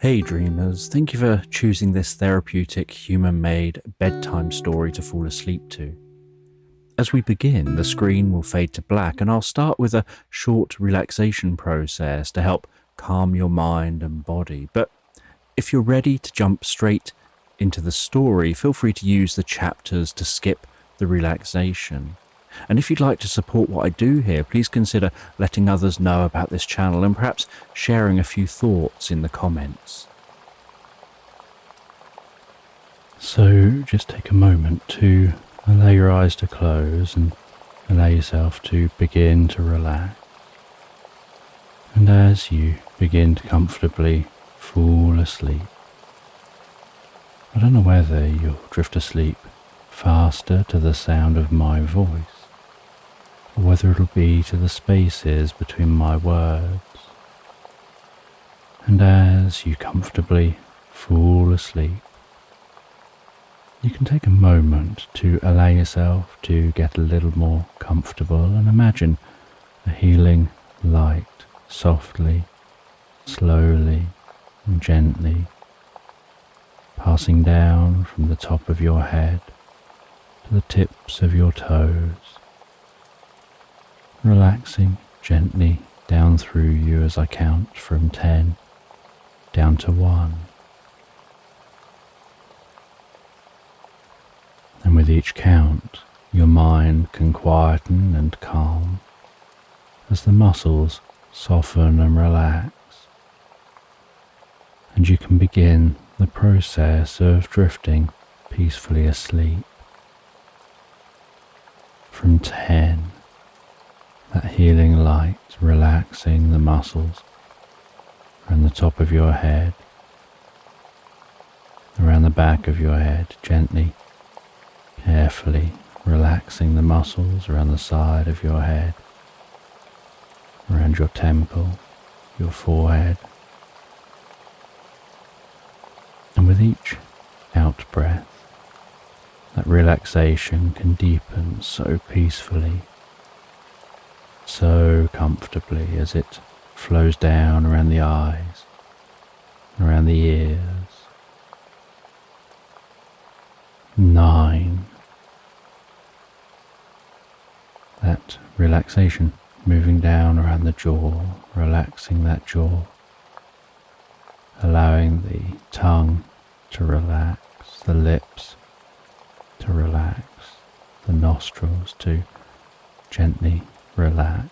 Hey dreamers, thank you for choosing this therapeutic human-made bedtime story to fall asleep to. As we begin, the screen will fade to black and I'll start with a short relaxation process to help calm your mind and body. But if you're ready to jump straight into the story, feel free to use the chapters to skip the relaxation. And if you'd like to support what I do here, please consider letting others know about this channel and perhaps sharing a few thoughts in the comments. So just take a moment to allow your eyes to close and allow yourself to begin to relax. And as you begin to comfortably fall asleep, I don't know whether you'll drift asleep faster to the sound of my voice, or whether it'll be to the spaces between my words. And as you comfortably fall asleep, you can take a moment to allow yourself to get a little more comfortable and imagine a healing light softly, slowly and gently passing down from the top of your head to the tips of your toes, relaxing gently down through you as I count from 10 down to 1. And with each count, your mind can quieten and calm as the muscles soften and relax, and you can begin the process of drifting peacefully asleep. From 10, that healing light relaxing the muscles around the top of your head, around the back of your head, gently, carefully relaxing the muscles around the side of your head, around your temple, your forehead. And with each out breath, that relaxation can deepen so peacefully, so comfortably as it flows down around the eyes, around the ears. 9. That relaxation moving down around the jaw, relaxing that jaw, allowing the tongue to relax, the lips to relax, the nostrils to gently relax.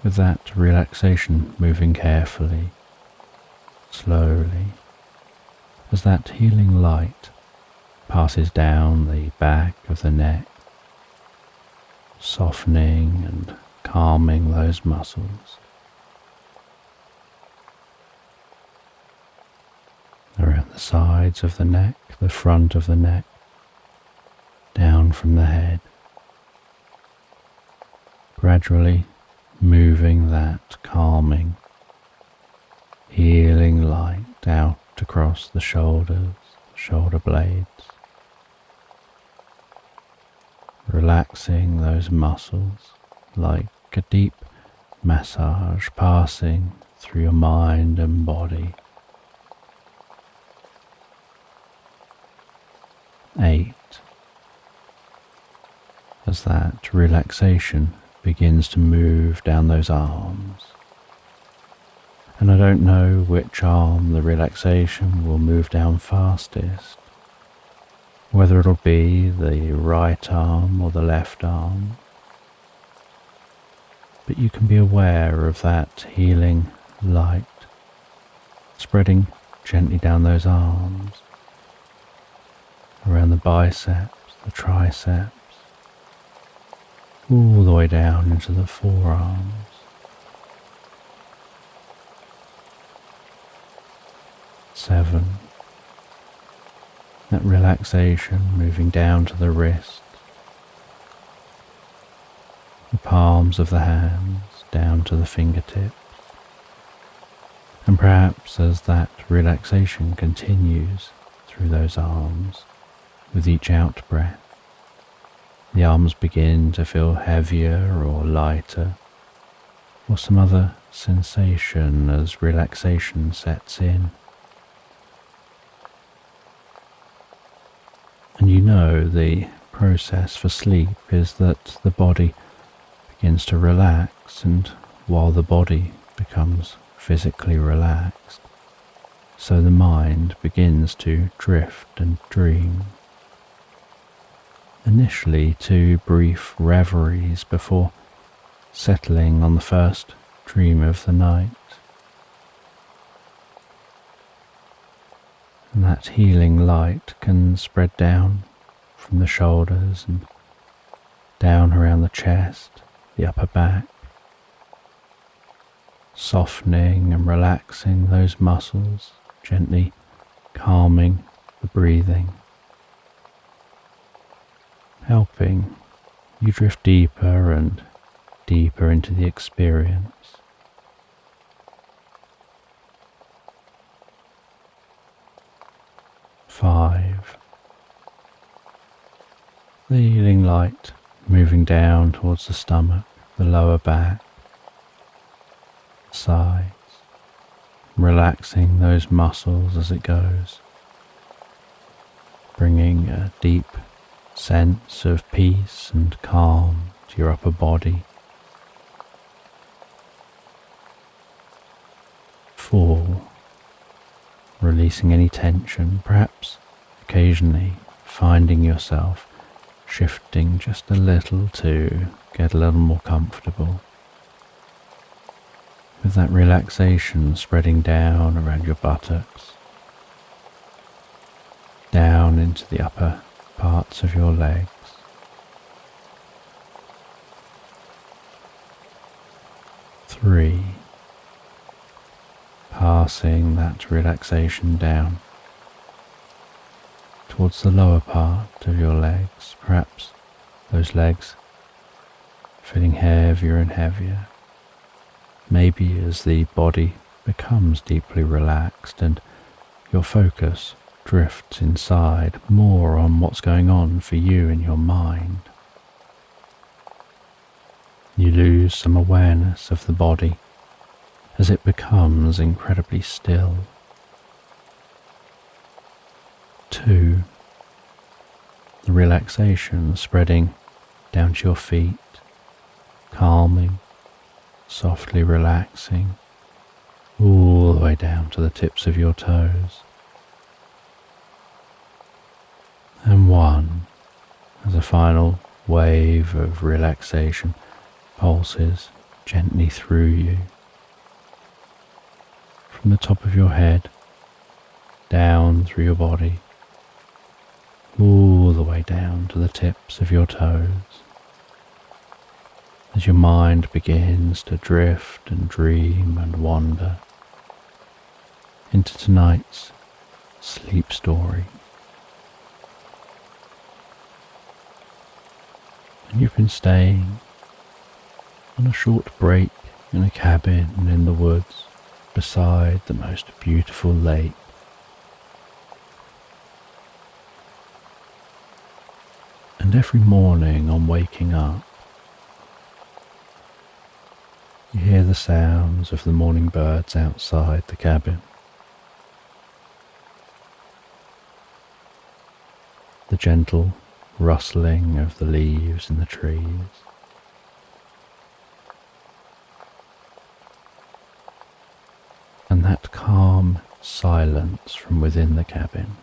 With that relaxation moving carefully, slowly, as that healing light passes down the back of the neck, softening and calming those muscles. Around the sides of the neck, the front of the neck, down from the head, gradually moving that calming, healing light out across the shoulders, shoulder blades, relaxing those muscles like a deep massage passing through your mind and body. 8. As that relaxation begins to move down those arms, and I don't know which arm the relaxation will move down fastest, whether it'll be the right arm or the left arm, but you can be aware of that healing light spreading gently down those arms, around the biceps, the triceps, all the way down into the forearms. 7. That relaxation moving down to the wrist, the palms of the hands down to the fingertips, and perhaps as that relaxation continues through those arms, with each out breath, the arms begin to feel heavier or lighter, or some other sensation as relaxation sets in. And you know the process for sleep is that the body begins to relax, and while the body becomes physically relaxed, so the mind begins to drift and dream. Initially to brief reveries before settling on the first dream of the night. And that healing light can spread down from the shoulders and down around the chest, the upper back, softening and relaxing those muscles, gently calming the breathing, helping you drift deeper and deeper into the experience. Five. The healing light moving down towards the stomach, the lower back, the sides, relaxing those muscles as it goes, bringing a deep sense of peace and calm to your upper body. 4. Releasing any tension, perhaps occasionally finding yourself shifting just a little to get a little more comfortable, with that relaxation spreading down around your buttocks, down into the upper parts of your legs. 3. Passing that relaxation down towards the lower part of your legs, perhaps those legs feeling heavier and heavier, maybe as the body becomes deeply relaxed and your focus drifts inside more on what's going on for you in your mind. You lose some awareness of the body as it becomes incredibly still. 2. The relaxation spreading down to your feet, calming, softly relaxing, all the way down to the tips of your toes. And 1, as a final wave of relaxation pulses gently through you, from the top of your head, down through your body, all the way down to the tips of your toes, as your mind begins to drift and dream and wander into tonight's sleep story. And you've been staying on a short break in a cabin in the woods beside the most beautiful lake. And every morning on waking up, you hear the sounds of the morning birds outside the cabin. The gentle rustling of the leaves in the trees. And that calm silence from within the cabin.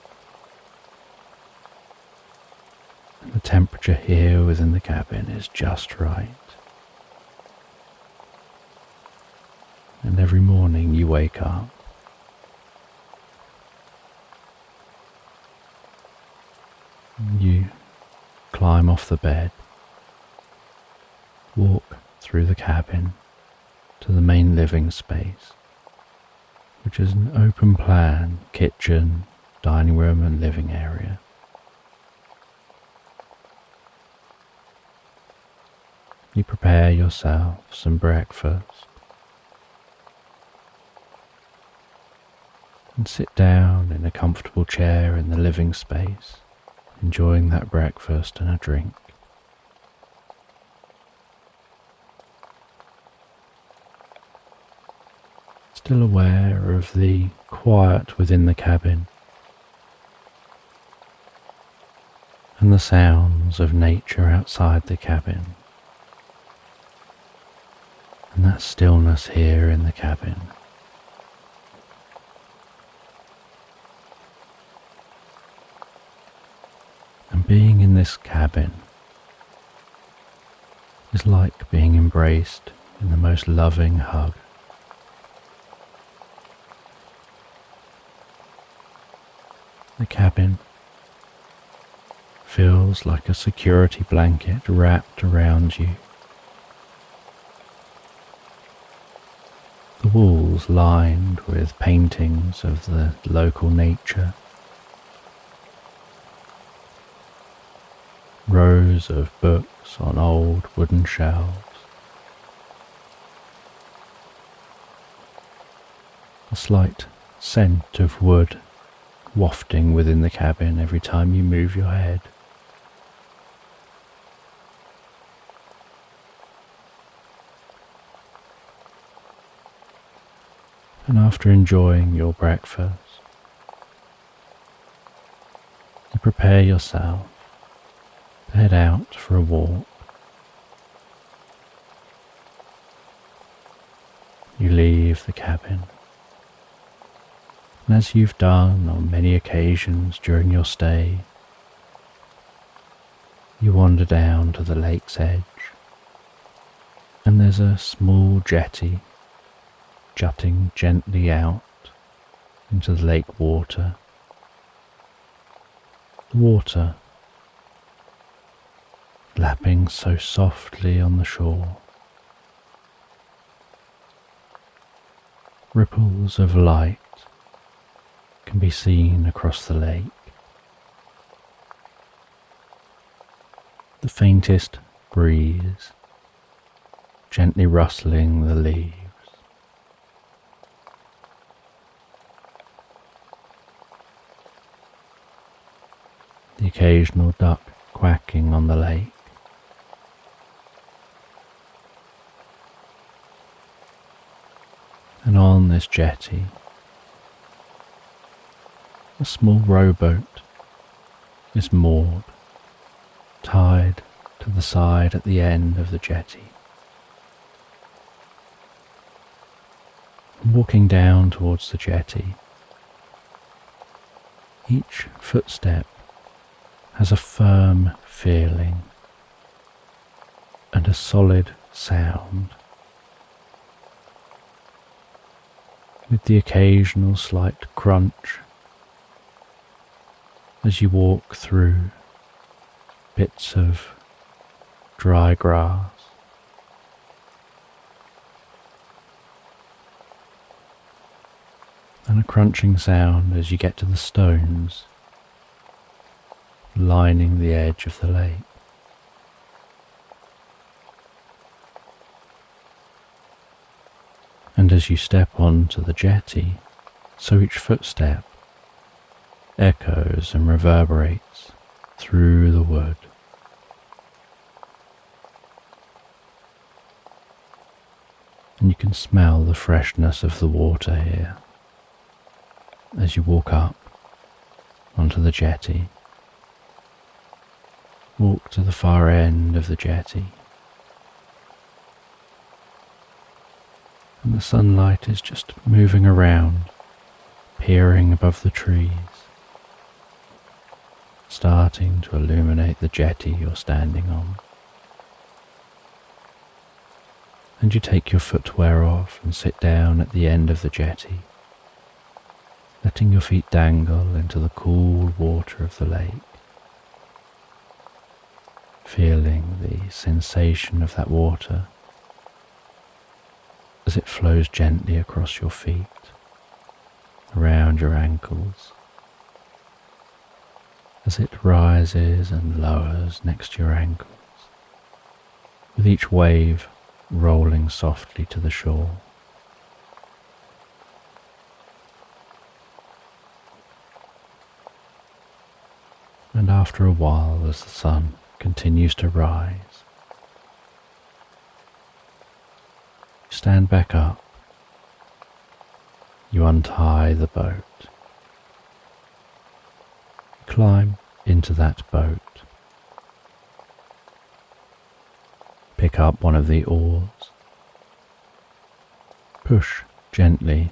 And the temperature here within the cabin is just right. And every morning you wake up, you climb off the bed, walk through the cabin to the main living space, which is an open plan kitchen, dining room and living area. You prepare yourself some breakfast and sit down in a comfortable chair in the living space, enjoying that breakfast and a drink. still aware of the quiet within the cabin and the sounds of nature outside the cabin, and that stillness here in the cabin. And being in this cabin is like being embraced in the most loving hug. The cabin feels like a security blanket wrapped around you. The walls lined with paintings of the local nature. Rows of books on old wooden shelves. A slight scent of wood wafting within the cabin every time you move your head. And after enjoying your breakfast, you prepare yourself to head out for a walk. You leave the cabin, and as you've done on many occasions during your stay, you wander down to the lake's edge, and there's a small jetty jutting gently out into the lake water. The water lapping so softly on the shore. Ripples of light can be seen across the lake. The faintest breeze gently rustling the leaves. The occasional duck quacking on the lake. And on this jetty, a small rowboat is moored, tied to the side at the end of the jetty. Walking down towards the jetty, each footstep has a firm feeling and a solid sound, with the occasional slight crunch as you walk through bits of dry grass. And a crunching sound as you get to the stones lining the edge of the lake. And as you step onto the jetty, so each footstep echoes and reverberates through the wood. And you can smell the freshness of the water here as you walk up onto the jetty. Walk to the far end of the jetty. And the sunlight is just moving around, peering above the trees, starting to illuminate the jetty you're standing on. And you take your footwear off and sit down at the end of the jetty, letting your feet dangle into the cool water of the lake, feeling the sensation of that water as it flows gently across your feet, around your ankles, as it rises and lowers next to your ankles, with each wave rolling softly to the shore. And after a while, as the sun continues to rise, you stand back up You untie the boat, climb into that boat, pick up one of the oars, push gently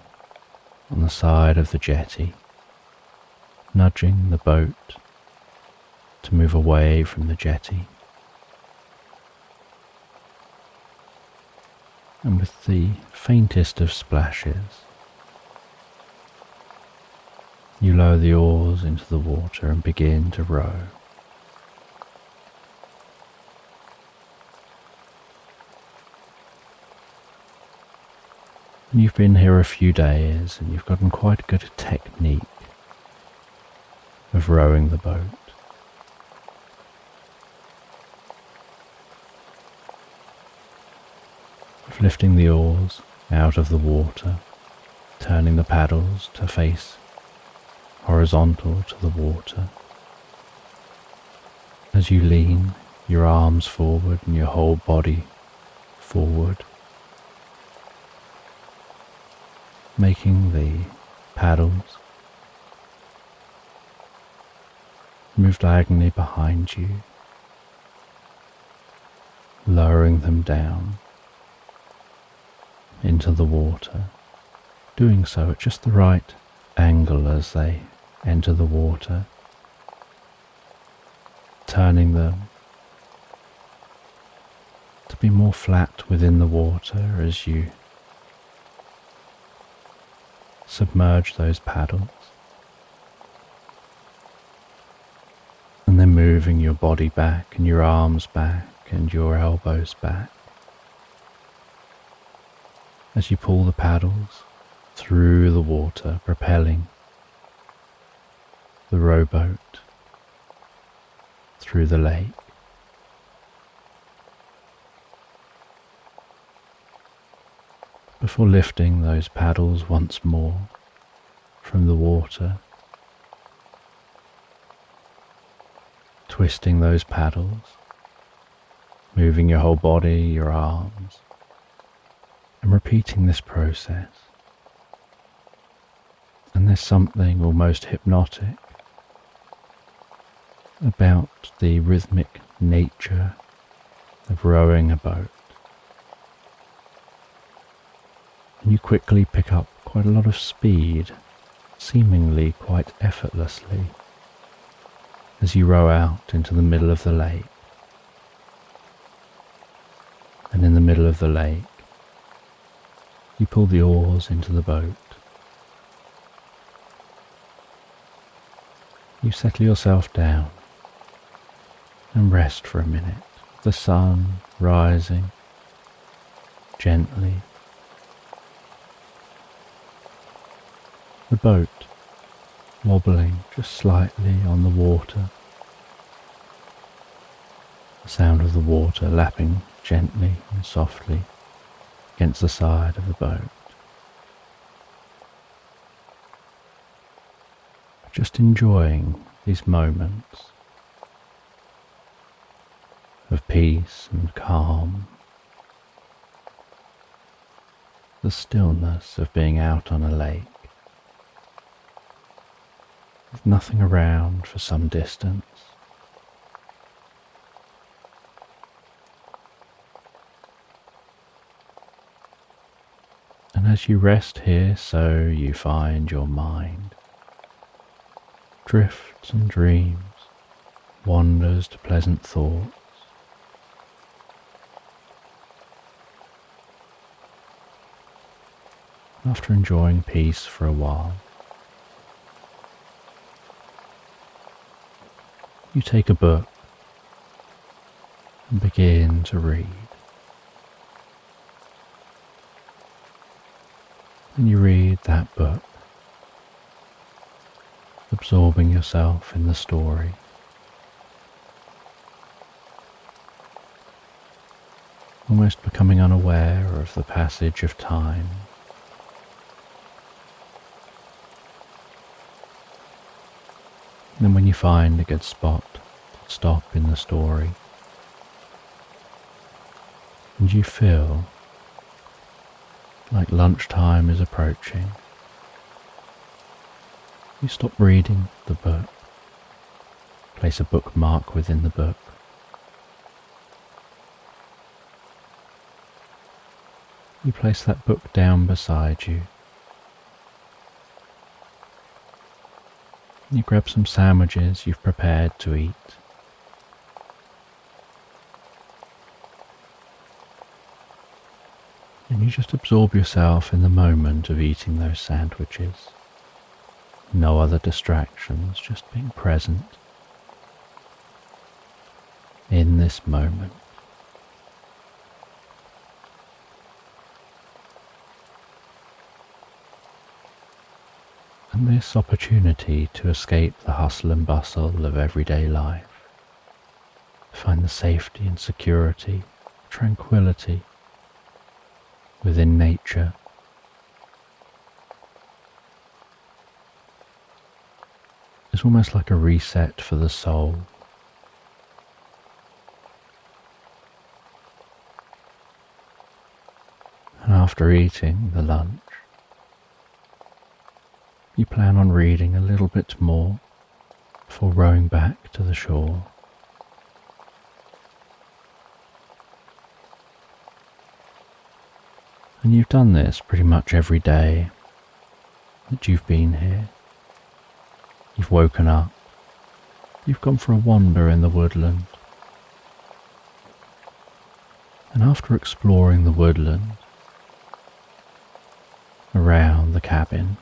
on the side of the jetty, nudging the boat to move away from the jetty. And with the faintest of splashes, you lower the oars into the water and begin to row. And you've been here a few days and you've gotten quite a good technique of rowing the boat. Of lifting the oars out of the water, turning the paddles to face horizontal to the water. As you lean your arms forward and your whole body forward, making the paddles move diagonally behind you, lowering them down into the water, doing so at just the right angle as they enter the water, turning them to be more flat within the water as you submerge those paddles, and then moving your body back and your arms back and your elbows back as you pull the paddles through the water, propelling the rowboat through the lake. Before lifting those paddles once more from the water, twisting those paddles, moving your whole body, your arms, and repeating this process. And there's something almost hypnotic about the rhythmic nature of rowing a boat. And you quickly pick up quite a lot of speed, seemingly quite effortlessly, as you row out into the middle of the lake. And in the middle of the lake, you pull the oars into the boat. You settle yourself down and rest for a minute. The sun rising gently. The boat wobbling just slightly on the water. The sound of the water lapping gently and softly against the side of the boat. Just enjoying these moments of peace and calm, the stillness of being out on a lake, with nothing around for some distance. And as you rest here, so you find your mind drifts and dreams, wanders to pleasant thoughts. After enjoying peace for a while, you take a book and begin to read. And you read that book, absorbing yourself in the story. Almost becoming unaware of the passage of time. And then when you find a good spot, stop in the story, and you feel like lunchtime is approaching, You stop reading the book. Place a bookmark within the book. You place that book down beside you. You grab some sandwiches you've prepared to eat. And you just absorb yourself in the moment of eating those sandwiches. No other distractions, just being present in this moment. And this opportunity to escape the hustle and bustle of everyday life, to find the safety and security, tranquility within nature, is almost like a reset for the soul. And after eating the lunch, you plan on reading a little bit more before rowing back to the shore. And you've done this pretty much every day that you've been here. You've woken up, you've gone for a wander in the woodland, and after exploring the woodland around the cabin,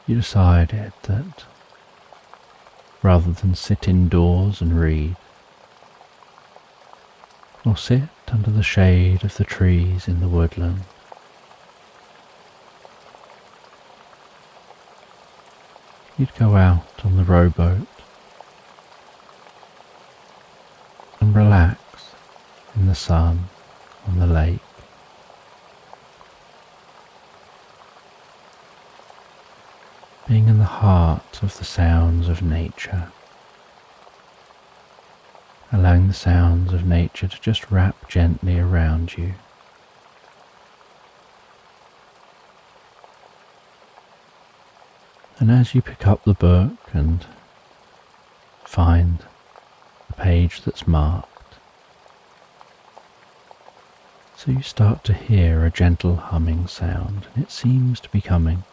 you decided that rather than sit indoors and read, or sit under the shade of the trees in the woodland, you'd go out on the rowboat and relax in the sun on the lake. Being in the heart of the sounds of nature, allowing the sounds of nature to just wrap gently around you. And as you pick up the book and find the page that's marked, so you start to hear a gentle humming sound, and it seems to be coming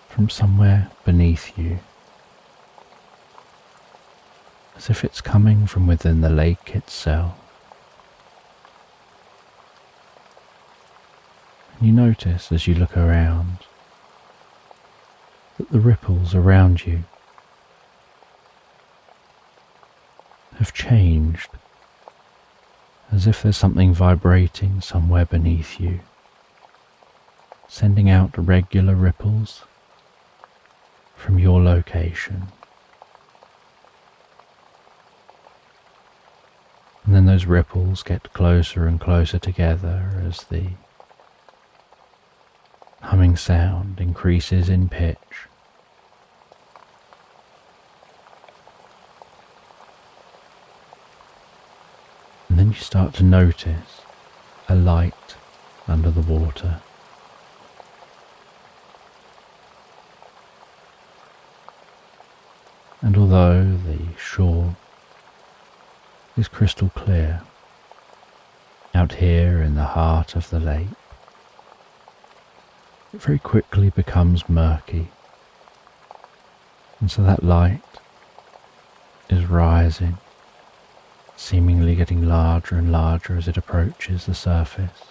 from somewhere beneath you, as if it's coming from within the lake itself. And you notice as you look around that the ripples around you have changed, as if there's something vibrating somewhere beneath you, sending out regular ripples from your location. And then those ripples get closer and closer together as the humming sound increases in pitch. And then you start to notice a light under the water. And although the shore is crystal clear, out here in the heart of the lake, it very quickly becomes murky. And so that light is rising, seemingly getting larger and larger as it approaches the surface.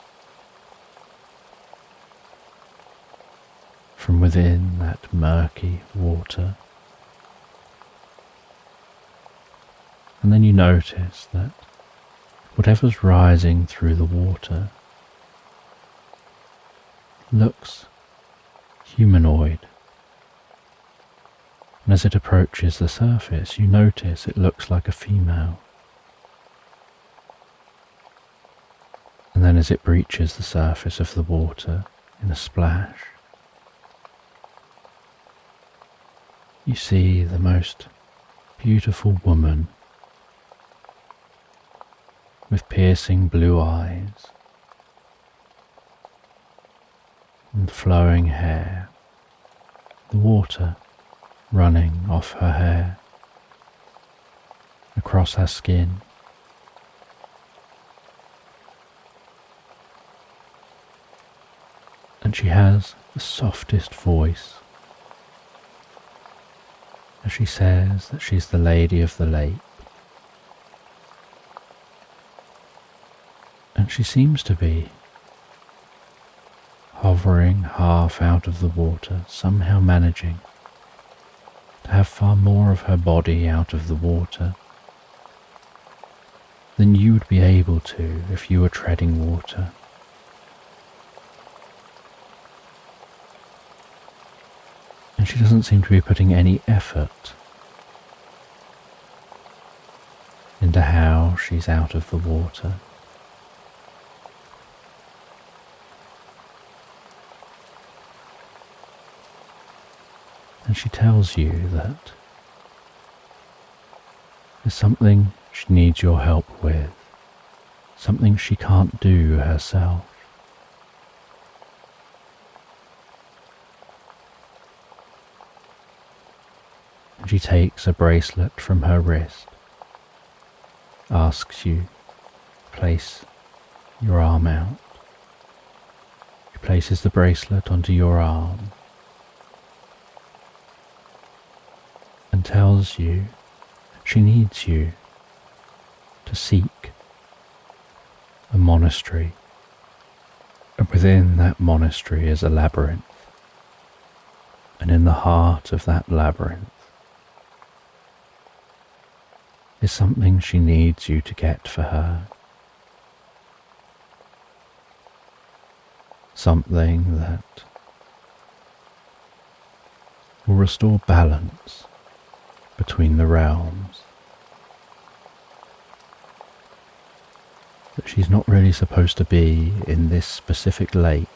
From within that murky water. And then you notice that whatever's rising through the water looks humanoid. And as it approaches the surface, you notice it looks like a female. And then as it breaches the surface of the water in a splash, you see the most beautiful woman with piercing blue eyes, and flowing hair, the water running off her hair, across her skin. And she has the softest voice as she says that she's the lady of the lake. And she seems to be hovering half out of the water, somehow managing to have far more of her body out of the water than you would be able to if you were treading water. And she doesn't seem to be putting any effort into how she's out of the water. And she tells you that there's something she needs your help with, something she can't do herself. And she takes a bracelet from her wrist, asks you to place your arm out. She places the bracelet onto your arm and tells you she needs you to seek a monastery, and within that monastery is a labyrinth, and in the heart of that labyrinth is something she needs you to get for her, something that will restore balance between the realms, that she's not really supposed to be in this specific lake.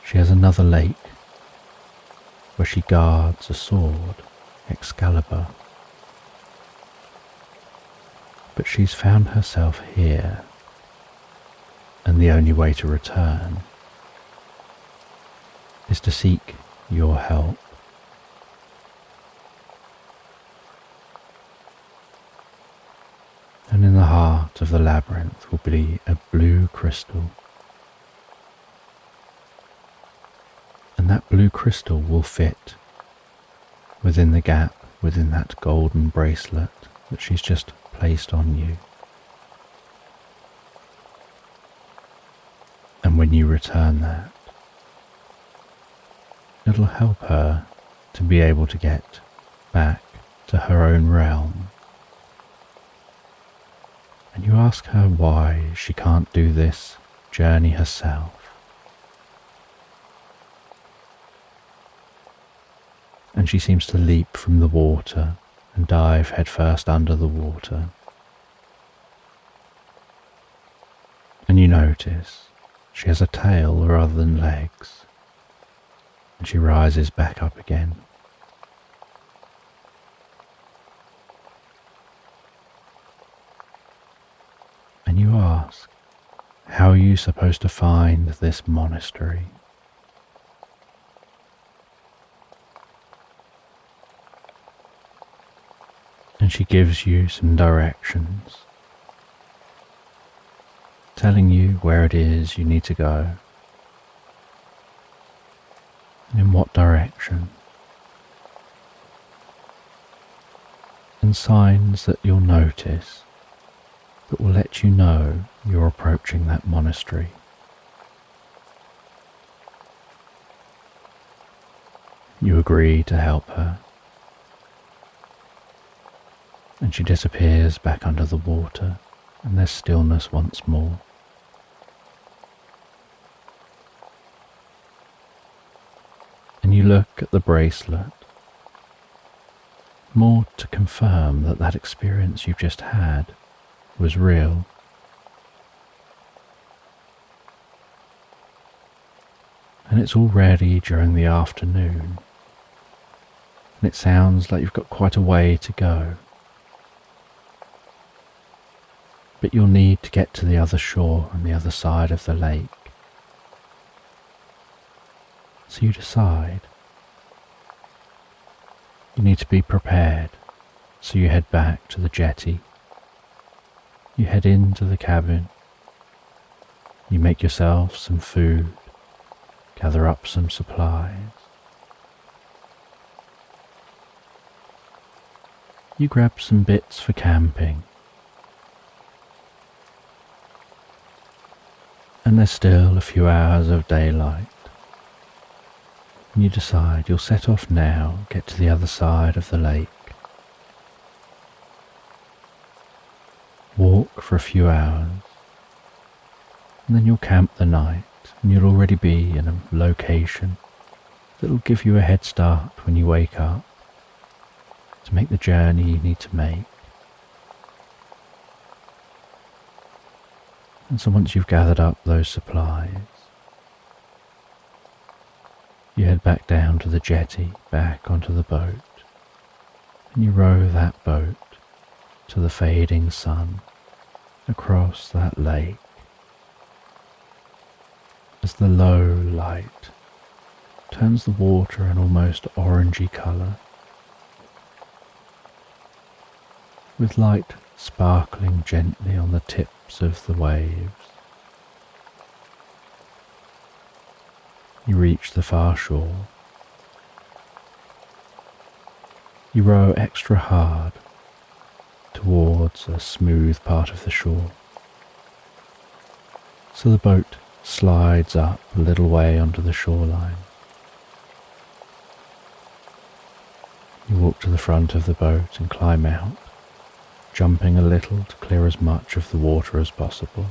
She has another lake where she guards a sword, Excalibur, but she's found herself here, and the only way to return is to seek your help. And in the heart of the labyrinth will be a blue crystal, and that blue crystal will fit within the gap, within that golden bracelet that she's just placed on you. And when you return that, it'll help her to be able to get back to her own realm. And you ask her why she can't do this journey herself. And she seems to leap from the water and dive headfirst under the water. And you notice she has a tail rather than legs, and she rises back up again. And you ask, how are you supposed to find this monastery? And she gives you some directions, telling you where it is you need to go, and in what direction, and signs that you'll notice that will let you know you're approaching that monastery. You agree to help her, and she disappears back under the water, and there's stillness once more. And you look at the bracelet, more to confirm that that experience you've just had was real. And it's already during the afternoon, and it sounds like you've got quite a way to go. But you'll need to get to the other shore on the other side of the lake, So you decide you need to be prepared, so you head back to the jetty. You head into the cabin. You make yourself some food, gather up some supplies. You grab some bits for camping. And there's still a few hours of daylight. And you decide you'll set off now, get to the other side of the lake. Walk for a few hours, and then you'll camp the night, and you'll already be in a location that'll give you a head start when you wake up to make the journey you need to make. And so once you've gathered up those supplies, you head back down to the jetty, back onto the boat, and you row that boat to the fading sun across that lake. As the low light turns the water an almost orangey colour, with light sparkling gently on the tips of the waves. You reach the far shore. You row extra hard towards a smooth part of the shore, so the boat slides up a little way onto the shoreline. You walk to the front of the boat and climb out, jumping a little to clear as much of the water as possible.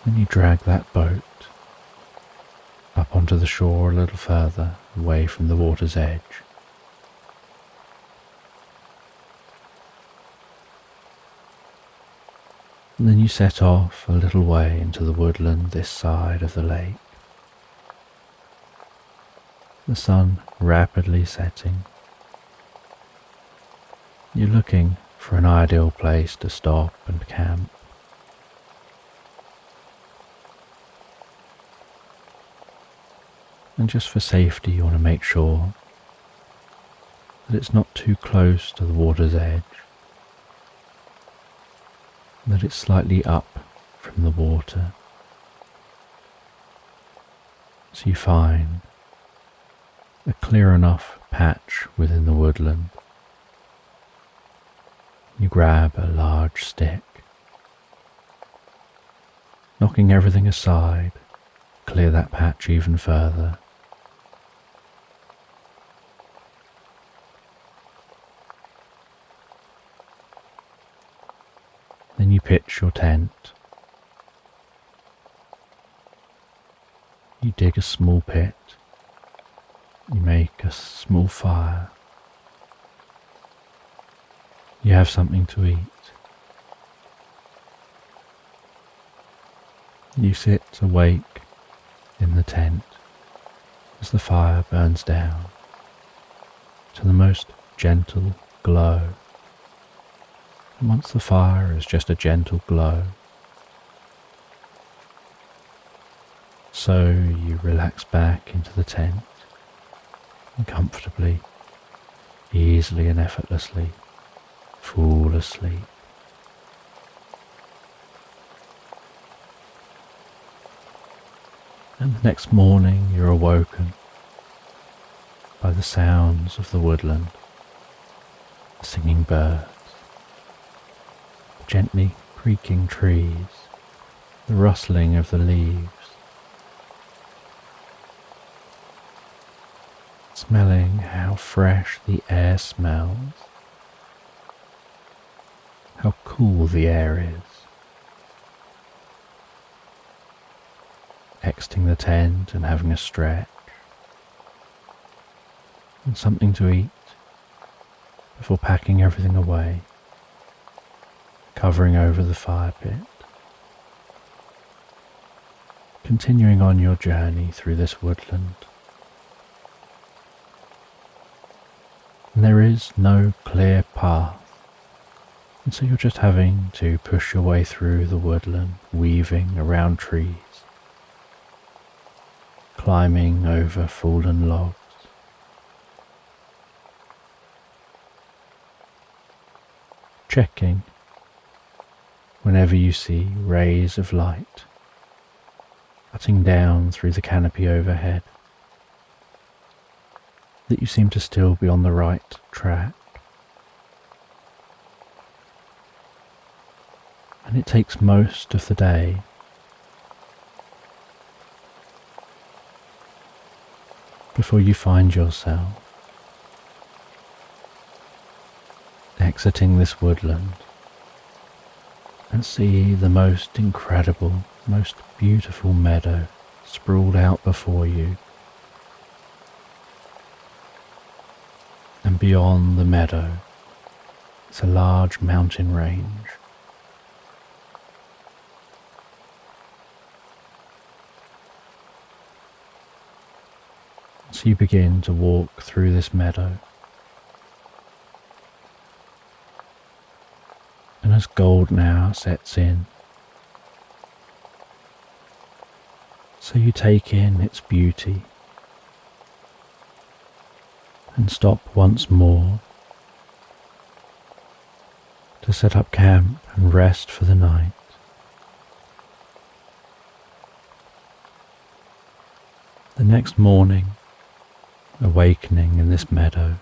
Then you drag that boat up onto the shore a little further, away from the water's edge. And then you set off a little way into the woodland this side of the lake. The sun rapidly setting. You're looking for an ideal place to stop and camp. And just for safety, you want to make sure that it's not too close to the water's edge, that it's slightly up from the water. So you find a clear enough patch within the woodland. You grab a large stick, knocking everything aside, clear that patch even further. Then you pitch your tent. You dig a small pit. You make a small fire. You have something to eat. You sit awake in the tent as the fire burns down to the most gentle glow. And once the fire is just a gentle glow, so you relax back into the tent and comfortably, easily and effortlessly fall asleep. And the next morning you're awoken by the sounds of the woodland, the singing birds, the gently creaking trees, the rustling of the leaves, smelling how fresh the air smells, how cool the air is. Exiting the tent and having a stretch, and something to eat before packing everything away, covering over the fire pit, continuing on your journey through this woodland. And there is no clear path, and so you're just having to push your way through the woodland, weaving around trees, climbing over fallen logs, checking whenever you see rays of light cutting down through the canopy overhead, that you seem to still be on the right track. And it takes most of the day before you find yourself exiting this woodland and see the most incredible, most beautiful meadow sprawled out before you. And beyond the meadow is a large mountain range. So you begin to walk through this meadow. And as gold now sets in, so you take in its beauty and stop once more to set up camp and rest for the night. The next morning, awakening in this meadow,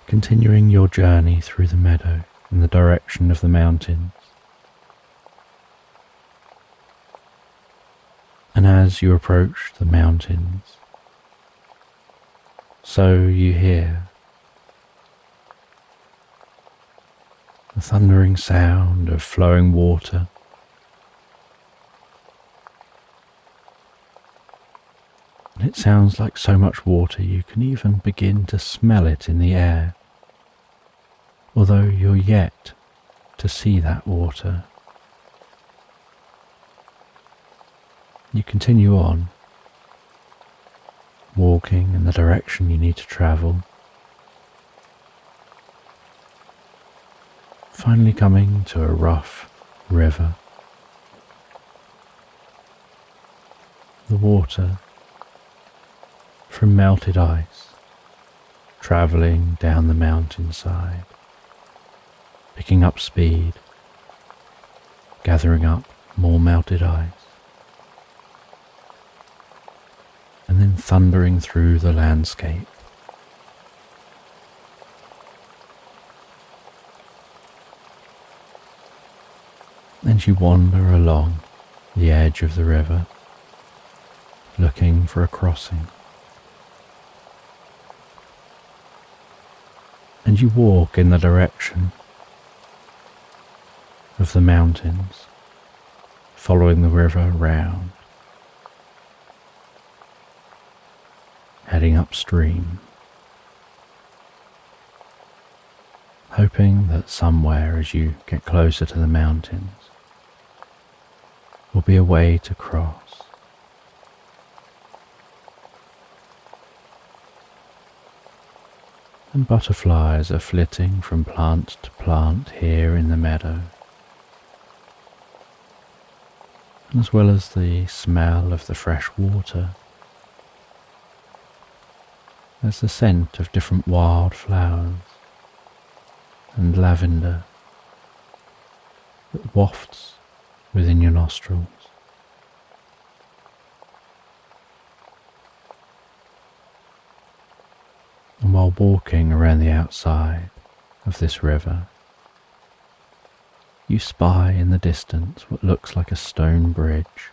continuing your journey through the meadow in the direction of the mountains. And as you approach the mountains, so you hear the thundering sound of flowing water, and it sounds like so much water you can even begin to smell it in the air, although you're yet to see that water. You continue on, walking in the direction you need to travel, finally coming to a rough river. The water from melted ice, travelling down the mountainside, picking up speed, gathering up more melted ice, and then thundering through the landscape. And you wander along the edge of the river, looking for a crossing. And you walk in the direction of the mountains, following the river round, heading upstream, hoping that somewhere as you get closer to the mountains will be a way to cross. And butterflies are flitting from plant to plant here in the meadow, as well as the smell of the fresh water. There's the scent of different wild flowers and lavender that wafts within your nostrils. And while walking around the outside of this river, you spy in the distance what looks like a stone bridge.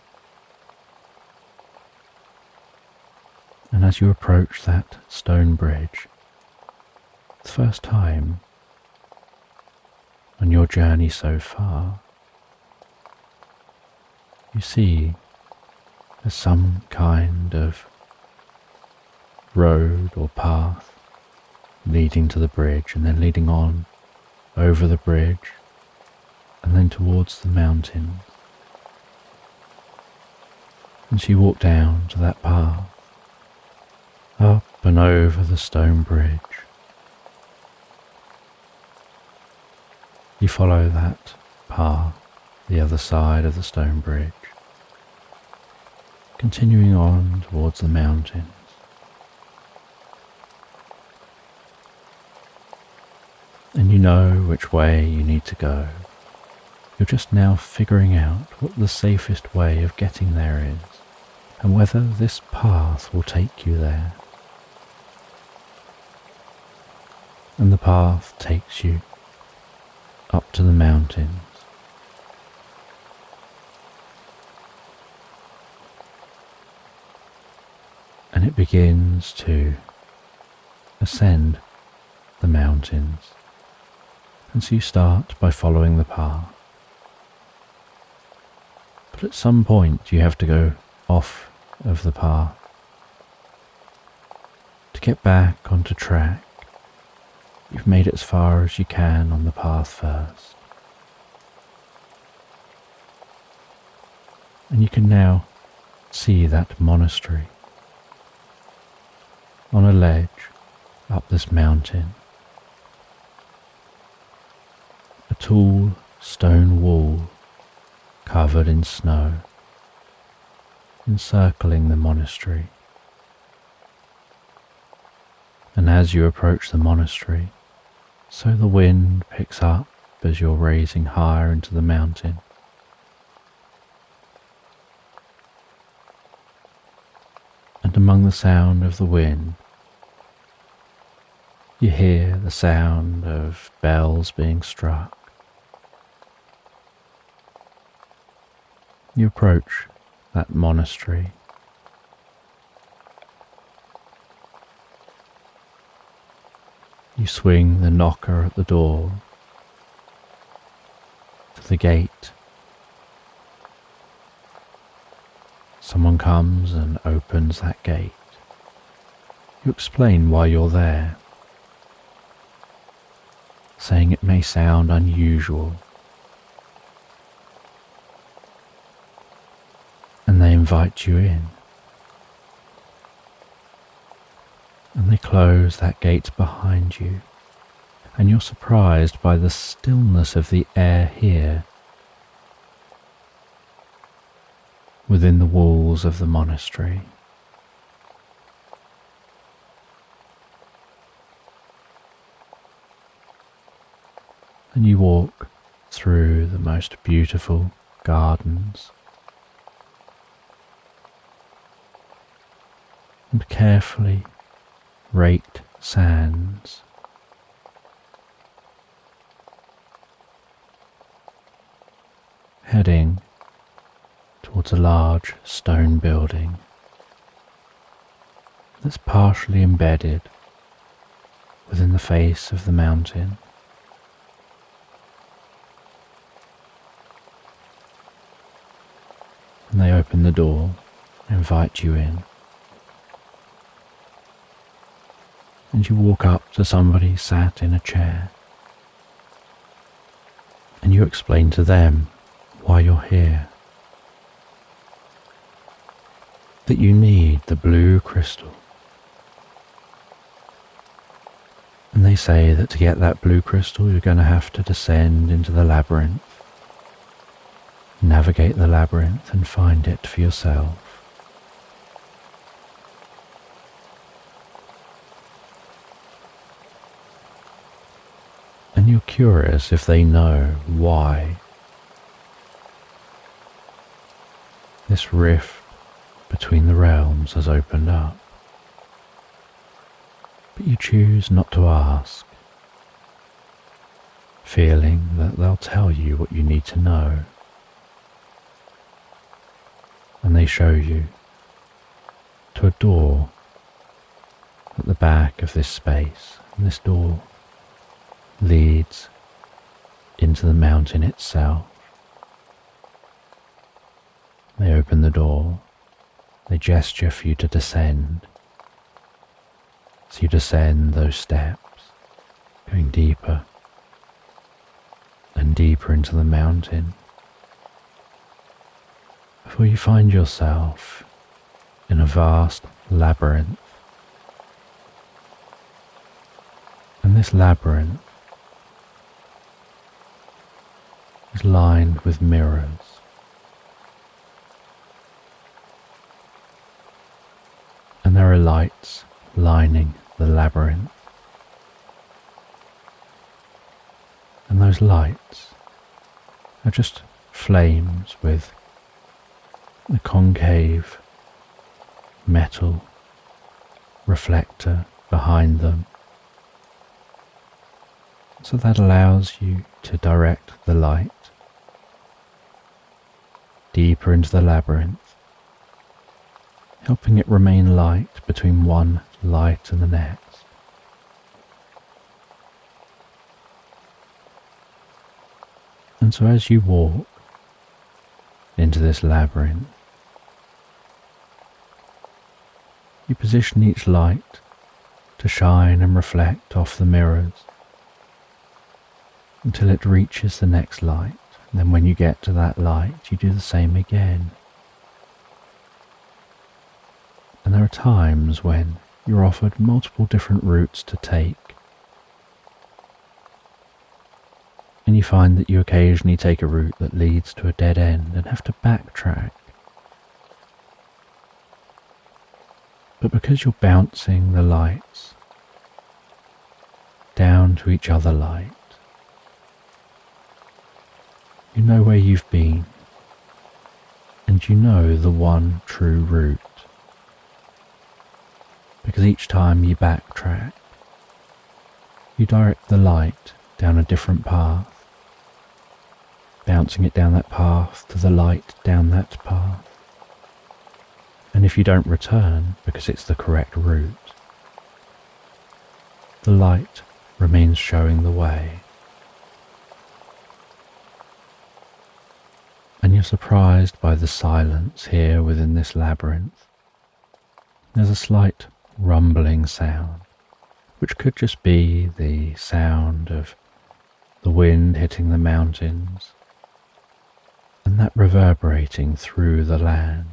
And as you approach that stone bridge, the first time on your journey so far, you see there's some kind of road or path leading to the bridge, and then leading on over the bridge and then towards the mountain. And she walked down to that path, up and over the stone bridge. You follow that path, the other side of the stone bridge, continuing on towards the mountains. And you know which way you need to go. You're just now figuring out what the safest way of getting there is, and whether this path will take you there. And the path takes you up to the mountains. And it begins to ascend the mountains. And so you start by following the path. But at some point you have to go off of the path to get back onto track. You've made it as far as you can on the path first. And you can now see that monastery on a ledge up this mountain. A tall stone wall covered in snow, encircling the monastery. And as you approach the monastery, so the wind picks up as you're raising higher into the mountain. And among the sound of the wind, you hear the sound of bells being struck. You approach that monastery. You swing the knocker at the door to the gate. Someone comes and opens that gate. You explain why you're there, saying it may sound unusual, and they invite you in. And they close that gate behind you, and you're surprised by the stillness of the air here within the walls of the monastery. And you walk through the most beautiful gardens and carefully raked sands, heading towards a large stone building that's partially embedded within the face of the mountain. And they open the door and invite you in. And you walk up to somebody sat in a chair. And you explain to them why you're here. That you need the blue crystal. And they say that to get that blue crystal, you're going to have to descend into the labyrinth, navigate the labyrinth and find it for yourself. And you're curious if they know why this rift between the realms has opened up. But you choose not to ask, feeling that they'll tell you what you need to know. And they show you to a door at the back of this space, and this door leads into the mountain itself. They open the door, they gesture for you to descend. So you descend those steps, going deeper and deeper into the mountain, before you find yourself in a vast labyrinth. And this labyrinth is lined with mirrors. are lights lining the labyrinth. And those lights are just flames with a concave metal reflector behind them. So that allows you to direct the light deeper into the labyrinth, helping it remain light between one light and the next. And so as you walk into this labyrinth, you position each light to shine and reflect off the mirrors until it reaches the next light. And then when you get to that light, you do the same again. And there are times when you're offered multiple different routes to take. And you find that you occasionally take a route that leads to a dead end and have to backtrack. But because you're bouncing the lights down to each other light, you know where you've been, and you know the one true route. Because each time you backtrack, you direct the light down a different path, bouncing it down that path to the light down that path. And if you don't return because it's the correct route, the light remains showing the way. And you're surprised by the silence here within this labyrinth. There's a slight rumbling sound, which could just be the sound of the wind hitting the mountains, and that reverberating through the land.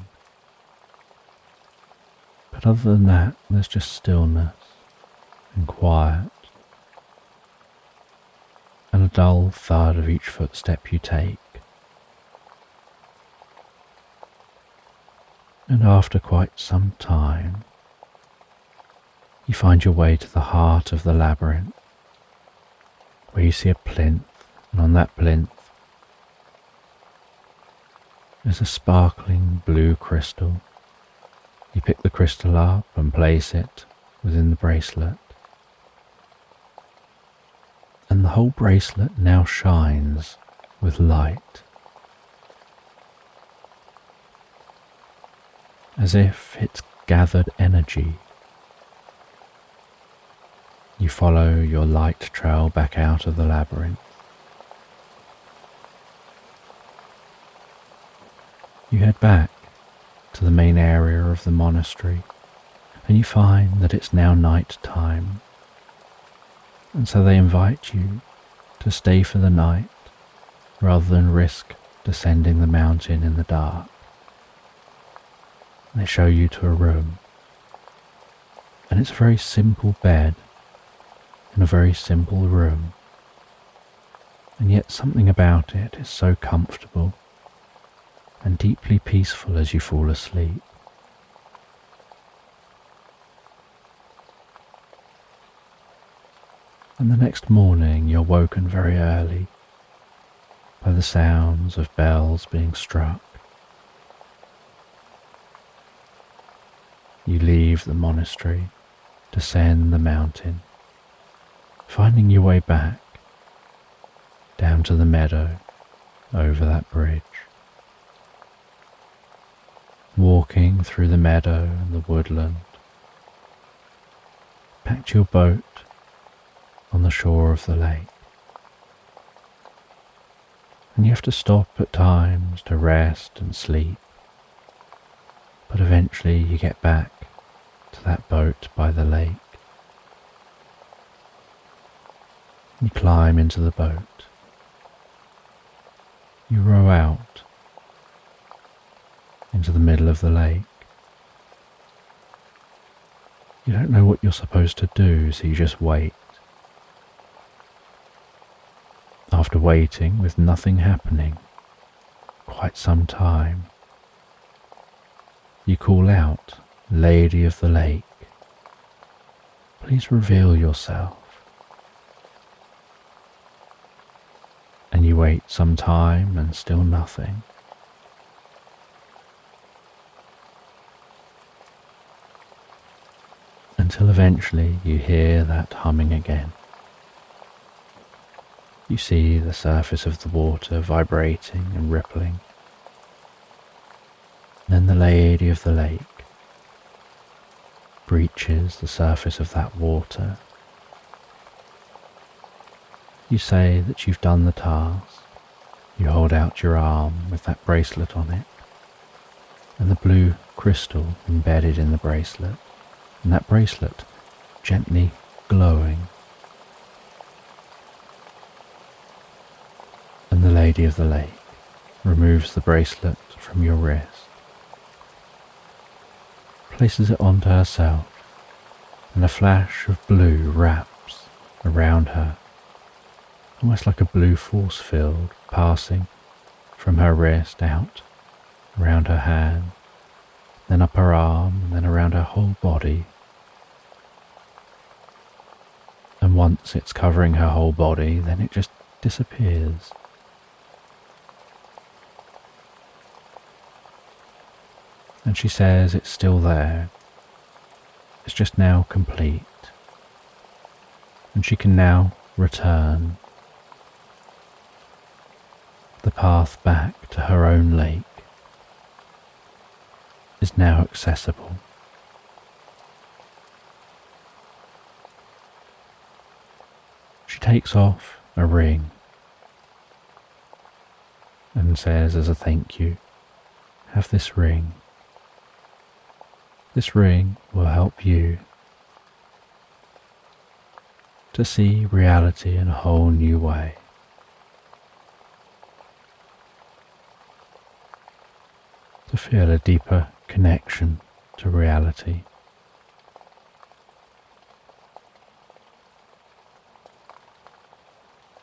But other than that, there's just stillness and quiet, and a dull thud of each footstep you take. And after quite some time, you find your way to the heart of the labyrinth, where you see a plinth, and on that plinth is a sparkling blue crystal. You pick the crystal up and place it within the bracelet, and the whole bracelet now shines with light, as if it's gathered energy. You follow your light trail back out of the labyrinth. You head back to the main area of the monastery, and you find that it's now night time. And so they invite you to stay for the night rather than risk descending the mountain in the dark. They show you to a room, and it's a very simple bed in a very simple room, and yet something about it is so comfortable and deeply peaceful as you fall asleep. And the next morning you're woken very early by the sounds of bells being struck. You leave the monastery, descend the mountain, finding your way back down to the meadow over that bridge. Walking through the meadow and the woodland, packed your boat on the shore of the lake. And you have to stop at times to rest and sleep, but eventually you get back to that boat by the lake. You climb into the boat. You row out into the middle of the lake. You don't know what you're supposed to do, so you just wait. After waiting with nothing happening quite some time, you call out, "Lady of the Lake," please reveal yourself. And you wait some time and still nothing. Until eventually you hear that humming again. You see the surface of the water vibrating and rippling. Then the lady of the lake breaches the surface of that water. You say that you've done the task. You hold out your arm with that bracelet on it, and the blue crystal embedded in the bracelet, and that bracelet gently glowing. And the lady of the lake removes the bracelet from your wrist, places it onto herself, and a flash of blue wraps around her, almost like a blue force field passing from her wrist out, around her hand, then up her arm, and then around her whole body. And once it's covering her whole body, then it just disappears. And she says it's still there. It's just now complete. And she can now return. The path back to her own lake is now accessible. She takes off a ring and says as a thank you, have this ring. This ring will help you to see reality in a whole new way. To feel a deeper connection to reality.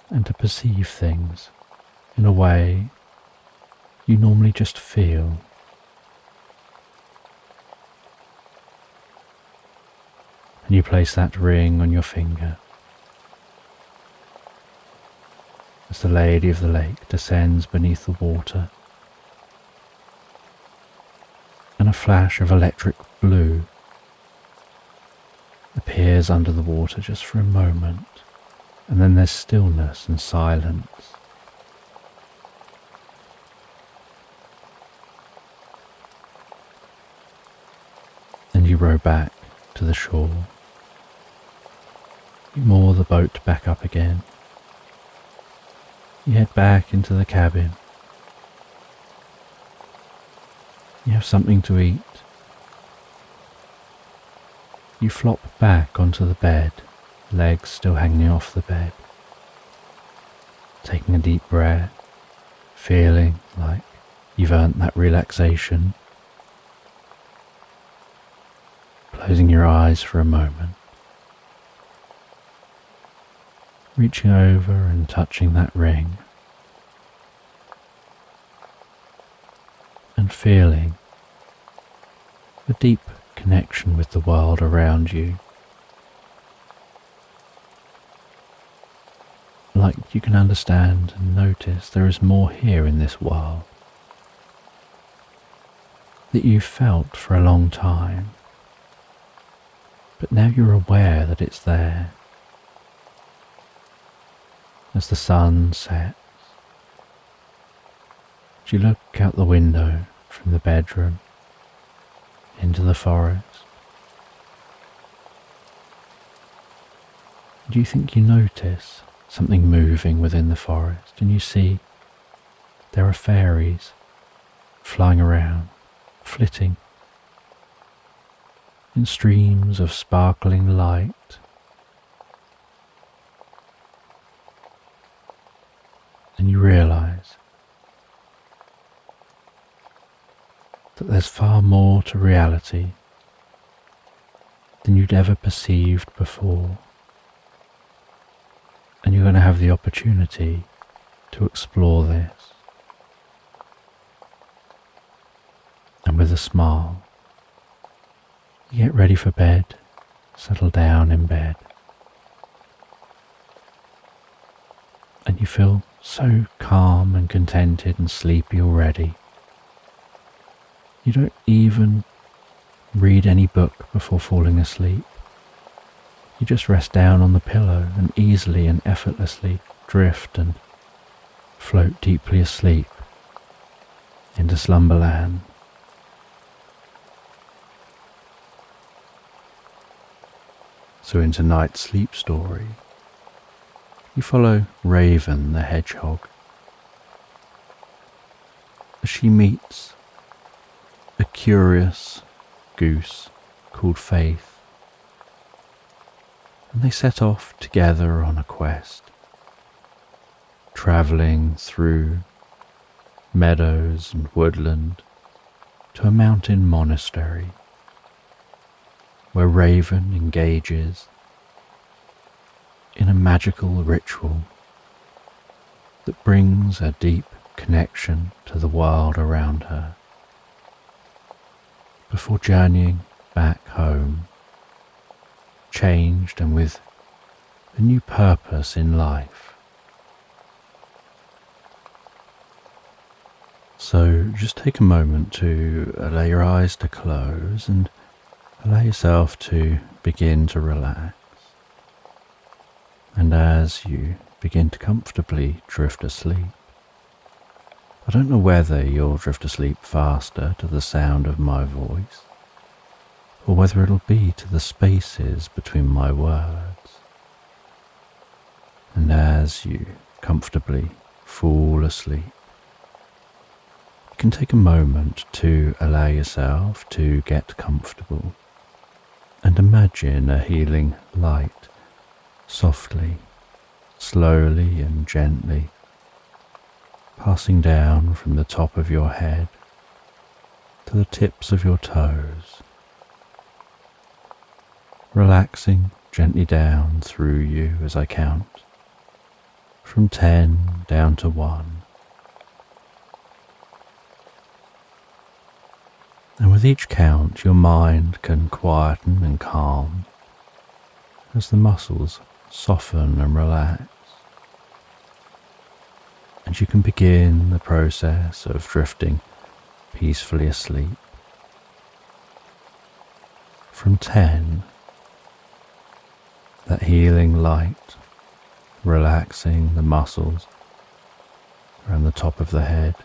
And to perceive things in a way you normally just feel. And you place that ring on your finger as the lady of the lake descends beneath the water, and a flash of electric blue appears under the water just for a moment, and then there's stillness and silence. And you row back to the shore. You moor the boat back up again. You head back into the cabin. You have something to eat. You flop back onto the bed, legs still hanging off the bed. Taking a deep breath, feeling like you've earned that relaxation. Closing your eyes for a moment. Reaching over and touching that ring. And feeling a deep connection with the world around you. Like you can understand and notice there is more here in this world that you've felt for a long time, but now you're aware that it's there. As the sun sets, you look out the window from the bedroom into the forest. Do you think you notice something moving within the forest, and you see there are fairies flying around, flitting in streams of sparkling light. And you realize that there's far more to reality than you'd ever perceived before. And you're going to have the opportunity to explore this. And with a smile, you get ready for bed, settle down in bed, and you feel so calm and contented and sleepy already. You don't even read any book before falling asleep. You just rest down on the pillow and easily and effortlessly drift and float deeply asleep into Slumberland. So in tonight's sleep story, you follow Raven the hedgehog as she meets a curious goose called Faith, and they set off together on a quest, travelling through meadows and woodland to a mountain monastery where Raven engages in a magical ritual that brings a deep connection to the world around her before journeying back home, changed and with a new purpose in life. So just take a moment to allow your eyes to close and allow yourself to begin to relax. And as you begin to comfortably drift asleep, I don't know whether you'll drift asleep faster to the sound of my voice, or whether it'll be to the spaces between my words. And as you comfortably fall asleep, you can take a moment to allow yourself to get comfortable and imagine a healing light softly, slowly and gently passing down from the top of your head to the tips of your toes, relaxing gently down through you as I count from 10 down to 1. And with each count, your mind can quieten and calm as the muscles soften and relax. And you can begin the process of drifting peacefully asleep. From 10, that healing light relaxing the muscles around the top of the head,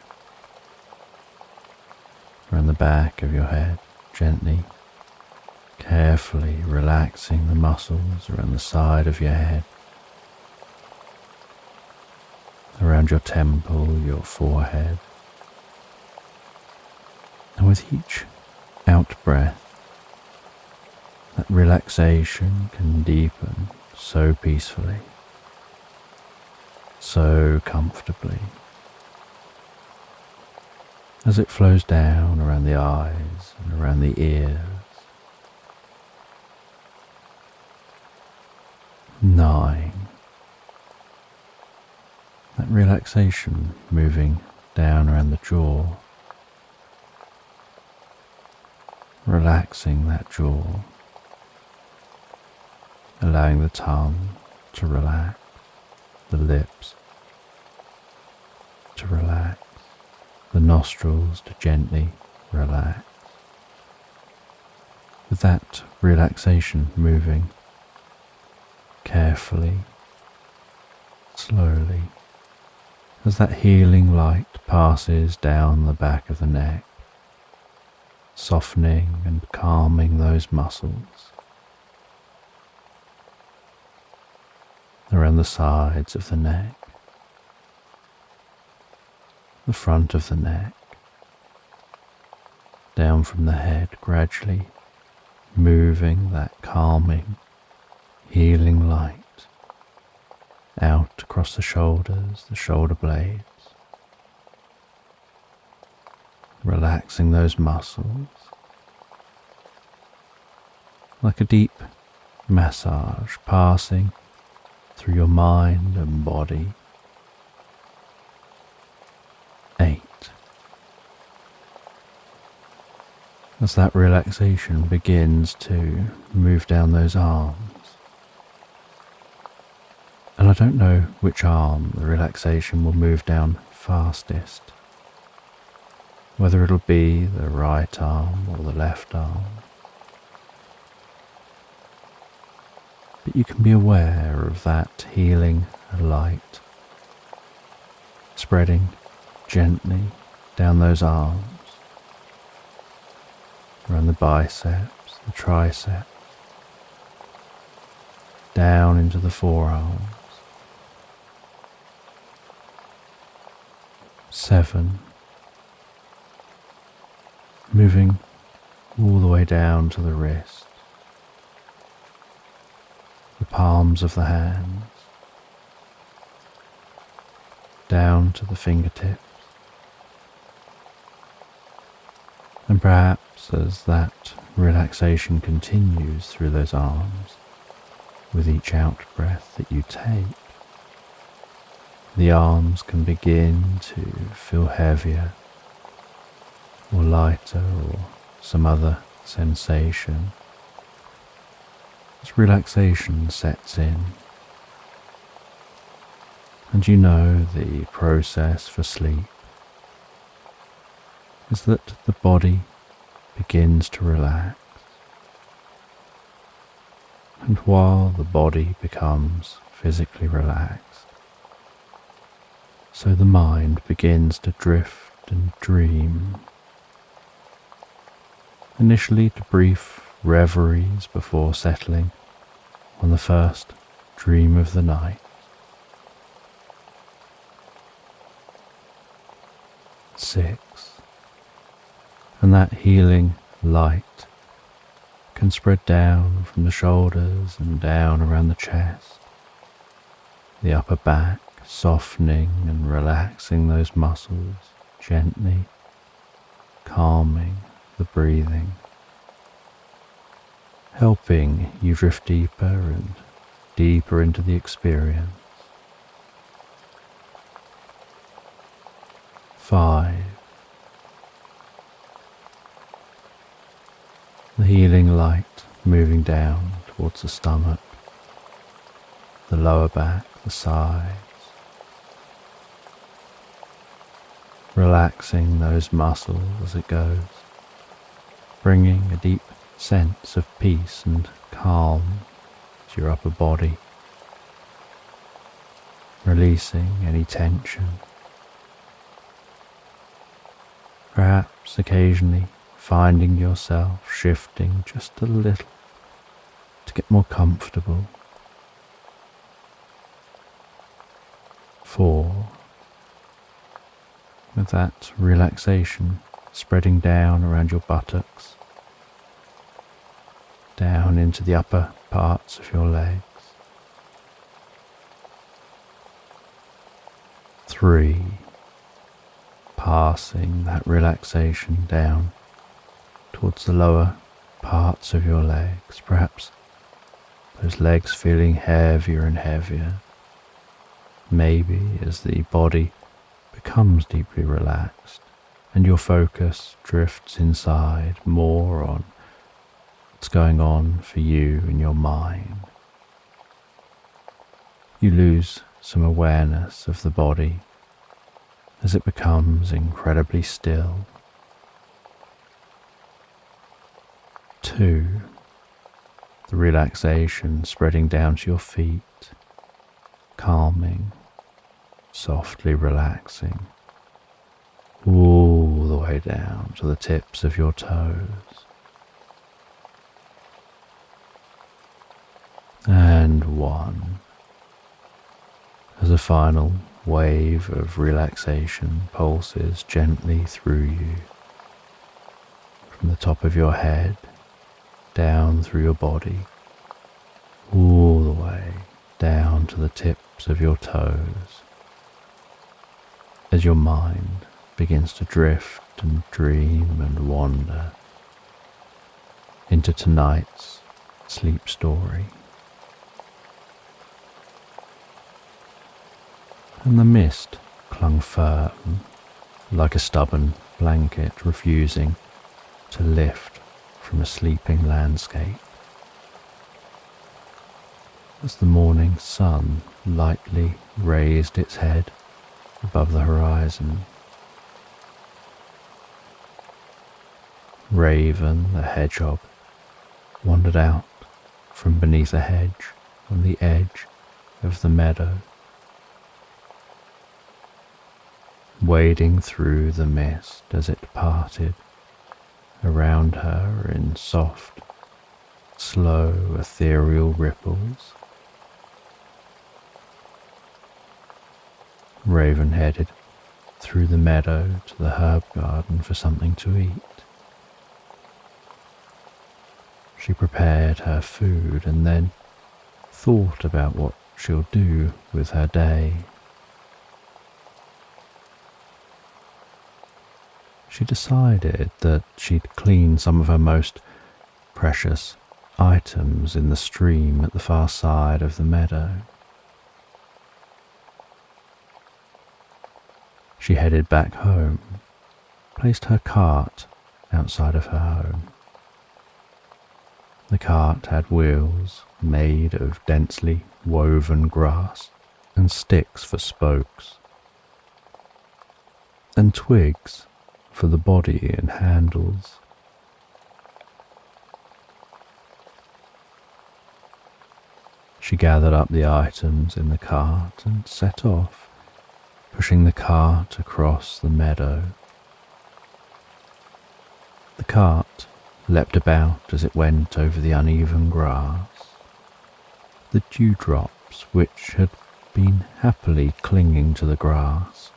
around the back of your head, gently, carefully relaxing the muscles around the side of your head, around your temple, your forehead. And with each out-breath, that relaxation can deepen so peacefully, so comfortably, as it flows down around the eyes and around the ears. 9. That relaxation moving down around the jaw, relaxing that jaw, allowing the tongue to relax, the lips to relax, the nostrils to gently relax. With that relaxation moving carefully, slowly, as that healing light passes down the back of the neck, softening and calming those muscles around the sides of the neck, the front of the neck, down from the head, gradually moving that calming, healing light out across the shoulders, the shoulder blades, relaxing those muscles like a deep massage passing through your mind and body. 8. as that relaxation begins to move down those arms. And I don't know which arm the relaxation will move down fastest, whether it'll be the right arm or the left arm. But you can be aware of that healing light spreading gently down those arms, around the biceps, the triceps, down into the forearms. 7, moving all the way down to the wrist, the palms of the hands, down to the fingertips. And perhaps as that relaxation continues through those arms, with each out-breath that you take, the arms can begin to feel heavier or lighter or some other sensation as relaxation sets in. And you know the process for sleep is that the body begins to relax. And while the body becomes physically relaxed, so the mind begins to drift and dream. Initially to brief reveries before settling on the first dream of the night. 6. And that healing light can spread down from the shoulders and down around the chest, the upper back, softening and relaxing those muscles gently, calming the breathing, helping you drift deeper and deeper into the experience. 5. The healing light moving down towards the stomach, the lower back, the sides, relaxing those muscles as it goes, bringing a deep sense of peace and calm to your upper body, releasing any tension. Perhaps occasionally finding yourself shifting just a little to get more comfortable. 4. With that relaxation spreading down around your buttocks, down into the upper parts of your legs. 3. Passing that relaxation down towards the lower parts of your legs, perhaps those legs feeling heavier and heavier, maybe as the body becomes deeply relaxed and your focus drifts inside more on what's going on for you in your mind. You lose some awareness of the body as it becomes incredibly still. 2. The relaxation spreading down to your feet, calming, softly relaxing, all the way down to the tips of your toes. And 1. As a final wave of relaxation pulses gently through you, from the top of your head, down through your body, all the way down to the tips of your toes, as your mind begins to drift and dream and wander into tonight's sleep story. And the mist clung firm, like a stubborn blanket refusing to lift from a sleeping landscape. As the morning sun lightly raised its head above the horizon, Raven the hedgehog wandered out from beneath a hedge on the edge of the meadow, wading through the mist as it parted around her in soft, slow, ethereal ripples. Raven headed through the meadow to the herb garden for something to eat. She prepared her food and then thought about what she'll do with her day. She decided that she'd clean some of her most precious items in the stream at the far side of the meadow. She headed back home, placed her cart outside of her home. The cart had wheels made of densely woven grass and sticks for spokes, and twigs for the body and handles. She gathered up the items in the cart and set off, pushing the cart across the meadow. The cart leapt about as it went over the uneven grass. The dewdrops, which had been happily clinging to the grass,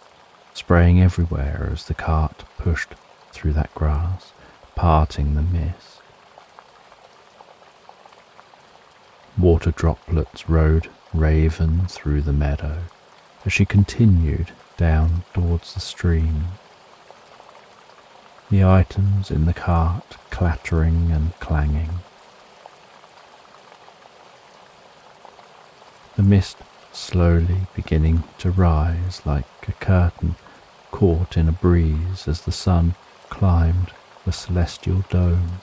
spraying everywhere as the cart pushed through that grass, parting the mist. Water droplets rode Raven through the meadow as she continued down towards the stream. The items in the cart clattering and clanging. The mist slowly beginning to rise like a curtain caught in a breeze as the sun climbed the celestial dome.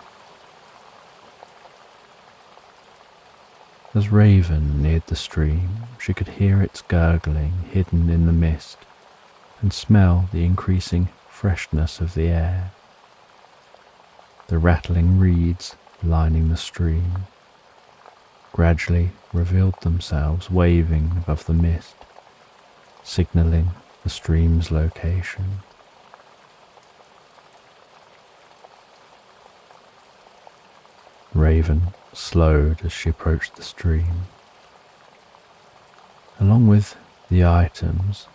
As Raven neared the stream, she could hear its gurgling hidden in the mist and smell the increasing freshness of the air. The rattling reeds lining the stream gradually revealed themselves waving above the mist, signalling the stream's location. Raven slowed as she approached the stream. Along with the items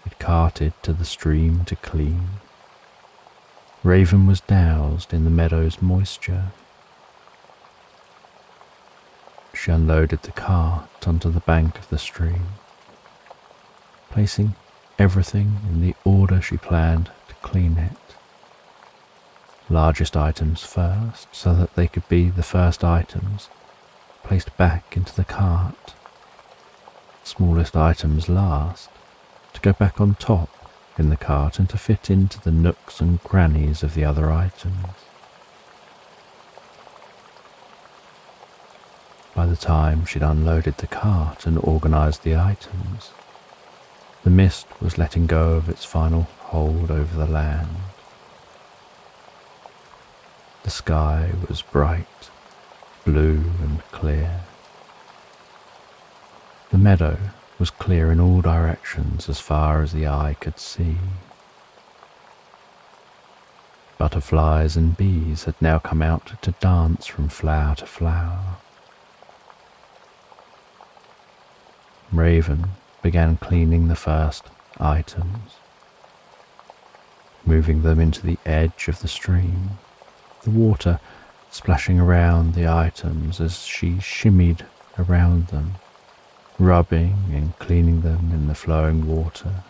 it carted to the stream to clean, Raven was doused in the meadow's moisture. She unloaded the cart onto the bank of the stream, placing everything in the order she planned to clean it. Largest items first, so that they could be the first items placed back into the cart. Smallest items last, to go back on top in the cart and to fit into the nooks and crannies of the other items. By the time she'd unloaded the cart and organised the items, the mist was letting go of its final hold over the land. The sky was bright, blue and clear. The meadow was clear in all directions as far as the eye could see. Butterflies and bees had now come out to dance from flower to flower. Raven began cleaning the first items, moving them into the edge of the stream, the water splashing around the items as she shimmied around them, rubbing and cleaning them in the flowing water.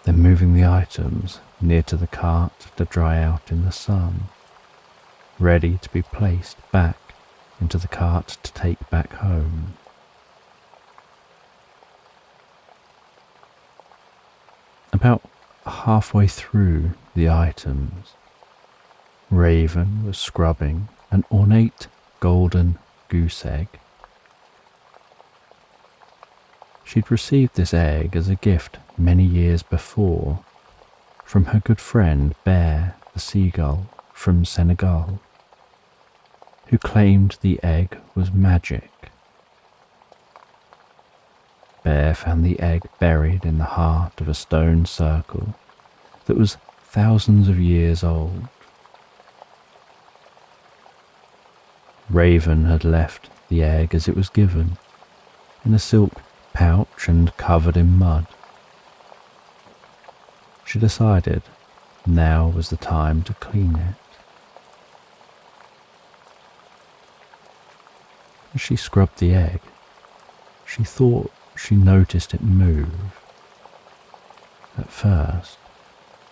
Then moving the items near to the cart to dry out in the sun, ready to be placed back into the cart to take back home. About halfway through the items, Raven was scrubbing an ornate golden goose egg. She'd received this egg as a gift many years before from her good friend Bear the seagull from Senegal, who claimed the egg was magic. Bear found the egg buried in the heart of a stone circle that was thousands of years old. Raven had left the egg as it was given, in a silk pouch and covered in mud. She decided now was the time to clean it. As she scrubbed the egg, she thought she noticed it move. At first,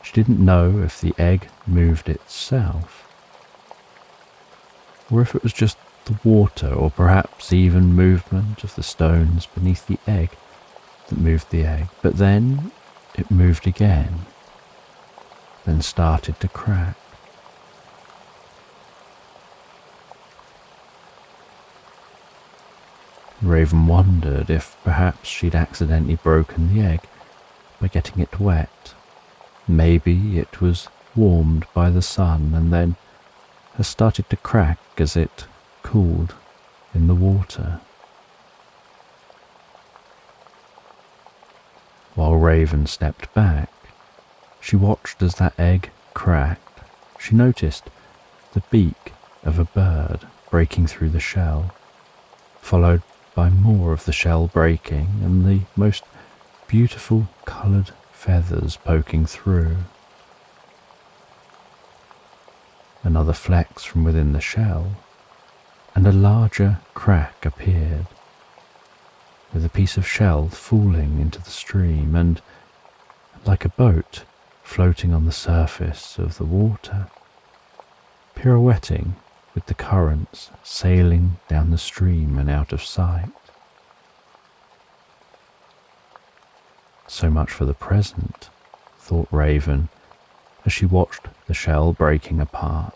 she didn't know if the egg moved itself, or if it was just the water, or perhaps even movement of the stones beneath the egg that moved the egg. But then it moved again, then started to crack. Raven wondered if perhaps she'd accidentally broken the egg by getting it wet. Maybe it was warmed by the sun and then has started to crack as it cooled in the water. While Raven stepped back, she watched as that egg cracked. She noticed the beak of a bird breaking through the shell, followed by more of the shell breaking and the most beautiful coloured feathers poking through. Another flex from within the shell, and a larger crack appeared, with a piece of shell falling into the stream and, like a boat, floating on the surface of the water, pirouetting with the currents sailing down the stream and out of sight. So much for the present, thought Raven, as she watched the shell breaking apart.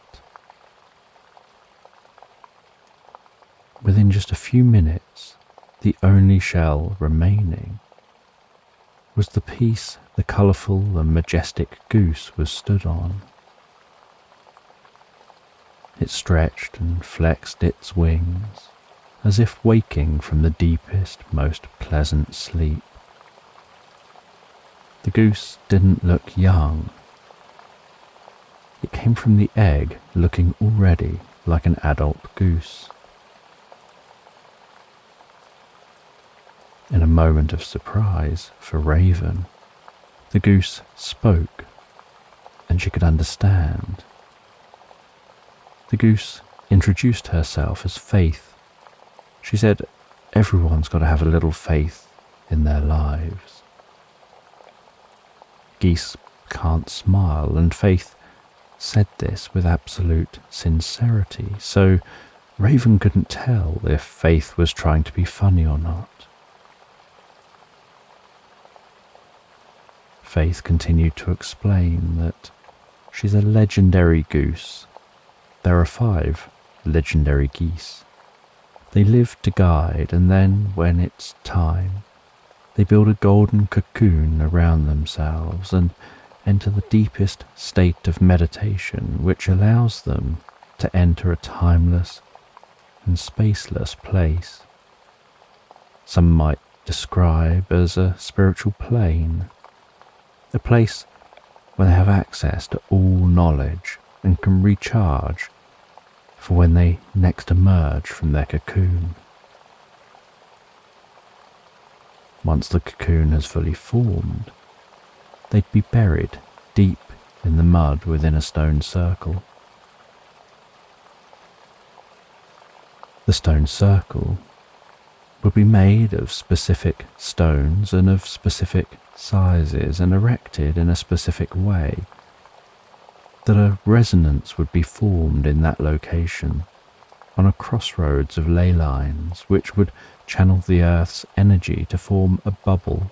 Within just a few minutes, the only shell remaining was the piece the colourful and majestic goose was stood on. It stretched and flexed its wings, as if waking from the deepest, most pleasant sleep. The goose didn't look young. It came from the egg looking already like an adult goose. In a moment of surprise for Raven, the goose spoke, and she could understand. The goose introduced herself as Faith. She said, everyone's got to have a little faith in their lives. Geese can't smile, and Faith said this with absolute sincerity, so Raven couldn't tell if Faith was trying to be funny or not. Faith continued to explain that she's a legendary goose. There are 5 legendary geese. They live to guide, and then, when it's time, they build a golden cocoon around themselves and enter the deepest state of meditation, which allows them to enter a timeless and spaceless place. Some might describe as a spiritual plane, a place where they have access to all knowledge and can recharge for when they next emerge from their cocoon. Once the cocoon has fully formed, they'd be buried deep in the mud within a stone circle. The stone circle would be made of specific stones and of specific sizes and erected in a specific way, that a resonance would be formed in that location on a crossroads of ley lines which would channel the earth's energy to form a bubble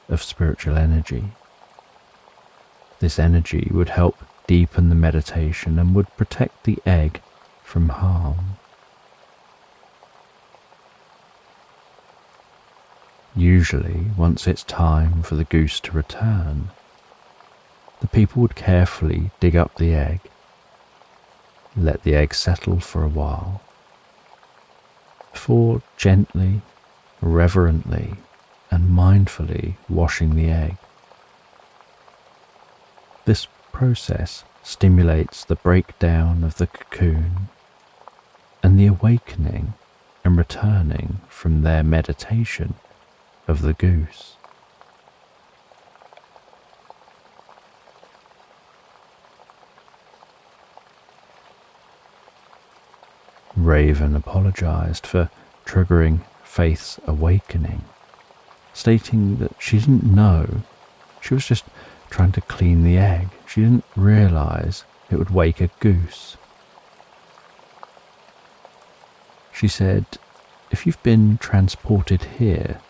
of spiritual energy. This energy would help deepen the meditation and would protect the egg from harm. Usually, once it's time for the goose to return, the people would carefully dig up the egg, let the egg settle for a while, before gently, reverently, and mindfully washing the egg. This process stimulates the breakdown of the cocoon and the awakening and returning from their meditation of the goose. Raven apologized for triggering Faith's awakening, stating that she didn't know. She was just trying to clean the egg. She didn't realize it would wake a goose. She said, "If you've been transported here,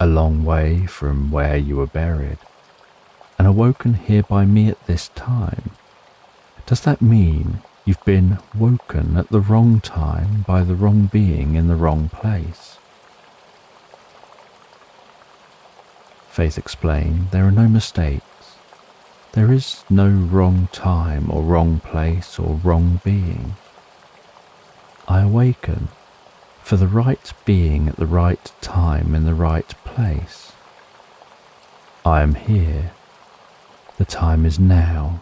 a long way from where you were buried, and awoken here by me at this time, does that mean you've been woken at the wrong time by the wrong being in the wrong place?" Faith explained, "There are no mistakes. There is no wrong time or wrong place or wrong being. I awaken for the right being at the right time in the right place. I am here. The time is now.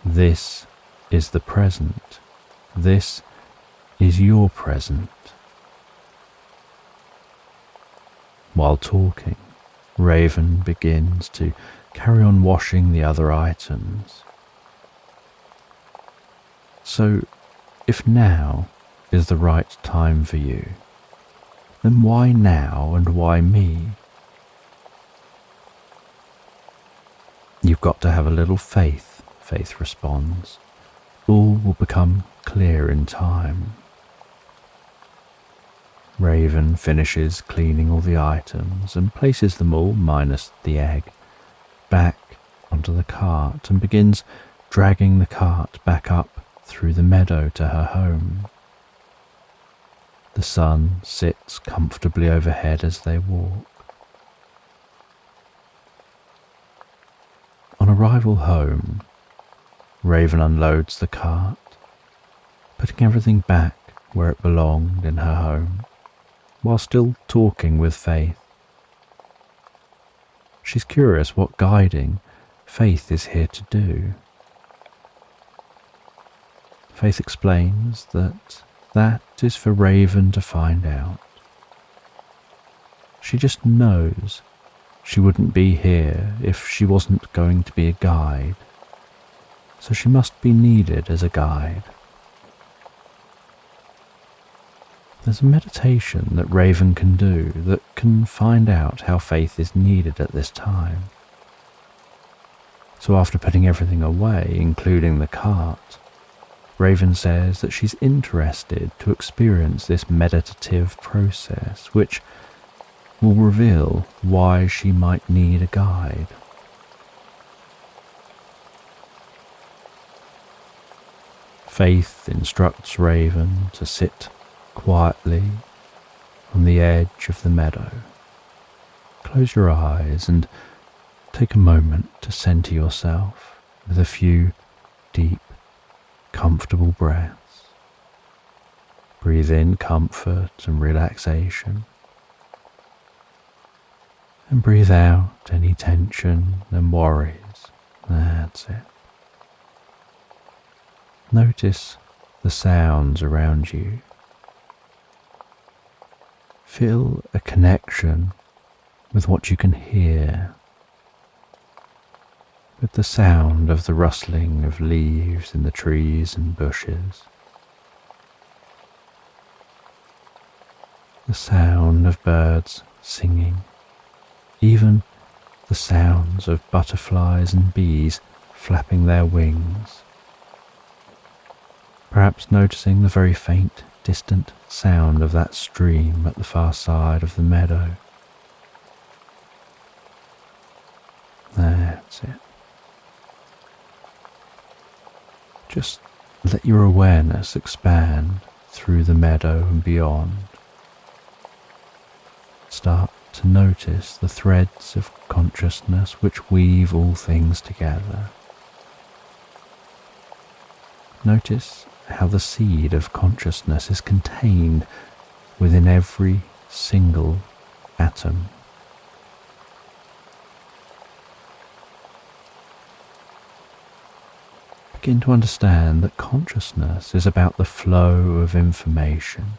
This is the present. This is your present." While talking, Raven begins to carry on washing the other items. "So, if now is the right time for you, then why now and why me?" "You've got to have a little faith," Faith responds. "All will become clear in time." Raven finishes cleaning all the items and places them all, minus the egg, back onto the cart and begins dragging the cart back up through the meadow to her home. The sun sits comfortably overhead as they walk. On arrival home, Raven unloads the cart, putting everything back where it belonged in her home, while still talking with Faith. She's curious what guiding Faith is here to do. Faith explains that is for Raven to find out. She just knows she wouldn't be here if she wasn't going to be a guide, so she must be needed as a guide. There's a meditation that Raven can do that can find out how Faith is needed at this time. So after putting everything away, including the cart, Raven says that she's interested to experience this meditative process, which will reveal why she might need a guide. Faith instructs Raven to sit quietly on the edge of the meadow. Close your eyes and take a moment to center yourself with a few deep, comfortable breaths. Breathe in comfort and relaxation, and breathe out any tension and worries. That's it. Notice the sounds around you. Feel a connection with what you can hear, with the sound of the rustling of leaves in the trees and bushes, the sound of birds singing, even the sounds of butterflies and bees flapping their wings. Perhaps noticing the very faint, distant sound of that stream at the far side of the meadow. That's it. Just let your awareness expand through the meadow and beyond. Start to notice the threads of consciousness which weave all things together. Notice how the seed of consciousness is contained within every single atom. Begin to understand that consciousness is about the flow of information.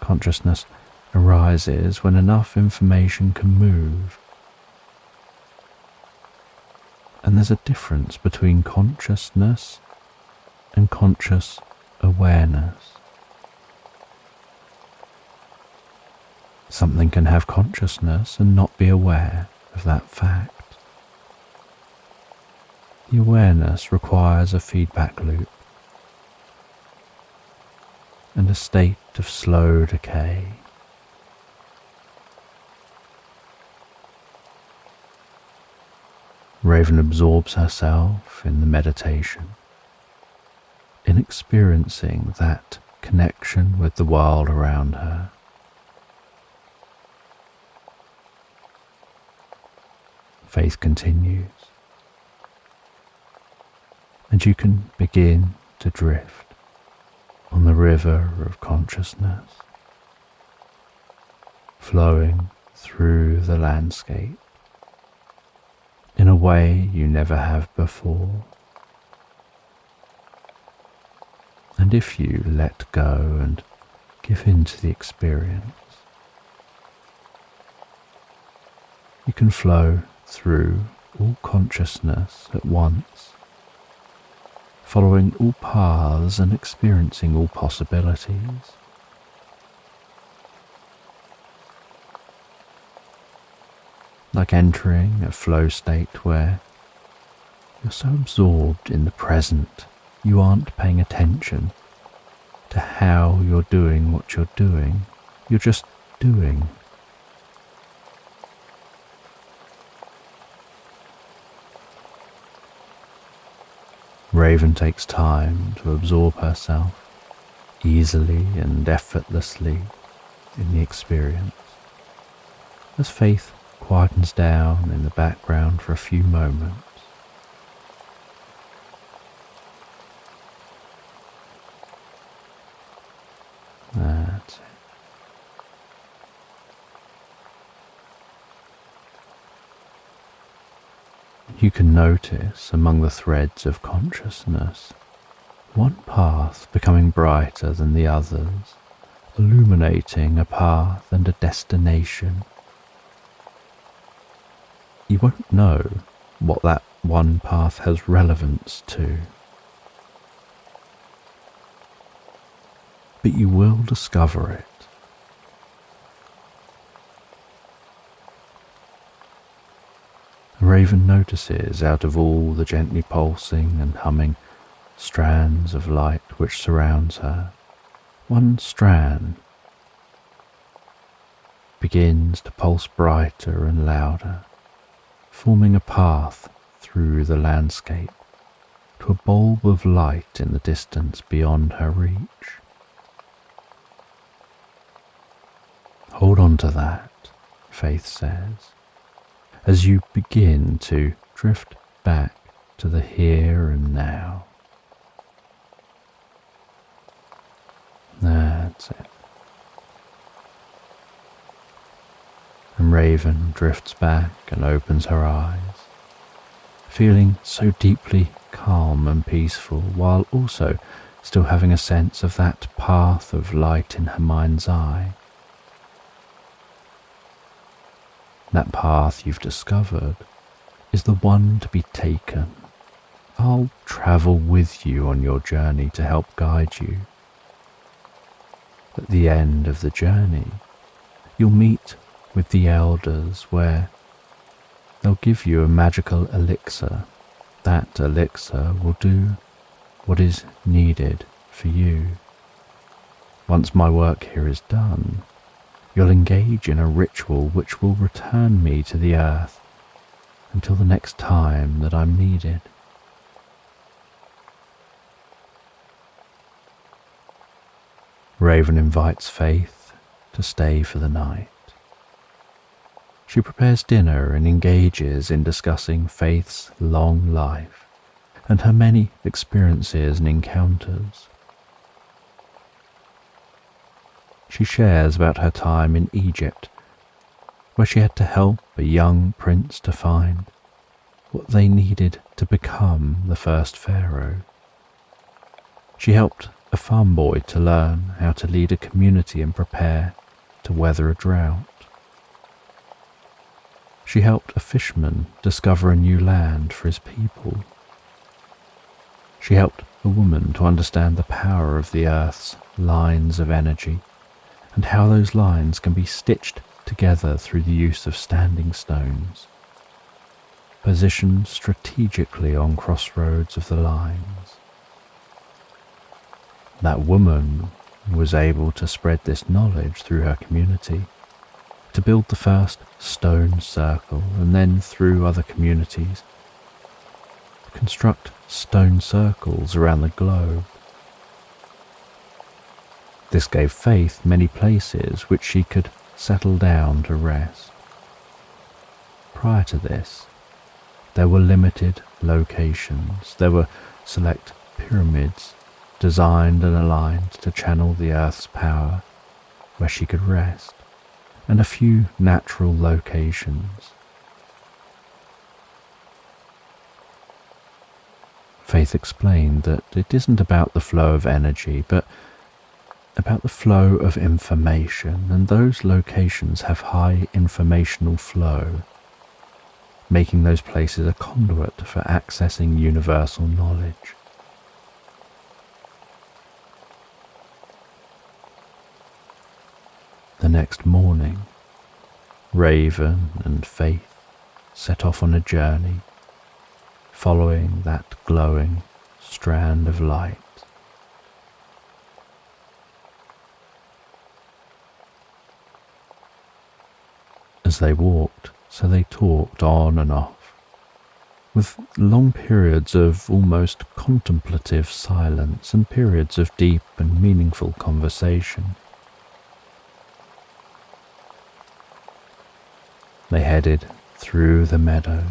Consciousness arises when enough information can move. And there's a difference between consciousness and conscious awareness. Something can have consciousness and not be aware of that fact. The awareness requires a feedback loop and a state of slow decay. Raven absorbs herself in the meditation, in experiencing that connection with the world around her. Faith continues, and you can begin to drift on the river of consciousness, flowing through the landscape in a way you never have before. And if you let go and give in to the experience, you can flow through all consciousness at once, following all paths and experiencing all possibilities. Like entering a flow state where you're so absorbed in the present, you aren't paying attention to how you're doing what you're doing. You're just doing. Raven takes time to absorb herself easily and effortlessly in the experience, as Faith quietens down in the background for a few moments. That's it. You can notice among the threads of consciousness one path becoming brighter than the others, illuminating a path and a destination. You won't know what that one path has relevance to, but you will discover it. The raven notices out of all the gently pulsing and humming strands of light which surrounds her, one strand begins to pulse brighter and louder, forming a path through the landscape to a bulb of light in the distance beyond her reach. Hold on to that, Faith says, as you begin to drift back to the here and now. That's it. And Raven drifts back and opens her eyes, feeling so deeply calm and peaceful, while also still having a sense of that path of light in her mind's eye. That path you've discovered is the one to be taken. I'll travel with you on your journey to help guide you. At the end of the journey, you'll meet with the elders where they'll give you a magical elixir. That elixir will do what is needed for you. Once my work here is done, you'll engage in a ritual which will return me to the earth until the next time that I'm needed. Raven invites Faith to stay for the night. She prepares dinner and engages in discussing Faith's long life and her many experiences and encounters. She shares about her time in Egypt, where she had to help a young prince to find what they needed to become the first pharaoh. She helped a farm boy to learn how to lead a community and prepare to weather a drought. She helped a fisherman discover a new land for his people. She helped a woman to understand the power of the earth's lines of energy and how those lines can be stitched together through the use of standing stones, positioned strategically on crossroads of the lines. That woman was able to spread this knowledge through her community, to build the first stone circle and then through other communities, construct stone circles around the globe. This gave Faith many places which she could settle down to rest. Prior to this, there were limited locations. There were select pyramids designed and aligned to channel the earth's power where she could rest, and a few natural locations. Faith explained that it isn't about the flow of energy, but about the flow of information, and those locations have high informational flow, making those places a conduit for accessing universal knowledge. The next morning, Raven and Faith set off on a journey, following that glowing strand of light. As they walked, so they talked on and off, with long periods of almost contemplative silence and periods of deep and meaningful conversation. They headed through the meadow.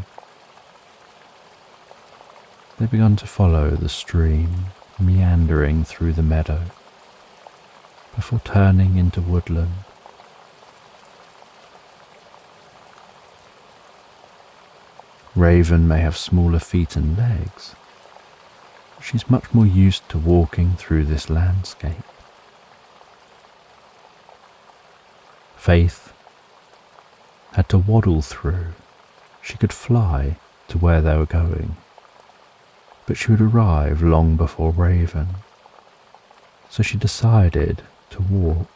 They began to follow the stream, meandering through the meadow, before turning into woodland. Raven may have smaller feet and legs. She's much more used to walking through this landscape. Faith had to waddle through. She could fly to where they were going, but she would arrive long before Raven, so she decided to walk.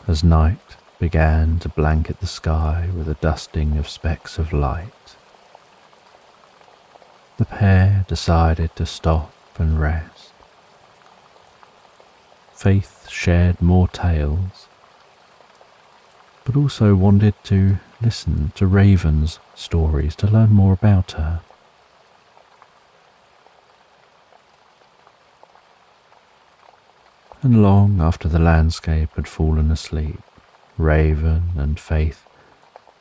As night began to blanket the sky with a dusting of specks of light, the pair decided to stop and rest. Faith shared more tales, but also wanted to listen to Raven's stories to learn more about her. And long after the landscape had fallen asleep, Raven and Faith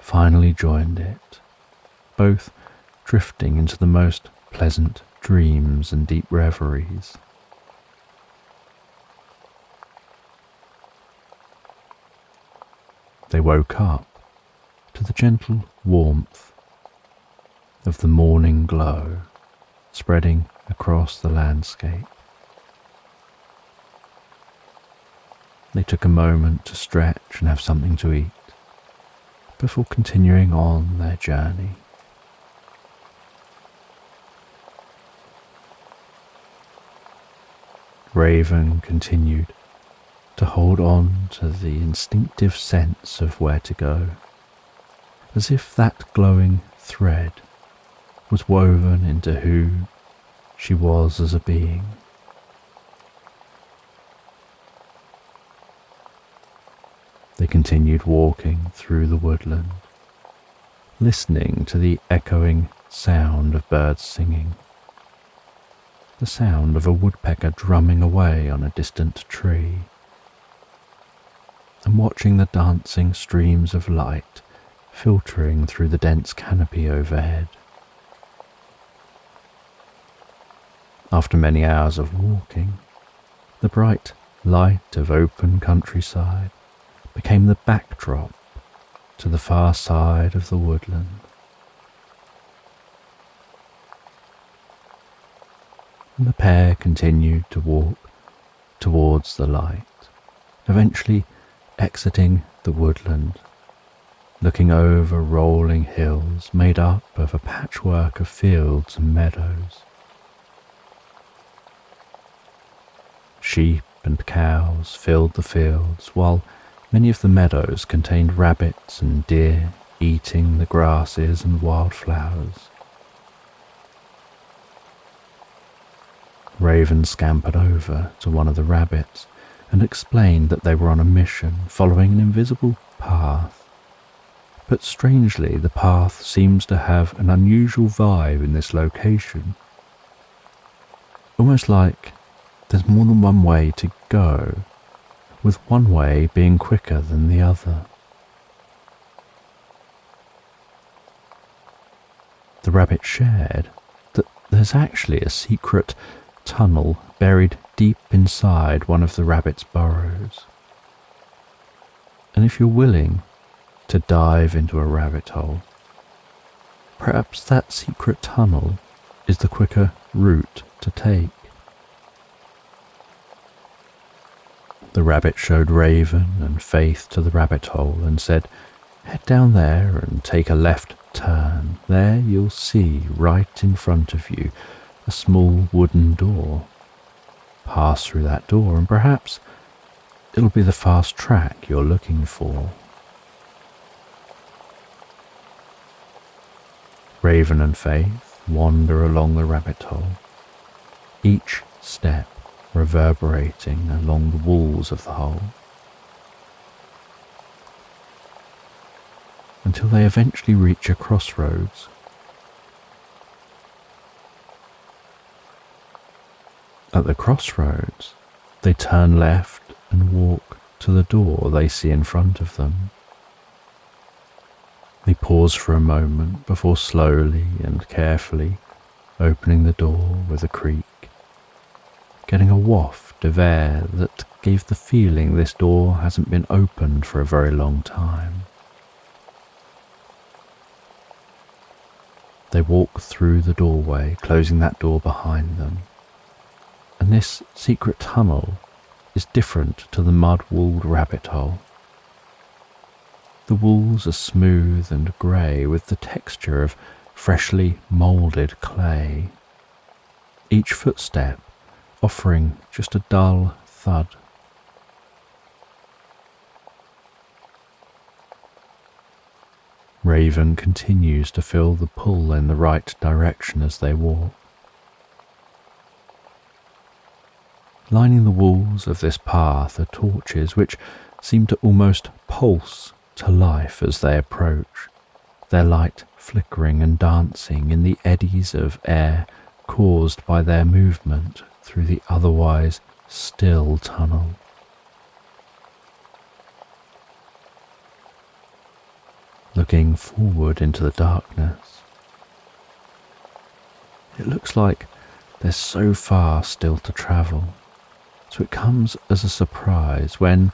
finally joined it, both drifting into the most pleasant dreams and deep reveries. They woke up to the gentle warmth of the morning glow spreading across the landscape. They took a moment to stretch and have something to eat before continuing on their journey. Raven continued to hold on to the instinctive sense of where to go, as if that glowing thread was woven into who she was as a being. They continued walking through the woodland, listening to the echoing sound of birds singing the sound of a woodpecker drumming away on a distant tree, and watching the dancing streams of light filtering through the dense canopy overhead. After many hours of walking, the bright light of open countryside became the backdrop to the far side of the woodland. And the pair continued to walk towards the light, eventually exiting the woodland, looking over rolling hills made up of a patchwork of fields and meadows. Sheep and cows filled the fields, while many of the meadows contained rabbits and deer eating the grasses and wildflowers. Raven scampered over to one of the rabbits and explained that they were on a mission following an invisible path. But strangely, the path seems to have an unusual vibe in this location. Almost like there's more than one way to go, with one way being quicker than the other. The rabbit shared that there's actually a secret tunnel buried deep inside one of the rabbit's burrows. And if you're willing to dive into a rabbit hole, perhaps that secret tunnel is the quicker route to take. The rabbit showed Raven and Faith to the rabbit hole and said, "Head down there and take a left turn. There you'll see right in front of you a small wooden door. Pass through that door and perhaps it'll be the fast track you're looking for." Raven and Faith wander along the rabbit hole, each step reverberating along the walls of the hole, until they eventually reach a crossroads. At the crossroads, they turn left and walk to the door they see in front of them. They pause for a moment before slowly and carefully opening the door with a creak, getting a waft of air that gave the feeling this door hasn't been opened for a very long time. They walk through the doorway, closing that door behind them. And this secret tunnel is different to the mud-walled rabbit hole. The walls are smooth and grey with the texture of freshly moulded clay, each footstep offering just a dull thud. Raven continues to feel the pull in the right direction as they walk. Lining the walls of this path are torches which seem to almost pulse to life as they approach, their light flickering and dancing in the eddies of air caused by their movement through the otherwise still tunnel. Looking forward into the darkness, it looks like there's so far still to travel. So it comes as a surprise when,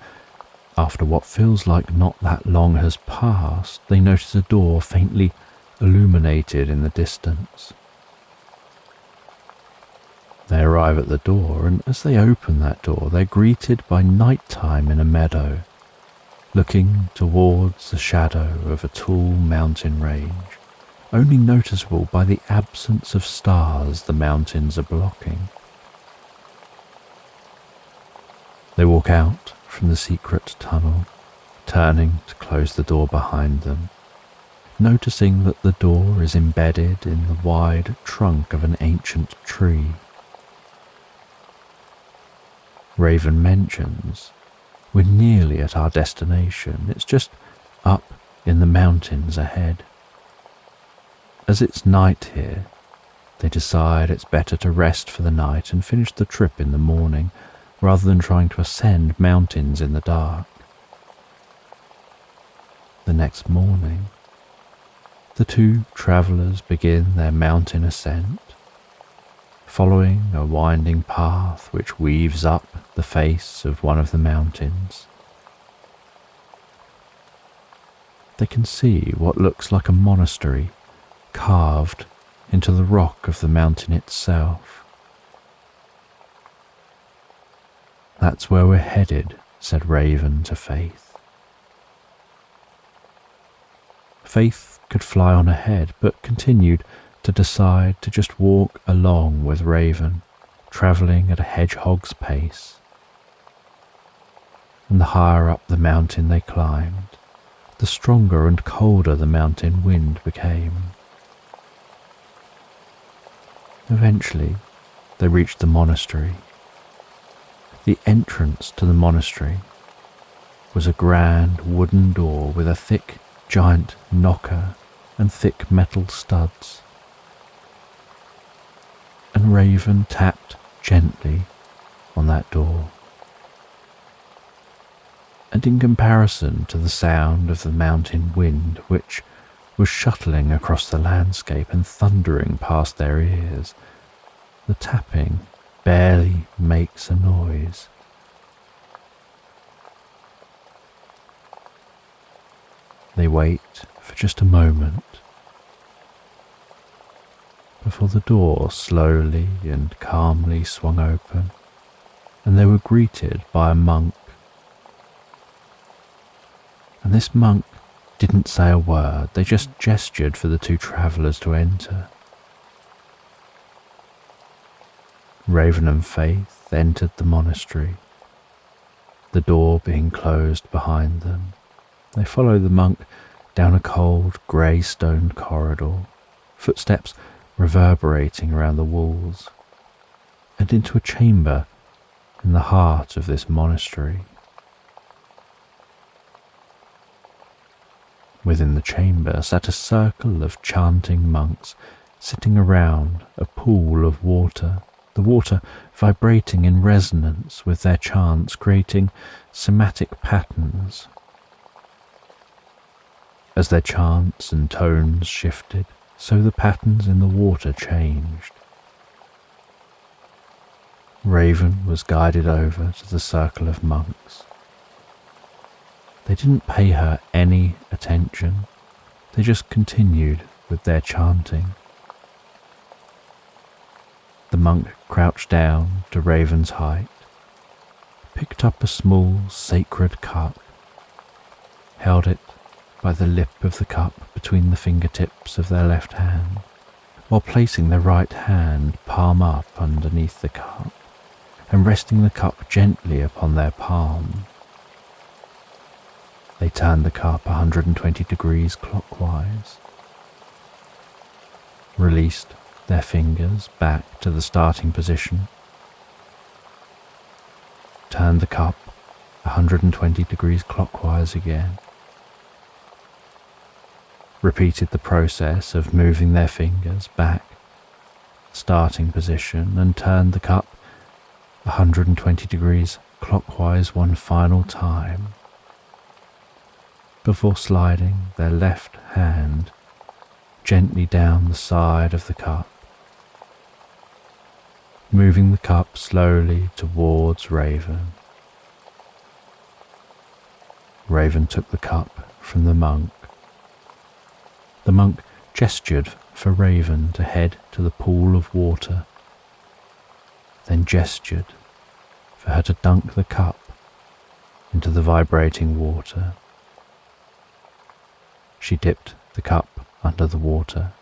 after what feels like not that long has passed, they notice a door faintly illuminated in the distance. They arrive at the door, and as they open that door, they're greeted by nighttime in a meadow, looking towards the shadow of a tall mountain range, only noticeable by the absence of stars the mountains are blocking. They walk out from the secret tunnel, turning to close the door behind them, noticing that the door is embedded in the wide trunk of an ancient tree. Raven mentions, "We're nearly at our destination. It's just up in the mountains ahead." As it's night here, They decide it's better to rest for the night and finish the trip in the morning rather than trying to ascend mountains in the dark. The next morning, the two travellers begin their mountain ascent, following a winding path which weaves up the face of one of the mountains. They can see what looks like a monastery carved into the rock of the mountain itself. "That's where we're headed," said Raven to Faith. Faith could fly on ahead, but continued to decide to just walk along with Raven, travelling at a hedgehog's pace. And the higher up the mountain they climbed, the stronger and colder the mountain wind became. Eventually, they reached the monastery. The entrance to the monastery was a grand wooden door with a thick, giant knocker and thick metal studs. And Raven tapped gently on that door. And in comparison to the sound of the mountain wind, which was shuttling across the landscape and thundering past their ears, the tapping barely makes a noise. They wait for just a moment before the door slowly and calmly swung open, and they were greeted by a monk. And this monk didn't say a word, they just gestured for the two travellers to enter. Raven and Faith entered the monastery, the door being closed behind them. They followed the monk down a cold, grey stone corridor, footsteps reverberating around the walls, and into a chamber in the heart of this monastery. Within the chamber sat a circle of chanting monks sitting around a pool of water, the water vibrating in resonance with their chants, creating somatic patterns. As their chants and tones shifted, so the patterns in the water changed. Raven was guided over to the circle of monks. They didn't pay her any attention, they just continued with their chanting. The monk crouched down to Raven's height, picked up a small sacred cup, held it by the lip of the cup between the fingertips of their left hand, while placing their right hand palm up underneath the cup and resting the cup gently upon their palm. They turned the cup 120 degrees clockwise, released their fingers back to the starting position, turned the cup 120 degrees clockwise again, repeated the process of moving their fingers back, starting position, and turned the cup 120 degrees clockwise one final time, before sliding their left hand gently down the side of the cup, moving the cup slowly towards Raven. Raven took the cup from the monk. The monk gestured for Raven to head to the pool of water, then gestured for her to dunk the cup into the vibrating water. She dipped the cup under the water,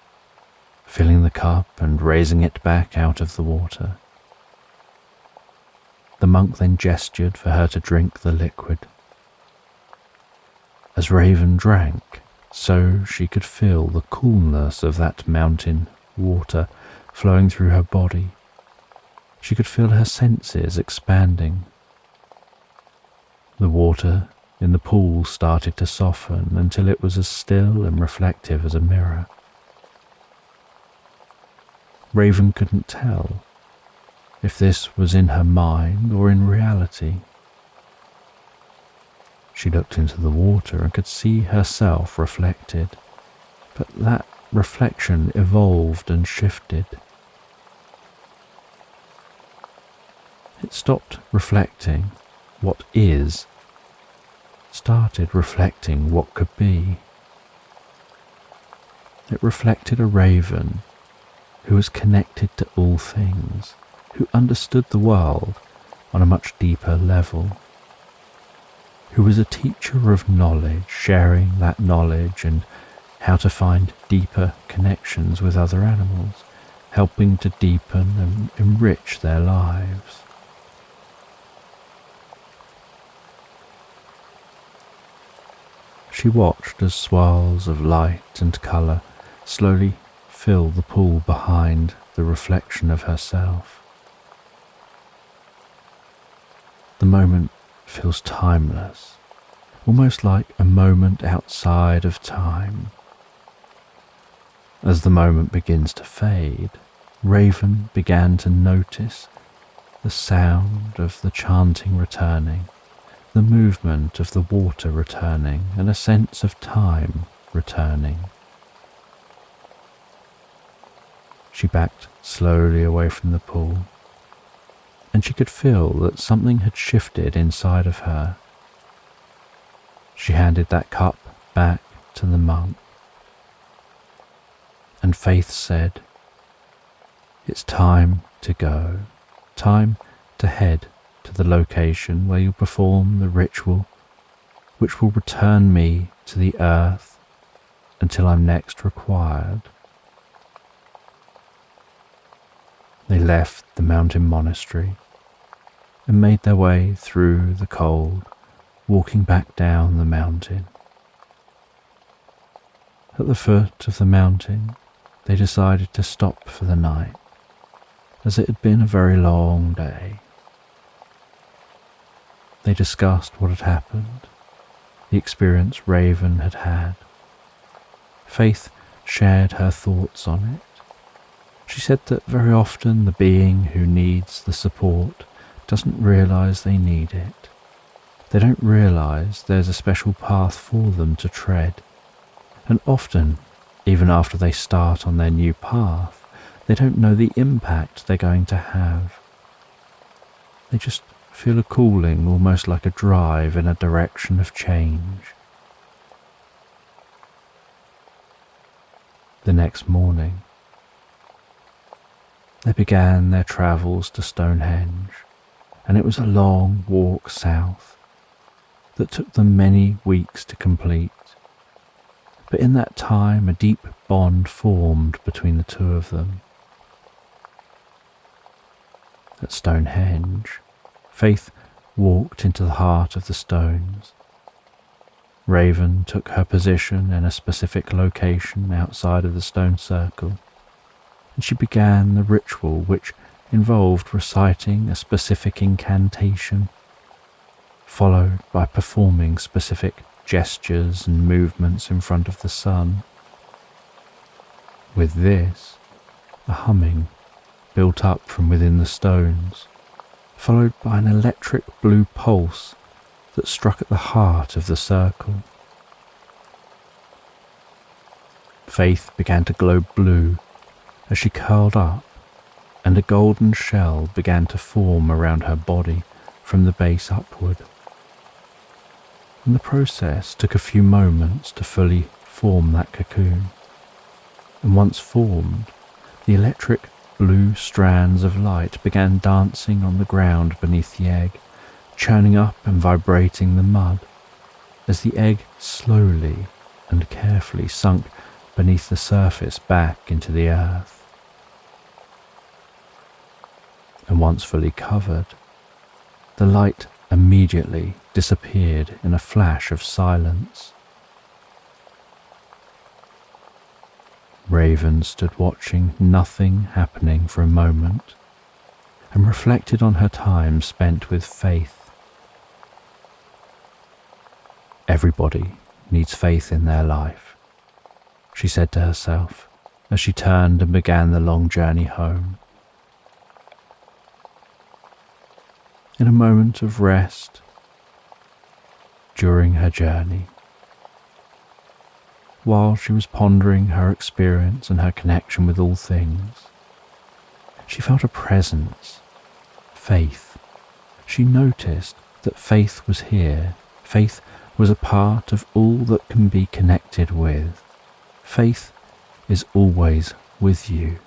filling the cup and raising it back out of the water. The monk then gestured for her to drink the liquid. As Raven drank, so she could feel the coolness of that mountain water flowing through her body. She could feel her senses expanding. The water in the pool started to soften until it was as still and reflective as a mirror. Raven couldn't tell if this was in her mind or in reality. She looked into the water and could see herself reflected, but that reflection evolved and shifted. It stopped reflecting what is, started reflecting what could be. It reflected a raven who was connected to all things, who understood the world on a much deeper level, who was a teacher of knowledge, sharing that knowledge and how to find deeper connections with other animals, helping to deepen and enrich their lives. She watched as swirls of light and colour slowly fill the pool behind the reflection of herself. The moment feels timeless, almost like a moment outside of time. As the moment begins to fade, Raven began to notice the sound of the chanting returning, the movement of the water returning, and a sense of time returning. She backed slowly away from the pool, and she could feel that something had shifted inside of her. She handed that cup back to the monk, and Faith said, "It's time to go, time to head to the location where you'll perform the ritual which will return me to the earth until I'm next required." They left the mountain monastery and made their way through the cold, walking back down the mountain. At the foot of the mountain, they decided to stop for the night, as it had been a very long day. They discussed what had happened, the experience Raven had had. Faith shared her thoughts on it. She said that very often the being who needs the support doesn't realise they need it. They don't realise there's a special path for them to tread. And often, even after they start on their new path, they don't know the impact they're going to have. They just feel a calling, almost like a drive in a direction of change. The next morning, they began their travels to Stonehenge, and it was a long walk south that took them many weeks to complete. But in that time, a deep bond formed between the two of them. At Stonehenge, Faith walked into the heart of the stones. Raven took her position in a specific location outside of the stone circle, and she began the ritual which involved reciting a specific incantation, followed by performing specific gestures and movements in front of the sun. With this, a humming built up from within the stones, followed by an electric blue pulse that struck at the heart of the circle. Faith began to glow blue as she curled up, and a golden shell began to form around her body from the base upward. And the process took a few moments to fully form that cocoon. And once formed, the electric blue strands of light began dancing on the ground beneath the egg, churning up and vibrating the mud as the egg slowly and carefully sunk beneath the surface back into the earth. And once fully covered, the light immediately disappeared in a flash of silence. Raven stood watching nothing happening for a moment and reflected on her time spent with Faith. Everybody needs faith in their life, she said to herself, as she turned and began the long journey home. In a moment of rest during her journey, while she was pondering her experience and her connection with all things, she felt a presence, faith. She noticed that faith was here. Faith was a part of all that can be connected with. Faith is always with you.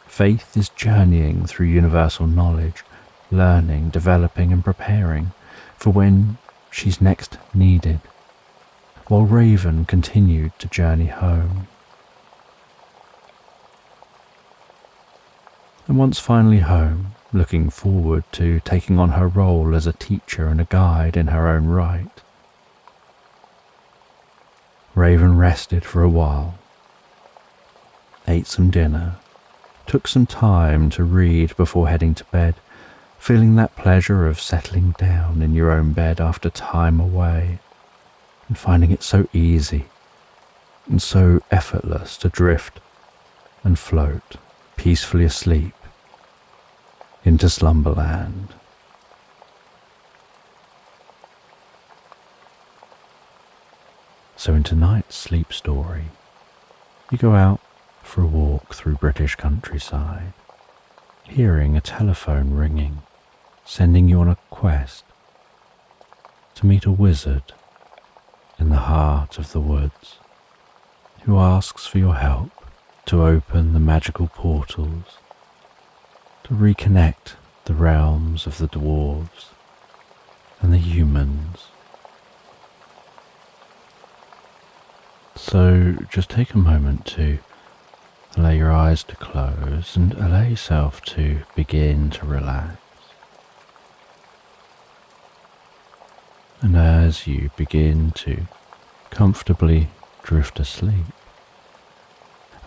Faith is journeying through universal knowledge, learning, developing and preparing for when she's next needed, while Raven continued to journey home. And once finally home, looking forward to taking on her role as a teacher and a guide in her own right, Raven rested for a while, ate some dinner, took some time to read before heading to bed, feeling that pleasure of settling down in your own bed after time away, and finding it so easy and so effortless to drift and float peacefully asleep into Slumberland. So in tonight's sleep story, you go out for a walk through British countryside, hearing a telephone ringing, sending you on a quest to meet a wizard in the heart of the woods, who asks for your help to open the magical portals, to reconnect the realms of the dwarves and the humans. So just take a moment to allow your eyes to close and allow yourself to begin to relax. And as you begin to comfortably drift asleep,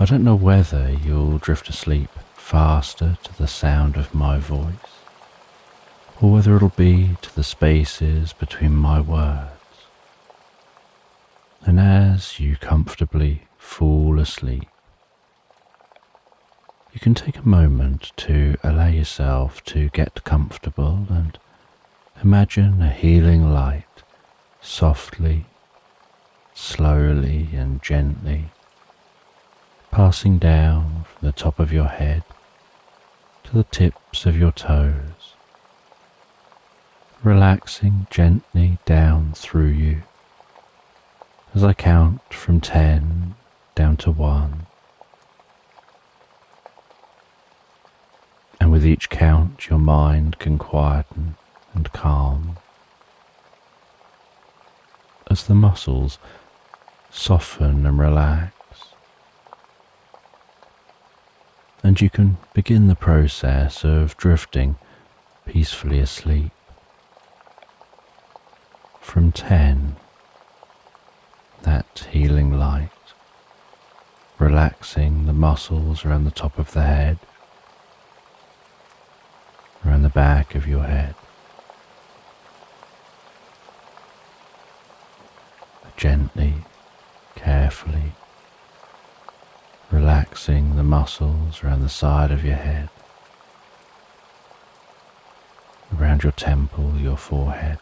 I don't know whether you'll drift asleep faster to the sound of my voice, or whether it'll be to the spaces between my words. And as you comfortably fall asleep, you can take a moment to allow yourself to get comfortable and imagine a healing light softly, slowly and gently passing down from the top of your head to the tips of your toes, relaxing gently down through you as I count from 10 down to 1. And with each count, your mind can quieten and calm as the muscles soften and relax. And you can begin the process of drifting peacefully asleep. From 10, that healing light, relaxing the muscles around the top of the head, around the back of your head. Gently, carefully, relaxing the muscles around the side of your head, around your temple, your forehead.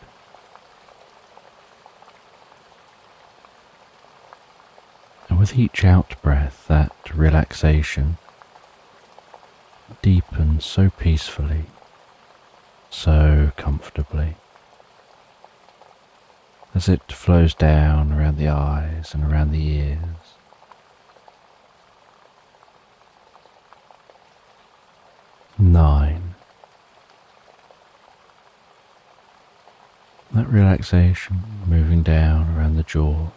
And with each out breath, that relaxation deepens so peacefully, so comfortably, as it flows down around the eyes and around the ears. Nine. That relaxation moving down around the jaw,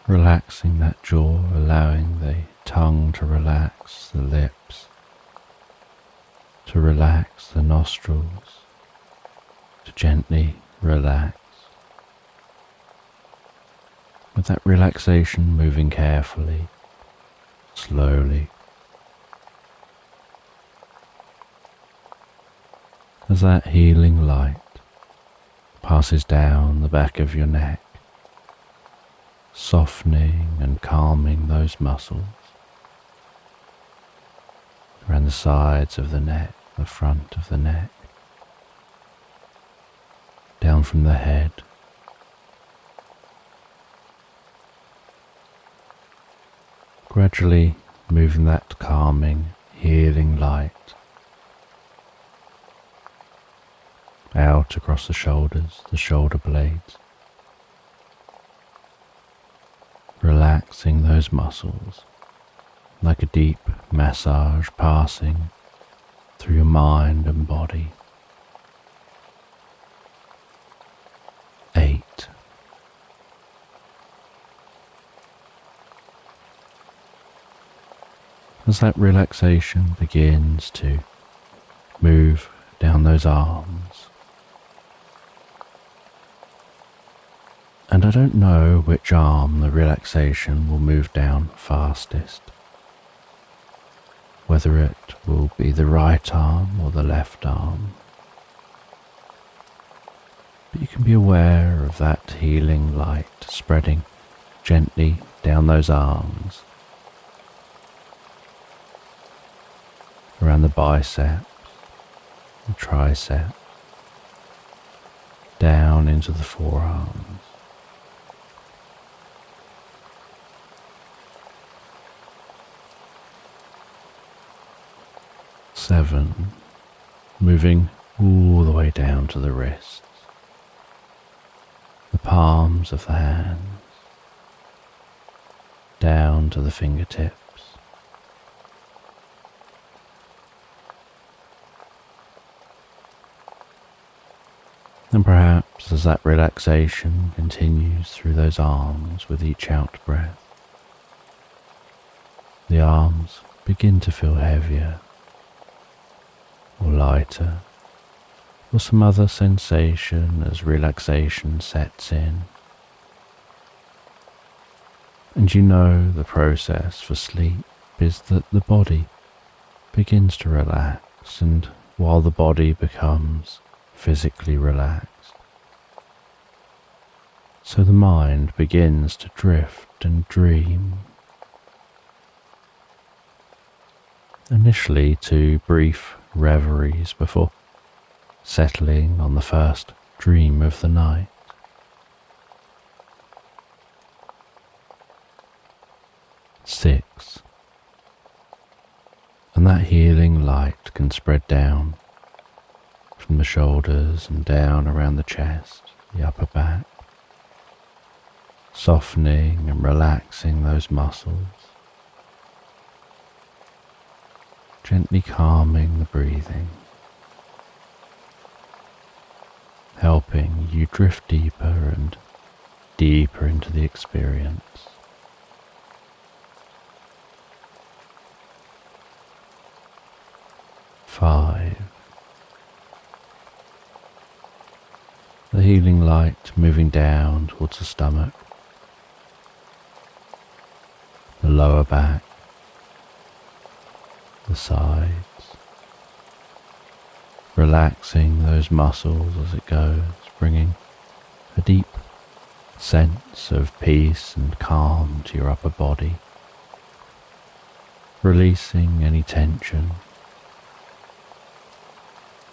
relaxing that jaw, allowing the tongue to relax, the lips to relax, the nostrils to gently relax. With that relaxation moving carefully, slowly, as that healing light passes down the back of your neck, softening and calming those muscles around the sides of the neck, the front of the neck, down from the head, gradually moving that calming, healing light out across the shoulders, the shoulder blades, relaxing those muscles like a deep massage passing through your mind and body. 8. As that relaxation begins to move down those arms, and I don't know which arm the relaxation will move down fastest, whether it will be the right arm or the left arm. But you can be aware of that healing light spreading gently down those arms, around the biceps, the triceps, down into the forearms. Seven, moving all the way down to the wrists, the palms of the hands, down to the fingertips. And perhaps as that relaxation continues through those arms with each out breath, the arms begin to feel heavier or lighter, or some other sensation as relaxation sets in. And you know the process for sleep is that the body begins to relax, and while the body becomes physically relaxed, so the mind begins to drift and dream. Initially to brief reveries before settling on the first dream of the night. 6. And that healing light can spread down from the shoulders and down around the chest, the upper back, softening and relaxing those muscles, gently calming the breathing, helping you drift deeper and deeper into the experience. 5. The healing light moving down towards the stomach, the lower back, the sides, relaxing those muscles as it goes, bringing a deep sense of peace and calm to your upper body, releasing any tension,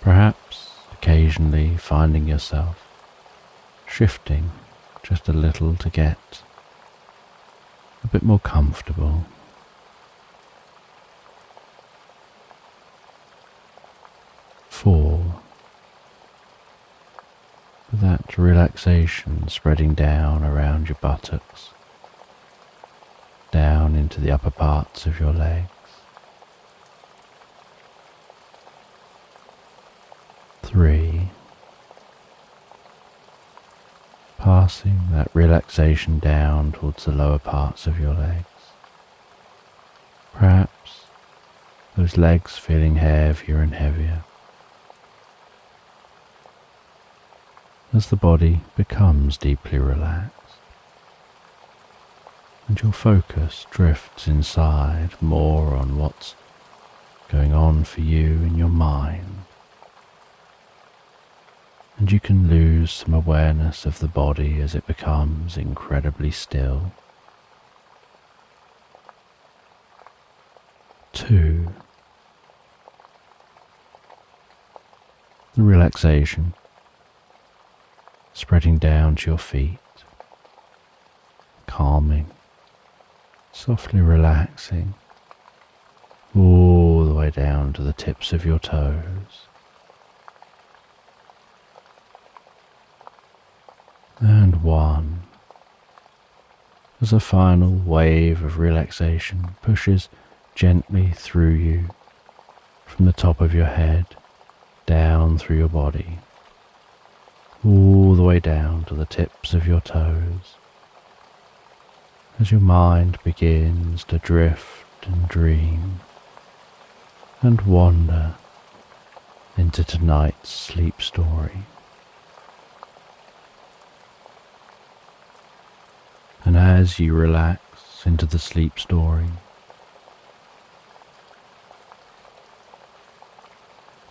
perhaps occasionally finding yourself shifting just a little to get a bit more comfortable. 4. That relaxation spreading down around your buttocks, down into the upper parts of your legs. 3. Passing that relaxation down towards the lower parts of your legs. Perhaps those legs feeling heavier and heavier as the body becomes deeply relaxed and your focus drifts inside more on what's going on for you in your mind, and you can lose some awareness of the body as it becomes incredibly still. 2. The relaxation spreading down to your feet, calming, softly relaxing all the way down to the tips of your toes. And 1. As a final wave of relaxation pushes gently through you from the top of your head down through your body, all the way down to the tips of your toes, as your mind begins to drift and dream and wander into tonight's sleep story. And as you relax into the sleep story,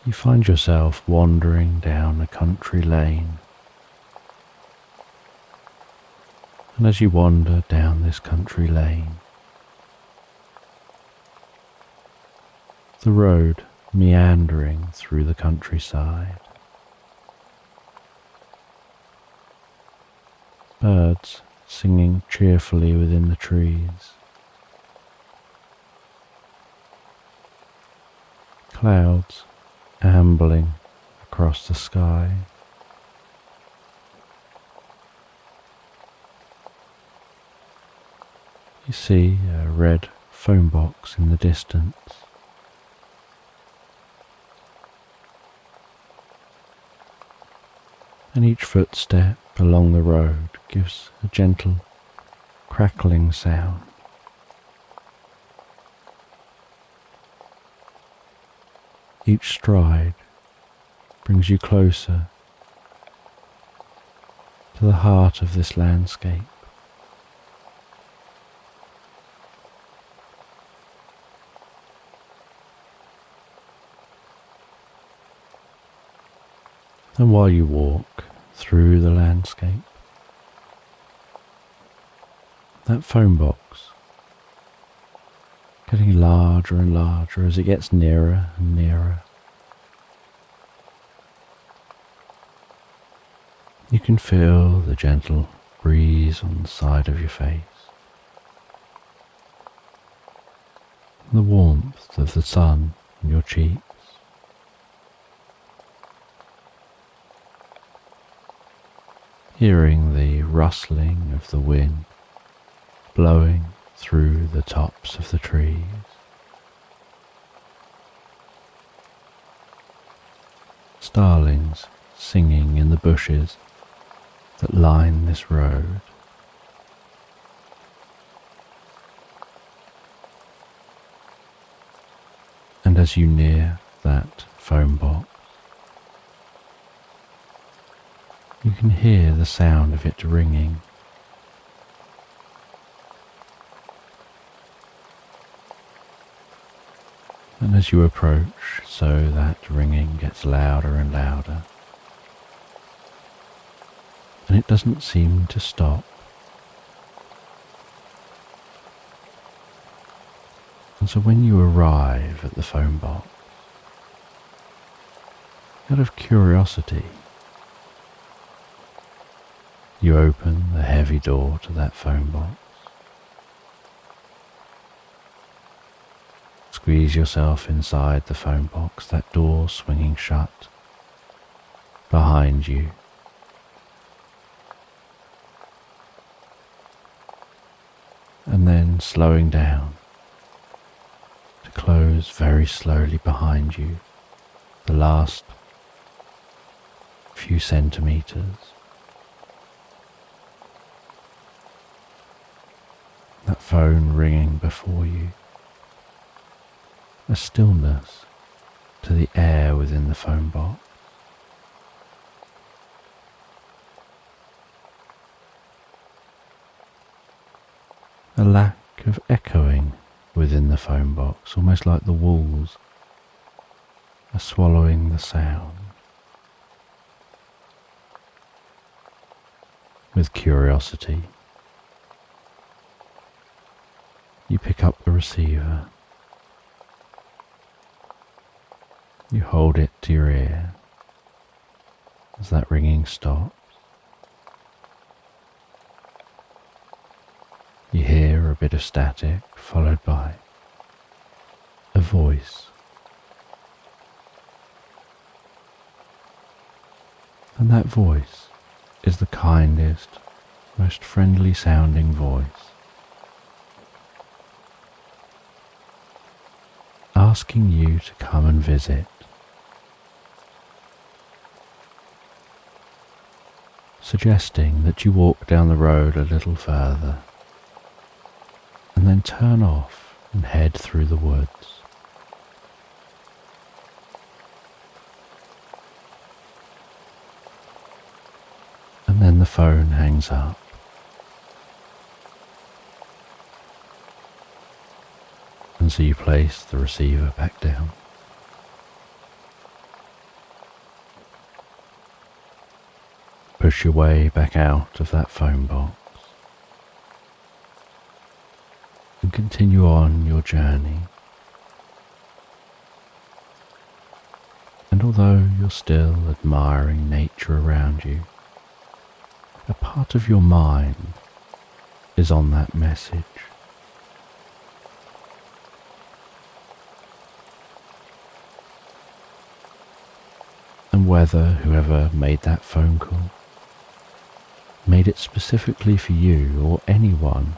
you find yourself wandering down a country lane. And as you wander down this country lane, the road meandering through the countryside, birds singing cheerfully within the trees, clouds ambling across the sky, you see a red phone box in the distance. And each footstep along the road gives a gentle crackling sound. Each stride brings you closer to the heart of this landscape. And while you walk through the landscape, that phone box getting larger and larger as it gets nearer and nearer. You can feel the gentle breeze on the side of your face, the warmth of the sun on your cheeks. Hearing the rustling of the wind blowing through the tops of the trees. Starlings singing in the bushes that line this road. And as you near that phone box, you can hear the sound of it ringing. And as you approach, so that ringing gets louder and louder. And it doesn't seem to stop. And so when you arrive at the phone box, out of curiosity, you open the heavy door to that phone box. Squeeze yourself inside the phone box, that door swinging shut behind you. And then slowing down to close very slowly behind you the last few centimeters. That phone ringing before you. A stillness to the air within the phone box. A lack of echoing within the phone box, almost like the walls are swallowing the sound. With curiosity, you pick up the receiver. You hold it to your ear as that ringing stops. You hear a bit of static followed by a voice. And that voice is the kindest, most friendly sounding voice, asking you to come and visit. Suggesting that you walk down the road a little further and then turn off and head through the woods. And then the phone hangs up. And so you place the receiver back down. Push your way back out of that phone box and continue on your journey. And although you're still admiring nature around you, a part of your mind is on that message. And whether whoever made that phone call made it specifically for you or anyone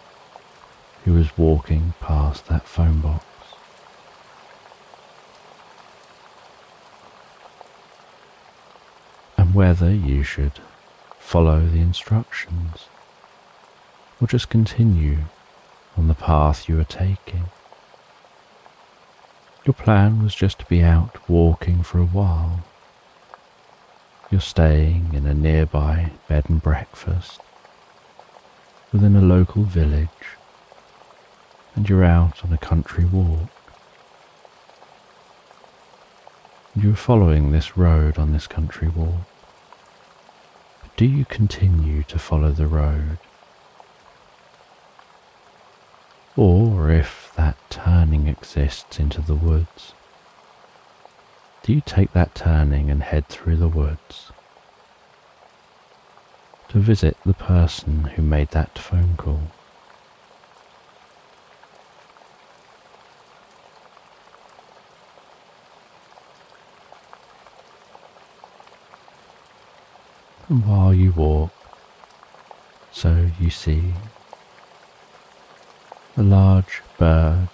who was walking past that phone box, and whether you should follow the instructions or just continue on the path you are taking. Your plan was just to be out walking for a while. You're staying in a nearby bed and breakfast within a local village, and you're out on a country walk. You're following this road on this country walk. But do you continue to follow the road? Or if that turning exists into the woods, do you take that turning and head through the woods to visit the person who made that phone call? And while you walk, so you see a large bird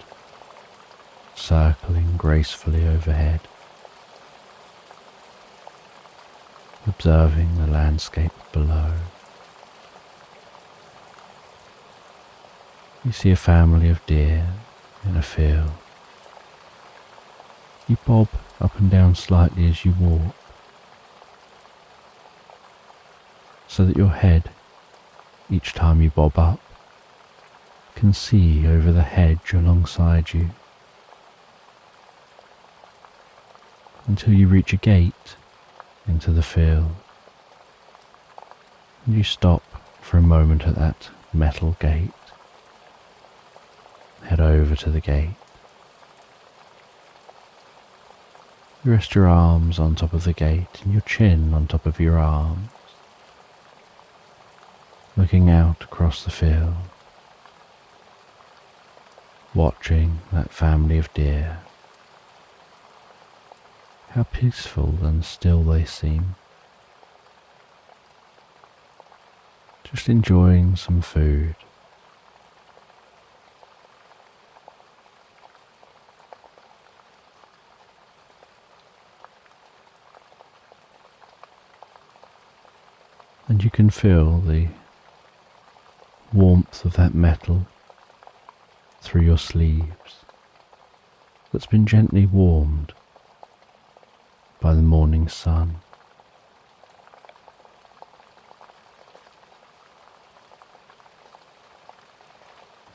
circling gracefully overhead, observing the landscape below. You see a family of deer in a field. You bob up and down slightly as you walk, so that your head, each time you bob up, can see over the hedge alongside you, until you reach a gate into the field, and you stop for a moment at that metal gate. Head over to the gate. You rest your arms on top of the gate and your chin on top of your arms, looking out across the field, watching that family of deer. How peaceful and still they seem. Just enjoying some food. And you can feel the warmth of that metal through your sleeves that's been gently warmed by the morning sun.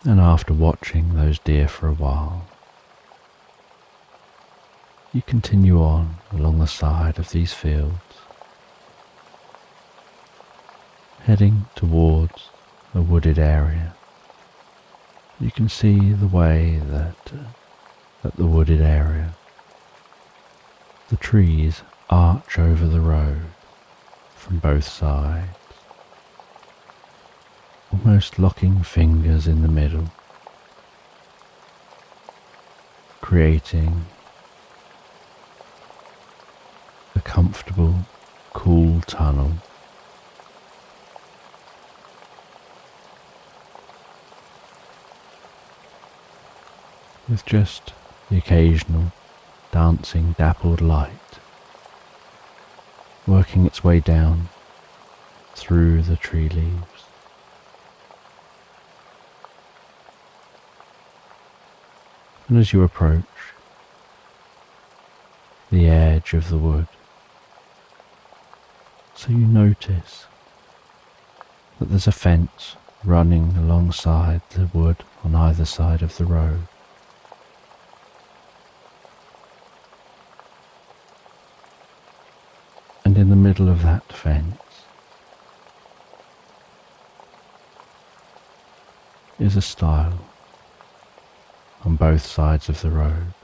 And after watching those deer for a while, you continue on along the side of these fields, heading towards a wooded area. You can see the way that at the wooded area, the trees arch over the road from both sides, almost locking fingers in the middle, creating a comfortable, cool tunnel. With just the occasional dancing dappled light working its way down through the tree leaves. And as you approach the edge of the wood, so you notice that there's a fence running alongside the wood on either side of the road. And in the middle of that fence is a stile on both sides of the road,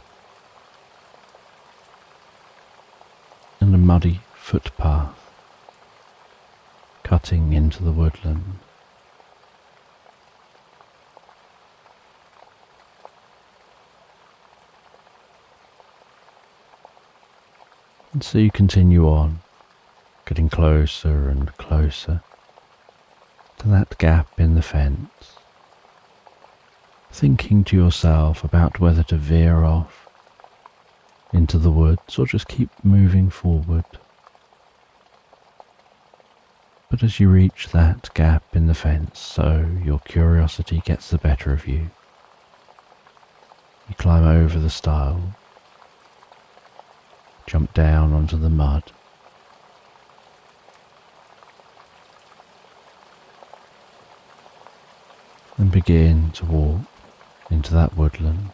and a muddy footpath cutting into the woodland. And so you continue on, getting closer and closer to that gap in the fence, thinking to yourself about whether to veer off into the woods or just keep moving forward. But as you reach that gap in the fence, so your curiosity gets the better of you, you climb over the stile, jump down onto the mud, and begin to walk into that woodland.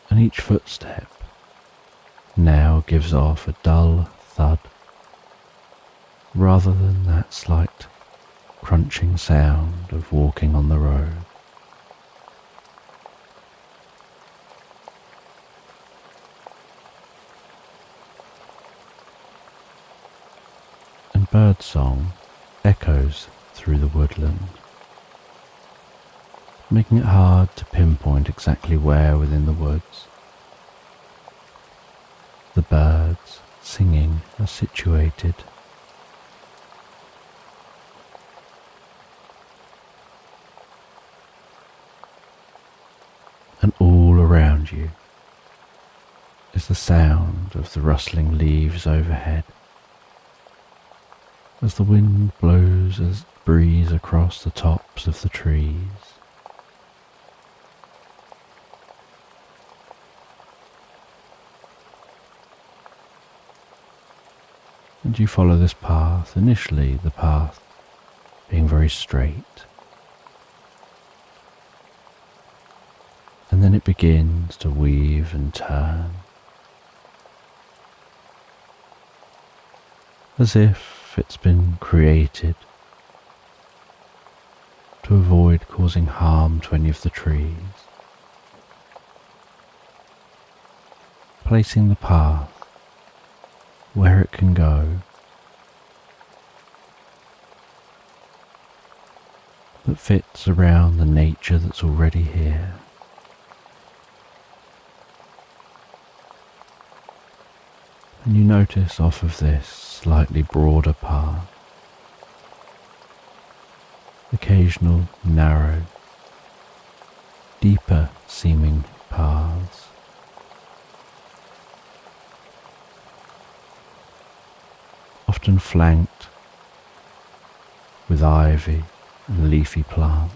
And each footstep now gives off a dull thud rather than that slight crunching sound of walking on the road. And birdsong echoes through the woodland, making it hard to pinpoint exactly where within the woods the birds singing are situated. And all around you is the sound of the rustling leaves overhead, as the wind blows a breeze across the tops of the trees. And you follow this path, initially the path being very straight, and then it begins to weave and turn, as if it's been created to avoid causing harm to any of the trees, placing the path where it can go, that fits around the nature that's already here. And you notice off of this slightly broader path occasional narrow, deeper seeming paths, often flanked with ivy and leafy plants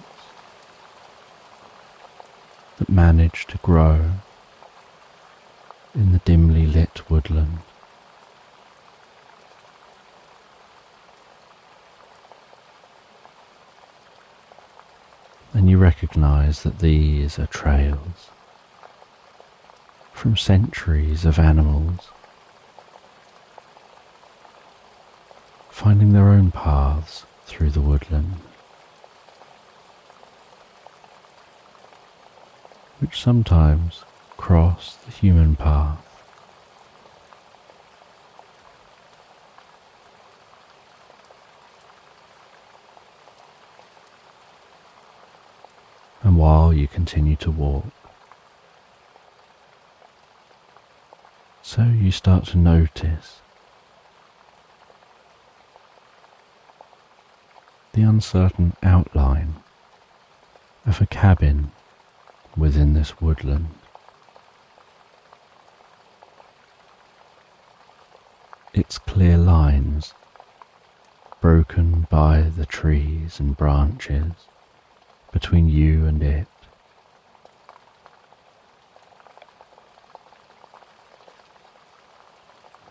that manage to grow in the dimly lit woodland. And you recognize that these are trails from centuries of animals finding their own paths through the woodland, which sometimes cross the human path. And while you continue to walk, so you start to notice the uncertain outline of a cabin within this woodland. Its clear lines broken by the trees and branches between you and it.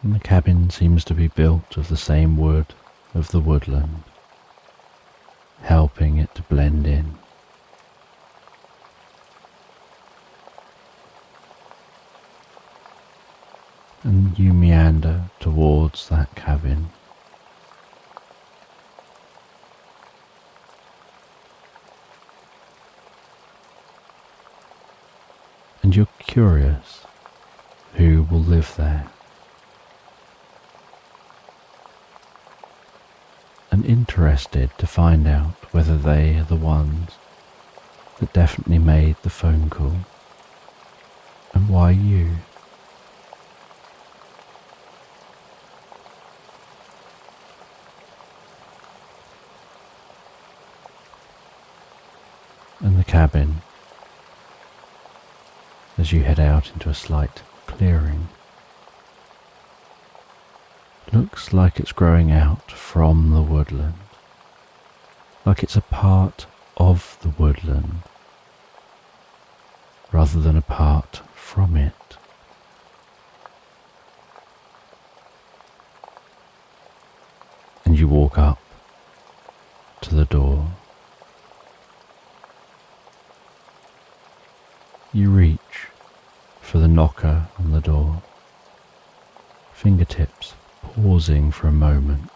And the cabin seems to be built of the same wood of the woodland, helping it to blend in. And you meander towards that cabin. And you're curious who will live there. And interested to find out whether they are the ones that definitely made the phone call, and why you. And the cabin, as you head out into a slight clearing, looks like it's growing out from the woodland, like it's a part of the woodland rather than apart from it. And you walk up to the door. You reach for the knocker on the door, fingertips pausing for a moment,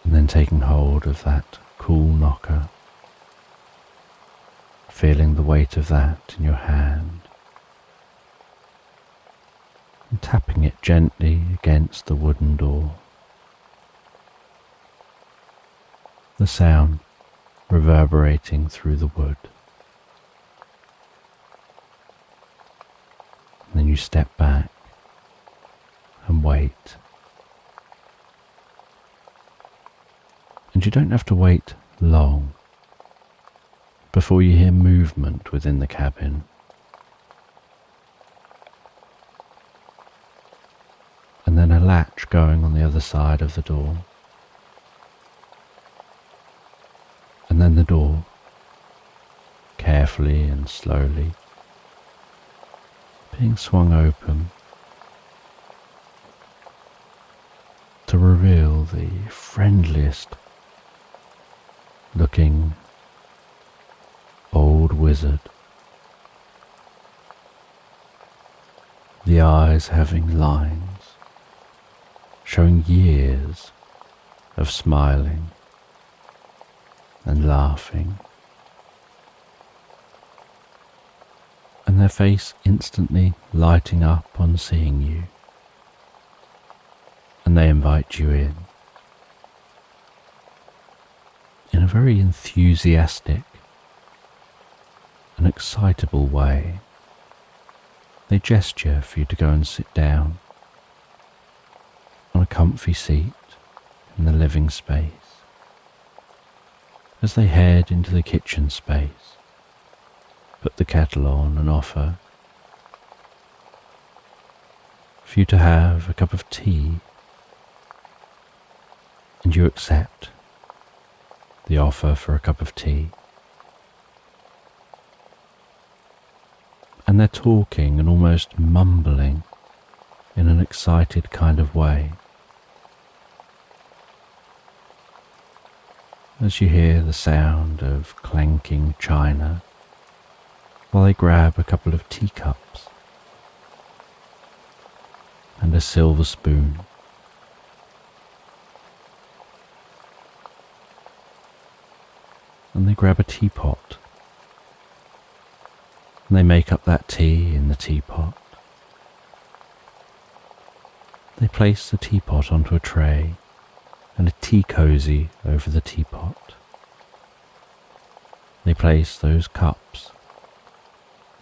and then taking hold of that cool knocker, feeling the weight of that in your hand, and tapping it gently against the wooden door. The sound reverberating through the wood. And then you step back and wait. And you don't have to wait long before you hear movement within the cabin. And then a latch going on the other side of the door. And then the door, carefully and slowly, being swung open to reveal the friendliest looking old wizard, the eyes having lines, showing years of smiling and laughing, and their face instantly lighting up on seeing you, and they invite you in a very enthusiastic and excitable way. They gesture for you to go and sit down on a comfy seat in the living space, as they head into the kitchen space, put the kettle on and offer for you to have a cup of tea, and you accept the offer for a cup of tea. And they're talking and almost mumbling in an excited kind of way, as you hear the sound of clanking china while they grab a couple of teacups and a silver spoon. And they grab a teapot, and they make up that tea in the teapot. They place the teapot onto a tray and a tea cozy over the teapot. They place those cups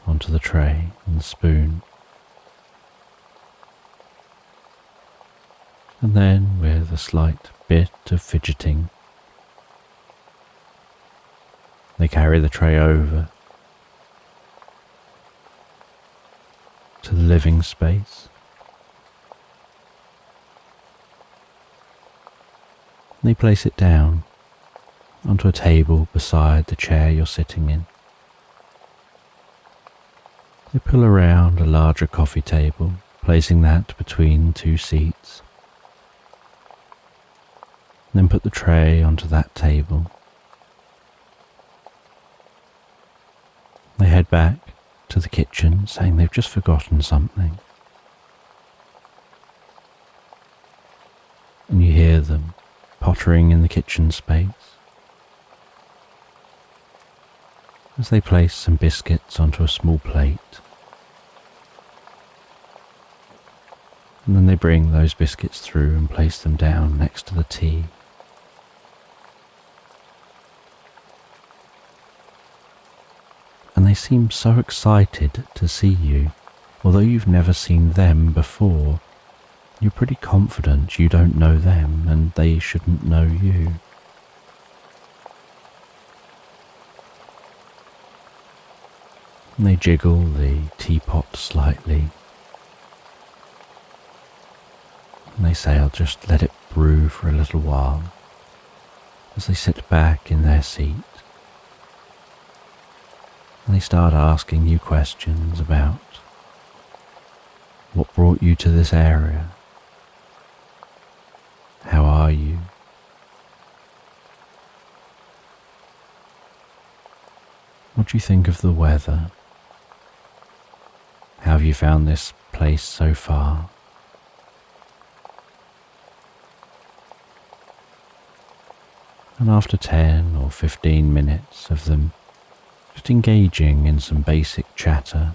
onto the tray and the spoon. And then, with a slight bit of fidgeting, they carry the tray over to the living space. They place it down onto a table beside the chair you're sitting in. They pull around a larger coffee table, placing that between two seats. Then put the tray onto that table. They head back to the kitchen, saying they've just forgotten something. And you hear them pottering in the kitchen space as they place some biscuits onto a small plate. And then they bring those biscuits through and place them down next to the tea. And they seem so excited to see you, although you've never seen them before. You're pretty confident you don't know them and they shouldn't know you. And they jiggle the teapot slightly. And they say, I'll just let it brew for a little while, as they sit back in their seat. And they start asking you questions about what brought you to this area. How are you? What do you think of the weather? How have you found this place so far? And after 10 or 15 minutes of them just engaging in some basic chatter,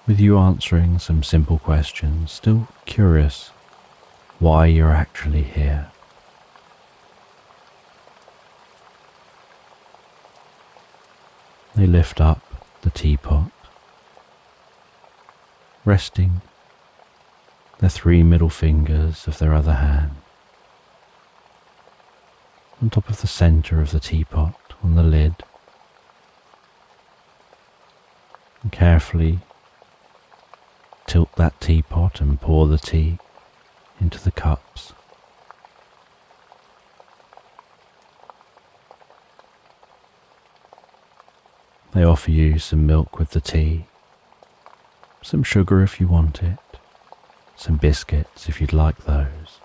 with you answering some simple questions, still curious why you're actually here, they lift up the teapot, resting the 3 middle fingers of their other hand on top of the centre of the teapot on the lid, and carefully tilt that teapot and pour the tea into the cups. They offer you some milk with the tea, some sugar if you want it, some biscuits if you'd like those.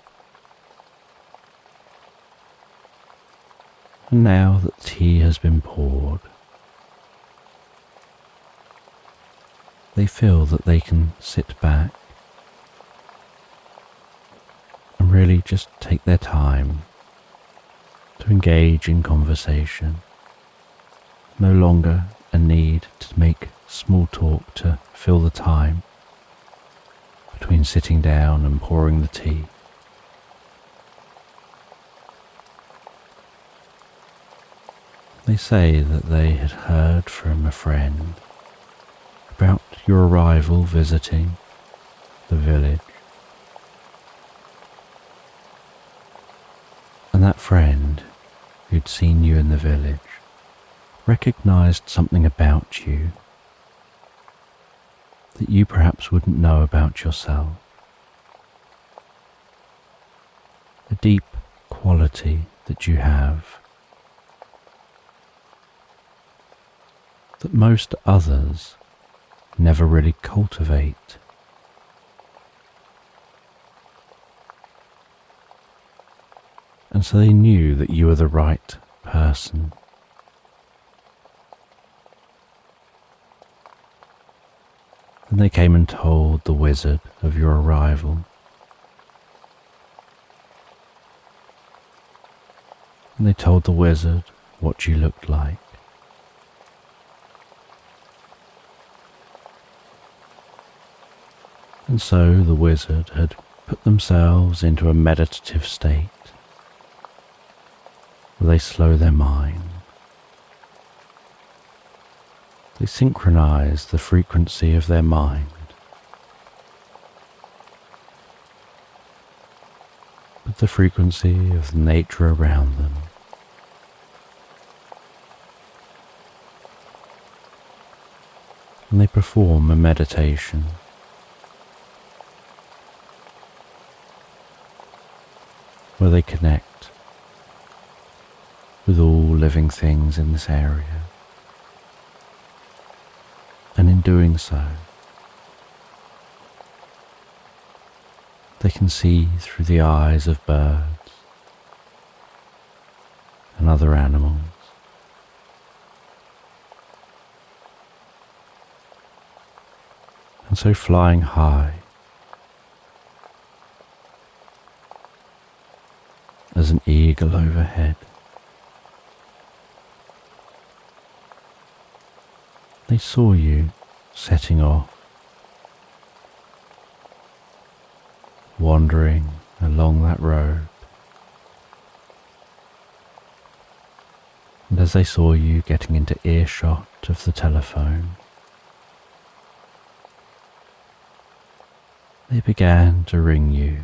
And now that tea has been poured, they feel that they can sit back and really just take their time to engage in conversation. No longer a need to make small talk to fill the time between sitting down and pouring the tea. They say that they had heard from a friend about your arrival visiting the village. And that friend who'd seen you in the village recognized something about you that you perhaps wouldn't know about yourself. A deep quality that you have that most others never really cultivate. And so they knew that you were the right person. and they came and told the wizard of your arrival. And they told the wizard what you looked like. And so the wizard had put themselves into a meditative state, where they slow their mind. They synchronize the frequency of their mind with the frequency of the nature around them. And they perform a meditation where they connect with all living things in this area. And in doing so, they can see through the eyes of birds and other animals. And so flying high as an eagle overhead, they saw you setting off, wandering along that road. And as they saw you getting into earshot of the telephone, they began to ring you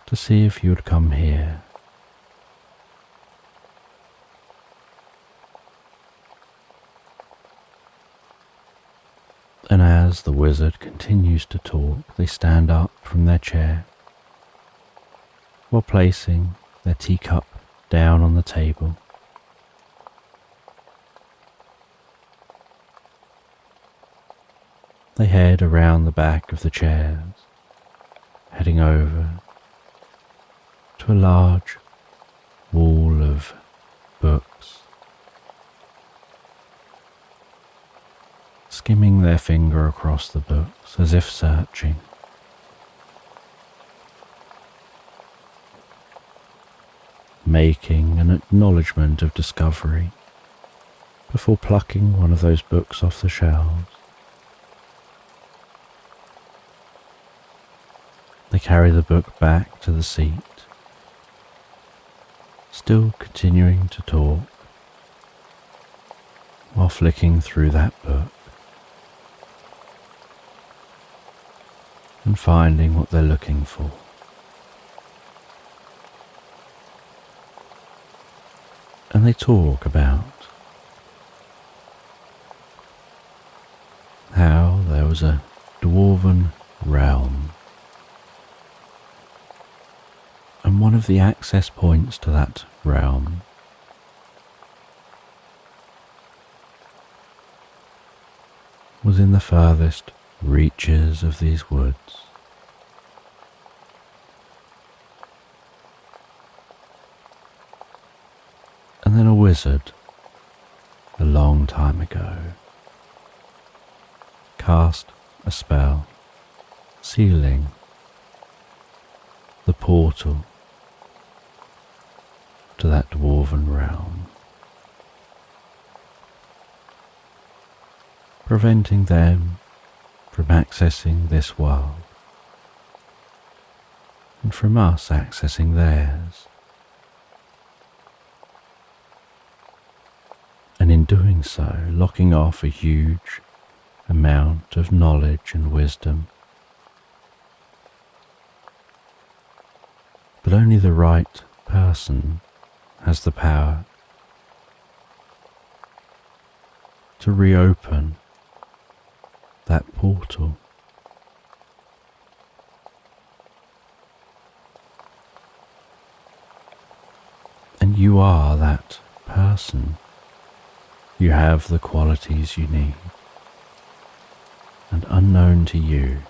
to see if you would come here. And as the wizard continues to talk, they stand up from their chair while placing their teacup down on the table. They head around the back of the chairs, heading over to a large wall of books, skimming their finger across the books as if searching. Making an acknowledgement of discovery before plucking one of those books off the shelves. They carry the book back to the seat, still continuing to talk while flicking through that book and finding what they're looking for. And they talk about how there was a dwarven realm, and one of the access points to that realm was in the furthest reaches of these woods. And then a wizard, a long time ago, cast a spell, sealing the portal to that dwarven realm, preventing them from accessing this world and from us accessing theirs. And in doing so, locking off a huge amount of knowledge and wisdom. But only the right person has the power to reopen that portal. And you are that person. You have the qualities you need, and unknown to you,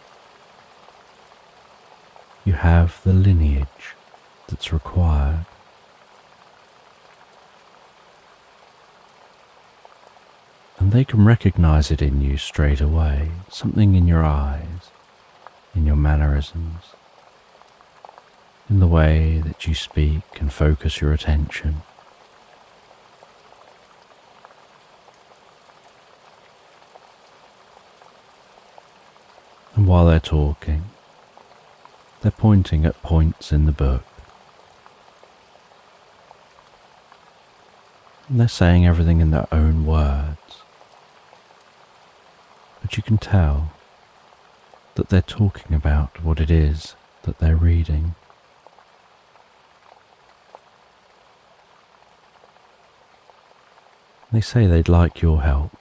you have the lineage that's required. And And they can recognize it in you straight away, something in your eyes, in your mannerisms, in the way that you speak and focus your attention. And while they're talking, they're pointing at points in the book. And they're saying everything in their own words. But you can tell that they're talking about what it is that they're reading. They say they'd like your help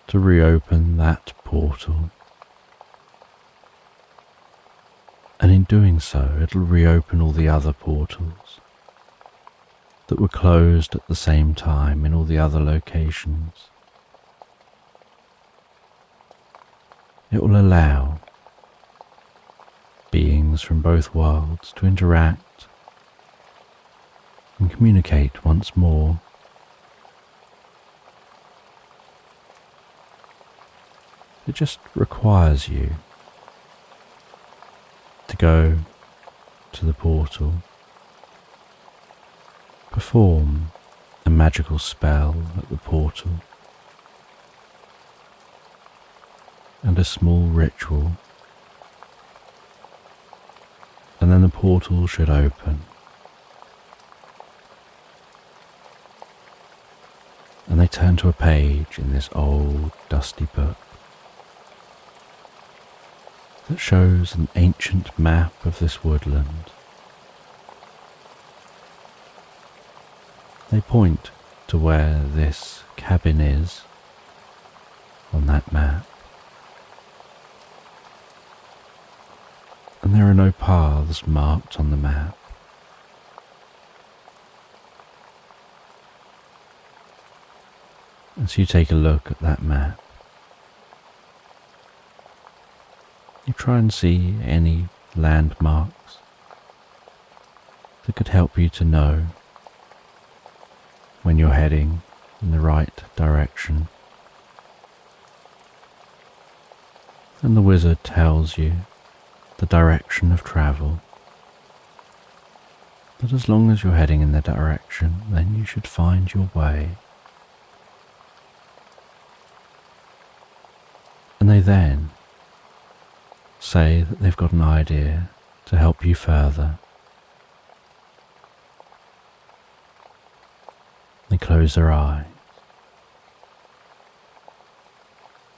to reopen that portal. And in doing so, it'll reopen all the other portals that were closed at the same time in all the other locations. It will allow beings from both worlds to interact and communicate once more. It just requires you to go to the portal, perform a magical spell at the portal, and a small ritual, and then the portal should open. And they turn to a page in this old, dusty book that shows an ancient map of this woodland. They point to where this cabin is on that map. And there are no paths marked on the map. As you take a look at that map, you try and see any landmarks that could help you to know when you're heading in the right direction. And the wizard tells you the direction of travel. That as long as you're heading in that direction, then you should find your way. And they then say that they've got an idea to help you further. They close their eyes.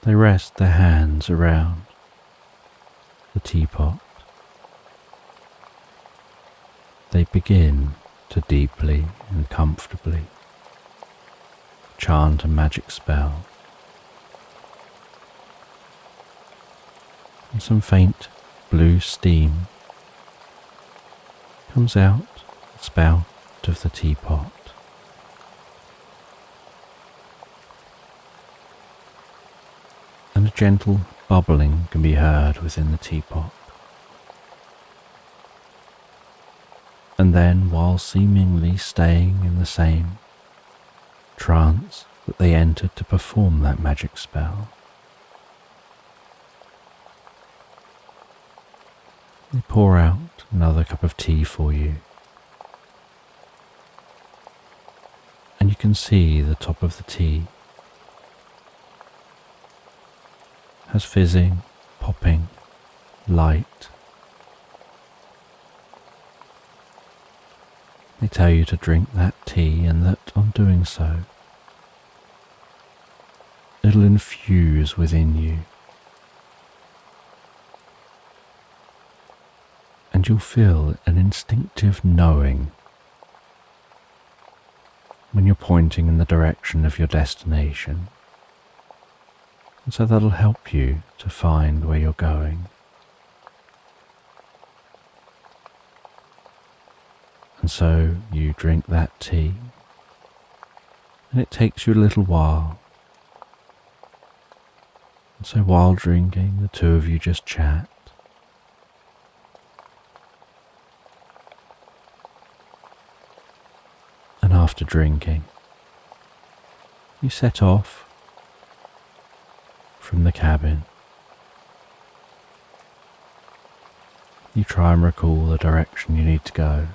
They rest their hands around the teapot. They begin to deeply and comfortably chant a magic spell. And some faint blue steam comes out the spout of the teapot. And a gentle bubbling can be heard within the teapot. And then, while seemingly staying in the same trance that they entered to perform that magic spell, they pour out another cup of tea for you. And you can see the top of the tea has fizzing, popping light. They tell you to drink that tea and that on doing so, it'll infuse within you. And you'll feel an instinctive knowing when you're pointing in the direction of your destination. And so that'll help you to find where you're going. And so you drink that tea, and it takes you a little while. And so while drinking, the two of you just chat. And after drinking, You set off from the cabin. You try and recall the direction you need to go.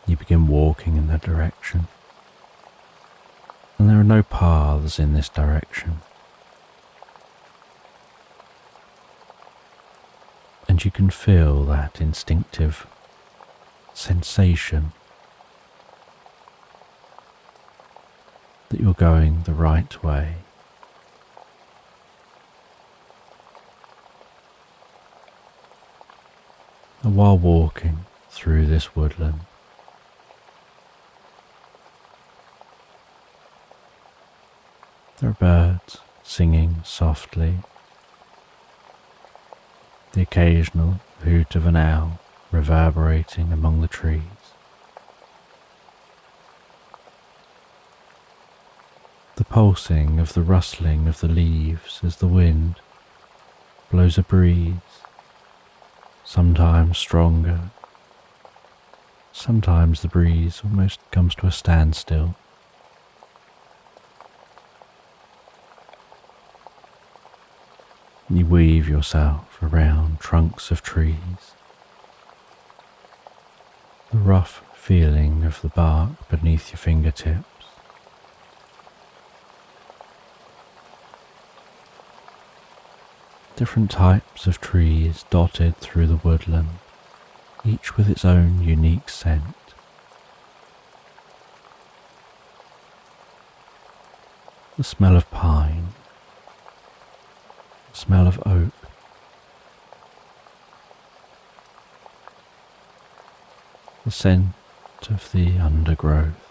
You begin walking in that direction, and there are no paths in this direction. And you can feel that instinctive sensation that you're going the right way. And while walking through this woodland, there are birds singing softly, the occasional hoot of an owl reverberating among the trees. The pulsing of the rustling of the leaves as the wind blows a breeze, sometimes stronger, sometimes the breeze almost comes to a standstill. You weave yourself around trunks of trees. The rough feeling of the bark beneath your fingertips. Different types of trees dotted through the woodland, each with its own unique scent. The smell of pine, the smell of oak, the scent of the undergrowth.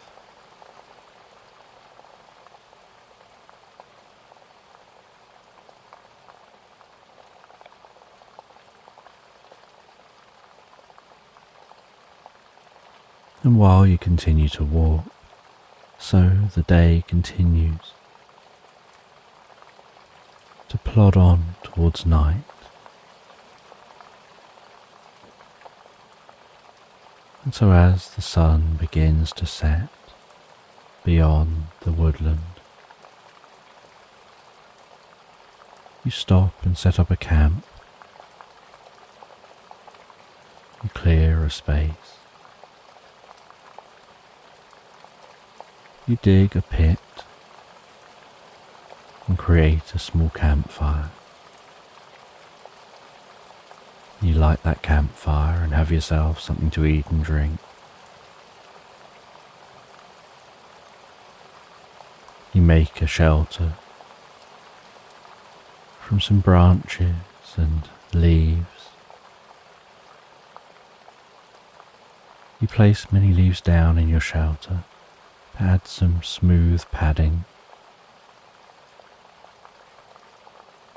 And while you continue to walk, so the day continues to plod on towards night. And so as the sun begins to set beyond the woodland, you stop and set up a camp. You clear a space. You dig a pit and create a small campfire. You light that campfire and have yourself something to eat and drink. You make a shelter from some branches and leaves. You place many leaves down in your shelter. Add some smooth padding.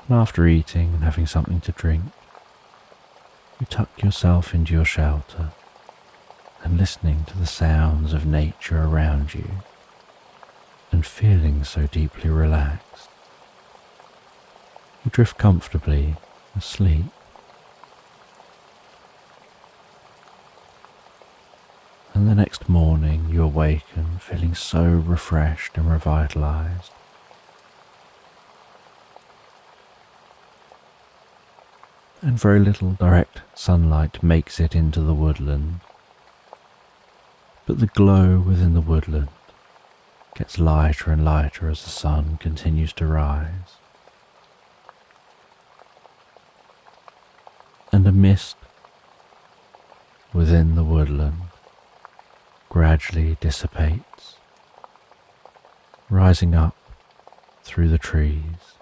And after eating and having something to drink, you tuck yourself into your shelter and listening to the sounds of nature around you and feeling so deeply relaxed, you drift comfortably asleep. And the next morning you awaken feeling so refreshed and revitalized. And very little direct sunlight makes it into the woodland, but the glow within the woodland gets lighter and lighter as the sun continues to rise. And a mist within the woodland gradually dissipates, rising up through the trees,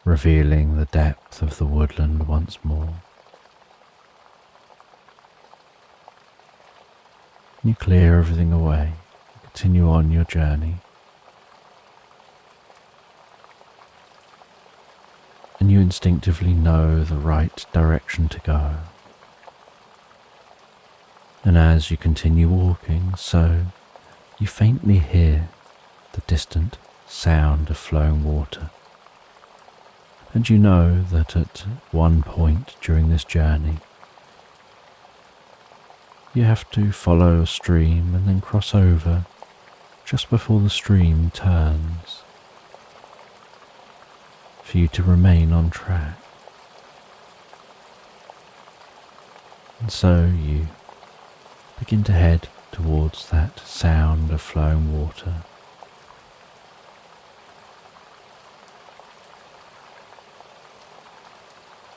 revealing the depth of the woodland once more. You clear everything away, continue on your journey, and you instinctively know the right direction to go. And as you continue walking, so you faintly hear the distant sound of flowing water. And you know that at one point during this journey, You have to follow a stream and then cross over just before the stream turns for you to remain on track. And so you begin to head towards that sound of flowing water.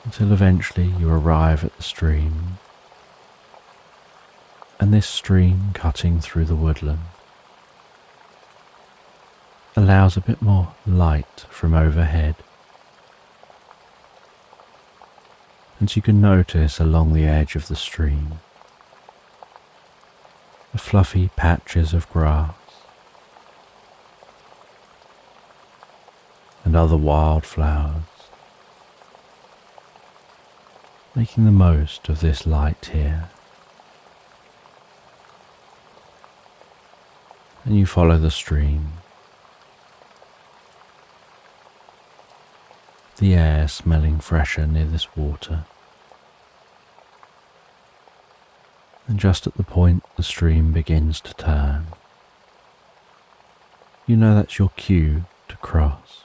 Until eventually you arrive at the stream, and this stream cutting through the woodland allows a bit more light from overhead. And you can notice along the edge of the stream the fluffy patches of grass and other wildflowers, making the most of this light here. And you follow the stream, the air smelling fresher near this water. And just at the point the stream begins to turn, you know that's your cue to cross.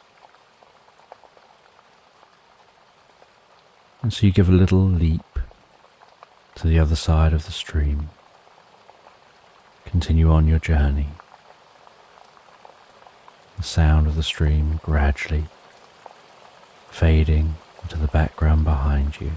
And so you give a little leap to the other side of the stream, continue on your journey. The sound of the stream gradually fading into the background behind you.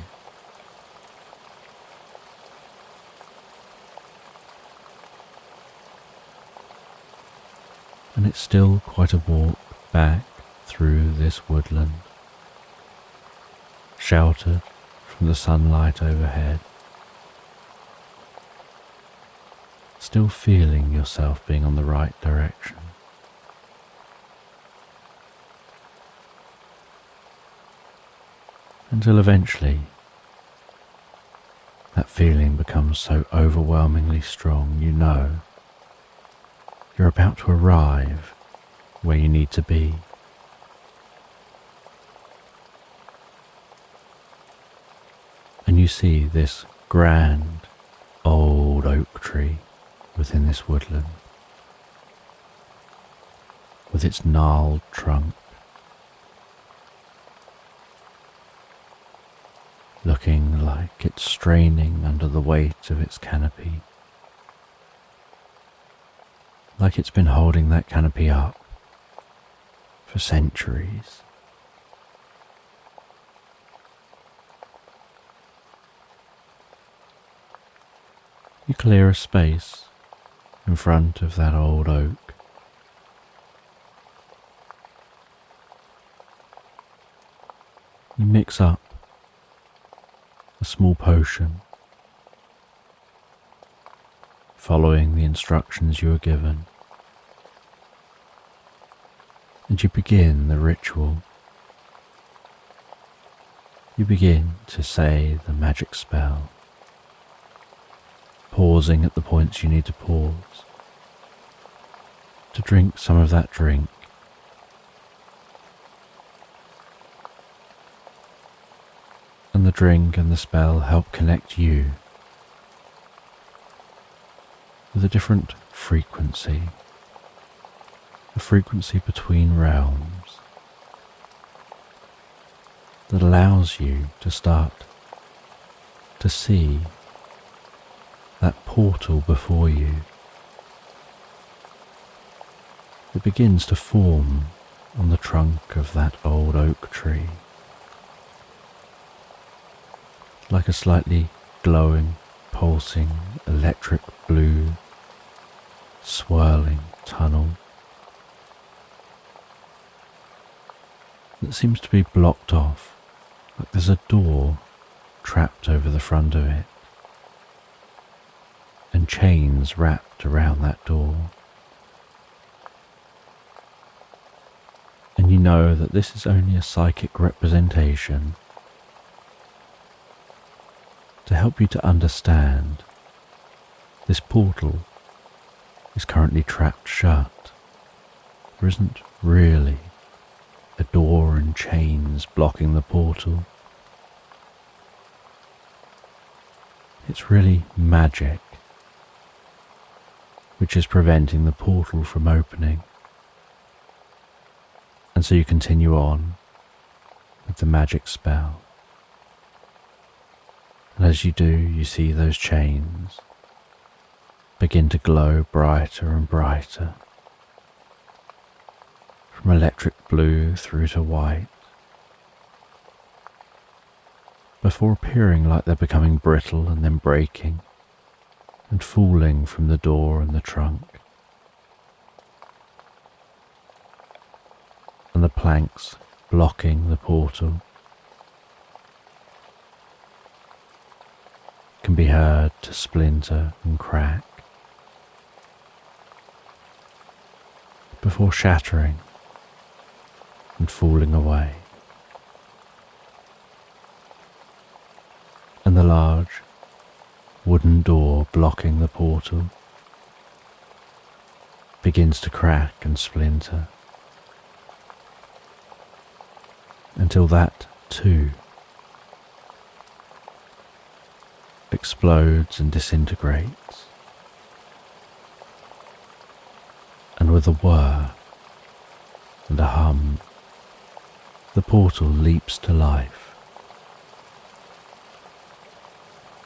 And it's still quite a walk back through this woodland, sheltered from the sunlight overhead, still feeling yourself being on the right direction. Until eventually that feeling becomes so overwhelmingly strong, you know you're about to arrive where you need to be. And you see this grand old oak tree within this woodland, with its gnarled trunk, looking like it's straining under the weight of its canopy, like it's been holding that canopy up for centuries. You clear a space in front of that old oak. You mix up a small potion, following the instructions you were given, and you begin the ritual. You begin to say the magic spell, pausing at the points you need to pause, to drink some of that drink. And the drink and the spell help connect you with a different frequency, a frequency between realms that allows you to start to see that portal before you. It begins to form on the trunk of that old oak tree, like a slightly glowing, pulsing, electric blue, swirling tunnel that seems to be blocked off, like there's a door trapped over the front of it, and chains wrapped around that door. And you know that this is only a psychic representation to help you to understand this portal is currently trapped shut. There isn't really a door and chains blocking the portal. It's really magic which is preventing the portal from opening. And so you continue on with the magic spell. And as you do, you see those chains begin to glow brighter and brighter, from electric blue through to white, before appearing like they're becoming brittle and then breaking and falling from the door and the trunk. And the planks blocking the portal can be heard to splinter and crack before shattering and falling away. And the large wooden door blocking the portal begins to crack and splinter until that too explodes and disintegrates, and with a whir and a hum, the portal leaps to life,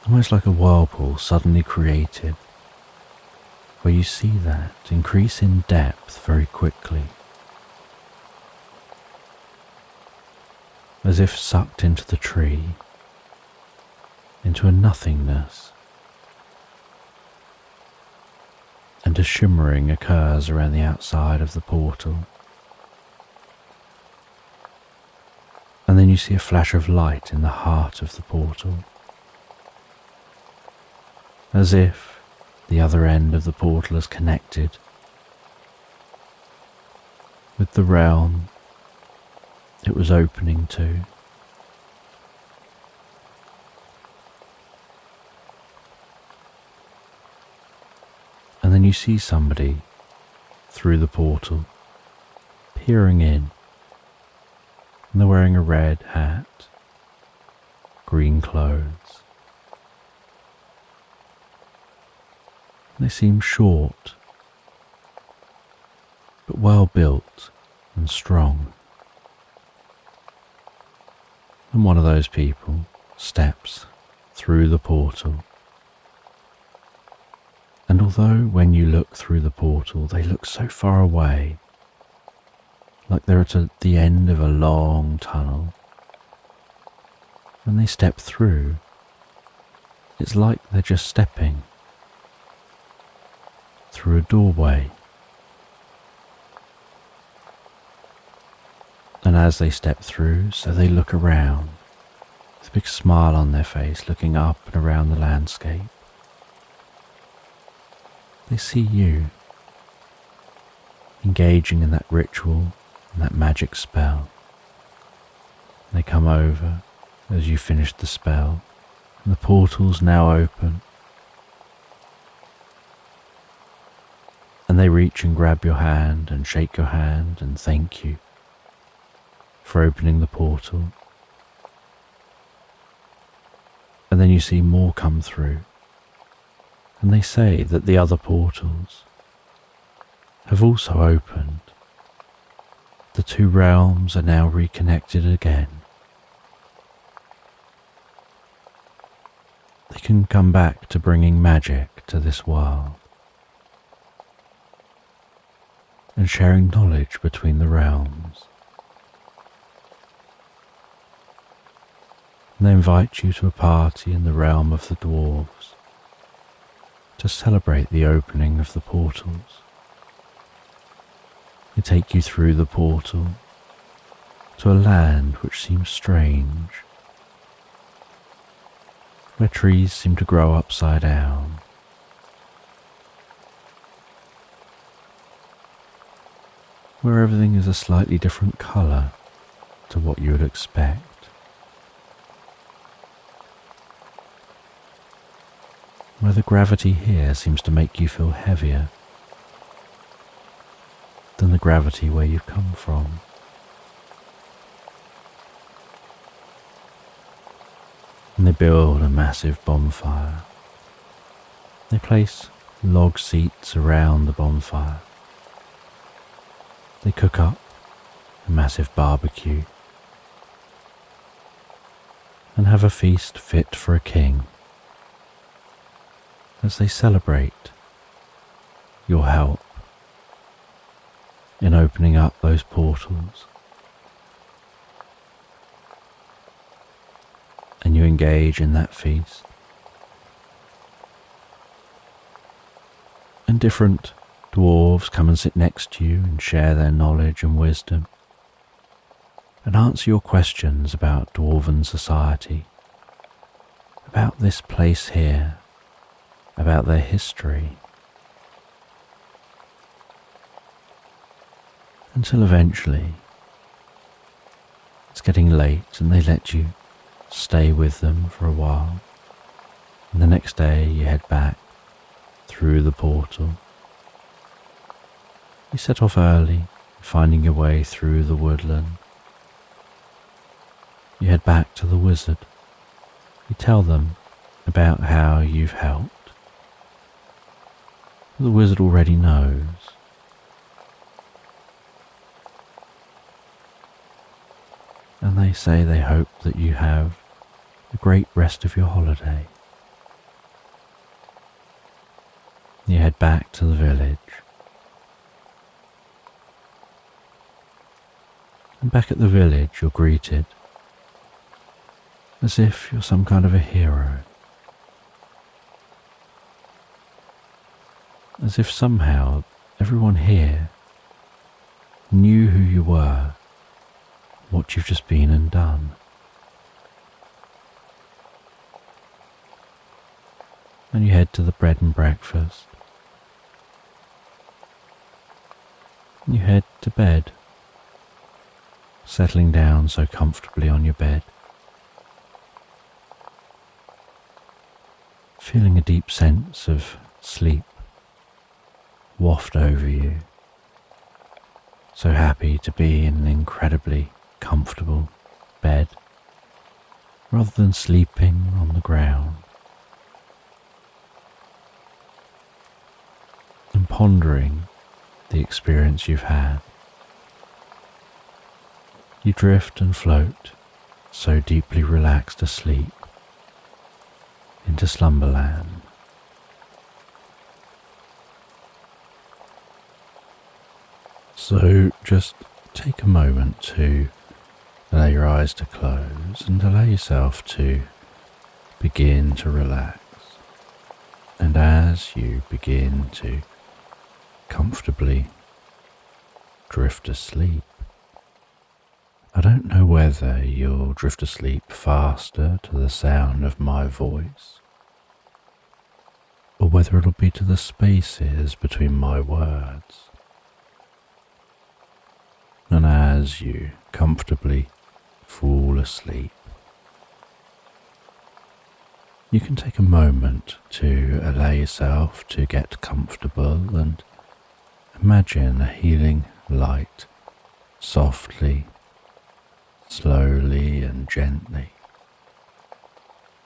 almost like a whirlpool suddenly created, where you see that increase in depth very quickly, as if sucked into the tree, into a nothingness, and a shimmering occurs around the outside of the portal. And then you see a flash of light in the heart of the portal, as if the other end of the portal is connected with the realm it was opening to. And then you see somebody through the portal peering in, and they're wearing a red hat, green clothes. They seem short, but well built and strong. And one of those people steps through the portal. And although when you look through the portal they look so far away, like they're at the end of a long tunnel, when they step through, it's like they're just stepping through a doorway. And as they step through, so they look around, with a big smile on their face, looking up and around the landscape. They see you engaging in that ritual and that magic spell. They come over as you finish the spell, and the portal's now open. And they reach and grab your hand and shake your hand and thank you for opening the portal. And then you see more come through. And they say that the other portals have also opened. The two realms are now reconnected again. They can come back to bringing magic to this world and sharing knowledge between the realms. And they invite you to a party in the realm of the dwarves to celebrate the opening of the portals. They take you through the portal to a land which seems strange, where trees seem to grow upside down, where everything is a slightly different colour to what you would expect. Where the gravity here seems to make you feel heavier than the gravity where you've come from. And they build a massive bonfire. They place log seats around the bonfire. They cook up a massive barbecue and have a feast fit for a king as they celebrate your help in opening up those portals, and you engage in that feast. And different dwarves come and sit next to you and share their knowledge and wisdom and answer your questions about dwarven society, about this place here, about their history, until eventually it's getting late and they let you stay with them for a while, and the next day you head back through the portal. You set off early, finding your way through the woodland. You head back to the wizard. You tell them about how you've helped. The wizard already knows. And they say they hope that you have a great rest of your holiday. You head back to the village. And back at the village you're greeted as if you're some kind of a hero. As if somehow everyone here knew who you were, what you've just been and done. And you head to the bread and breakfast. And you head to bed, settling down so comfortably on your bed, feeling a deep sense of sleep waft over you. So happy to be in an incredibly comfortable bed rather than sleeping on the ground. And pondering the experience you've had. You drift and float, so deeply relaxed asleep, into Slumberland. So just take a moment to allow your eyes to close and allow yourself to begin to relax. And as you begin to comfortably drift asleep, I don't know whether you'll drift asleep faster to the sound of my voice, or whether it'll be to the spaces between my words. And as you comfortably fall asleep, you can take a moment to allow yourself to get comfortable and imagine a healing light softly, slowly and gently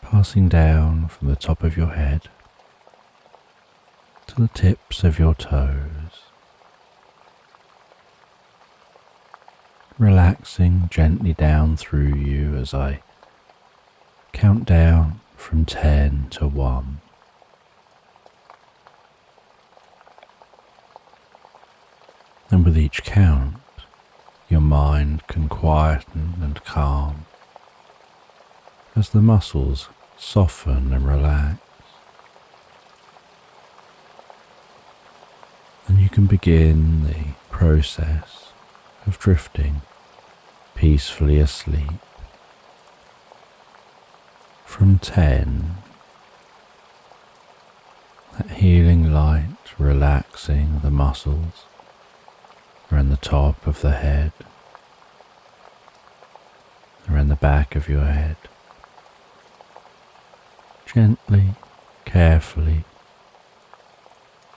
passing down from the top of your head to the tips of your toes, relaxing gently down through you as I count down from 10 to 1. And with each count, your mind can quieten and calm as the muscles soften and relax. And you can begin the process of drifting peacefully asleep. From 10, that healing light relaxing the muscles around the top of the head, around the back of your head, gently, carefully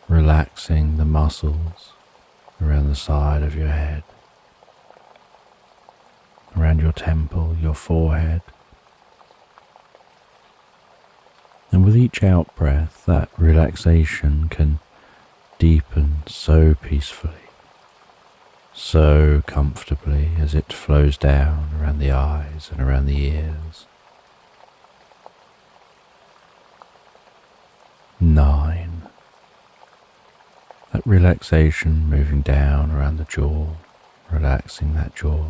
relaxing the muscles around the side of your head, around your temple, your forehead. And with each out breath, that relaxation can deepen so peacefully, so comfortably as it flows down around the eyes and around the ears. 9. That relaxation moving down around the jaw, relaxing that jaw,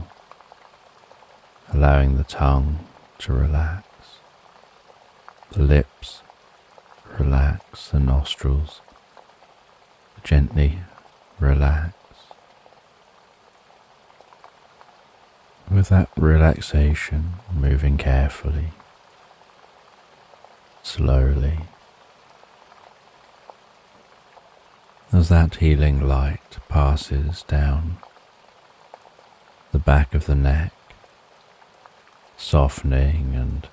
allowing the tongue to relax, the lips relax, the nostrils gently relax. With that relaxation moving carefully, slowly, as that healing light passes down the back of the neck, softening and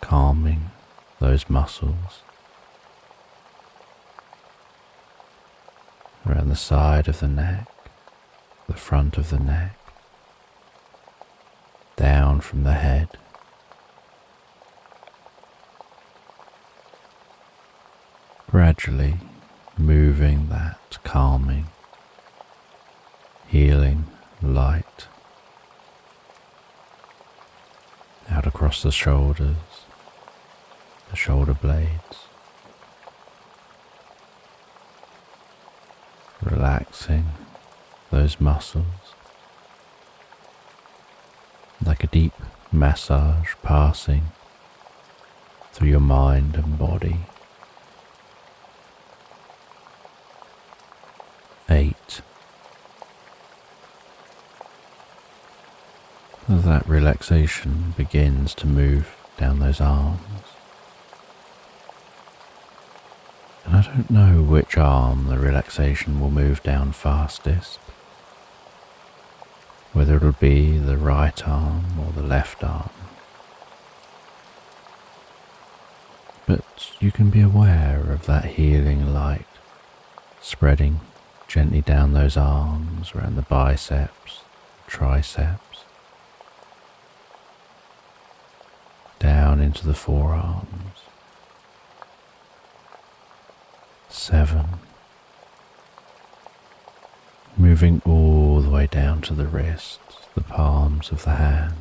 calming those muscles around the side of the neck, the front of the neck, down from the head, gradually moving that calming, healing light out across the shoulders, the shoulder blades, relaxing those muscles like a deep massage passing through your mind and body. 8. As that relaxation begins to move down those arms, and I don't know which arm the relaxation will move down fastest, whether it'll be the right arm or the left arm, but you can be aware of that healing light spreading gently down those arms, around the biceps, triceps, down into the forearms. 7. Moving all the way down to the wrists, the palms of the hands,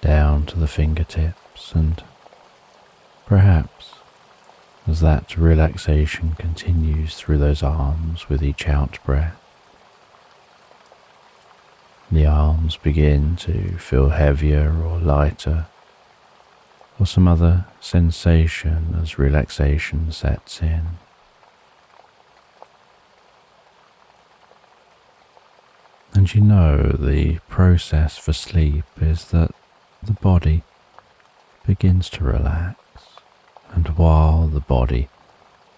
down to the fingertips, and perhaps as that relaxation continues through those arms with each out breath, the arms begin to feel heavier or lighter, or some other sensation as relaxation sets in. And you know the process for sleep is that the body begins to relax, and while the body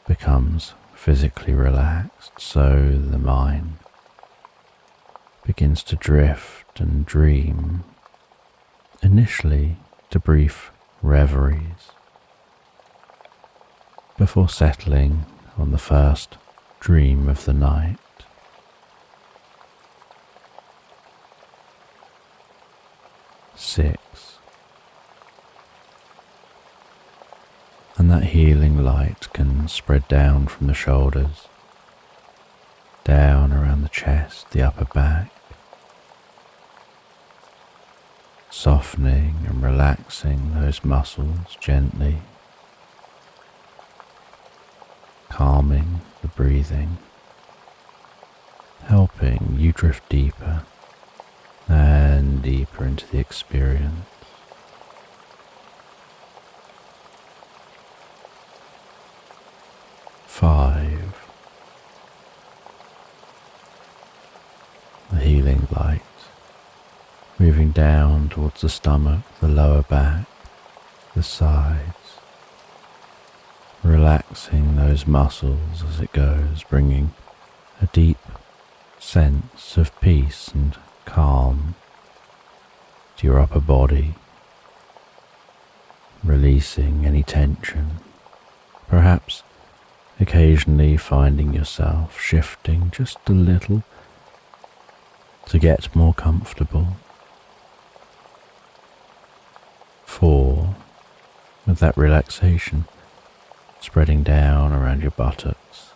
becomes physically relaxed, so the mind begins to drift and dream, initially to brief reveries, before settling on the first dream of the night. 6. And that healing light can spread down from the shoulders, down around the chest, the upper back, softening and relaxing those muscles gently, calming the breathing, helping you drift deeper and deeper into the experience. 5. The healing light moving down towards the stomach, the lower back, the sides, relaxing those muscles as it goes, bringing a deep sense of peace and calm to your upper body, releasing any tension, perhaps occasionally finding yourself shifting just a little to get more comfortable. 4. with that relaxation spreading down around your buttocks,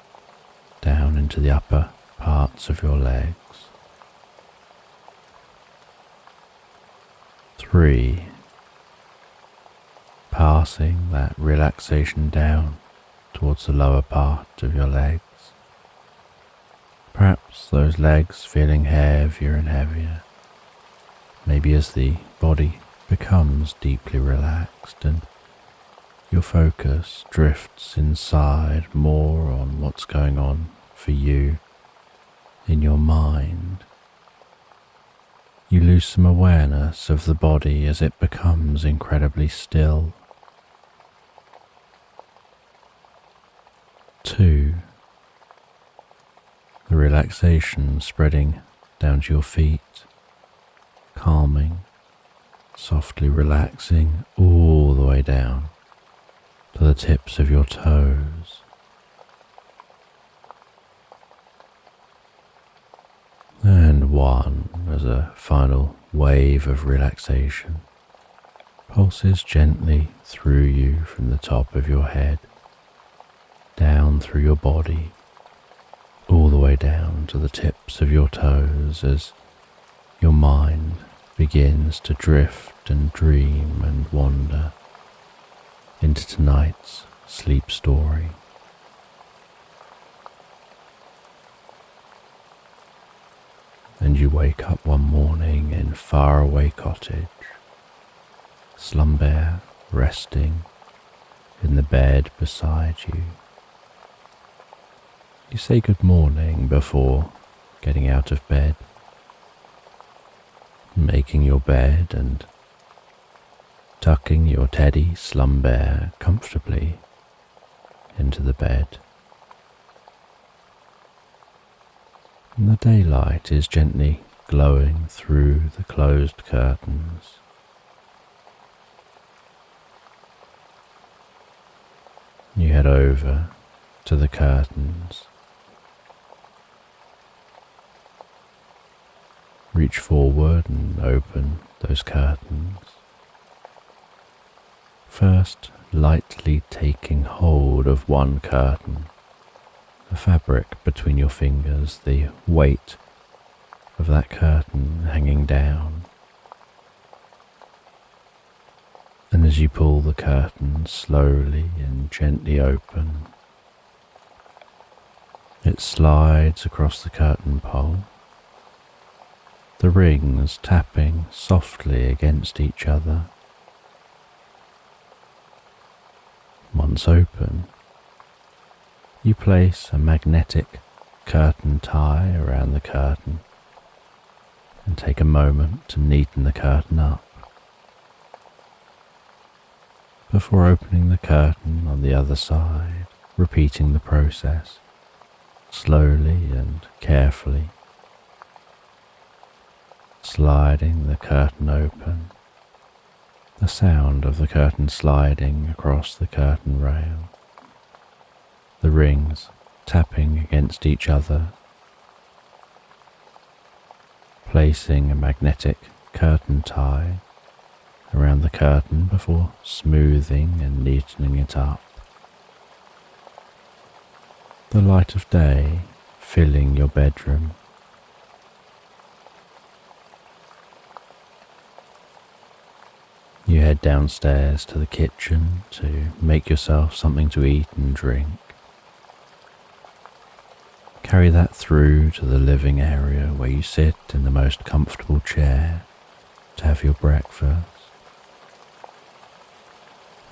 down into the upper parts of your legs. 3. Passing that relaxation down towards the lower part of your legs. Perhaps those legs feeling heavier and heavier, maybe as the body becomes deeply relaxed and your focus drifts inside more on what's going on for you in your mind. You lose some awareness of the body as it becomes incredibly still. 2. The relaxation spreading down to your feet, calming, softly relaxing all the way down to the tips of your toes. And 1, as a final wave of relaxation, pulses gently through you from the top of your head, down through your body, all the way down to the tips of your toes as your mind begins to drift and dream and wander into tonight's sleep story. And you wake up one morning in faraway cottage, Slumber resting in the bed beside you. You say good morning before getting out of bed, making your bed and tucking your teddy Slumber comfortably into the bed. And the daylight is gently glowing through the closed curtains. You head over to the curtains, reach forward and open those curtains. First, lightly taking hold of one curtain, the fabric between your fingers, the weight of that curtain hanging down. And as you pull the curtain slowly and gently open, it slides across the curtain pole, the rings tapping softly against each other. Once open, you place a magnetic curtain tie around the curtain and take a moment to neaten the curtain up. Before opening the curtain on the other side, repeating the process slowly and carefully, sliding the curtain open, the sound of the curtain sliding across the curtain rail, the rings tapping against each other, placing a magnetic curtain tie around the curtain before smoothing and neatening it up. The light of day filling your bedroom. You head downstairs to the kitchen to make yourself something to eat and drink. Carry that through to the living area where you sit in the most comfortable chair to have your breakfast.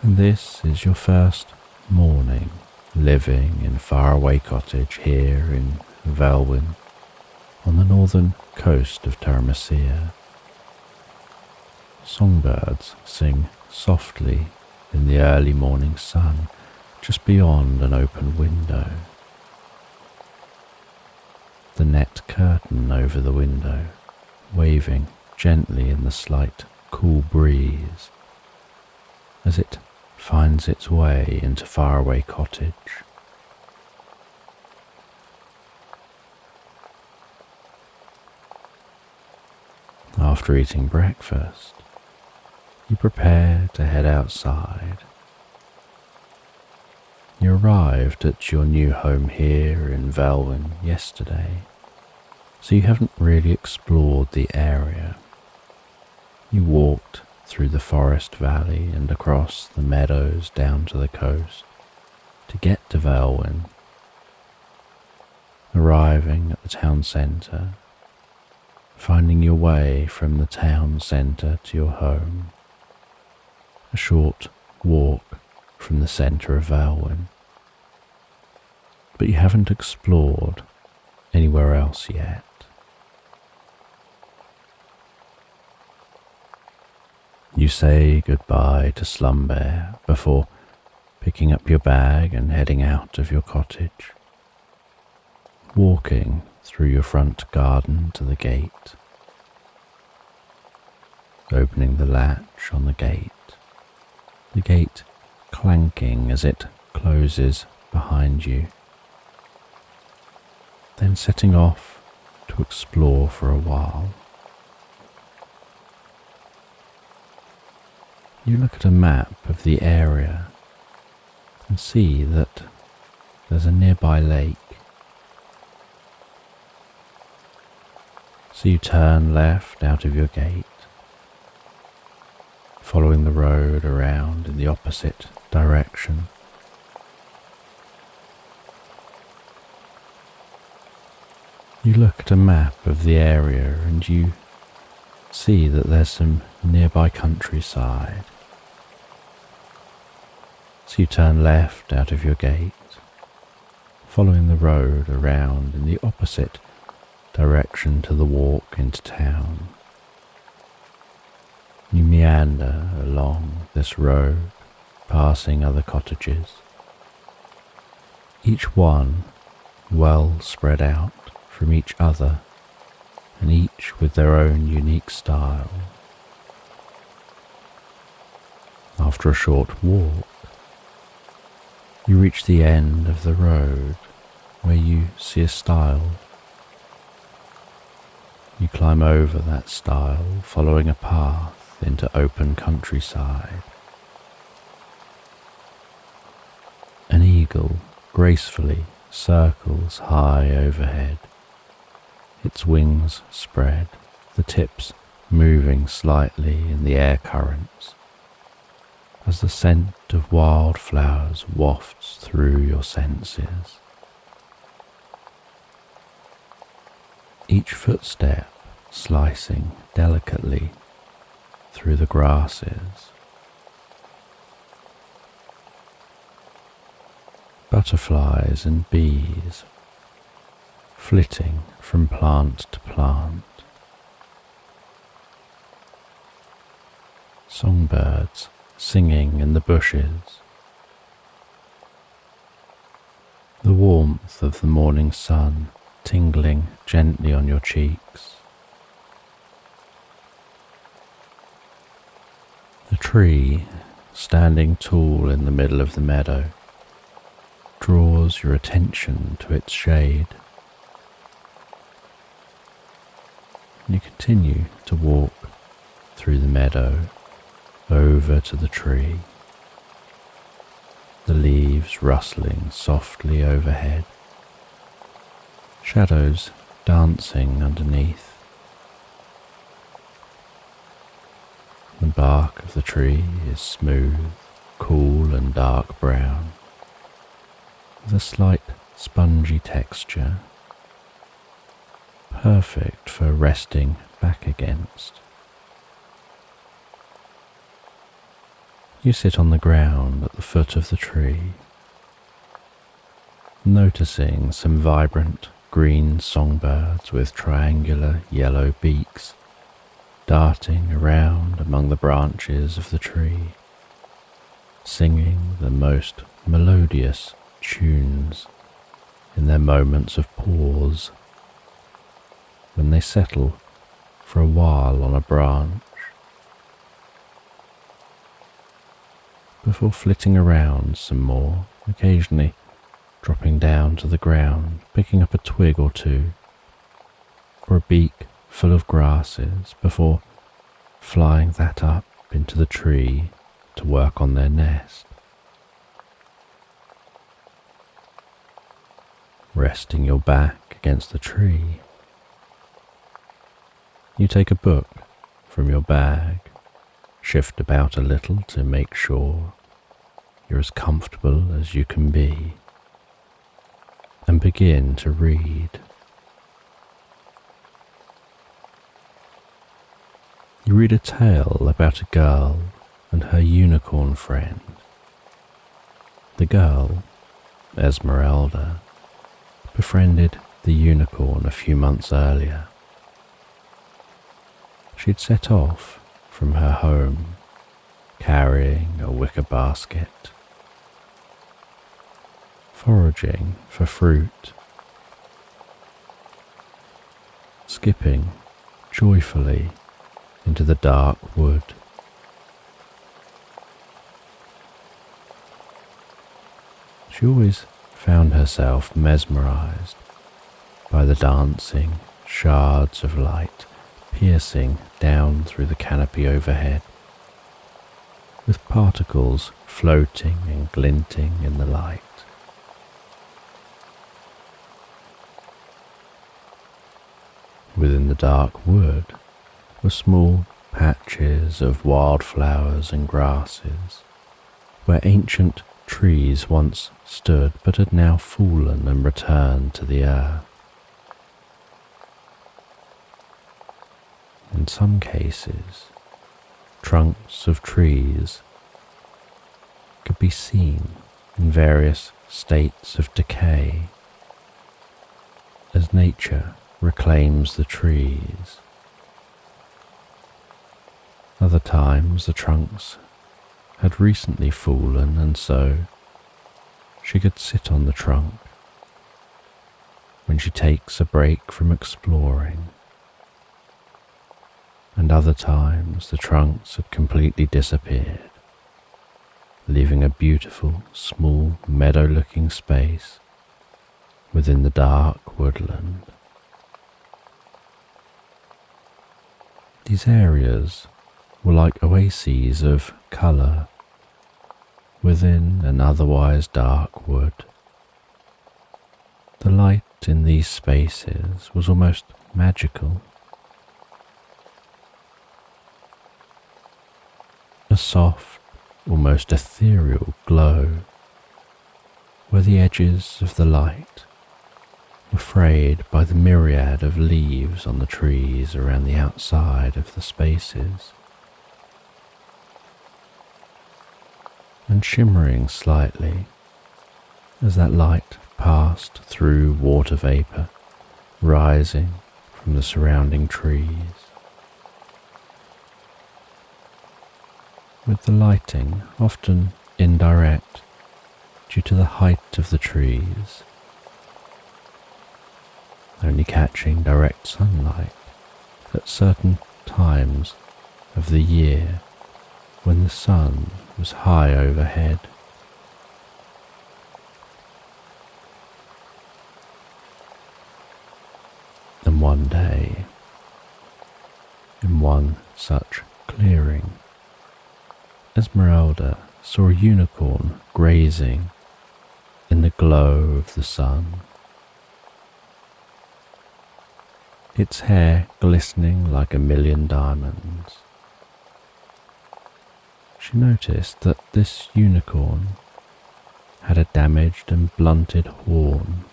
And this is your first morning living in faraway cottage here in Velwyn on the northern coast of Terramesir. Songbirds sing softly in the early morning sun just beyond an open window. The net curtain over the window waving gently in the slight cool breeze as it finds its way into faraway cottage. After eating breakfast, you prepare to head outside You arrived at your new home here in Velwyn yesterday, so you haven't really explored the area. You walked through the forest valley and across the meadows down to the coast to get to Velwyn. Arriving at the town centre, finding your way from the town centre to your home, a short walk from the centre of Velwyn, but you haven't explored anywhere else yet. You say goodbye to Slumberland before picking up your bag and heading out of your cottage, walking through your front garden to the gate, opening the latch on the gate clanking as it closes behind you, then setting off to explore for a while. You look at a map of the area and see that there's a nearby lake. So you turn left out of your gate, following the road around in the opposite direction. You look at a map of the area and you see that there's some nearby countryside. So you turn left out of your gate, following the road around in the opposite direction to the walk into town. You meander along this road, passing other cottages, each one well spread out from each other and each with their own unique style. After a short walk, you reach the end of the road where you see a stile. You climb over that stile, following a path into open countryside. An eagle gracefully circles high overhead, its wings spread, the tips moving slightly in the air currents, as the scent of wildflowers wafts through your senses. Each footstep slicing delicately through the grasses. Butterflies and bees flitting from plant to plant. Songbirds singing in the bushes. The warmth of the morning sun tingling gently on your cheeks. The tree, standing tall in the middle of the meadow, draws your attention to its shade. You continue to walk through the meadow over to the tree, the leaves rustling softly overhead, shadows dancing underneath. The bark of the tree is smooth, cool and dark brown, with a slight spongy texture, perfect for resting back against. You sit on the ground at the foot of the tree, noticing some vibrant green songbirds with triangular yellow beaks darting around among the branches of the tree, singing the most melodious tunes in their moments of pause when they settle for a while on a branch before flitting around some more, occasionally dropping down to the ground, picking up a twig or two, or a beak full of grasses before flying that up into the tree to work on their nest. resting your back against the tree. You take a book from your bag, shift about a little to make sure you're as comfortable as you can be, and begin to read. You read a tale about a girl and her unicorn friend. The girl, Esmeralda, befriended the unicorn a few months earlier. She'd set off from her home, carrying a wicker basket, foraging for fruit, skipping joyfully into the dark wood. She always found herself mesmerized by the dancing shards of light piercing down through the canopy overhead, with particles floating and glinting in the light. Within the dark wood were small patches of wildflowers and grasses, where ancient trees once stood but had now fallen and returned to the earth. In some cases, trunks of trees could be seen in various states of decay as nature reclaims the trees. Other times the trunks had recently fallen, and so she could sit on the trunk when she takes a break from exploring. And other times the trunks had completely disappeared, leaving a beautiful, small, meadow-looking space within the dark woodland. These areas were like oases of colour within an otherwise dark wood. The light in these spaces was almost magical. A soft, almost ethereal glow, where the edges of the light were frayed by the myriad of leaves on the trees around the outside of the spaces, and shimmering slightly as that light passed through water vapour rising from the surrounding trees. With the lighting often indirect due to the height of the trees, only catching direct sunlight at certain times of the year when the sun was high overhead. And one day, in one such clearing, Esmeralda saw a unicorn grazing in the glow of the sun, its hair glistening like a million diamonds. She noticed that this unicorn had a damaged and blunted horn,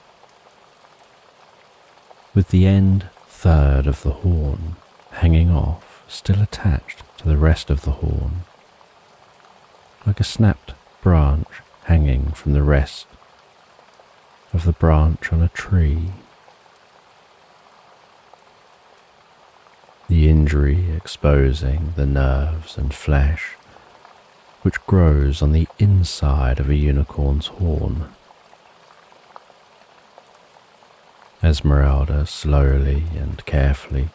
with the end third of the horn hanging off, still attached to the rest of the horn, like a snapped branch hanging from the rest of the branch on a tree. The injury exposing the nerves and flesh which grows on the inside of a unicorn's horn. Esmeralda slowly and carefully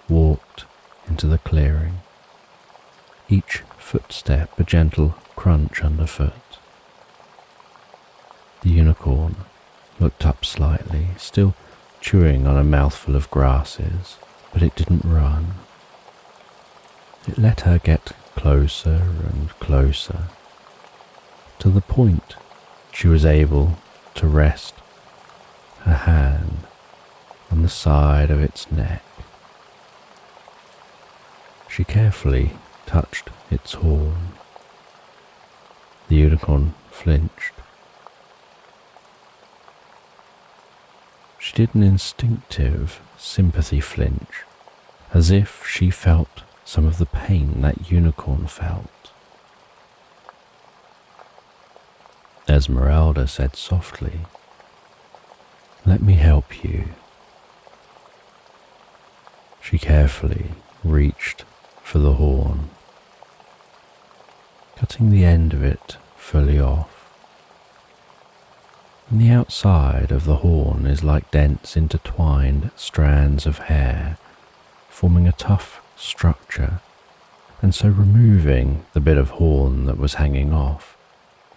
walked into the clearing, each footstep a gentle crunch underfoot. The unicorn looked up slightly, still chewing on a mouthful of grasses, but it didn't run. It let her get closer and closer, to the point she was able to rest a hand on the side of its neck. She carefully touched its horn. The unicorn flinched. She did an instinctive sympathy flinch, as if she felt some of the pain that unicorn felt. Esmeralda said softly, "Let me help you." She carefully reached for the horn, cutting the end of it fully off. And the outside of the horn is like dense intertwined strands of hair, forming a tough structure, and so removing the bit of horn that was hanging off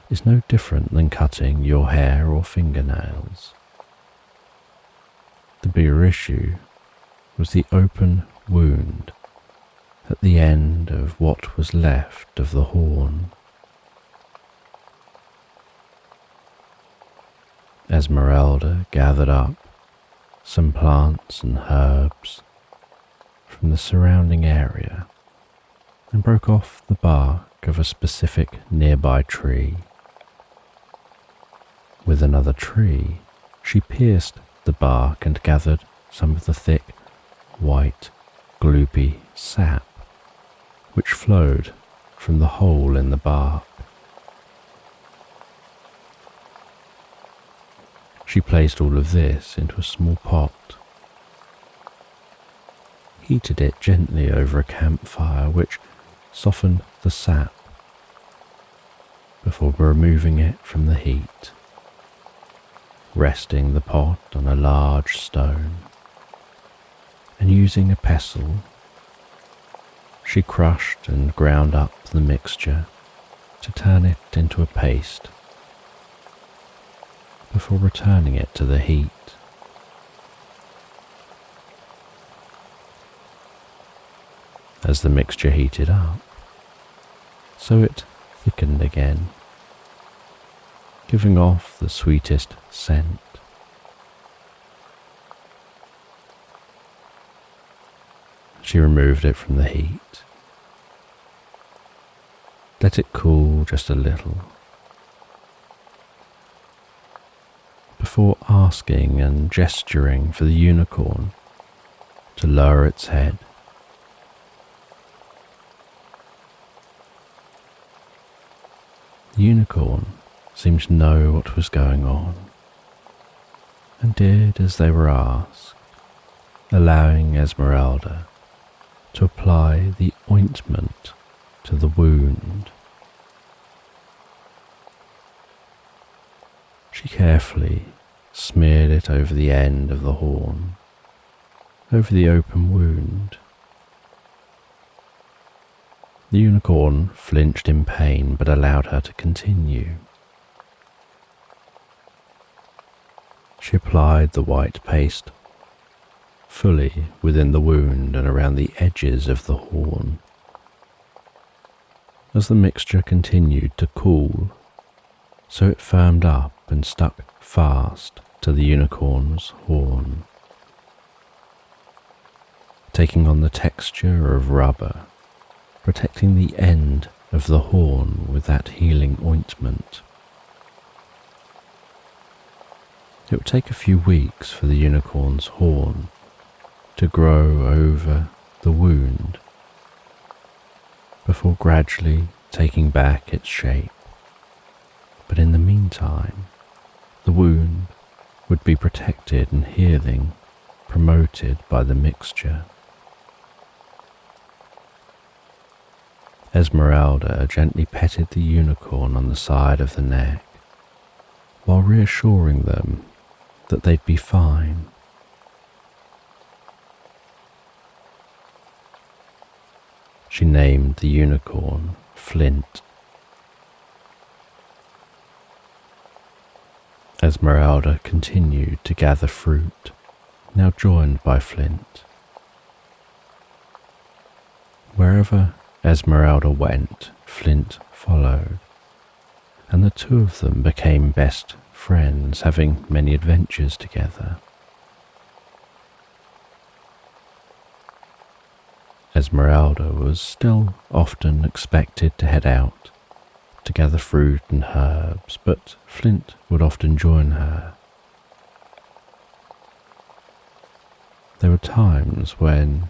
is no different than cutting your hair or fingernails. The bigger issue was the open wound at the end of what was left of the horn. Esmeralda gathered up some plants and herbs from the surrounding area and broke off the bark of a specific nearby tree. With another tree, she pierced the bark and gathered some of the thick, white, gloopy sap which flowed from the hole in the bark. She placed all of this into a small pot, heated it gently over a campfire which softened the sap before removing it from the heat, resting the pot on a large stone, and using a pestle, she crushed and ground up the mixture to turn it into a paste before returning it to the heat. As the mixture heated up, so it thickened again, giving off the sweetest scent. She removed it from the heat, let it cool just a little, before asking and gesturing for the unicorn to lower its head. The unicorn seemed to know what was going on, and did as they were asked, allowing Esmeralda to apply the ointment to the wound. She carefully smeared it over the end of the horn, over the open wound. The unicorn flinched in pain but allowed her to continue. She applied the white paste fully within the wound and around the edges of the horn. As the mixture continued to cool, so it firmed up and stuck fast to the unicorn's horn, taking on the texture of rubber, protecting the end of the horn with that healing ointment. It would take a few weeks for the unicorn's horn to grow over the wound before gradually taking back its shape. But in the meantime, the wound would be protected and healing promoted by the mixture. Esmeralda gently petted the unicorn on the side of the neck, while reassuring them that they'd be fine. She named the unicorn Flint. Esmeralda continued to gather fruit, now joined by Flint. Wherever Esmeralda went, Flint followed, and the two of them became best friends having many adventures together. Esmeralda was still often expected to head out to gather fruit and herbs, but Flint would often join her. There were times when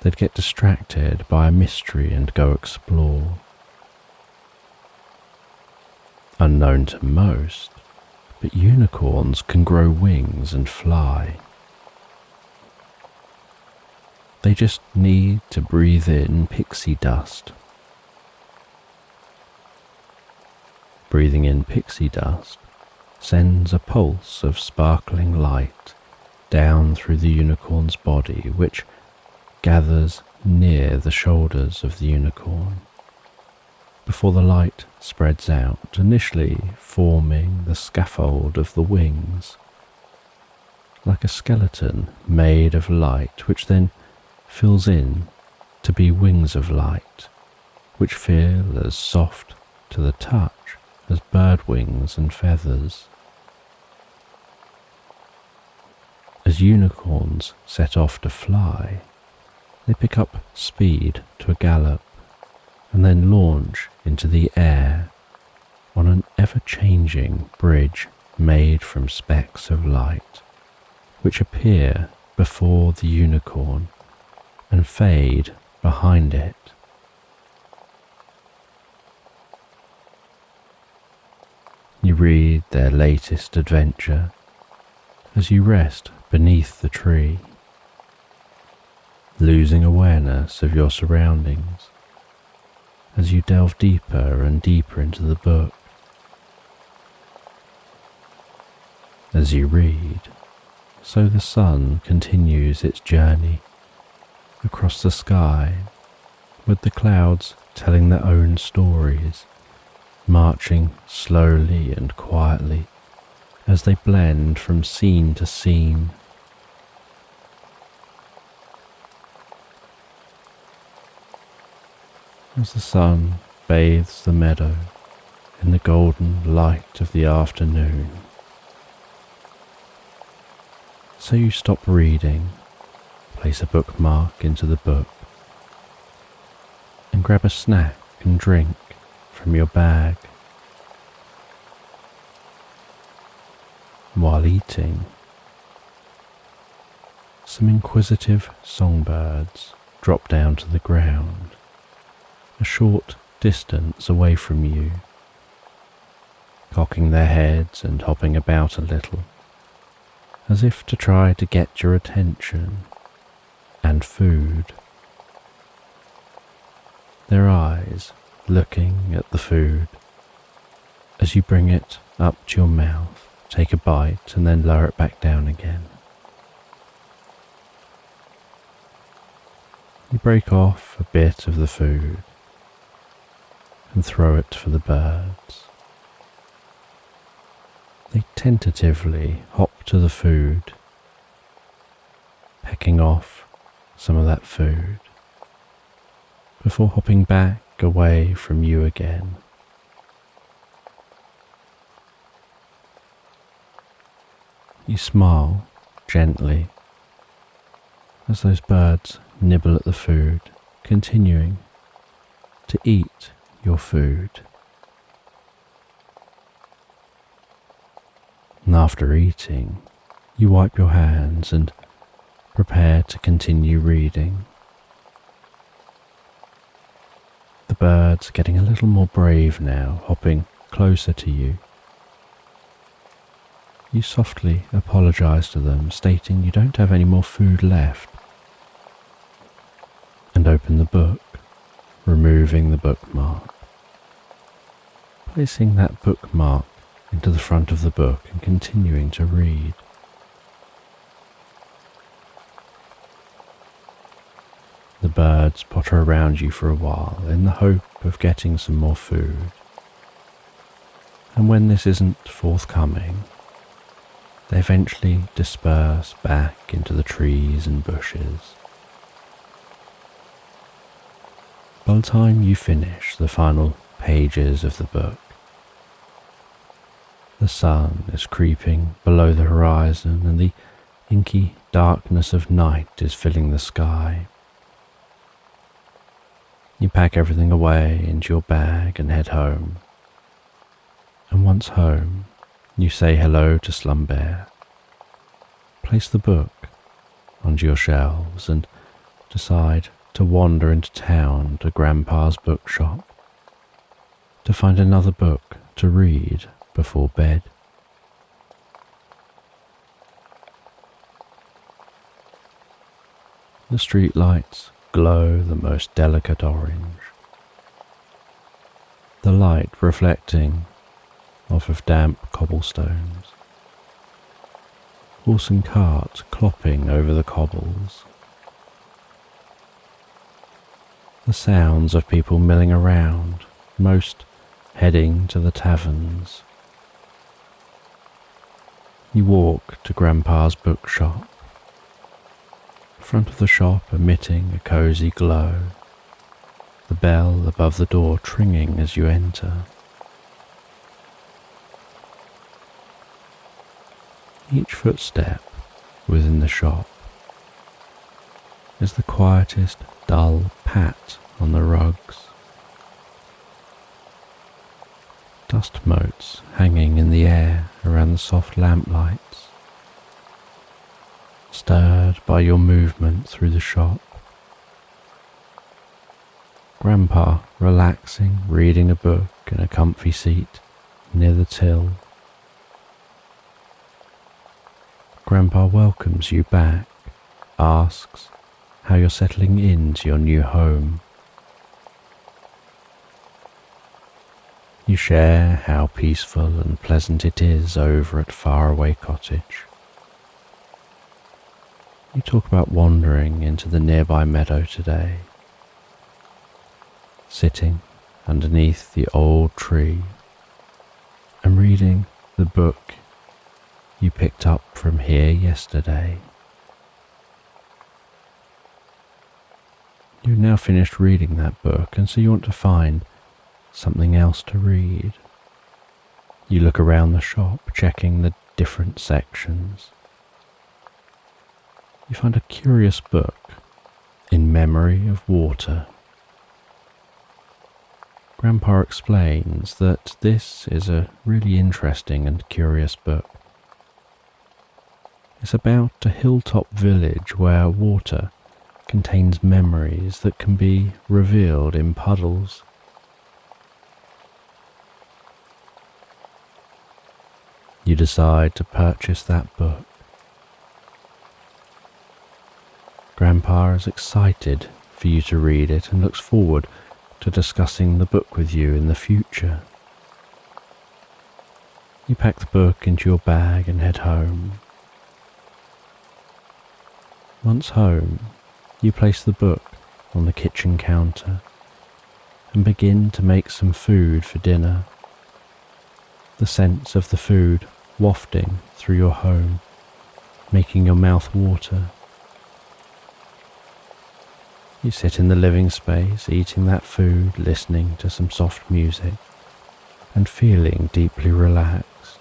they'd get distracted by a mystery and go explore. Unknown to most, but unicorns can grow wings and fly. They just need to breathe in pixie dust. Breathing in pixie dust sends a pulse of sparkling light down through the unicorn's body, which gathers near the shoulders of the unicorn, before the light spreads out, initially forming the scaffold of the wings, like a skeleton made of light, which then fills in to be wings of light, which feel as soft to the touch as bird wings and feathers. As unicorns set off to fly, they pick up speed to a gallop and then launch into the air on an ever-changing bridge made from specks of light, which appear before the unicorn and fade behind it. You read their latest adventure as you rest beneath the tree, losing awareness of your surroundings as you delve deeper and deeper into the book. As you read, so the sun continues its journey across the sky, with the clouds telling their own stories, marching slowly and quietly as they blend from scene to scene. As the sun bathes the meadow in the golden light of the afternoon, so you stop reading, place a bookmark into the book, and grab a snack and drink from your bag. While eating, some inquisitive songbirds drop down to the ground, a short distance away from you, cocking their heads and hopping about a little, as if to try to get your attention and food. Their eyes looking at the food as you bring it up to your mouth, take a bite and then lower it back down again. You break off a bit of the food and throw it for the birds. They tentatively hop to the food, pecking off some of that food, before hopping back away from you again. You smile gently as those birds nibble at the food, continuing to eat your food. And after eating, you wipe your hands and prepare to continue reading. The birds are getting a little more brave now, hopping closer to you. You softly apologize to them, stating you don't have any more food left, and open the book, removing the bookmark, placing that bookmark into the front of the book and continuing to read. The birds potter around you for a while in the hope of getting some more food, and when this isn't forthcoming, they eventually disperse back into the trees and bushes. By the time you finish the final pages of the book, The sun is creeping below the horizon, and the inky darkness of night is filling the sky. You pack everything away into your bag and head home. And once home, you say hello to Slumbear, place the book onto your shelves, and decide to wander into town to Grandpa's bookshop to find another book to read before bed. The street lights glow the most delicate orange, the light reflecting off of damp cobblestones, horse and cart clopping over the cobbles, the sounds of people milling around, most heading to the taverns. You walk to Grandpa's bookshop, the front of the shop emitting a cosy glow, the bell above the door tringing as you enter. Each footstep within the shop is the quietest dull pat on the rugs, dust motes hanging in the air around the soft lamplights, stirred by your movement through the shop. Grandpa relaxing, reading a book in a comfy seat near the till. Grandpa welcomes you back, asks how you're settling into your new home. You share how peaceful and pleasant it is over at Faraway Cottage. You talk about wandering into the nearby meadow today, sitting underneath the old tree and reading the book you picked up from here yesterday. You've now finished reading that book, and so you want to find something else to read. You look around the shop, checking the different sections. You find a curious book, In Memory of Water. Grandpa explains that this is a really interesting and curious book. It's about a hilltop village where water contains memories that can be revealed in puddles. You decide to purchase that book. Grandpa is excited for you to read it and looks forward to discussing the book with you in the future. You pack the book into your bag and head home. Once home, you place the book on the kitchen counter and begin to make some food for dinner. The scents of the food wafting through your home, making your mouth water. You sit in the living space, eating that food, listening to some soft music, and feeling deeply relaxed.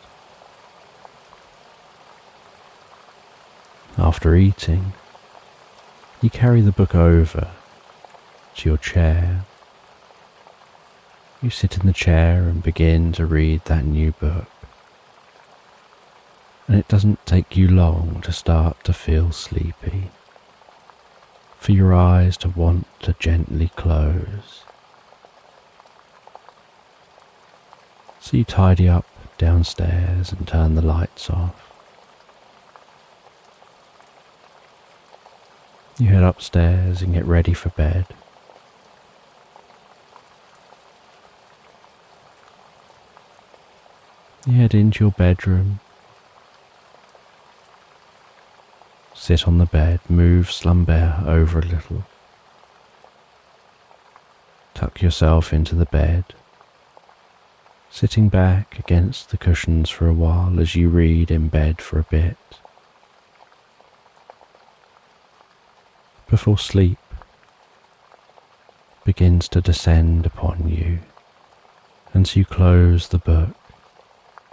After eating, you carry the book over to your chair. You sit in the chair and begin to read that new book. And it doesn't take you long to start to feel sleepy, for your eyes to want to gently close. So you tidy up downstairs and turn the lights off. You head upstairs and get ready for bed. You head into your bedroom, sit on the bed, move Slumbear over a little, tuck yourself into the bed, sitting back against the cushions for a while as you read in bed for a bit. Before sleep begins to descend upon you, and so you close the book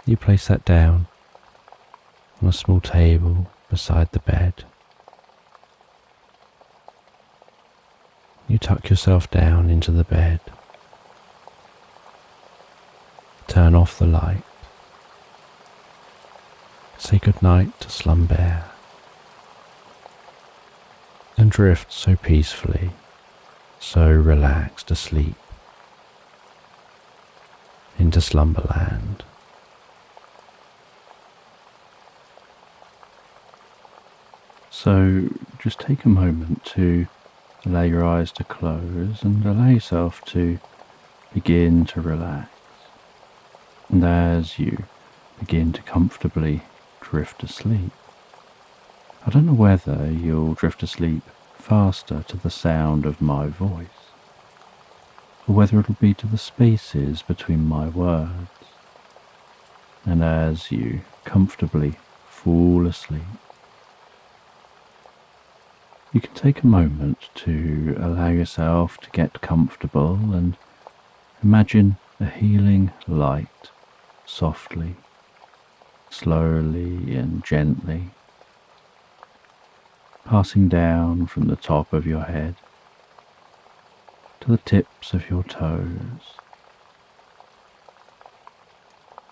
You place that down on a small table beside the bed. You tuck yourself down into the bed. Turn off the light. Say goodnight to slumber and drift so peacefully, so relaxed asleep into Slumberland. So just take a moment to allow your eyes to close and allow yourself to begin to relax. And as you begin to comfortably drift asleep, I don't know whether you'll drift asleep faster to the sound of my voice, or whether it'll be to the spaces between my words. And as you comfortably fall asleep, you can take a moment to allow yourself to get comfortable and imagine a healing light softly, slowly and gently passing down from the top of your head to the tips of your toes,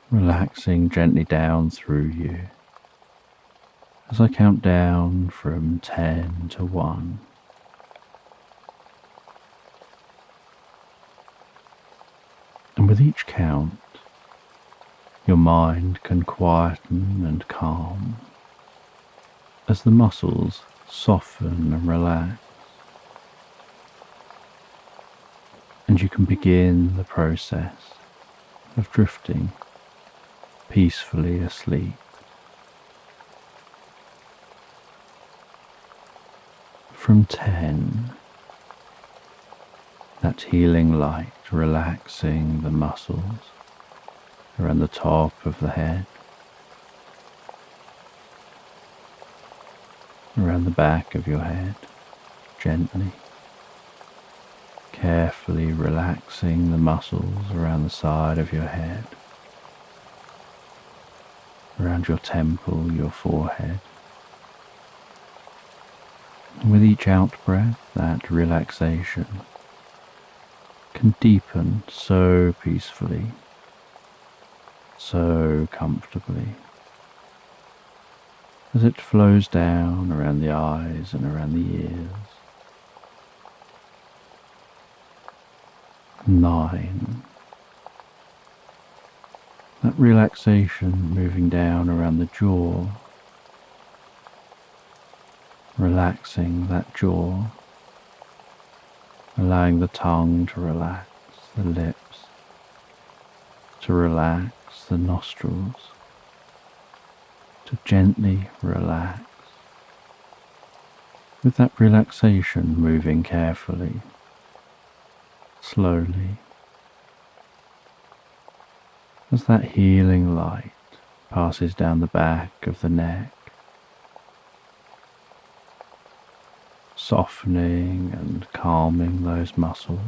relaxing gently down through you as I count down from 10 to 1. And with each count, your mind can quieten and calm as the muscles soften and relax, and you can begin the process of drifting peacefully asleep. From 10, that healing light relaxing the muscles around the top of the head, around the back of your head, gently, carefully relaxing the muscles around the side of your head, around your temple, your forehead. And with each out-breath, that relaxation can deepen so peacefully, so comfortably, as it flows down around the eyes and around the ears. 9. That relaxation moving down around the jaw, relaxing that jaw, allowing the tongue to relax, the lips to relax, the nostrils to gently relax. With that relaxation moving carefully, slowly, as that healing light passes down the back of the neck, softening and calming those muscles.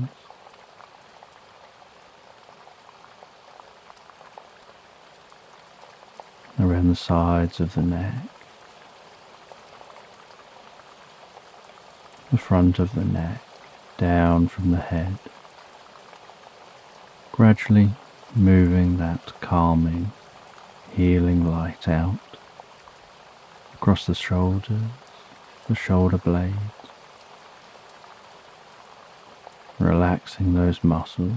Around the sides of the neck, the front of the neck, down from the head, gradually moving that calming, healing light out across the shoulders, the shoulder blades, relaxing those muscles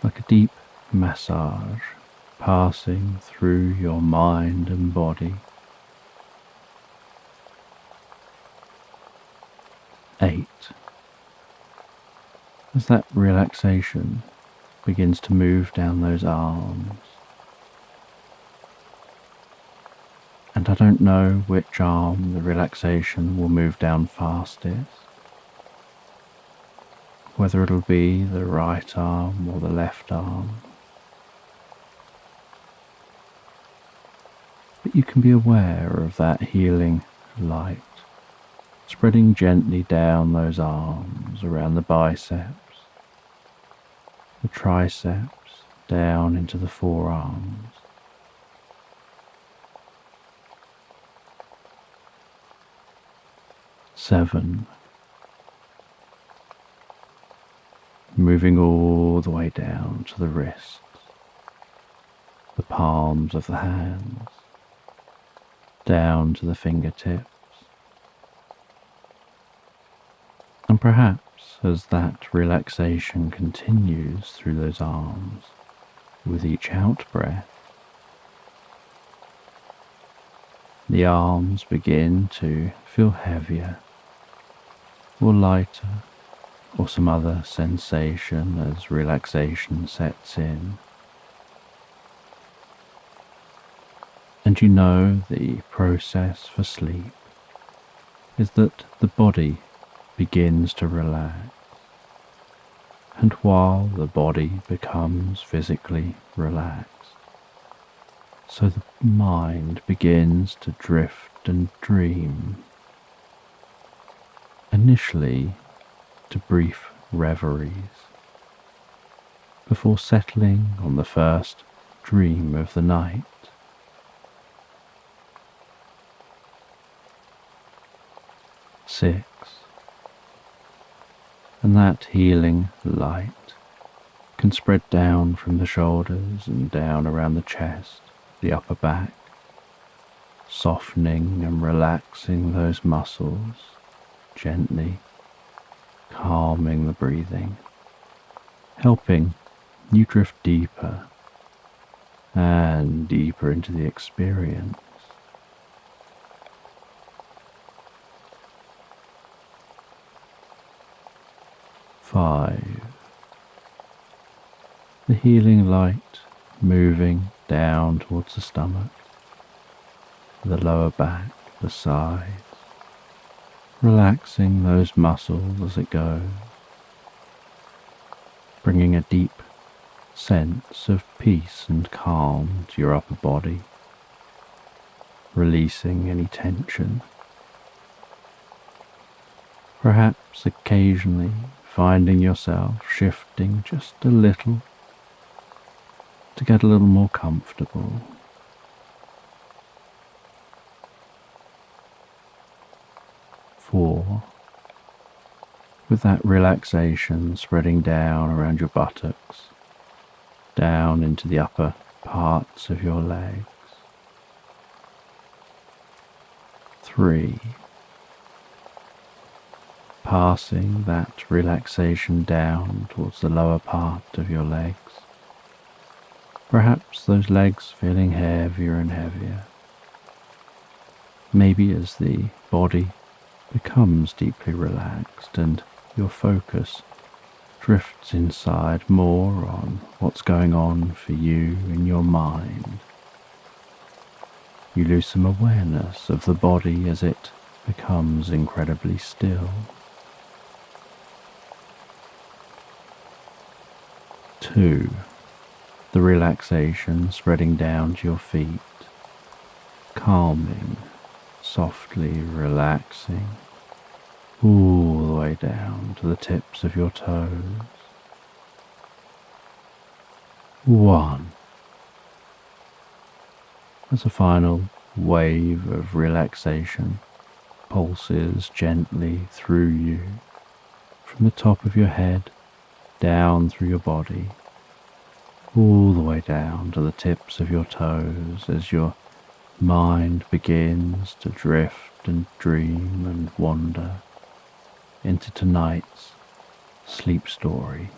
like a deep massage passing through your mind and body. 8. As that relaxation begins to move down those arms, and I don't know which arm the relaxation will move down fastest, whether it'll be the right arm or the left arm. But you can be aware of that healing light spreading gently down those arms, around the biceps, the triceps, down into the forearms. 7. Moving all the way down to the wrists, the palms of the hands, down to the fingertips. And perhaps as that relaxation continues through those arms, with each out-breath, the arms begin to feel heavier or lighter, or some other sensation as relaxation sets in. And you know the process for sleep is that the body begins to relax, and while the body becomes physically relaxed, so the mind begins to drift and dream, initially to brief reveries, before settling on the first dream of the night. 6. And that healing light can spread down from the shoulders and down around the chest, the upper back, softening and relaxing those muscles, gently calming the breathing, helping you drift deeper and deeper into the experience. 5. The healing light moving down towards the stomach, the lower back, the sides, relaxing those muscles as it goes, bringing a deep sense of peace and calm to your upper body, releasing any tension. Perhaps occasionally finding yourself shifting just a little to get a little more comfortable. 4. With that relaxation spreading down around your buttocks, down into the upper parts of your legs. 3. Passing that relaxation down towards the lower part of your legs. Perhaps those legs feeling heavier and heavier. Maybe as the body becomes deeply relaxed and your focus drifts inside more on what's going on for you in your mind. You lose some awareness of the body as it becomes incredibly still. 2. The relaxation spreading down to your feet, calming, softly relaxing, all the way down to the tips of your toes. 1. As a final wave of relaxation pulses gently through you, from the top of your head, down through your body, all the way down to the tips of your toes as your mind begins to drift and dream and wander into tonight's sleep story.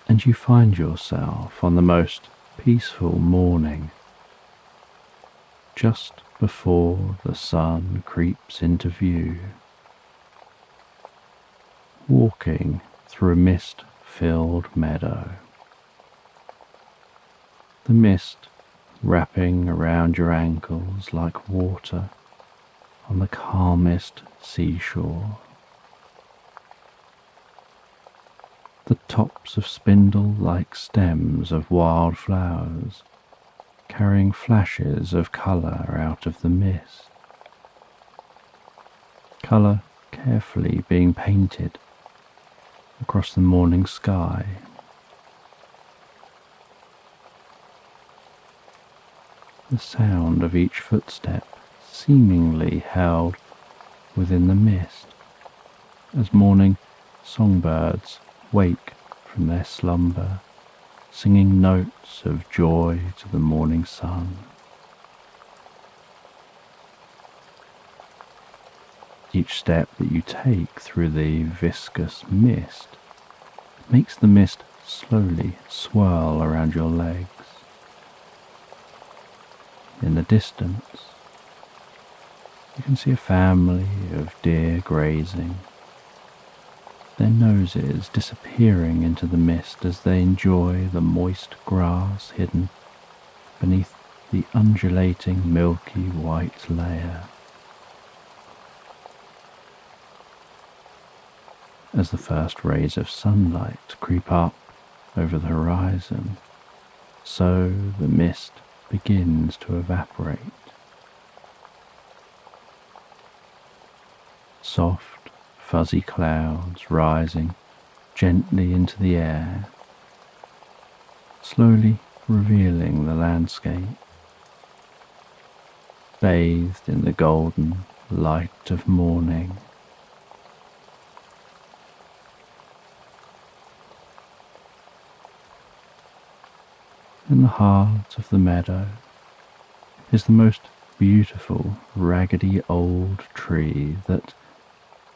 And you find yourself on the most peaceful morning, just before the sun creeps into view, walking through a mist-filled meadow. The mist wrapping around your ankles like water on the calmest seashore. The tops of spindle-like stems of wildflowers carrying flashes of colour out of the mist. Colour carefully being painted across the morning sky. The sound of each footstep seemingly held within the mist as morning songbirds wake from their slumber, singing notes of joy to the morning sun. Each step that you take through the viscous mist makes the mist slowly swirl around your legs. In the distance, you can see a family of deer grazing, their noses disappearing into the mist as they enjoy the moist grass hidden beneath the undulating milky white layer. As the first rays of sunlight creep up over the horizon, so the mist begins to evaporate. Soft, fuzzy clouds rising gently into the air, slowly revealing the landscape, bathed in the golden light of morning. In the heart of the meadow is the most beautiful, raggedy old tree that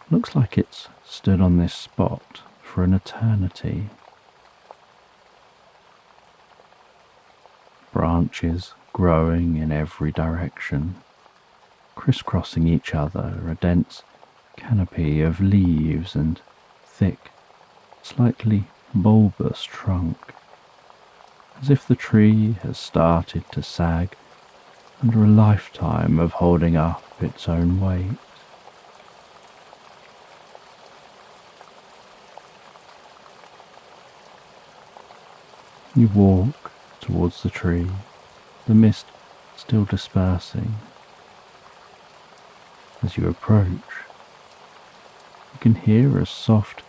looks like it's stood on this spot for an eternity. Branches growing in every direction, crisscrossing each other, a dense canopy of leaves and thick, slightly bulbous trunk, as if the tree has started to sag under a lifetime of holding up its own weight. You walk towards the tree, the mist still dispersing. As you approach, you can hear a soft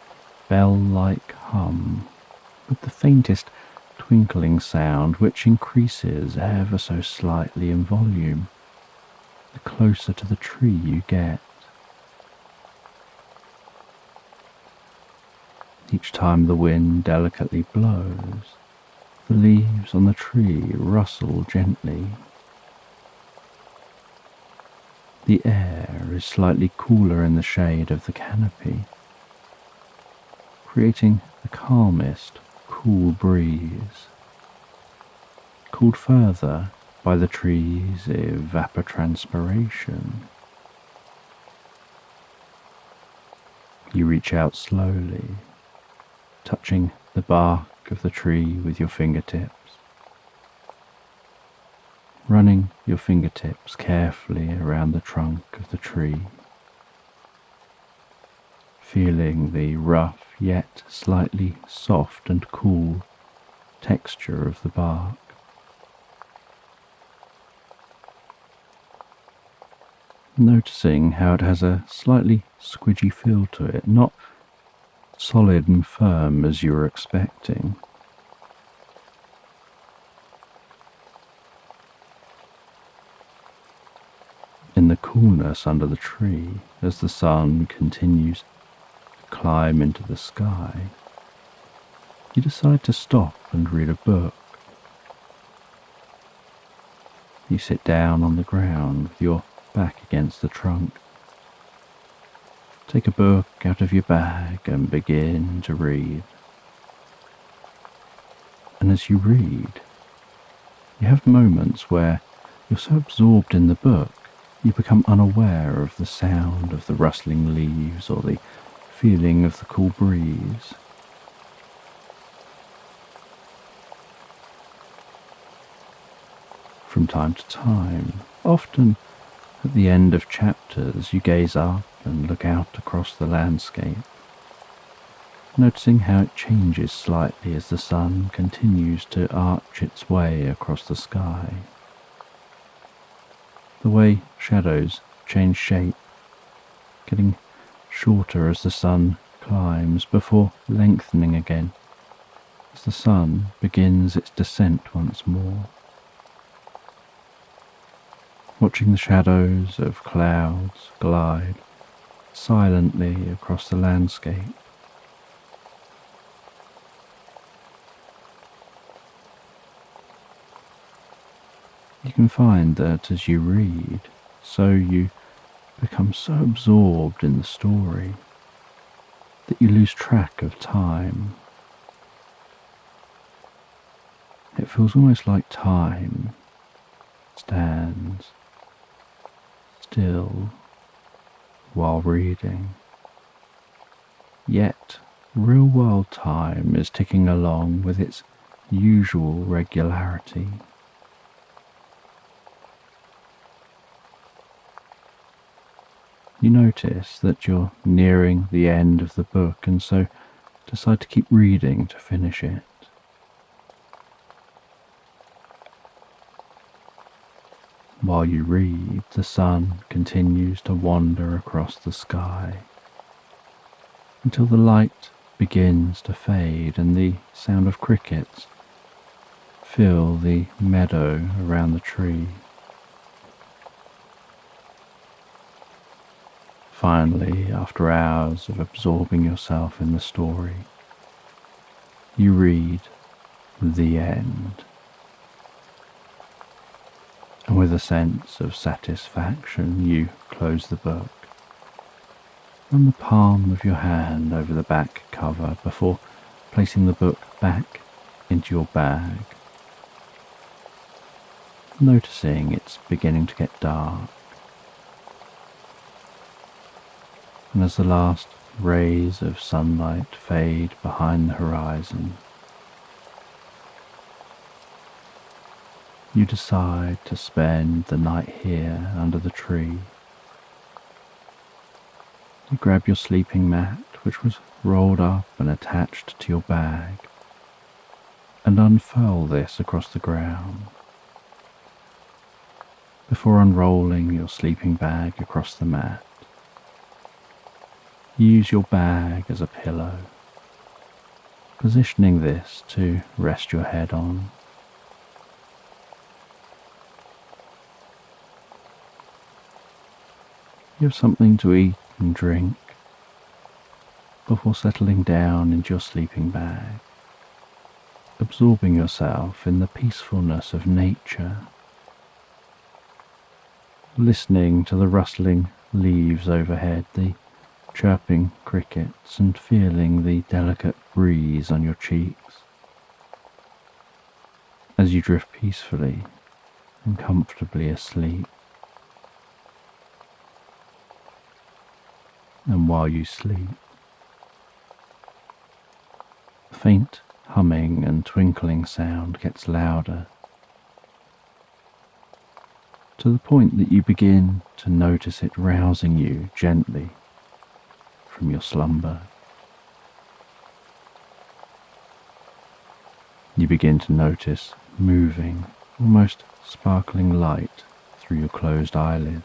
bell-like hum with the faintest twinkling sound which increases ever so slightly in volume the closer to the tree you get. Each time the wind delicately blows, the leaves on the tree rustle gently. The air is slightly cooler in the shade of the canopy, creating the calmest, cool breeze, cooled further by the tree's evapotranspiration. You reach out slowly, touching the bark of the tree with your fingertips, running your fingertips carefully around the trunk of the tree, feeling the rough yet slightly soft and cool texture of the bark. Noticing how it has a slightly squidgy feel to it, not solid and firm as you were expecting. In the coolness under the tree, as the sun continues to climb into the sky, you decide to stop and read a book. You sit down on the ground with your back against the trunk. Take a book out of your bag and begin to read. And as you read, you have moments where you're so absorbed in the book, you become unaware of the sound of the rustling leaves or the feeling of the cool breeze. From time to time, often at the end of chapters, you gaze up and look out across the landscape, noticing how it changes slightly as the sun continues to arch its way across the sky. The way shadows change shape, getting shorter as the sun climbs before lengthening again as the sun begins its descent once more. Watching the shadows of clouds glide silently across the landscape. You can find that as you read, so you become so absorbed in the story that you lose track of time. It feels almost like time stands still while reading. Yet real-world time is ticking along with its usual regularity. You notice that you're nearing the end of the book and so decide to keep reading to finish it. While you read, the sun continues to wander across the sky until the light begins to fade and the sound of crickets fill the meadow around the tree. Finally, after hours of absorbing yourself in the story, you read the end. And with a sense of satisfaction, you close the book, run the palm of your hand over the back cover before placing the book back into your bag, noticing it's beginning to get dark. And as the last rays of sunlight fade behind the horizon, you decide to spend the night here under the tree. You grab your sleeping mat, which was rolled up and attached to your bag, and unfurl this across the ground. Before unrolling your sleeping bag across the mat, use your bag as a pillow, positioning this to rest your head on. You have something to eat and drink before settling down into your sleeping bag, absorbing yourself in the peacefulness of nature, listening to the rustling leaves overhead, the chirping crickets, and feeling the delicate breeze on your cheeks as you drift peacefully and comfortably asleep. And while you sleep, the faint humming and twinkling sound gets louder, to the point that you begin to notice it rousing you gently from your slumber. You begin to notice moving, almost sparkling light through your closed eyelids.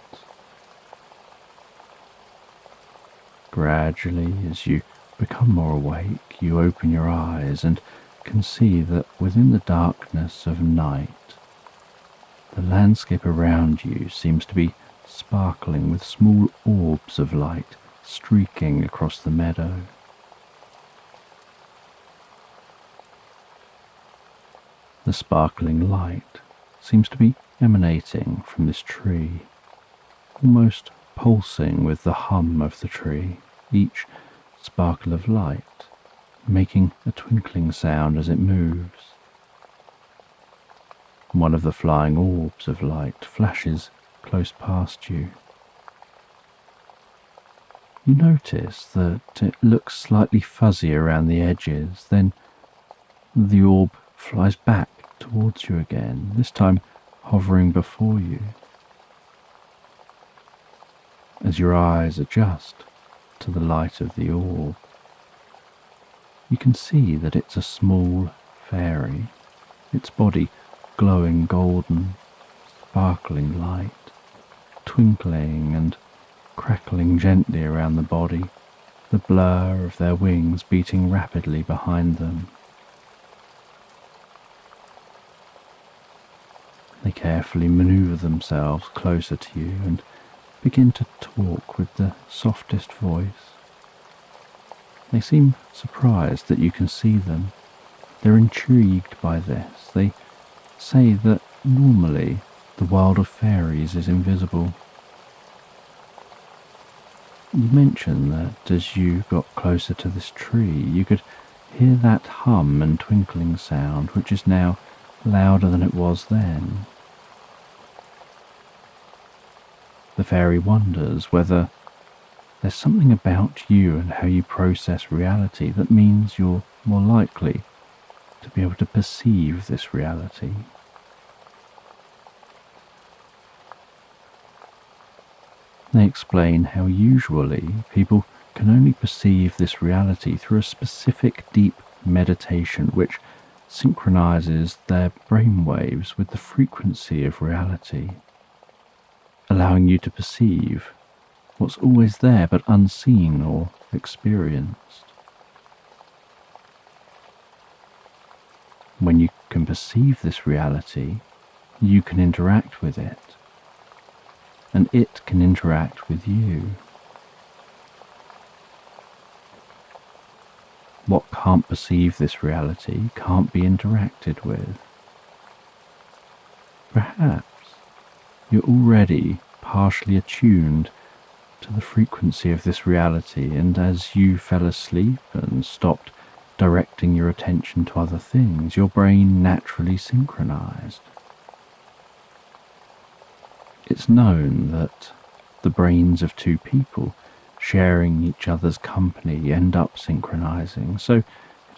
Gradually, as you become more awake, you open your eyes and can see that within the darkness of night, the landscape around you seems to be sparkling with small orbs of light streaking across the meadow. The sparkling light seems to be emanating from this tree, almost pulsing with the hum of the tree, each sparkle of light making a twinkling sound as it moves. One of the flying orbs of light flashes close past you. You notice that it looks slightly fuzzy around the edges, then the orb flies back towards you again, this time hovering before you. As your eyes adjust to the light of the orb, you can see that it's a small fairy, its body glowing golden, sparkling light, twinkling and crackling gently around the body, the blur of their wings beating rapidly behind them. They carefully maneuver themselves closer to you and begin to talk with the softest voice. They seem surprised that you can see them. They're intrigued by this. They say that normally the world of fairies is invisible. You mentioned that as you got closer to this tree, you could hear that hum and twinkling sound, which is now louder than it was then. The fairy wonders whether there's something about you and how you process reality that means you're more likely to be able to perceive this reality. They explain how usually people can only perceive this reality through a specific deep meditation which synchronizes their brainwaves with the frequency of reality, allowing you to perceive what's always there but unseen or experienced. When you can perceive this reality, you can interact with it, and it can interact with you. What can't perceive this reality can't be interacted with. Perhaps you're already partially attuned to the frequency of this reality, and as you fell asleep and stopped directing your attention to other things, your brain naturally synchronized. It's known that the brains of two people sharing each other's company end up synchronizing, so it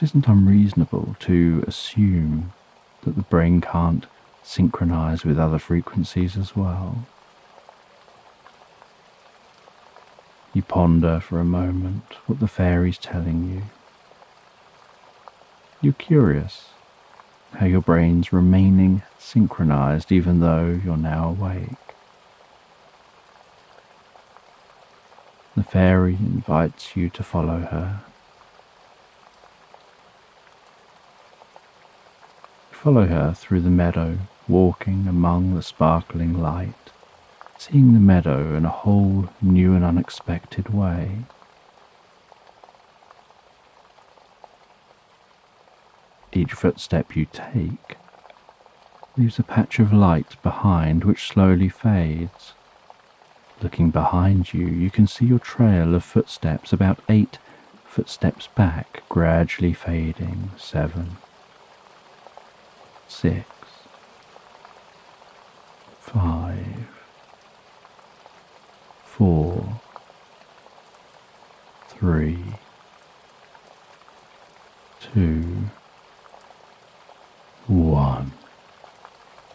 isn't unreasonable to assume that the brain can't synchronize with other frequencies as well. You ponder for a moment what the fairy's telling you. You're curious how your brain's remaining synchronized even though you're now awake. The fairy invites you to follow her. Follow her through the meadow, walking among the sparkling light, seeing the meadow in a whole new and unexpected way. Each footstep you take leaves a patch of light behind which slowly fades. Looking behind you, you can see your trail of footsteps about 8 footsteps back, gradually fading. 7, 6, 5, 4, 3, 2, 1.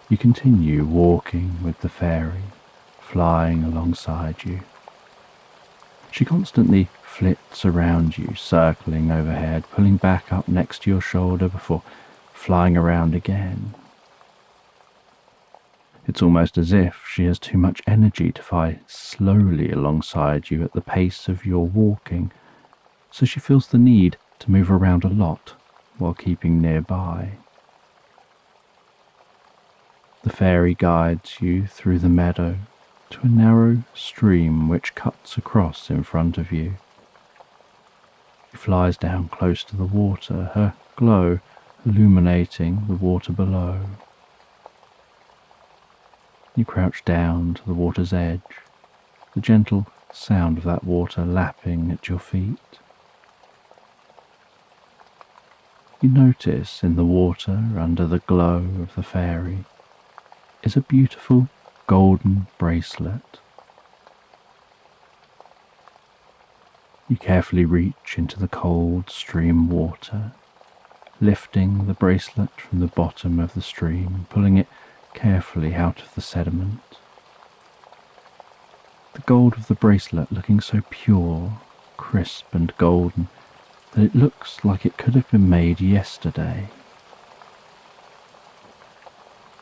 You continue walking with the fairy, flying alongside you. She constantly flits around you, circling overhead, pulling back up next to your shoulder before flying around again. It's almost as if she has too much energy to fly slowly alongside you at the pace of your walking, so she feels the need to move around a lot while keeping nearby. The fairy guides you through the meadow to a narrow stream which cuts across in front of you. She flies down close to the water, her glow illuminating the water below. You crouch down to the water's edge, the gentle sound of that water lapping at your feet. You notice in the water, under the glow of the fairy, is a beautiful golden bracelet. You carefully reach into the cold stream water, lifting the bracelet from the bottom of the stream and pulling it carefully out of the sediment. The gold of the bracelet looking so pure, crisp and golden that it looks like it could have been made yesterday.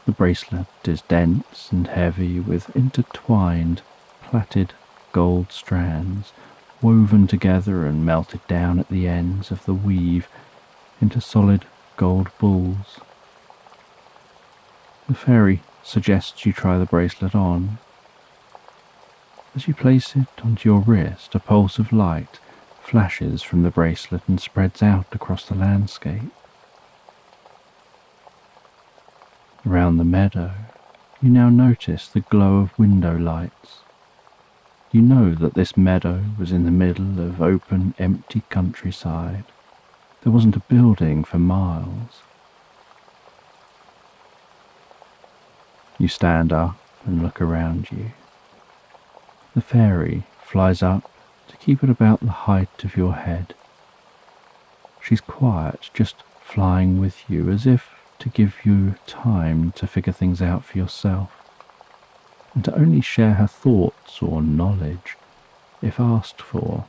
The bracelet is dense and heavy with intertwined, plaited gold strands woven together and melted down at the ends of the weave into solid gold balls. The fairy suggests you try the bracelet on. As you place it onto your wrist, a pulse of light flashes from the bracelet and spreads out across the landscape. Around the meadow, you now notice the glow of window lights. You know that this meadow was in the middle of open, empty countryside. There wasn't a building for miles. You stand up and look around you. The fairy flies up to keep at about the height of your head. She's quiet, just flying with you, as if to give you time to figure things out for yourself, and to only share her thoughts or knowledge if asked for.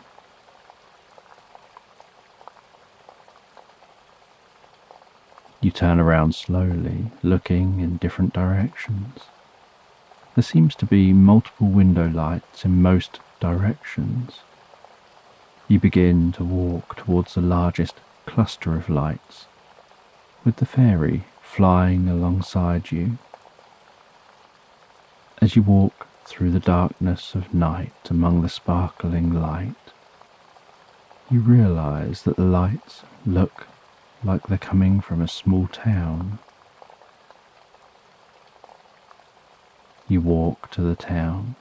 You turn around slowly, looking in different directions. There seems to be multiple window lights in most directions. You begin to walk towards the largest cluster of lights, with the fairy flying alongside you. As you walk through the darkness of night among the sparkling light, you realize that the lights look like they're coming from a small town. You walk to the town,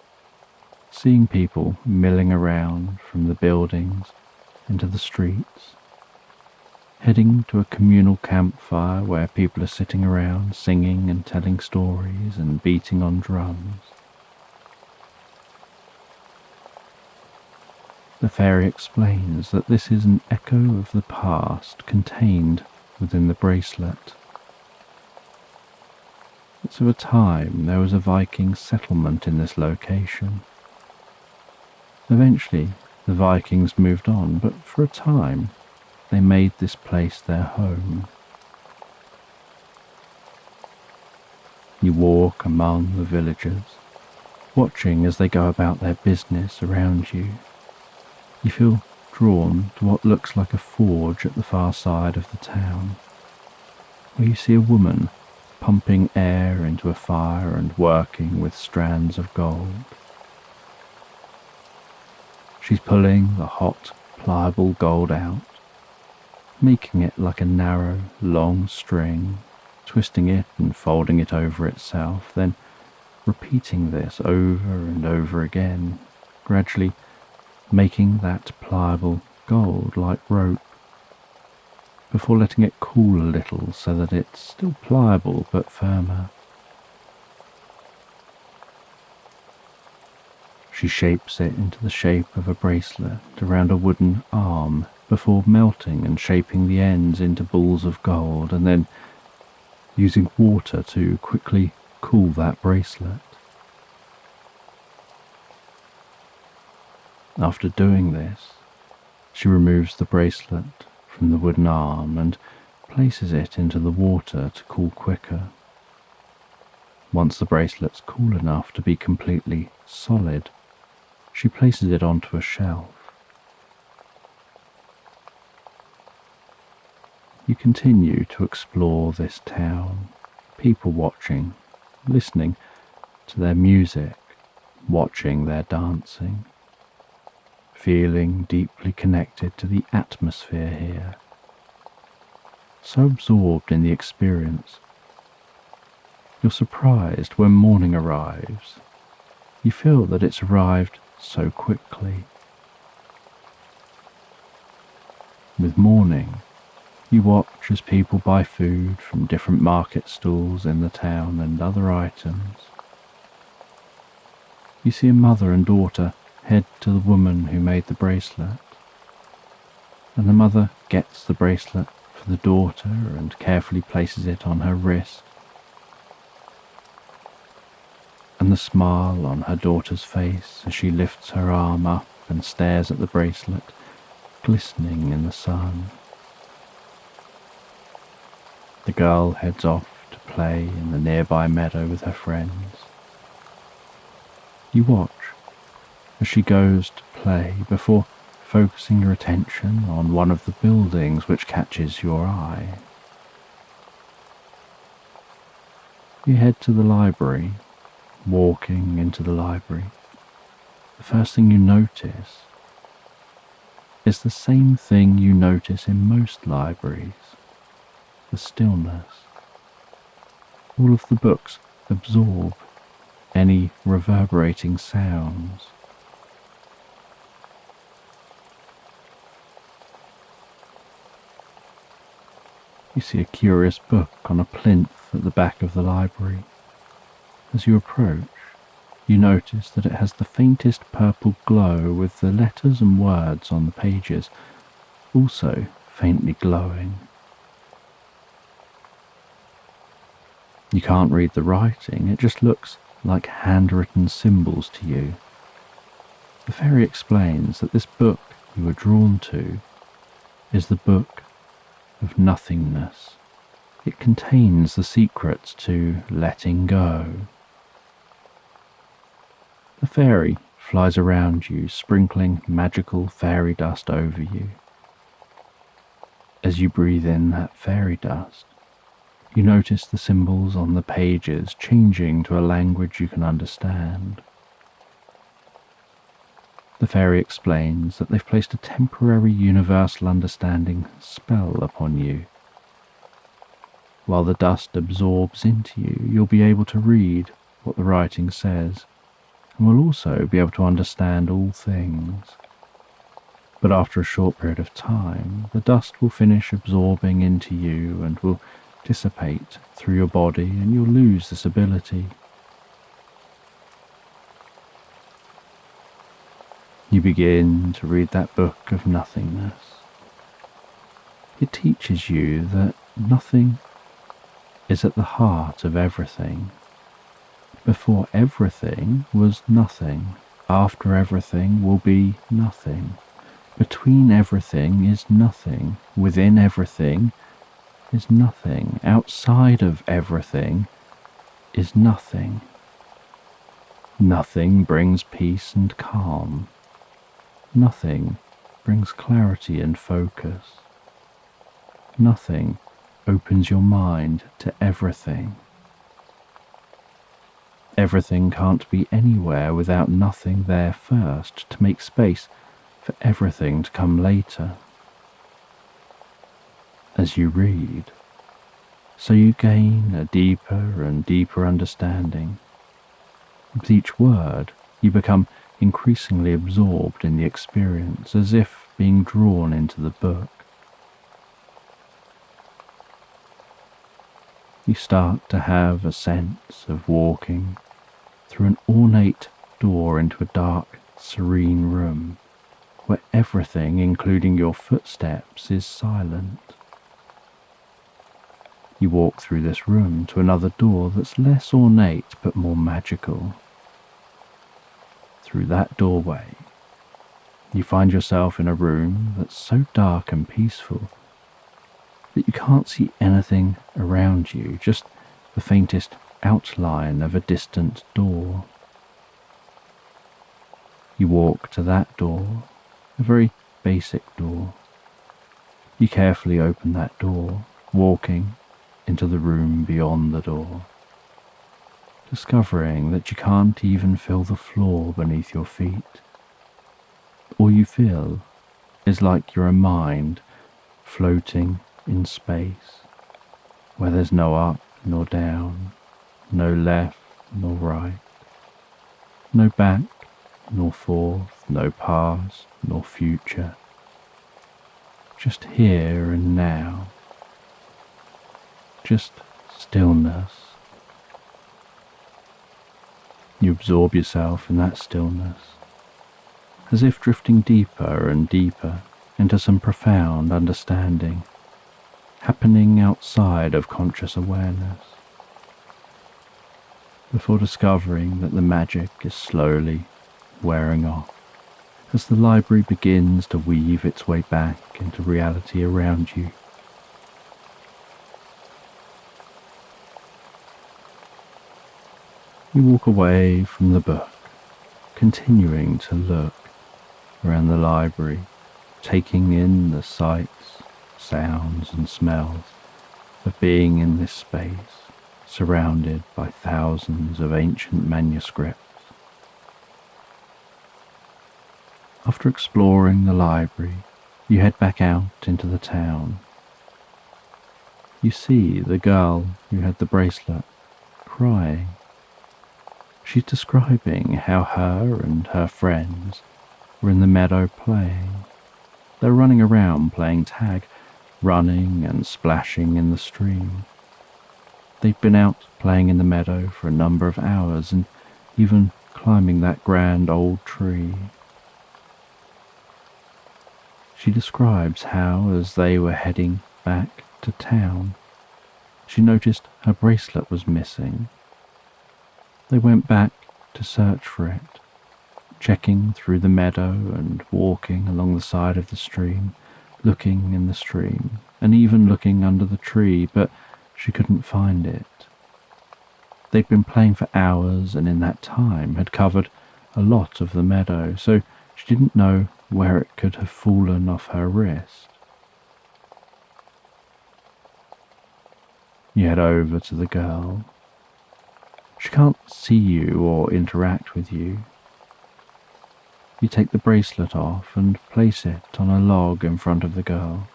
seeing people milling around from the buildings into the streets, heading to a communal campfire where people are sitting around singing and telling stories and beating on drums. The fairy explains that this is an echo of the past contained within the bracelet. It's of a time there was a Viking settlement in this location. Eventually, the Vikings moved on, but for a time, they made this place their home. You walk among the villagers, watching as they go about their business around you. You feel drawn to what looks like a forge at the far side of the town, where you see a woman pumping air into a fire and working with strands of gold. She's pulling the hot, pliable gold out, making it like a narrow, long string, twisting it and folding it over itself, then repeating this over and over again, gradually making that pliable gold like rope, before letting it cool a little so that it's still pliable but firmer. She shapes it into the shape of a bracelet around a wooden arm before melting and shaping the ends into balls of gold, and then using water to quickly cool that bracelet. After doing this, she removes the bracelet from the wooden arm and places it into the water to cool quicker. Once the bracelet's cool enough to be completely solid, she places it onto a shelf. You continue to explore this town, people watching, listening to their music, watching their dancing, feeling deeply connected to the atmosphere here, so absorbed in the experience. You're surprised when morning arrives. You feel that it's arrived so quickly. With morning, you watch as people buy food from different market stalls in the town and other items. You see a mother and daughter head to the woman who made the bracelet, and the mother gets the bracelet for the daughter and carefully places it on her wrist. And the smile on her daughter's face as she lifts her arm up and stares at the bracelet, glistening in the sun. The girl heads off to play in the nearby meadow with her friends. You watch as she goes to play before focusing your attention on one of the buildings which catches your eye. You head to the library. Walking into the library, the first thing you notice is the same thing you notice in most libraries: the stillness. All of the books absorb any reverberating sounds. You see a curious book on a plinth at the back of the library. As you approach, you notice that it has the faintest purple glow, with the letters and words on the pages also faintly glowing. You can't read the writing, it just looks like handwritten symbols to you. The fairy explains that this book you are drawn to is the book of nothingness. It contains the secrets to letting go. The fairy flies around you, sprinkling magical fairy dust over you. As you breathe in that fairy dust, you notice the symbols on the pages changing to a language you can understand. The fairy explains that they've placed a temporary universal understanding spell upon you. While the dust absorbs into you, you'll be able to read what the writing says, and will also be able to understand all things. But after a short period of time, the dust will finish absorbing into you and will dissipate through your body, and you'll lose this ability. You begin to read that book of nothingness. It teaches you that nothing is at the heart of everything. Before everything was nothing. After everything will be nothing. Between everything is nothing. Within everything is nothing. Outside of everything is nothing. Nothing brings peace and calm. Nothing brings clarity and focus. Nothing opens your mind to everything. Everything can't be anywhere without nothing there first to make space for everything to come later. As you read, so you gain a deeper and deeper understanding. With each word, you become increasingly absorbed in the experience, as if being drawn into the book. You start to have a sense of walking through an ornate door into a dark, serene room, where everything, including your footsteps, is silent. You walk through this room to another door that's less ornate but more magical. Through that doorway, you find yourself in a room that's so dark and peaceful that you can't see anything around you, just the faintest outline of a distant door. You walk to that door, a very basic door. You carefully open that door, walking into the room beyond the door, discovering that you can't even feel the floor beneath your feet. All you feel is like you're a mind floating in space, where there's no up nor down, no left nor right, no back nor forth, no past nor future, just here and now, just stillness. You absorb yourself in that stillness, as if drifting deeper and deeper into some profound understanding, happening outside of conscious awareness, before discovering that the magic is slowly wearing off as the library begins to weave its way back into reality around you. You walk away from the book, continuing to look around the library, taking in the sights, sounds and smells of being in this space, surrounded by thousands of ancient manuscripts. After exploring the library, you head back out into the town. You see the girl who had the bracelet crying. She's describing how her and her friends were in the meadow playing. They're running around playing tag, running and splashing in the stream. They've been out playing in the meadow for a number of hours and even climbing that grand old tree. She describes how, as they were heading back to town, she noticed her bracelet was missing. They went back to search for it, checking through the meadow and walking along the side of the stream, looking in the stream, and even looking under the tree, but she couldn't find it. They'd been playing for hours and in that time had covered a lot of the meadow, so she didn't know where it could have fallen off her wrist. You head over to the girl. She can't see you or interact with you. You take the bracelet off and place it on a log in front of the girl.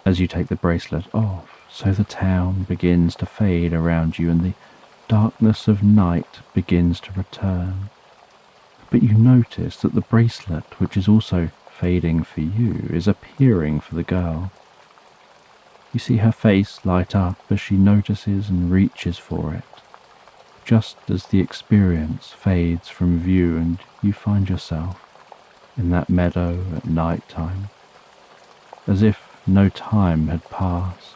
As you take the bracelet off, so the town begins to fade around you and the darkness of night begins to return. But you notice that the bracelet, which is also fading for you, is appearing for the girl. You see her face light up as she notices and reaches for it, just as the experience fades from view and you find yourself in that meadow at night time, as if no time had passed.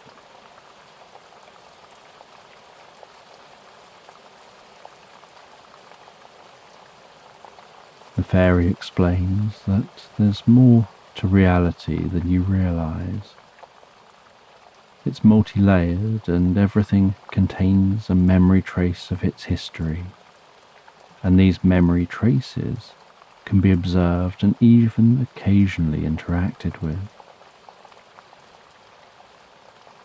The fairy explains that there's more to reality than you realize. It's multi-layered and everything contains a memory trace of its history, and these memory traces can be observed and even occasionally interacted with.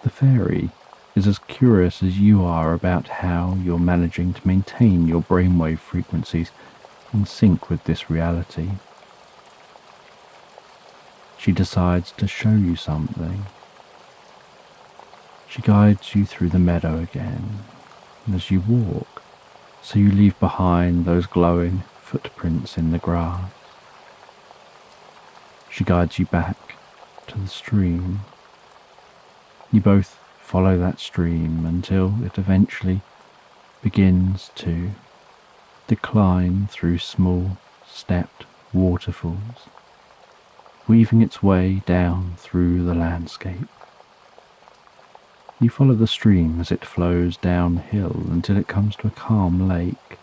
The fairy is as curious as you are about how you're managing to maintain your brainwave frequencies in sync with this reality. She decides to show you something. She guides you through the meadow again, and as you walk, so you leave behind those glowing footprints in the grass. She guides you back to the stream. You both follow that stream until it eventually begins to decline through small stepped waterfalls, weaving its way down through the landscape. You follow the stream as it flows downhill until it comes to a calm lake.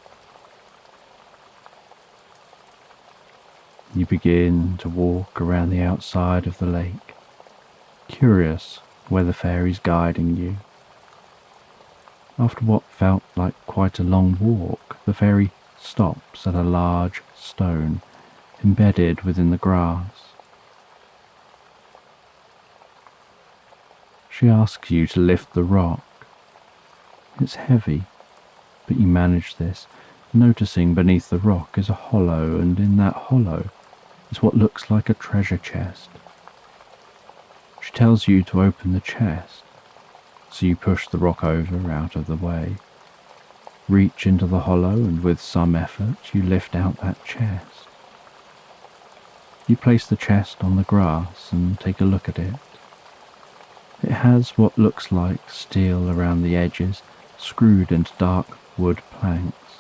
You begin to walk around the outside of the lake, curious where the fairy's guiding you. After what felt like quite a long walk, the fairy stops at a large stone embedded within the grass. She asks you to lift the rock. It's heavy, but you manage this, noticing beneath the rock is a hollow, and in that hollow is what looks like a treasure chest. She tells you to open the chest, so you push the rock over out of the way, reach into the hollow, and with some effort you lift out that chest. You place the chest on the grass and take a look at it. It has what looks like steel around the edges, screwed into dark wood planks.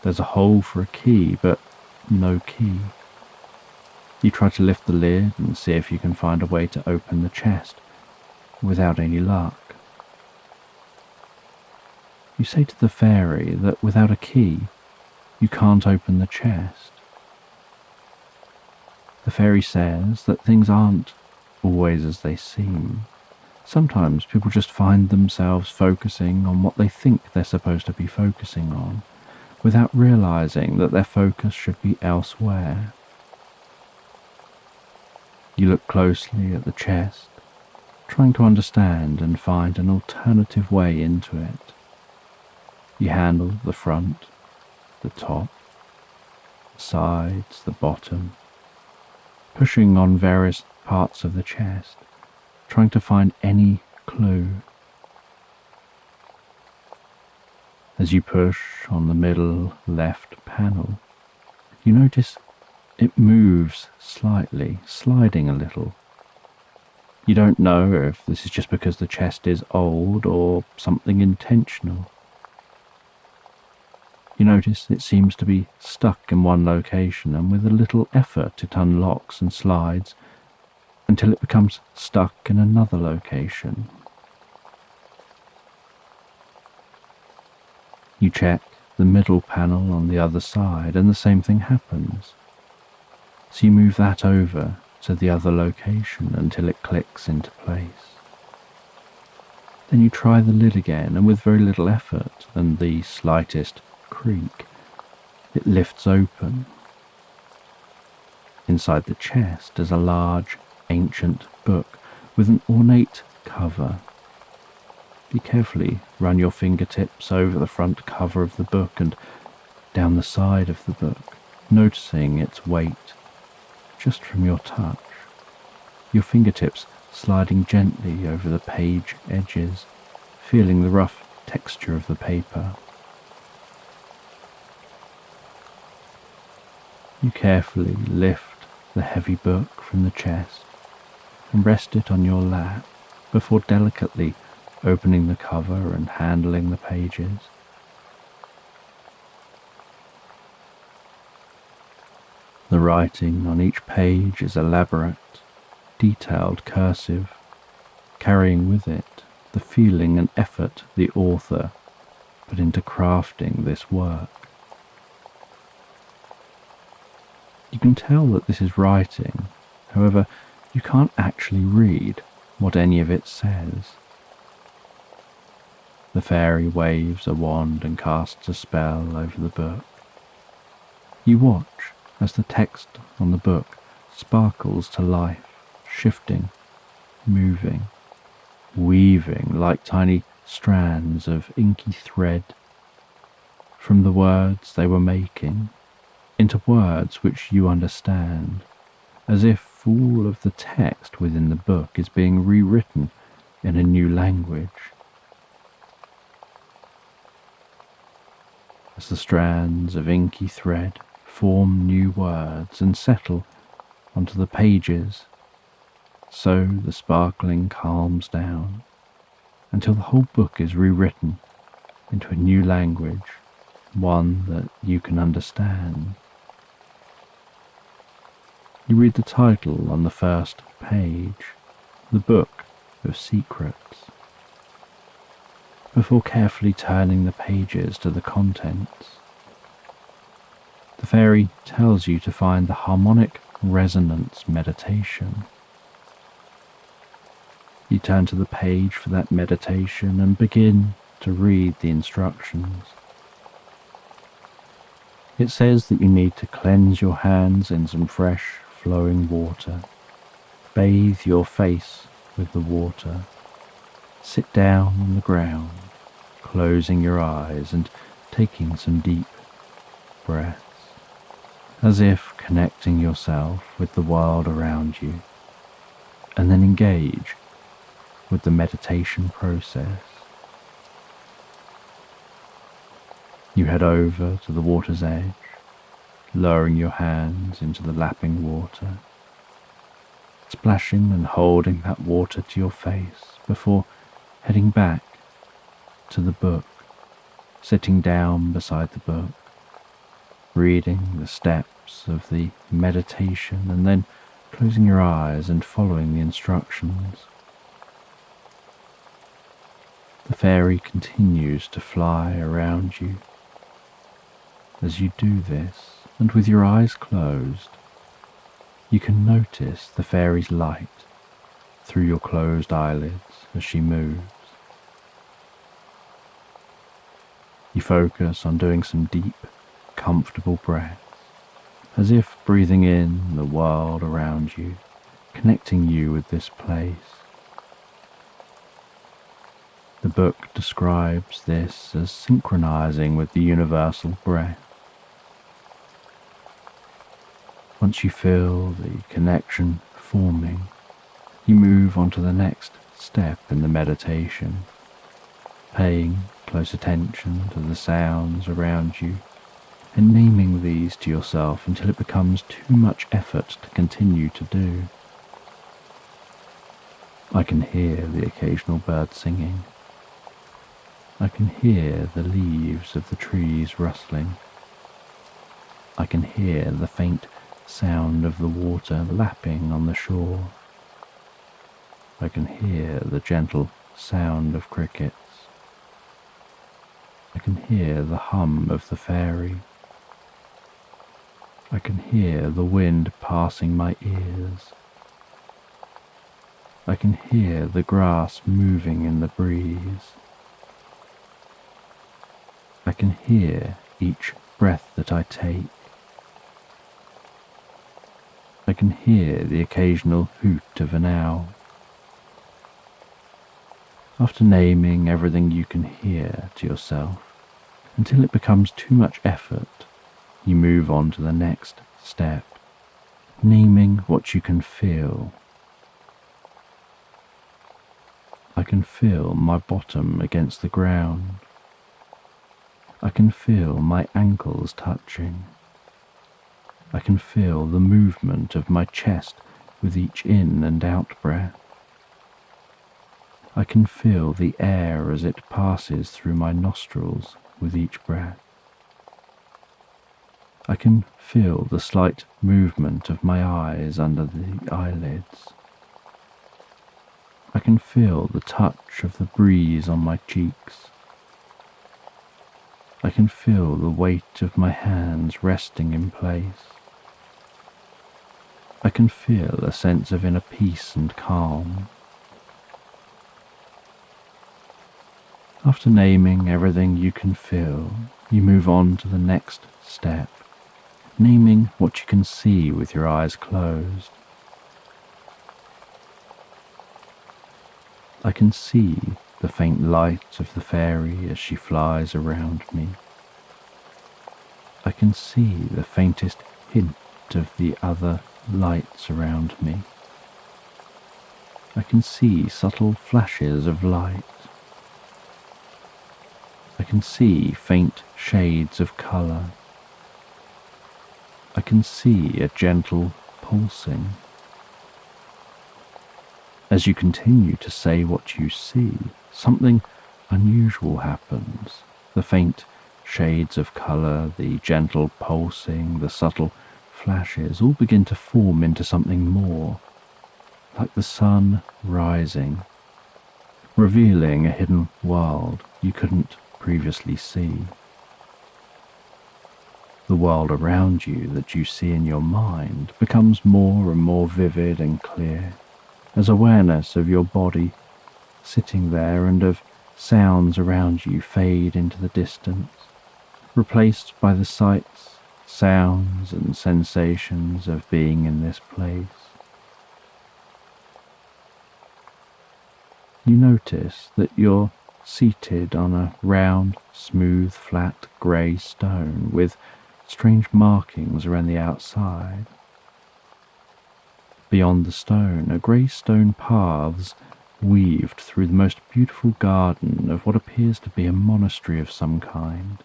There's a hole for a key, but no key. You try to lift the lid and see if you can find a way to open the chest, without any luck. You say to the fairy that without a key, you can't open the chest. The fairy says that things aren't always as they seem. Sometimes people just find themselves focusing on what they think they're supposed to be focusing on, without realizing that their focus should be elsewhere. You look closely at the chest, trying to understand and find an alternative way into it. You handle the front, the top, the sides, the bottom, pushing on various parts of the chest, trying to find any clue. As you push on the middle left panel, you notice it moves slightly, sliding a little. You don't know if this is just because the chest is old or something intentional. You notice it seems to be stuck in one location, and with a little effort it unlocks and slides until it becomes stuck in another location. You check the middle panel on the other side, and the same thing happens. So you move that over to the other location until it clicks into place. Then you try the lid again, and with very little effort and the slightest creak, it lifts open. Inside the chest is a large, ancient book with an ornate cover. You carefully run your fingertips over the front cover of the book and down the side of the book, noticing its weight just from your touch, your fingertips sliding gently over the page edges, feeling the rough texture of the paper. You carefully lift the heavy book from the chest and rest it on your lap before delicately opening the cover and handling the pages. The writing on each page is elaborate, detailed cursive, carrying with it the feeling and effort the author put into crafting this work. You can tell that this is writing, however, you can't actually read what any of it says. The fairy waves a wand and casts a spell over the book. You watch as the text on the book sparkles to life, shifting, moving, weaving like tiny strands of inky thread from the words they were making into words which you understand, as if all of the text within the book is being rewritten in a new language. As the strands of inky thread form new words and settle onto the pages, so the sparkling calms down until the whole book is rewritten into a new language, one that you can understand. You read the title on the first page, The Book of Secrets, before carefully turning the pages to the contents. The fairy tells you to find the harmonic resonance meditation. You turn to the page for that meditation and begin to read the instructions. It says that you need to cleanse your hands in some fresh, flowing water, bathe your face with the water, sit down on the ground, closing your eyes and taking some deep breaths, as if connecting yourself with the world around you, and then engage with the meditation process. You head over to the water's edge, lowering your hands into the lapping water, splashing and holding that water to your face before heading back to the book, sitting down beside the book, reading the steps of the meditation and then closing your eyes and following the instructions. The fairy continues to fly around you. As you do this, and with your eyes closed, you can notice the fairy's light through your closed eyelids as she moves. You focus on doing some deep, comfortable breaths, as if breathing in the world around you connecting you with this place. The book describes this as synchronizing with the universal breath. Once you feel the connection forming, you move on to the next step in the meditation, paying close attention to the sounds around you and naming these to yourself until it becomes too much effort to continue to do. I can hear the occasional bird singing. I can hear the leaves of the trees rustling. I can hear the faint sound of the water lapping on the shore. I can hear the gentle sound of crickets. I can hear the hum of the fairy. I can hear the wind passing my ears. I can hear the grass moving in the breeze. I can hear each breath that I take. I can hear the occasional hoot of an owl. After naming everything you can hear to yourself, until it becomes too much effort, you move on to the next step, naming what you can feel. I can feel my bottom against the ground. I can feel my ankles touching. I can feel the movement of my chest with each in and out breath. I can feel the air as it passes through my nostrils with each breath. I can feel the slight movement of my eyes under the eyelids. I can feel the touch of the breeze on my cheeks. I can feel the weight of my hands resting in place. I can feel a sense of inner peace and calm. After naming everything you can feel, you move on to the next step, naming what you can see with your eyes closed. I can see the faint light of the fairy as she flies around me. I can see the faintest hint of the other lights around me. I can see subtle flashes of light. I can see faint shades of colour. I can see a gentle pulsing. As you continue to say what you see, something unusual happens. The faint shades of colour, the gentle pulsing, the subtle flashes all begin to form into something more, like the sun rising, revealing a hidden world you couldn't previously see. The world around you that you see in your mind becomes more and more vivid and clear, as awareness of your body sitting there and of sounds around you fade into the distance, replaced by the sights, sounds and sensations of being in this place. You notice that you're seated on a round, smooth, flat grey stone with strange markings around the outside. Beyond the stone are grey stone paths weaved through the most beautiful garden of what appears to be a monastery of some kind,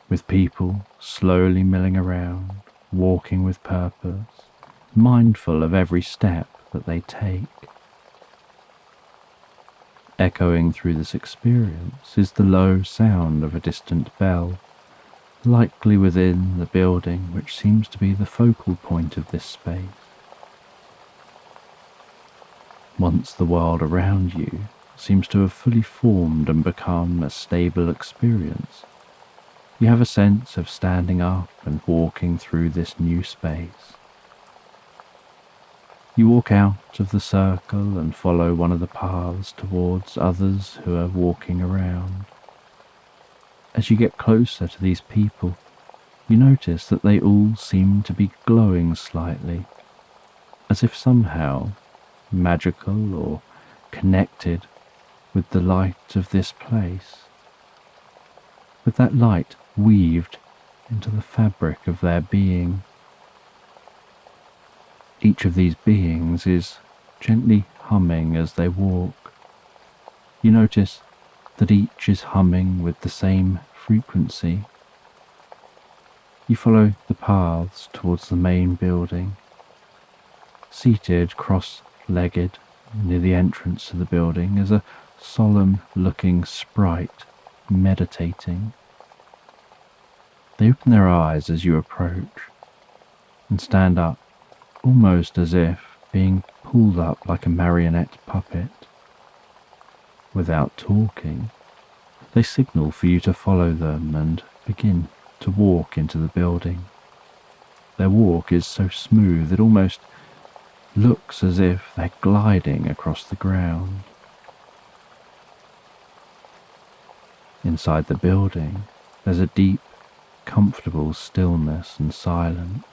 with people slowly milling around, walking with purpose, mindful of every step that they take. Echoing through this experience is the low sound of a distant bell, likely within the building which seems to be the focal point of this space. Once the world around you seems to have fully formed and become a stable experience, you have a sense of standing up and walking through this new space. You walk out of the circle and follow one of the paths towards others who are walking around. As you get closer to these people, You notice that they all seem to be glowing slightly, as if somehow magical or connected with the light of this place, with that light weaved into the fabric of their being. Each of these beings is gently humming as they walk. You notice that each is humming with the same frequency. You follow the paths towards the main building. Seated cross-legged near the entrance to the building is a solemn-looking sprite meditating. They open their eyes as you approach and stand up, almost as if being pulled up like a marionette puppet. Without talking, they signal for you to follow them and begin to walk into the building. Their walk is so smooth it almost looks as if they're gliding across the ground. Inside the building, there's a deep, comfortable stillness and silence.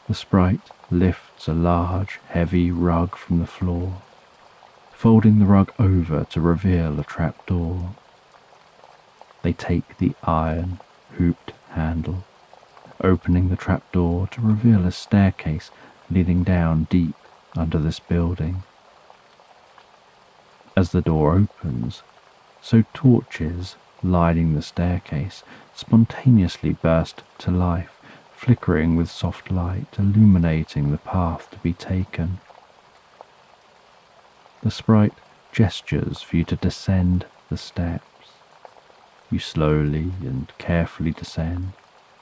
The sprite lifts a large, heavy rug from the floor, folding the rug over to reveal a trapdoor. They take the iron, hooped handle, opening the trapdoor to reveal a staircase leading down deep under this building. As the door opens, so torches lighting the staircase spontaneously burst to life, flickering with soft light, illuminating the path to be taken. The sprite gestures for you to descend the steps. You slowly and carefully descend,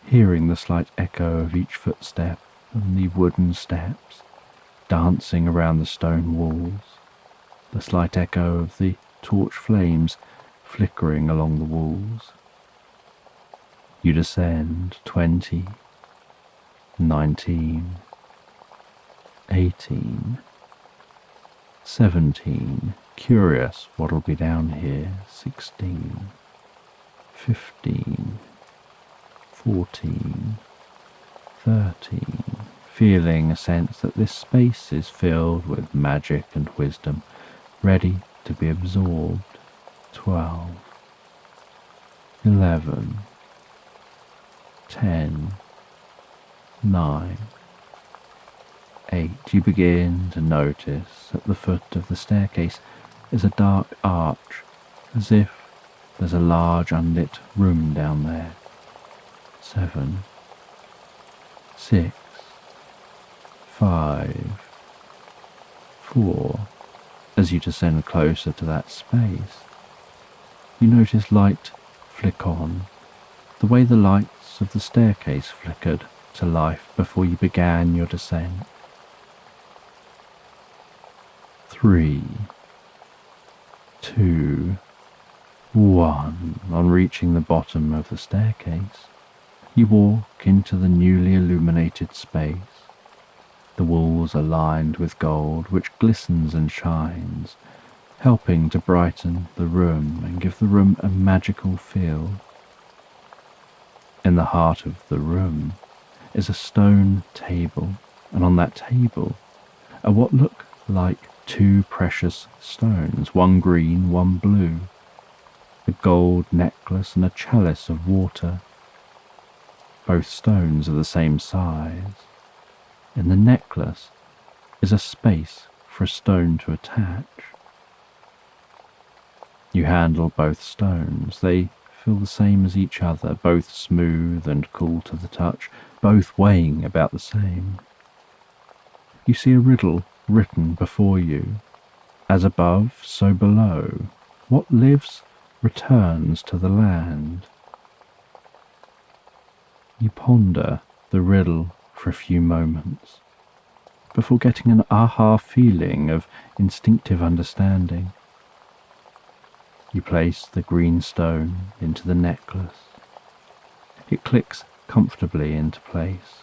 hearing the slight echo of each footstep on the wooden steps, dancing around the stone walls, the slight echo of the torch flames flickering along the walls. You descend 20, 19, 18, 17, curious what'll be down here, 16, 15, 14, 13, feeling a sense that this space is filled with magic and wisdom, ready to be absorbed, 12, 11, 10, 9, 8. You begin to notice at the foot of the staircase is a dark arch, as if there's a large unlit room down there. 7, 6, 5, 4. As you descend closer to that space, you notice light flick on, the way the lights of the staircase flickered to life before you began your descent. 3, 2, 1. On reaching the bottom of the staircase, you walk into the newly illuminated space. The walls are lined with gold, which glistens and shines, helping to brighten the room and give the room a magical feel. In the heart of the room is a stone table, and on that table are what look like two precious stones, one green, one blue, a gold necklace and a chalice of water. Both stones are the same size. In the necklace is a space for a stone to attach. You handle both stones. They feel the same as each other, both smooth and cool to the touch, both weighing about the same. You see a riddle written before you. As above, so below. What lives returns to the land. You ponder the riddle for a few moments before getting an aha feeling of instinctive understanding. You place the green stone into the necklace. It clicks comfortably into place.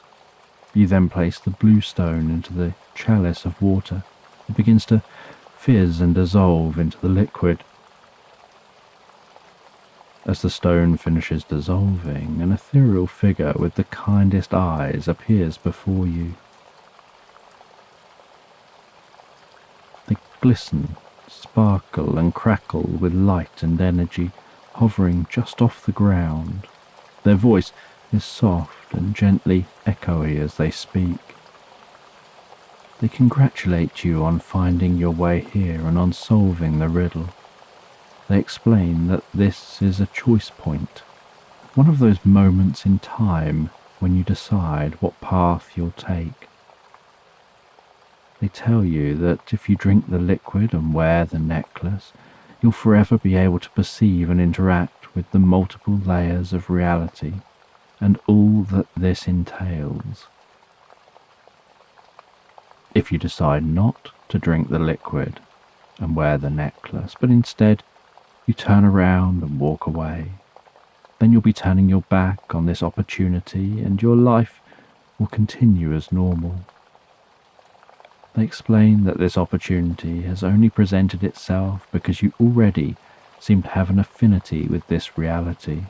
You then place the blue stone into the chalice of water. It begins to fizz and dissolve into the liquid. As the stone finishes dissolving, an ethereal figure with the kindest eyes appears before you. They glisten, sparkle and crackle with light and energy, hovering just off the ground. Their voice is soft and gently echoey as they speak. They congratulate you on finding your way here and on solving the riddle. They explain that this is a choice point, one of those moments in time when you decide what path you'll take. They tell you that if you drink the liquid and wear the necklace, you'll forever be able to perceive and interact with the multiple layers of reality and all that this entails. If you decide not to drink the liquid and wear the necklace, but instead you turn around and walk away, then you'll be turning your back on this opportunity and your life will continue as normal. They explain that this opportunity has only presented itself because you already seem to have an affinity with this reality.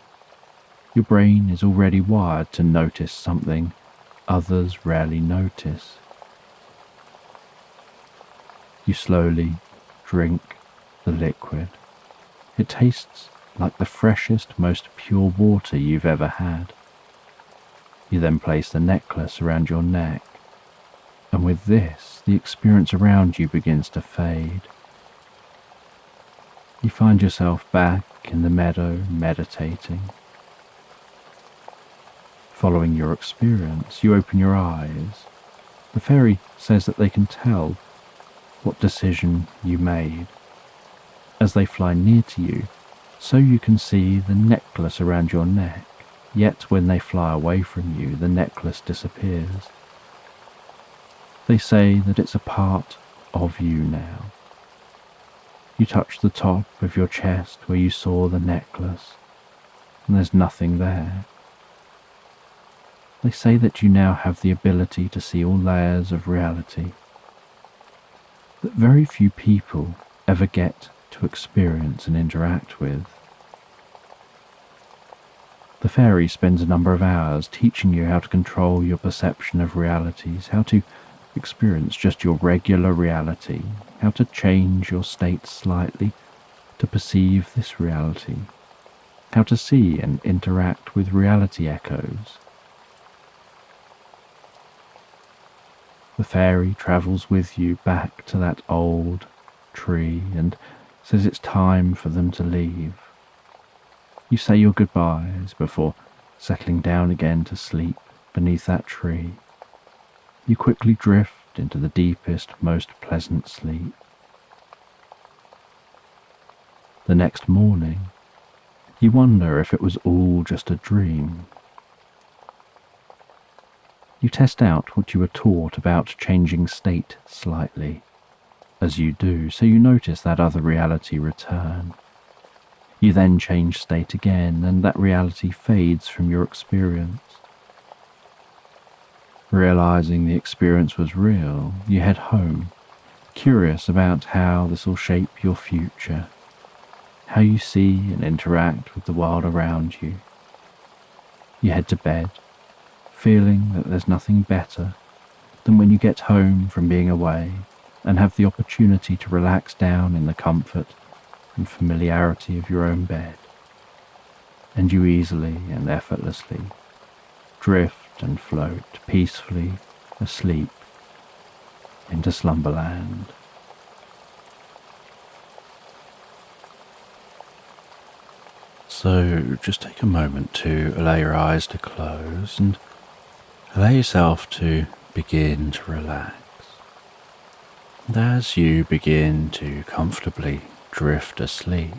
Your brain is already wired to notice something others rarely notice. You slowly drink the liquid. It tastes like the freshest, most pure water you've ever had. You then place the necklace around your neck, and with this, the experience around you begins to fade. You find yourself back in the meadow, meditating. Following your experience, you open your eyes. The fairy says that they can tell what decision you made. As they fly near to you, so you can see the necklace around your neck, yet when they fly away from you, the necklace disappears. They say that it's a part of you now. You touch the top of your chest where you saw the necklace, and there's nothing there. They say that you now have the ability to see all layers of reality that very few people ever get to experience and interact with. The fairy spends a number of hours teaching you how to control your perception of realities, how to experience just your regular reality, how to change your state slightly to perceive this reality, how to see and interact with reality echoes. The fairy travels with you back to that old tree and says it's time for them to leave. You say your goodbyes before settling down again to sleep beneath that tree. You quickly drift into the deepest, most pleasant sleep. The next morning, you wonder if it was all just a dream. You test out what you were taught about changing state slightly. As you do, so you notice that other reality return. You then change state again, and that reality fades from your experience. Realizing the experience was real, you head home, curious about how this will shape your future, how you see and interact with the world around you. You head to bed, feeling that there's nothing better than when you get home from being away and have the opportunity to relax down in the comfort and familiarity of your own bed. And you easily and effortlessly drift and float peacefully asleep into Slumberland. So just take a moment to allow your eyes to close and allow yourself to begin to relax. And as you begin to comfortably drift asleep,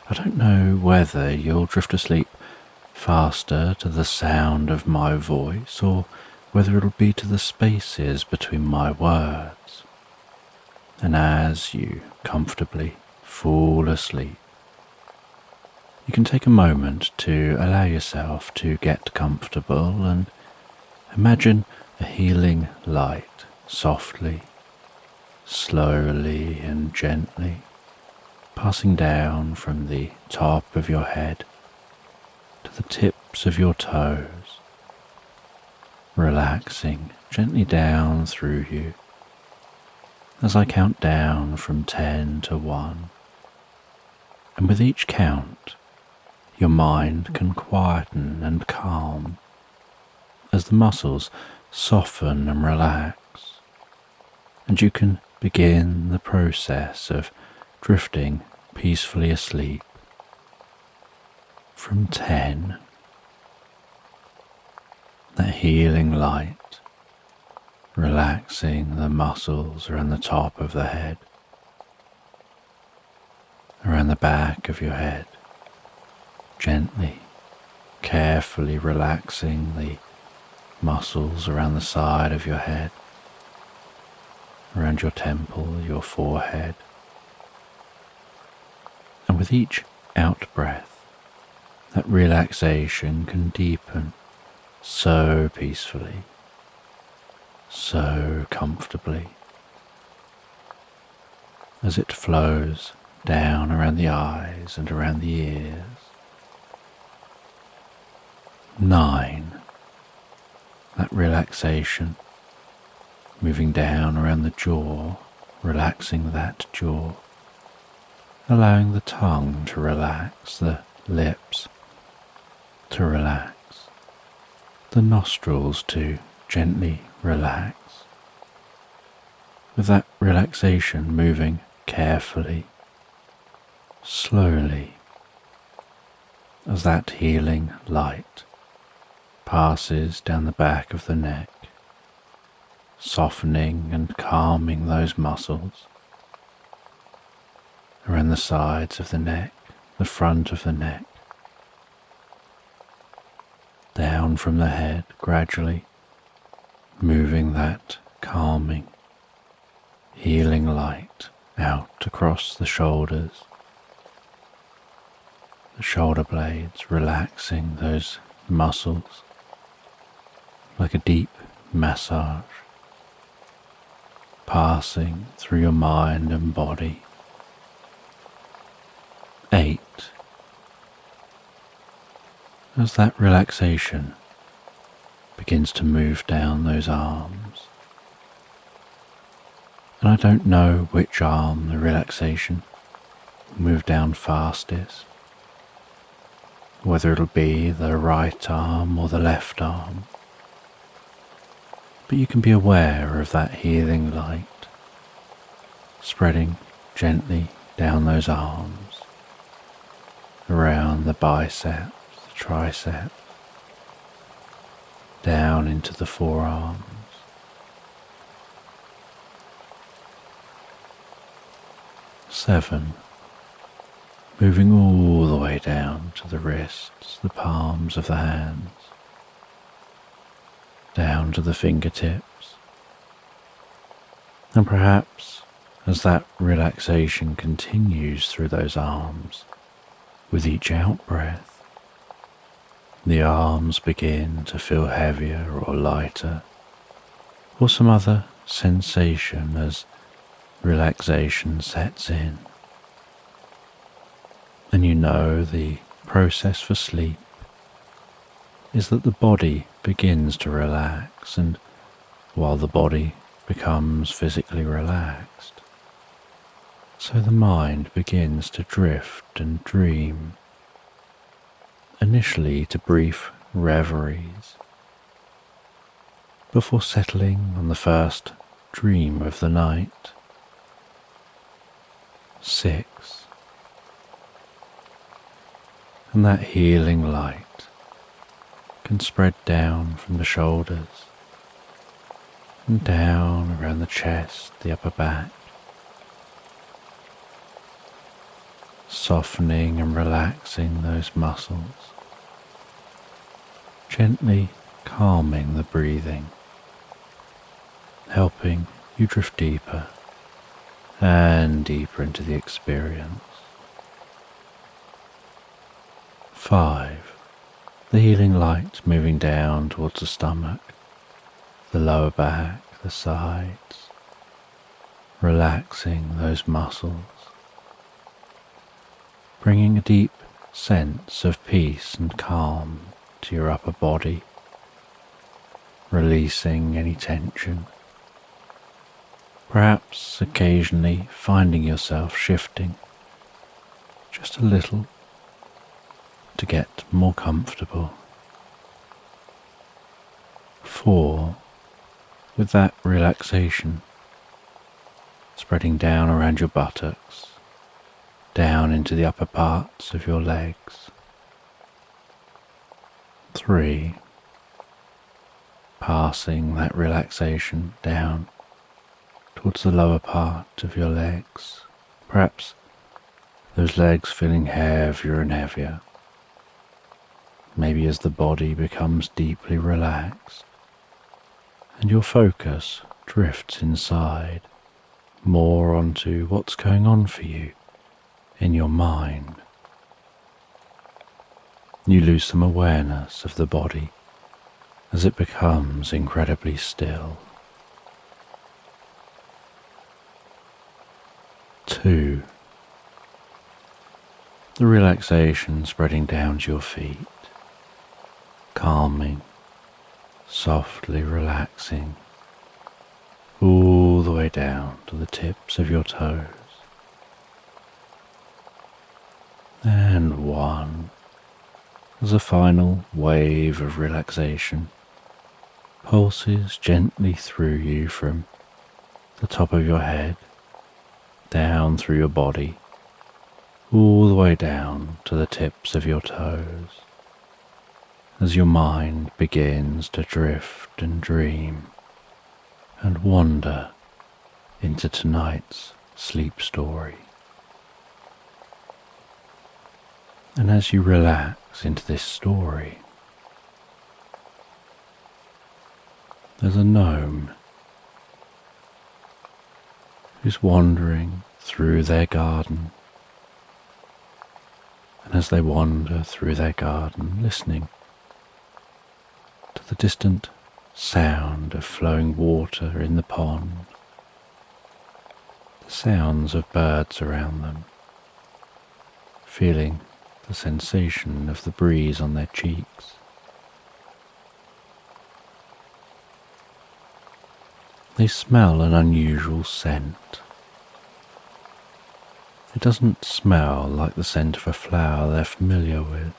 I don't know whether you'll drift asleep faster to the sound of my voice or whether it'll be to the spaces between my words. And as you comfortably fall asleep, you can take a moment to allow yourself to get comfortable and imagine a healing light softly, slowly and gently passing down from the top of your head to the tips of your toes, relaxing gently down through you as I count down from 10 to 1. And with each count, your mind can quieten and calm as the muscles soften and relax, and you can begin the process of drifting peacefully asleep. From 10, that healing light, relaxing the muscles around the top of the head, around the back of your head, gently, carefully relaxing the muscles around the side of your head, around your temple, your forehead. And with each out-breath, that relaxation can deepen so peacefully, so comfortably, as it flows down around the eyes and around the ears. 9. That relaxation moving down around the jaw, relaxing that jaw, allowing the tongue to relax, the lips to relax, the nostrils to gently relax. With that relaxation moving carefully, slowly, as that healing light passes down the back of the neck, softening and calming those muscles around the sides of the neck, the front of the neck, down from the head, gradually moving that calming, healing light out across the shoulders, the shoulder blades, relaxing those muscles like a deep massage, passing through your mind and body. 8. As that relaxation begins to move down those arms, and I don't know which arm the relaxation will move down fastest, whether it'll be the right arm or the left arm, but you can be aware of that healing light spreading gently down those arms, around the biceps, the triceps, down into the forearms. 7. Moving all the way down to the wrists, the palms of the hands, down to the fingertips, and perhaps as that relaxation continues through those arms, with each out-breath, the arms begin to feel heavier or lighter, or some other sensation as relaxation sets in. And you know the process for sleep is that the body begins to relax, and while the body becomes physically relaxed, so the mind begins to drift and dream, initially to brief reveries, before settling on the first dream of the night. 6. And that healing light can spread down from the shoulders and down around the chest, the upper back, softening and relaxing those muscles, gently calming the breathing, helping you drift deeper and deeper into the experience. 5. The healing light moving down towards the stomach, the lower back, the sides, relaxing those muscles, bringing a deep sense of peace and calm to your upper body, releasing any tension. Perhaps occasionally finding yourself shifting just a little to get more comfortable. 4. With that relaxation spreading down around your buttocks, down into the upper parts of your legs. 3. Passing that relaxation down towards the lower part of your legs, perhaps those legs feeling heavier and heavier, maybe as the body becomes deeply relaxed and your focus drifts inside more onto what's going on for you in your mind. You lose some awareness of the body as it becomes incredibly still. 2. The relaxation spreading down to your feet, calming, softly relaxing all the way down to the tips of your toes. And 1. As a final wave of relaxation pulses gently through you from the top of your head, down through your body, all the way down to the tips of your toes, as your mind begins to drift and dream and wander into tonight's sleep story. And as you relax into this story, there's a gnome who's wandering through their garden. And as they wander through their garden, listening to the distant sound of flowing water in the pond, the sounds of birds around them, feeling the sensation of the breeze on their cheeks. They smell an unusual scent. It doesn't smell like the scent of a flower they're familiar with.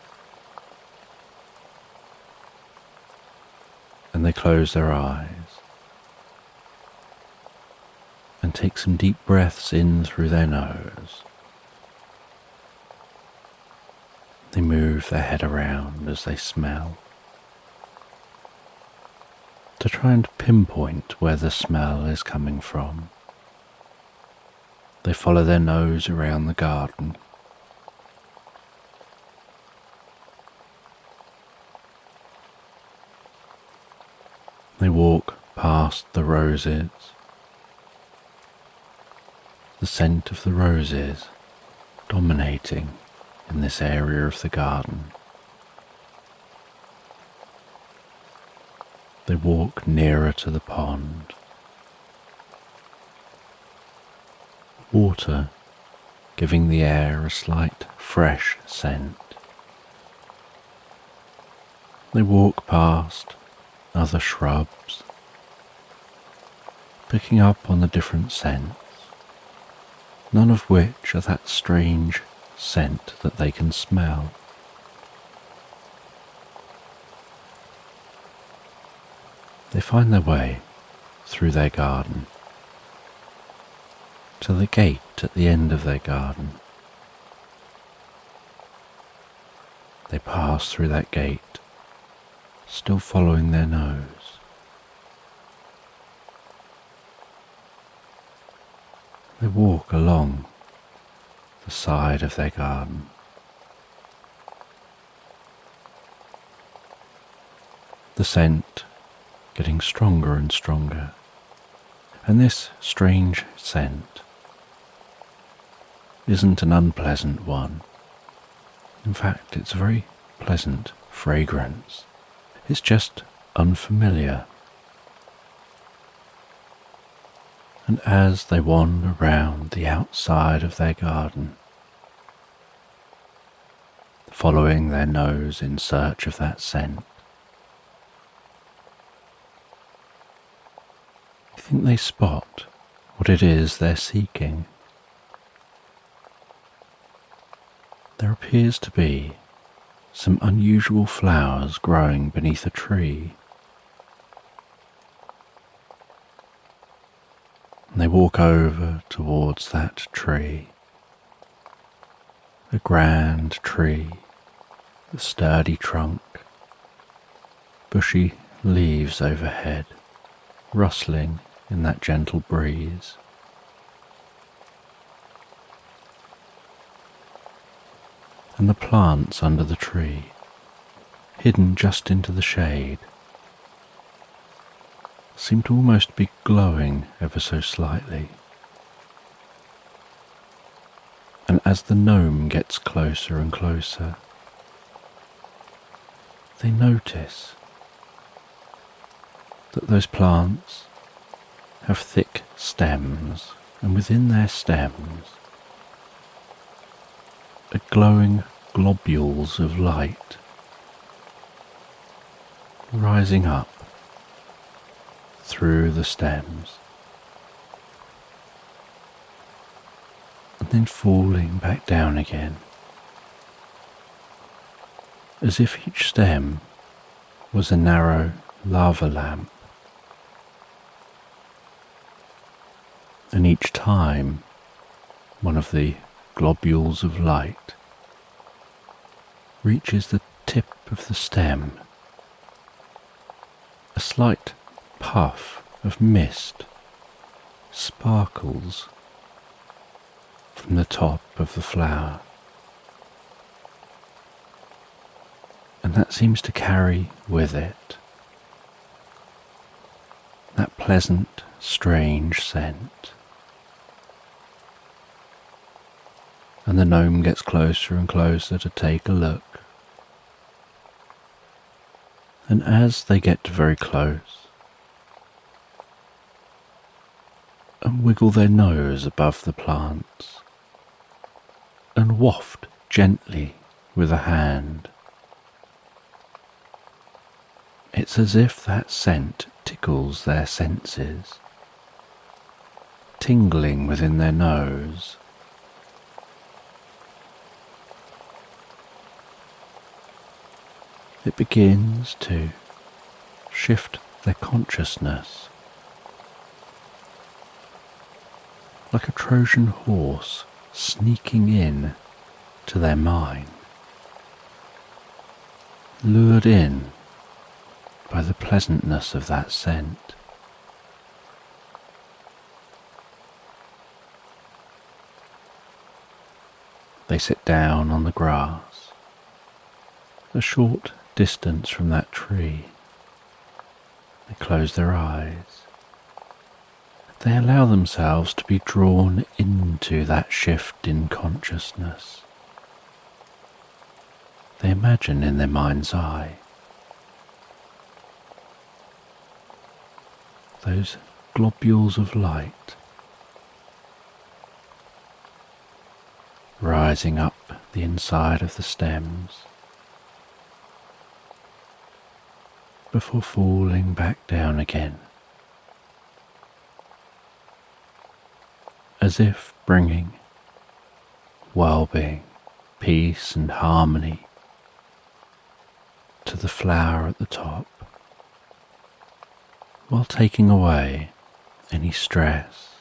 And they close their eyes and take some deep breaths in through their nose. They move their head around as they smell, to try and pinpoint where the smell is coming from. They follow their nose around the garden. They walk past the roses, the scent of the roses dominating in this area of the garden. They walk nearer to the pond. Water giving the air a slight fresh scent. They walk past other shrubs, picking up on the different scents, none of which are that strange scent that they can smell. They find their way through their garden to the gate at the end of their garden. They pass through that gate, still following their nose. They walk along the side of their garden. The scent getting stronger and stronger, and this strange scent isn't an unpleasant one. In fact, it's a very pleasant fragrance. It's just unfamiliar. And as they wander round the outside of their garden, following their nose in search of that scent. You think they spot what it is they're seeking. There appears to be some unusual flowers growing beneath a tree. And they walk over towards that tree. A grand tree, a sturdy trunk, bushy leaves overhead, rustling in that gentle breeze. And the plants under the tree, hidden just into the shade, seem to almost be glowing ever so slightly. And as the gnome gets closer and closer, they notice that those plants have thick stems, and within their stems are glowing globules of light rising up through the stems and then falling back down again, as if each stem was a narrow lava lamp, and each time one of the globules of light reaches the tip of the stem, a slight puff of mist sparkles from the top of the flower, and that seems to carry with it that pleasant, strange scent. And the gnome gets closer and closer to take a look. And as they get very close and wiggle their nose above the plants and waft gently with a hand, it's as if that scent tickles their senses, tingling within their nose. It begins to shift their consciousness, like a Trojan horse sneaking in to their mind, lured in by the pleasantness of that scent. They sit down on the grass, a short distance from that tree. They close their eyes. They allow themselves to be drawn into that shift in consciousness. They imagine in their mind's eye those globules of light rising up the inside of the stems before falling back down again, as if bringing well-being, peace and harmony to the flower at the top, while taking away any stress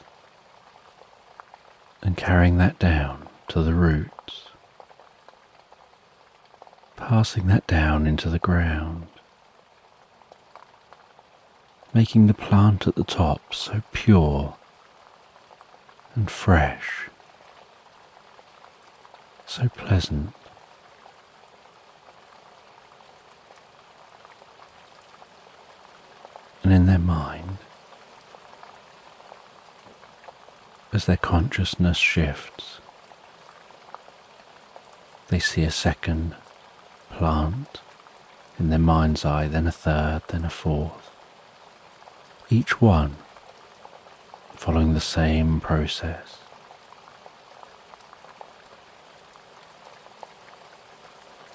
and carrying that down to the roots, passing that down into the ground, making the plant at the top so pure and fresh, so pleasant. And in their mind, as their consciousness shifts, they see a second plant in their mind's eye, then a third, then a fourth, each one following the same process.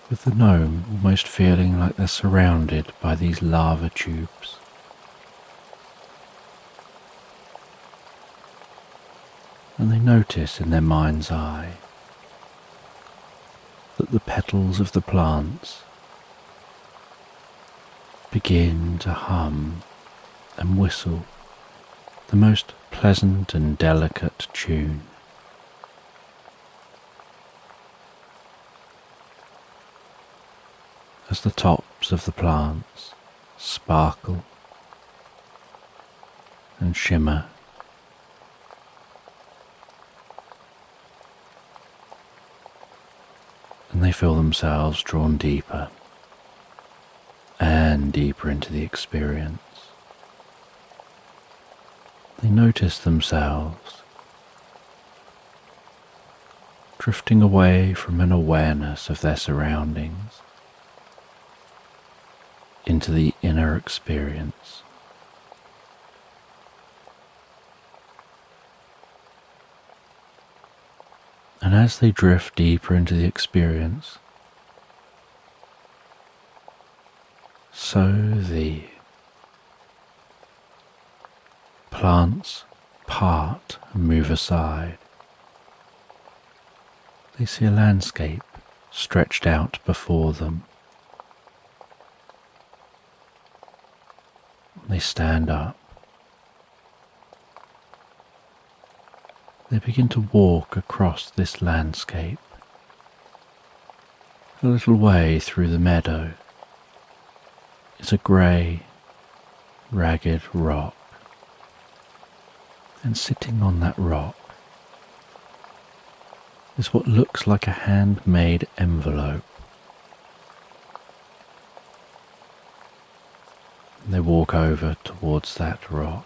with the gnome almost feeling like they're surrounded by these lava tubes. And they notice in their mind's eye that the petals of the plants begin to hum and whistle the most pleasant and delicate tune. As the tops of the plants sparkle and shimmer, and they feel themselves drawn deeper and deeper into the experience. They notice themselves drifting away from an awareness of their surroundings into the inner experience. And as they drift deeper into the experience, so the plants part and move aside. They see a landscape stretched out before them. They stand up. They begin to walk across this landscape. A little way through the meadow is a grey, ragged rock. And sitting on that rock is what looks like a handmade envelope. They walk over towards that rock.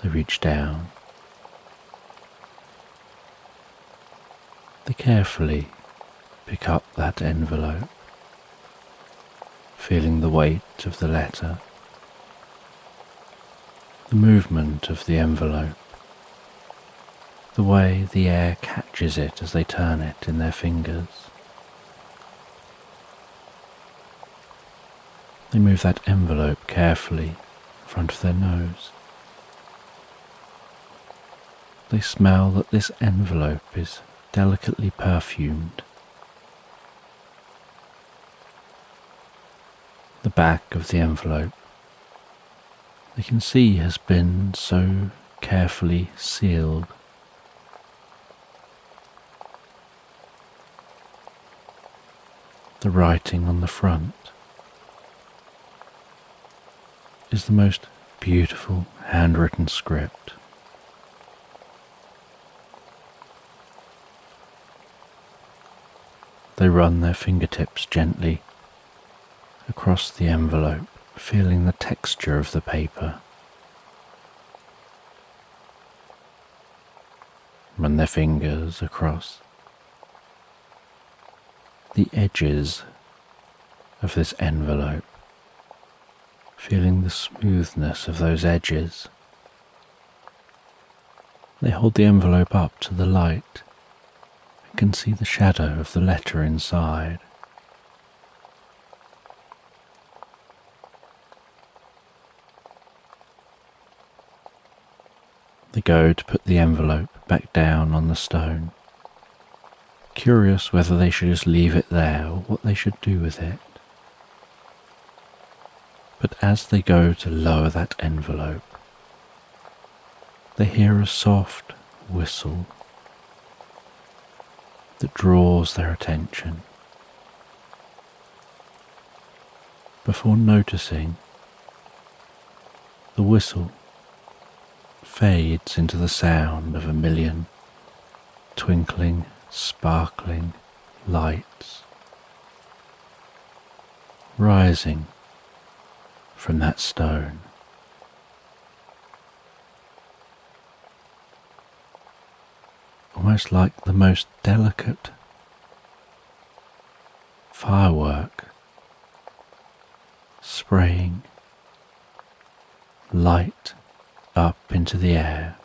They reach down. They carefully pick up that envelope, feeling the weight of the letter, the movement of the envelope, the way the air catches it as they turn it in their fingers. They move that envelope carefully in front of their nose. They smell that this envelope is delicately perfumed. The back of the envelope they can see has been so carefully sealed. The writing on the front is the most beautiful handwritten script. They run their fingertips gently across the envelope, feeling the texture of the paper. Run their fingers across the edges of this envelope, feeling the smoothness of those edges. They hold the envelope up to the light and can see the shadow of the letter inside. They go to put the envelope back down on the stone, curious whether they should just leave it there or what they should do with it. But as they go to lower that envelope, they hear a soft whistle that draws their attention. Before noticing, the whistle fades into the sound of a million twinkling, sparkling lights rising from that stone. Almost like the most delicate firework spraying light up into the air.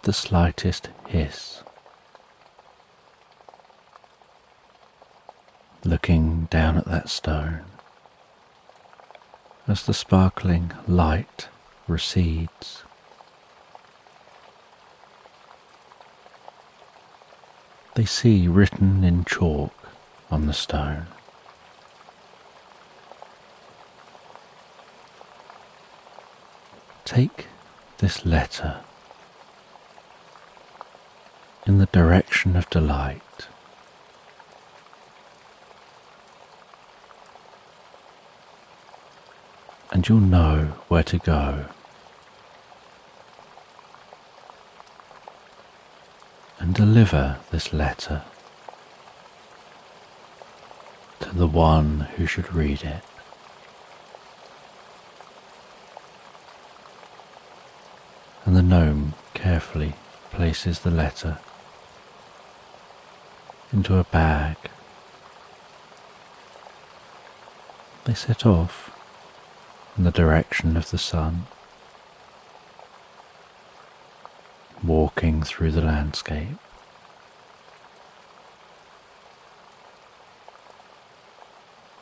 the slightest hiss. Looking down at that stone as the sparkling light recedes. They see written in chalk on the stone, "Take this letter in the direction of delight, and you'll know where to go, and deliver this letter to the one who should read it." And the gnome carefully places the letter into a bag. They set off in the direction of the sun, walking through the landscape.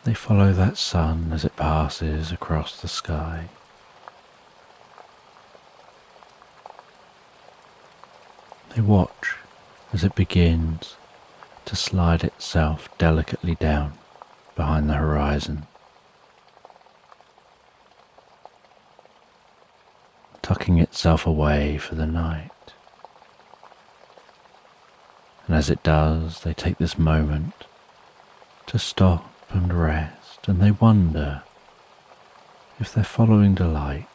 They follow that sun as it passes across the sky. They watch as it begins to slide itself delicately down behind the horizon, tucking itself away for the night. And as it does, they take this moment to stop and rest, and they wonder if they're following delight.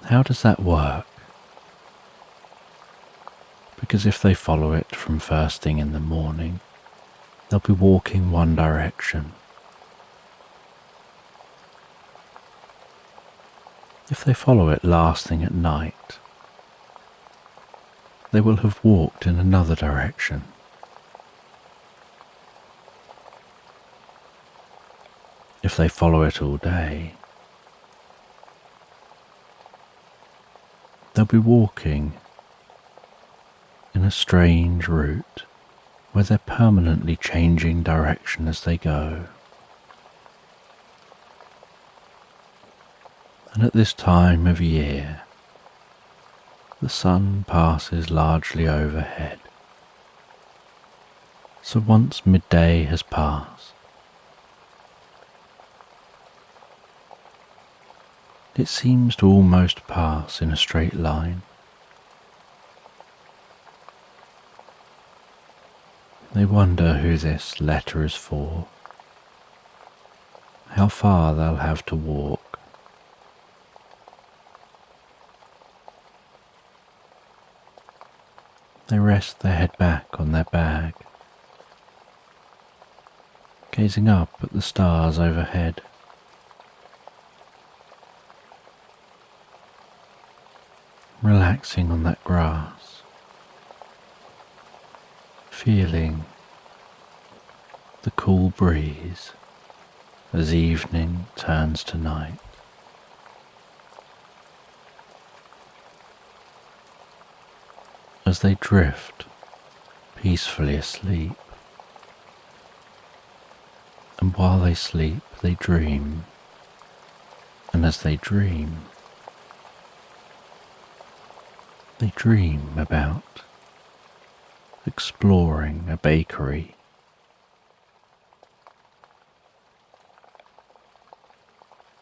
How does that work? Because if they follow it from first thing in the morning, they'll be walking one direction. If they follow it last thing at night, they will have walked in another direction. If they follow it all day, they'll be walking in a strange route where they're permanently changing direction as they go. And at this time of year, the sun passes largely overhead. So once midday has passed, it seems to almost pass in a straight line. They wonder who this letter is for, how far they'll have to walk. They rest their head back on their bag, gazing up at the stars overhead. Relaxing on that grass, feeling the cool breeze as evening turns to night. As they drift peacefully asleep, and while they sleep they dream, and as they dream about exploring a bakery.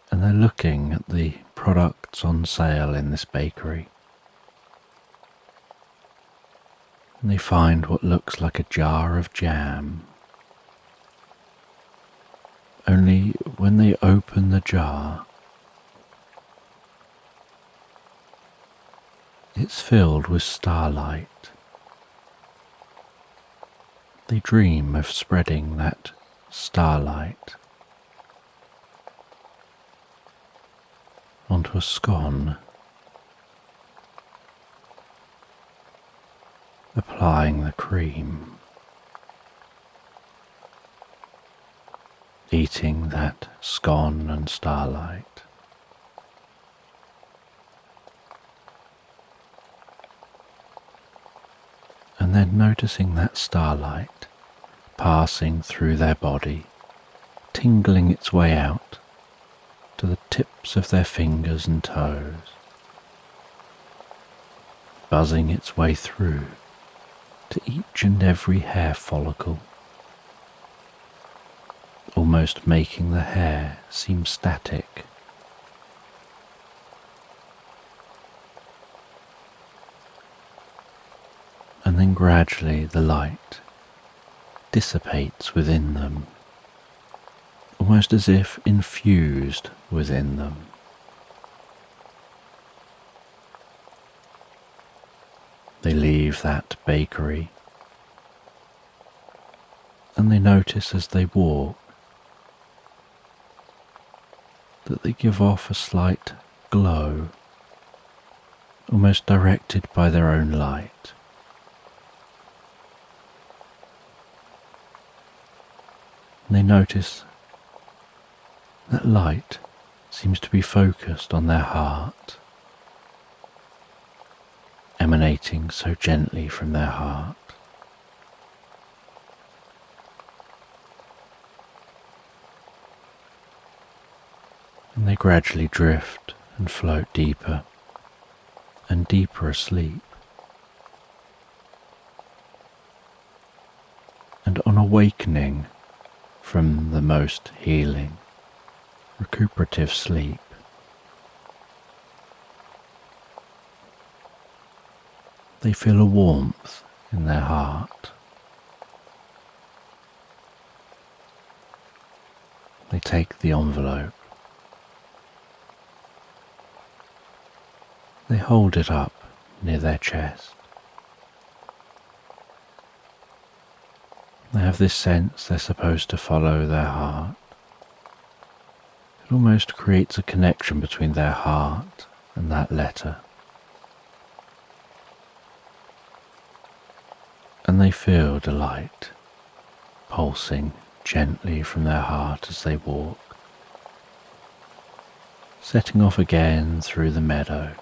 And they're looking at the products on sale in this bakery. And they find what looks like a jar of jam. Only when they open the jar, it's filled with starlight. They dream of spreading that starlight onto a scone, applying the cream, eating that scone and starlight. And then noticing that starlight passing through their body, tingling its way out to the tips of their fingers and toes, buzzing its way through to each and every hair follicle, almost making the hair seem static. And then gradually the light dissipates within them, almost as if infused within them. They leave that bakery, and they notice as they walk that they give off a slight glow, almost directed by their own light. And they notice that light seems to be focused on their heart, emanating so gently from their heart. And they gradually drift and float deeper and deeper asleep. And on awakening from the most healing, recuperative sleep, they feel a warmth in their heart. They take the envelope. They hold it up near their chest. They have this sense they're supposed to follow their heart. It almost creates a connection between their heart and that letter. And they feel delight pulsing gently from their heart as they walk, setting off again through the meadow.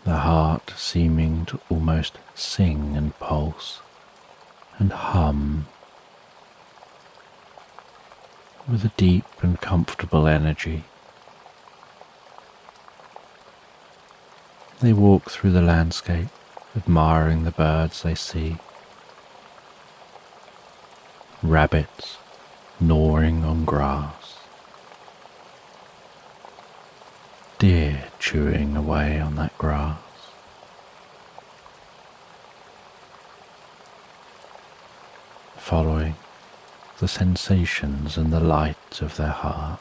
The heart seeming to almost sing and pulse and hum with a deep and comfortable energy. They walk through the landscape, admiring the birds they see. Rabbits gnawing on grass. Deer chewing away on that grass. Following the sensations and the light of their heart.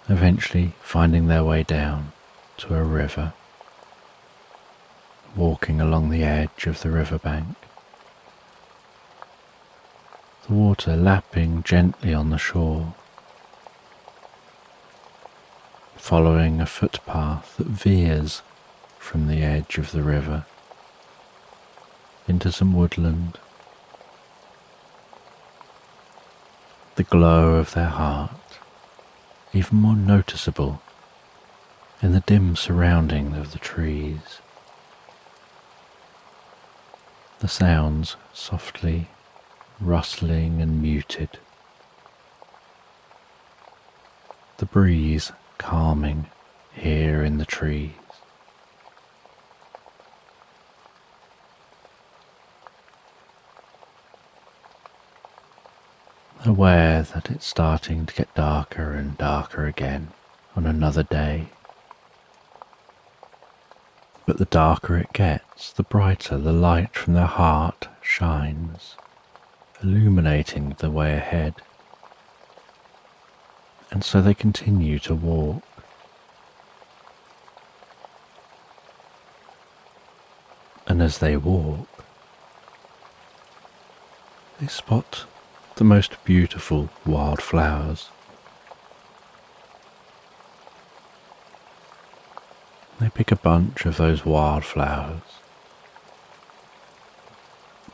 Eventually finding their way down to a river, walking along the edge of the riverbank. The water lapping gently on the shore, following a footpath that veers from the edge of the river into some woodland. The glow of their heart even more noticeable in the dim surrounding of the trees. The sounds softly rustling and muted. The breeze calming here in the trees. Aware that it's starting to get darker and darker again on another day. But the darker it gets, the brighter the light from their heart shines, illuminating the way ahead. And so they continue to walk. And as they walk, they spot the most beautiful wildflowers. They pick a bunch of those wildflowers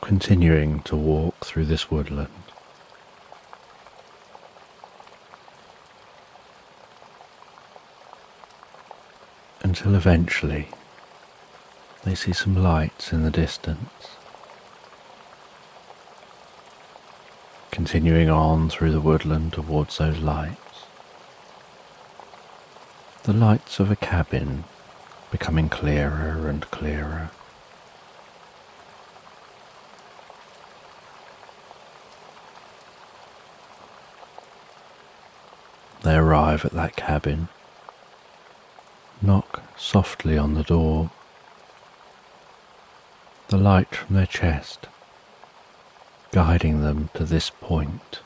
continuing to walk through this woodland. Until eventually they see some lights in the distance. Continuing on through the woodland towards those lights. The lights of a cabin becoming clearer and clearer. They arrive at that cabin, knock softly on the door. The light from their chest guiding them to this point.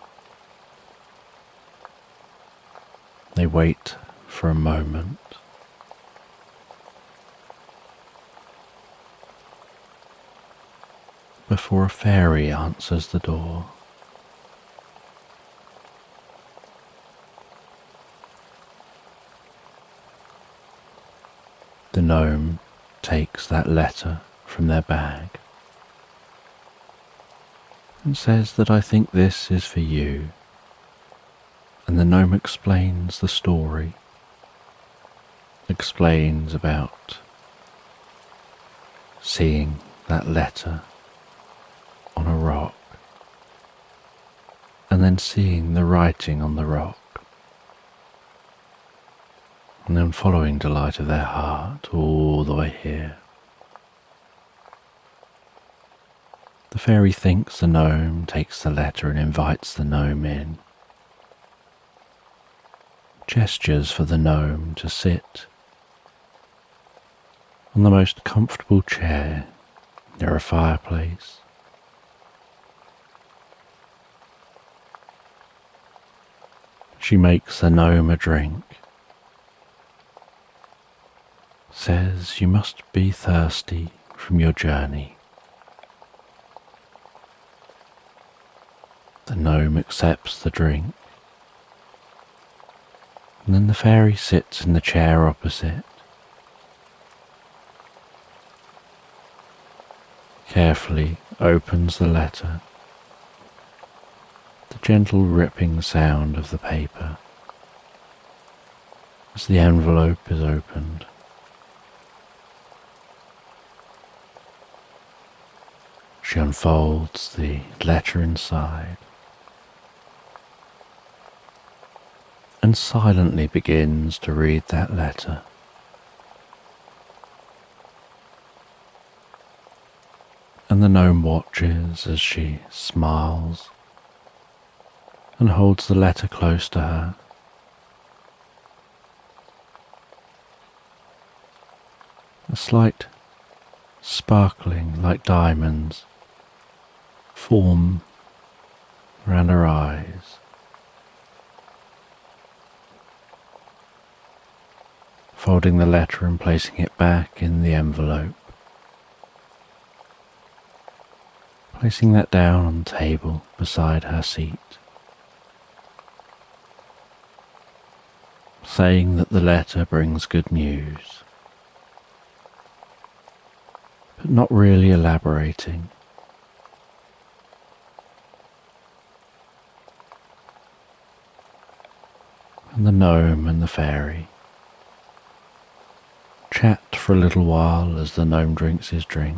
They wait for a moment. Before a fairy answers the door. The gnome takes that letter from their bag and says that I think this is for you, and the gnome explains the story, explains about seeing that letter on a rock and then seeing the writing on the rock and then following the light of their heart all the way here. The fairy thinks the gnome, takes the letter and invites the gnome in. Gestures for the gnome to sit on the most comfortable chair near a fireplace. She makes the gnome a drink, says you must be thirsty from your journey. The gnome accepts the drink, and then the fairy sits in the chair opposite, carefully opens the letter, the gentle ripping sound of the paper as the envelope is opened. She unfolds the letter inside and silently begins to read that letter. And the gnome watches as she smiles and holds the letter close to her. A slight sparkling like diamonds form around her eyes. Folding the letter and placing it back in the envelope. Placing that down on the table beside her seat. Saying that the letter brings good news, but not really elaborating. And the gnome and the fairy chat for a little while as the gnome drinks his drink.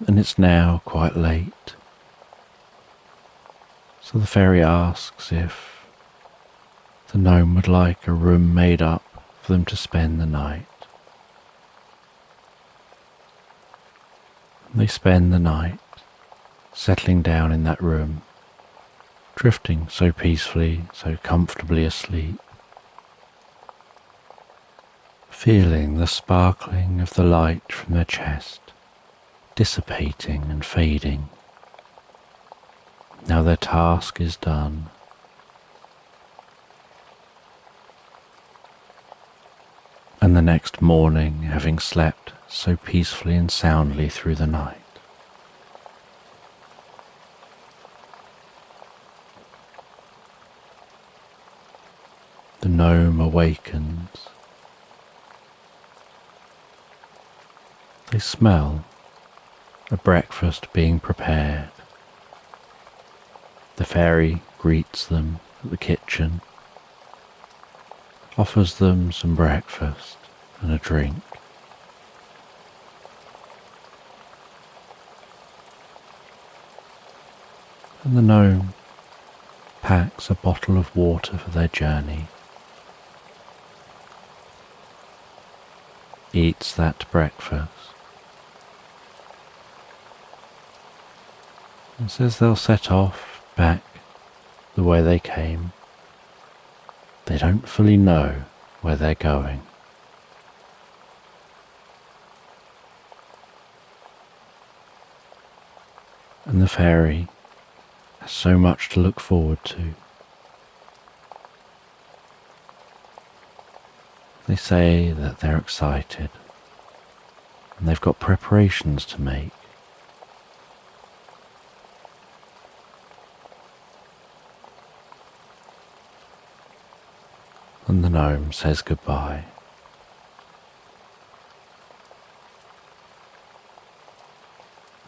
And it's now quite late, so the fairy asks if the gnome would like a room made up for them to spend the night. They spend the night settling down in that room, drifting so peacefully, so comfortably asleep, feeling the sparkling of the light from their chest dissipating and fading. Now their task is done. And the next morning, having slept so peacefully and soundly through the night, the gnome awakens They smell a breakfast being prepared. The fairy greets them at the kitchen, offers them some breakfast and a drink. And the gnome packs a bottle of water for their journey, eats that breakfast, and says they'll set off back the way they came. They don't fully know where they're going. And the fairy has so much to look forward to. They say that they're excited and they've got preparations to make. And the gnome says goodbye.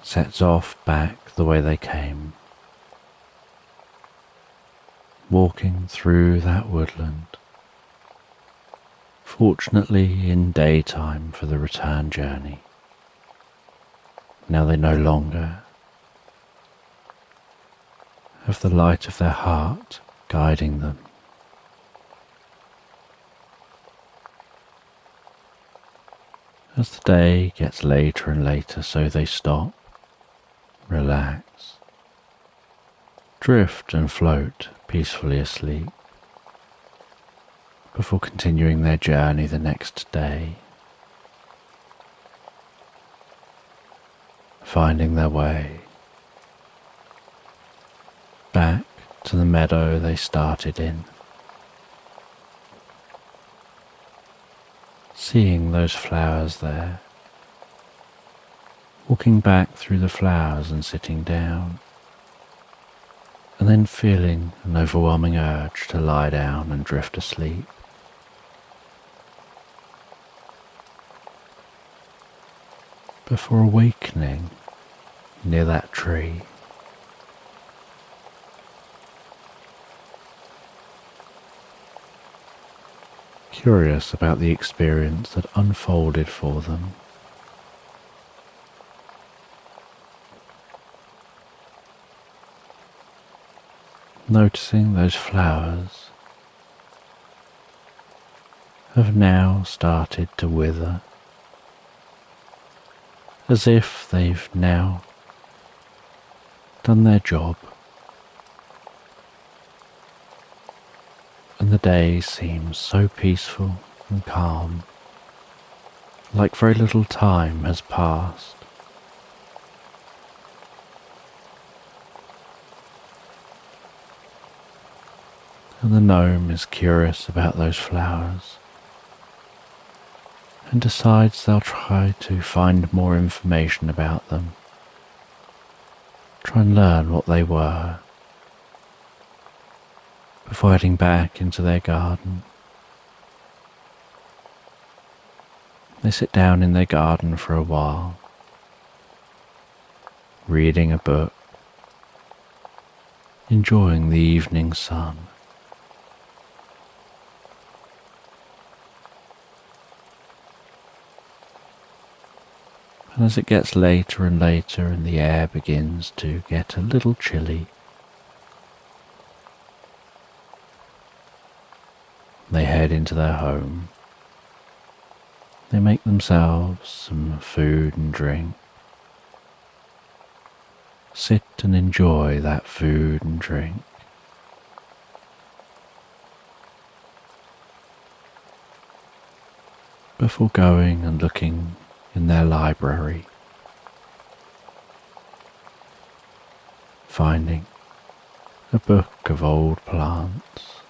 Sets off back the way they came, walking through that woodland, fortunately in daytime for the return journey. Now they no longer have the light of their heart guiding them. As the day gets later and later, so they stop, relax, drift and float peacefully asleep before continuing their journey the next day, finding their way back to the meadow they started in, seeing those flowers there, walking back through the flowers and sitting down, and then feeling an overwhelming urge to lie down and drift asleep. Before awakening near that tree, curious about the experience that unfolded for them. Noticing those flowers have now started to wither, as if they've now done their job, and the day seems so peaceful and calm, like very little time has passed. And the gnome is curious about those flowers and decides they'll try to find more information about them, try and learn what they were, before heading back into their garden. They sit down in their garden for a while, reading a book, enjoying the evening sun. And as it gets later and later and the air begins to get a little chilly, they head into their home. They make themselves some food and drink, sit and enjoy that food and drink. Before going and looking in their library, finding a book of old plants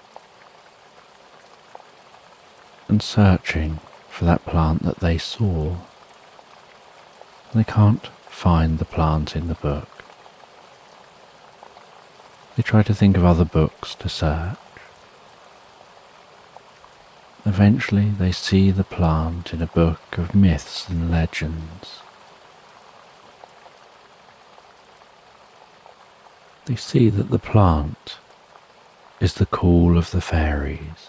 and searching for that plant that they saw. They can't find the plant in the book. They try to think of other books to search. Eventually they see the plant in a book of myths and legends. They see that the plant is the call of the fairies.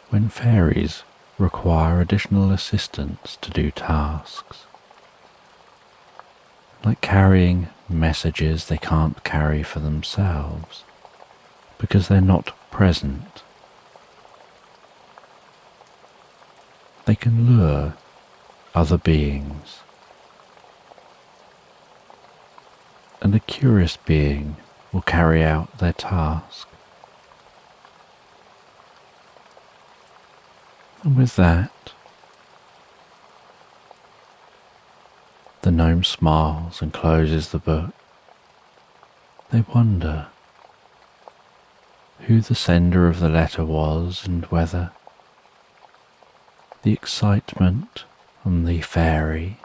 When fairies require additional assistance to do tasks, like carrying messages they can't carry for themselves because they're not present, they can lure other beings, and a curious being will carry out their task. And with that, the gnome smiles and closes the book. They wonder who the sender of the letter was and whether the excitement on the fairy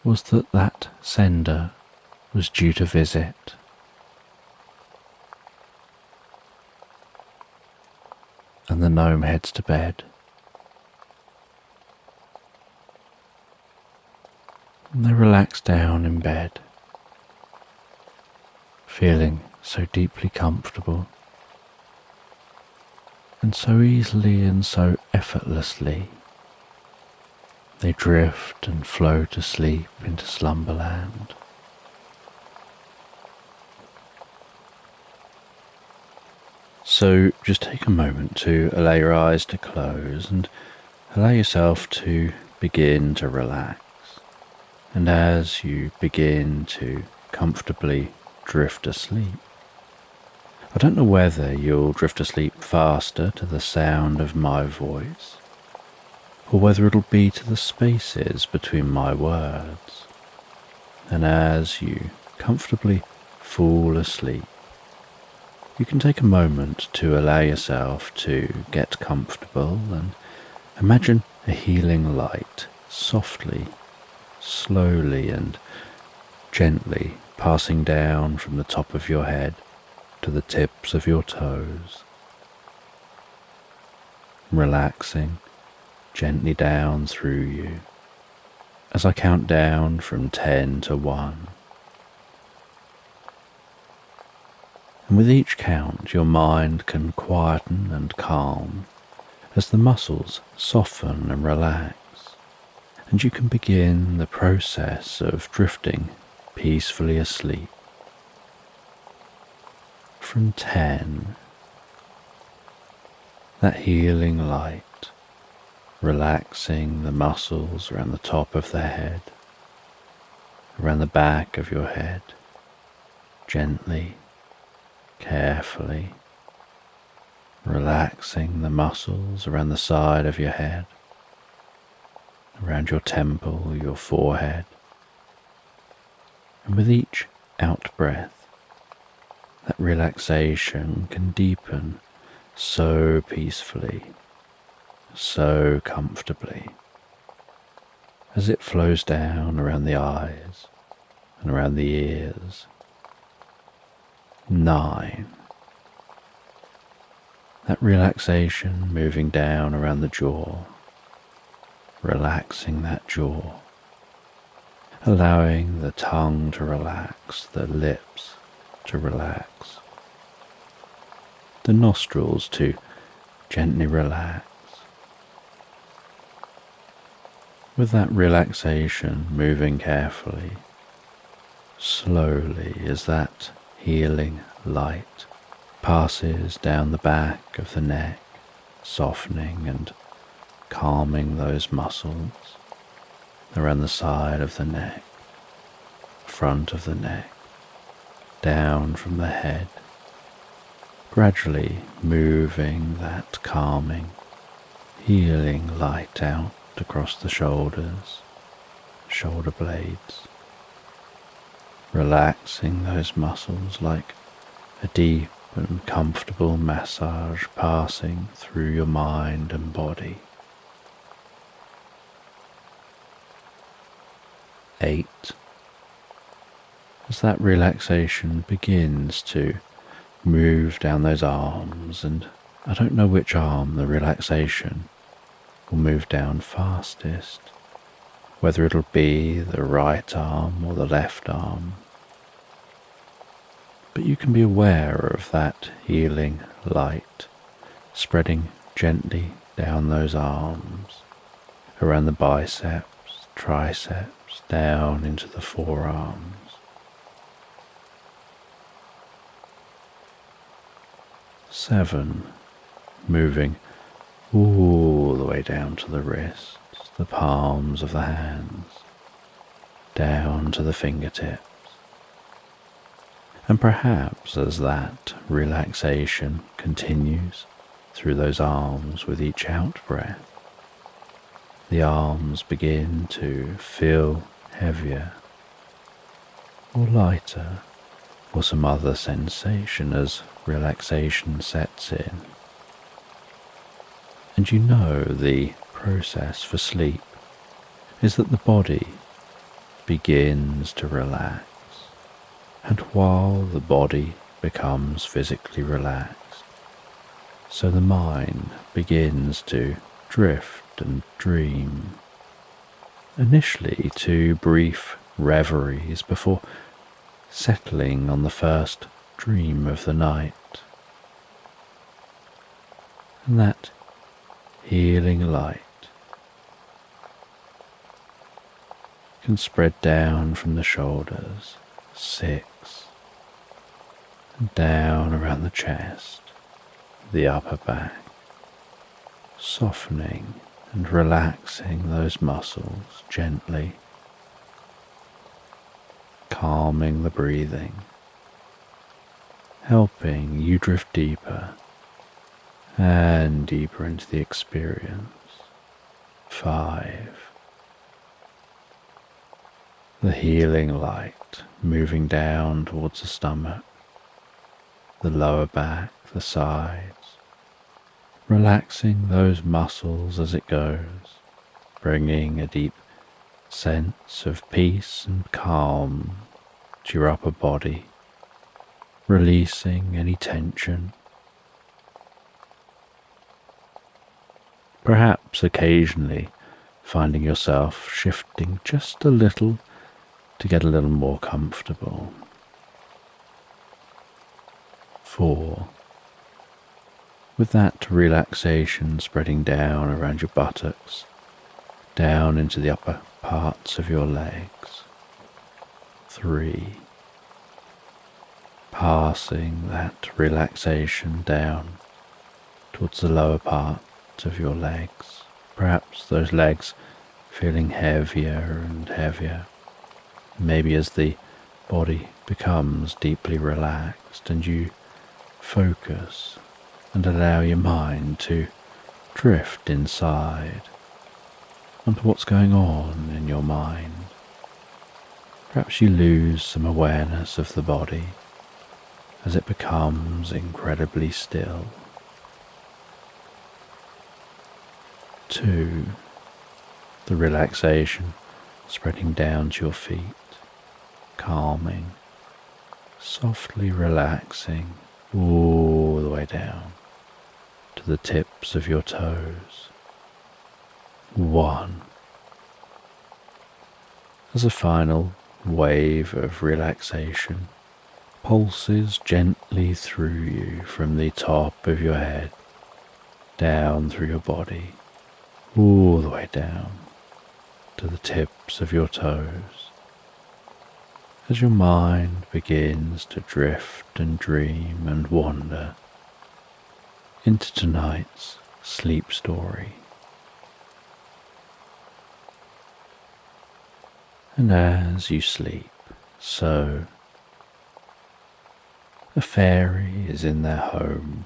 was that that sender was due to visit. And the gnome heads to bed. And they relax down in bed, feeling so deeply comfortable, and so easily and so effortlessly they drift and float asleep into Slumberland. So just take a moment to allow your eyes to close and allow yourself to begin to relax. And as you begin to comfortably drift asleep, I don't know whether you'll drift asleep faster to the sound of my voice, or whether it'll be to the spaces between my words. And as you comfortably fall asleep, you can take a moment to allow yourself to get comfortable and imagine a healing light softly, slowly and gently passing down from the top of your head to the tips of your toes, relaxing gently down through you as I count down from 10 to 1. And with each count your mind can quieten and calm as the muscles soften and relax, and you can begin the process of drifting peacefully asleep. From 10, that healing light, relaxing the muscles around the top of the head, around the back of your head, gently, carefully, relaxing the muscles around the side of your head, around your temple, your forehead, and with each out-breath, that relaxation can deepen so peacefully, so comfortably, as it flows down around the eyes and around the ears. 9. That relaxation moving down around the jaw, relaxing that jaw, allowing the tongue to relax, the lips to relax, the nostrils to gently relax. With that relaxation moving carefully, slowly as that healing light passes down the back of the neck, softening and calming those muscles around the side of the neck, front of the neck, down from the head, gradually moving that calming, healing light out across the shoulders, shoulder blades, relaxing those muscles like a deep and comfortable massage passing through your mind and body. 8. As that relaxation begins to move down those arms and I don't know which arm the relaxation will move down fastest, whether it'll be the right arm or the left arm. But you can be aware of that healing light spreading gently down those arms, around the biceps, triceps, down into the forearms. Seven, moving all the way down to the wrists, the palms of the hands, down to the fingertips. And perhaps as that relaxation continues through those arms with each out-breath, the arms begin to feel heavier or lighter, or some other sensation as relaxation sets in. And you know the process for sleep is that the body begins to relax, and while the body becomes physically relaxed, so the mind begins to drift and dream, initially to brief reveries before settling on the first dream of the night. And that healing light can spread down from the shoulders, 6, and down around the chest, the upper back, softening and relaxing those muscles gently, calming the breathing, helping you drift deeper and deeper into the experience. 5. The healing light moving down towards the stomach, the lower back, the sides, relaxing those muscles as it goes, bringing a deep sense of peace and calm to your upper body, releasing any tension. Perhaps occasionally finding yourself shifting just a little to get a little more comfortable. 4. With that relaxation spreading down around your buttocks, down into the upper parts of your legs. 3. Passing that relaxation down towards the lower part of your legs, perhaps those legs feeling heavier and heavier, maybe as the body becomes deeply relaxed and you focus and allow your mind to drift inside onto what's going on in your mind. Perhaps you lose some awareness of the body as it becomes incredibly still. 2. The relaxation spreading down to your feet, calming, softly relaxing all the way down to the tips of your toes. 1. As a final wave of relaxation pulses gently through you from the top of your head, down through your body, all the way down to the tips of your toes, as your mind begins to drift and dream and wander into tonight's sleep story. And as you sleep, so a fairy is in their home,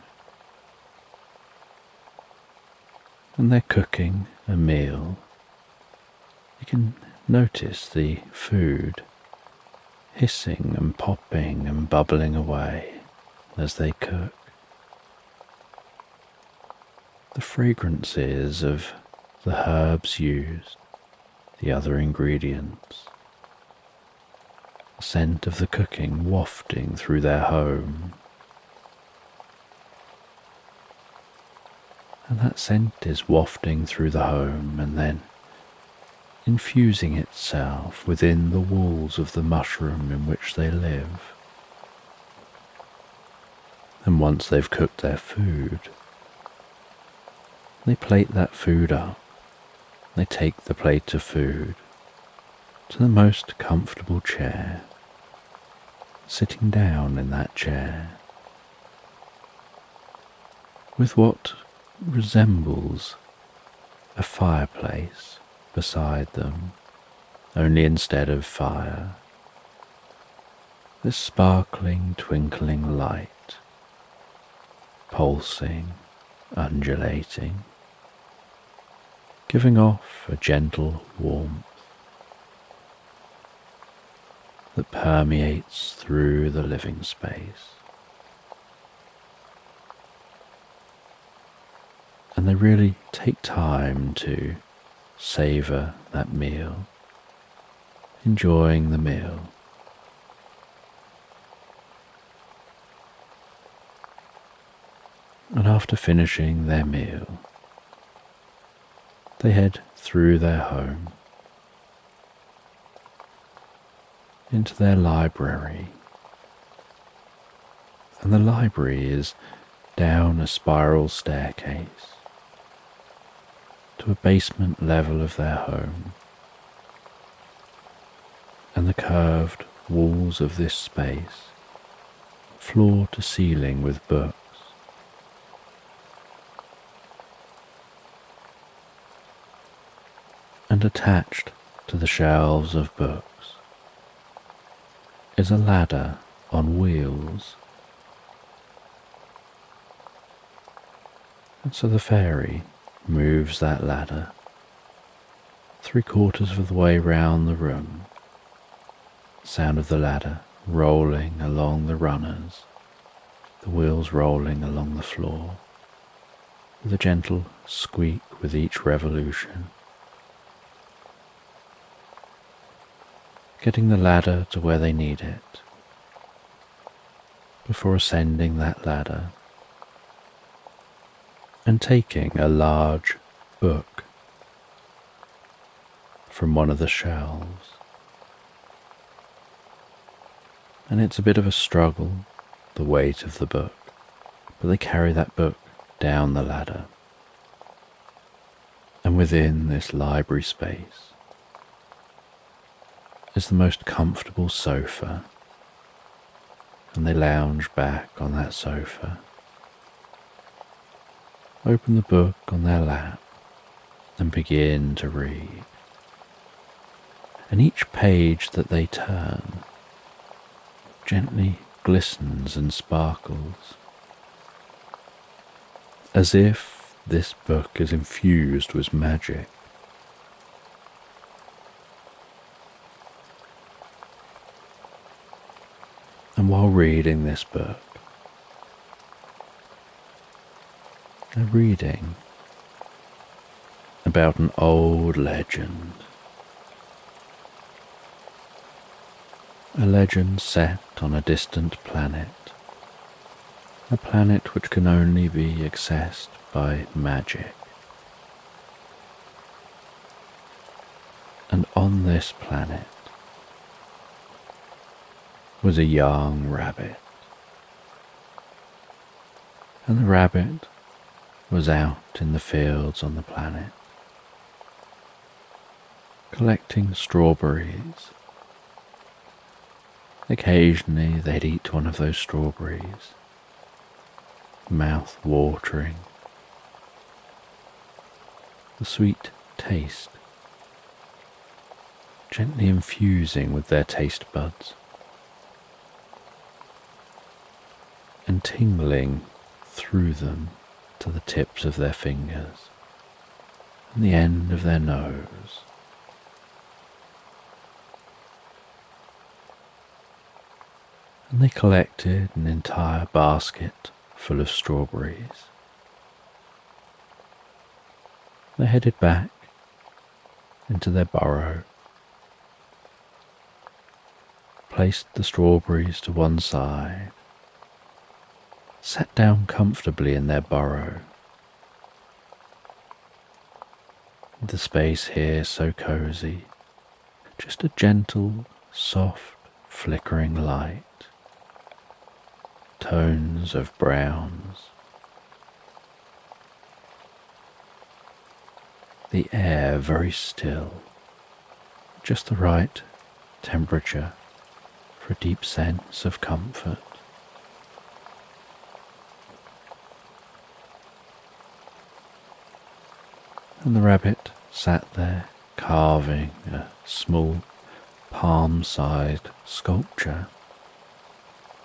and they're cooking a meal. You can notice the food hissing and popping and bubbling away as they cook. The fragrances of the herbs used, the other ingredients, the scent of the cooking wafting through their home. And that scent is wafting through the home and then infusing itself within the walls of the mushroom in which they live. And once they've cooked their food, they plate that food up. They take the plate of food to the most comfortable chair, sitting down in that chair with what resembles a fireplace beside them, only instead of fire, this sparkling, twinkling light, pulsing, undulating, giving off a gentle warmth that permeates through the living space. And they really take time to savour that meal, enjoying the meal. And after finishing their meal, they head through their home into their library. And the library is down a spiral staircase to a basement level of their home, and the curved walls of this space, floor to ceiling with books. And attached to the shelves of books is a ladder on wheels. And so the fairy moves that ladder 3/4 of the way round the room, sound of the ladder rolling along the runners, the wheels rolling along the floor, with a gentle squeak with each revolution. Getting the ladder to where they need it, before ascending that ladder and taking a large book from one of the shelves. And it's a bit of a struggle, the weight of the book, but they carry that book down the ladder. And within this library space is the most comfortable sofa, and they lounge back on that sofa, open the book on their lap and begin to read. And each page that they turn gently glistens and sparkles, as if this book is infused with magic. And while reading this book, they're reading about an old legend. A legend set on a distant planet. A planet which can only be accessed by magic. And on this planet was a young rabbit. And the rabbit was out in the fields on the planet, collecting strawberries. Occasionally they'd eat one of those strawberries, mouth watering, the sweet taste gently infusing with their taste buds and tingling through them to the tips of their fingers and the end of their nose. And they collected an entire basket full of strawberries. They headed back into their burrow, placed the strawberries to one side, sat down comfortably in their burrow, The space here so cozy, just a gentle, soft, flickering light, tones of browns, the air very still, just the right temperature for a deep sense of comfort. And the rabbit sat there carving a small palm-sized sculpture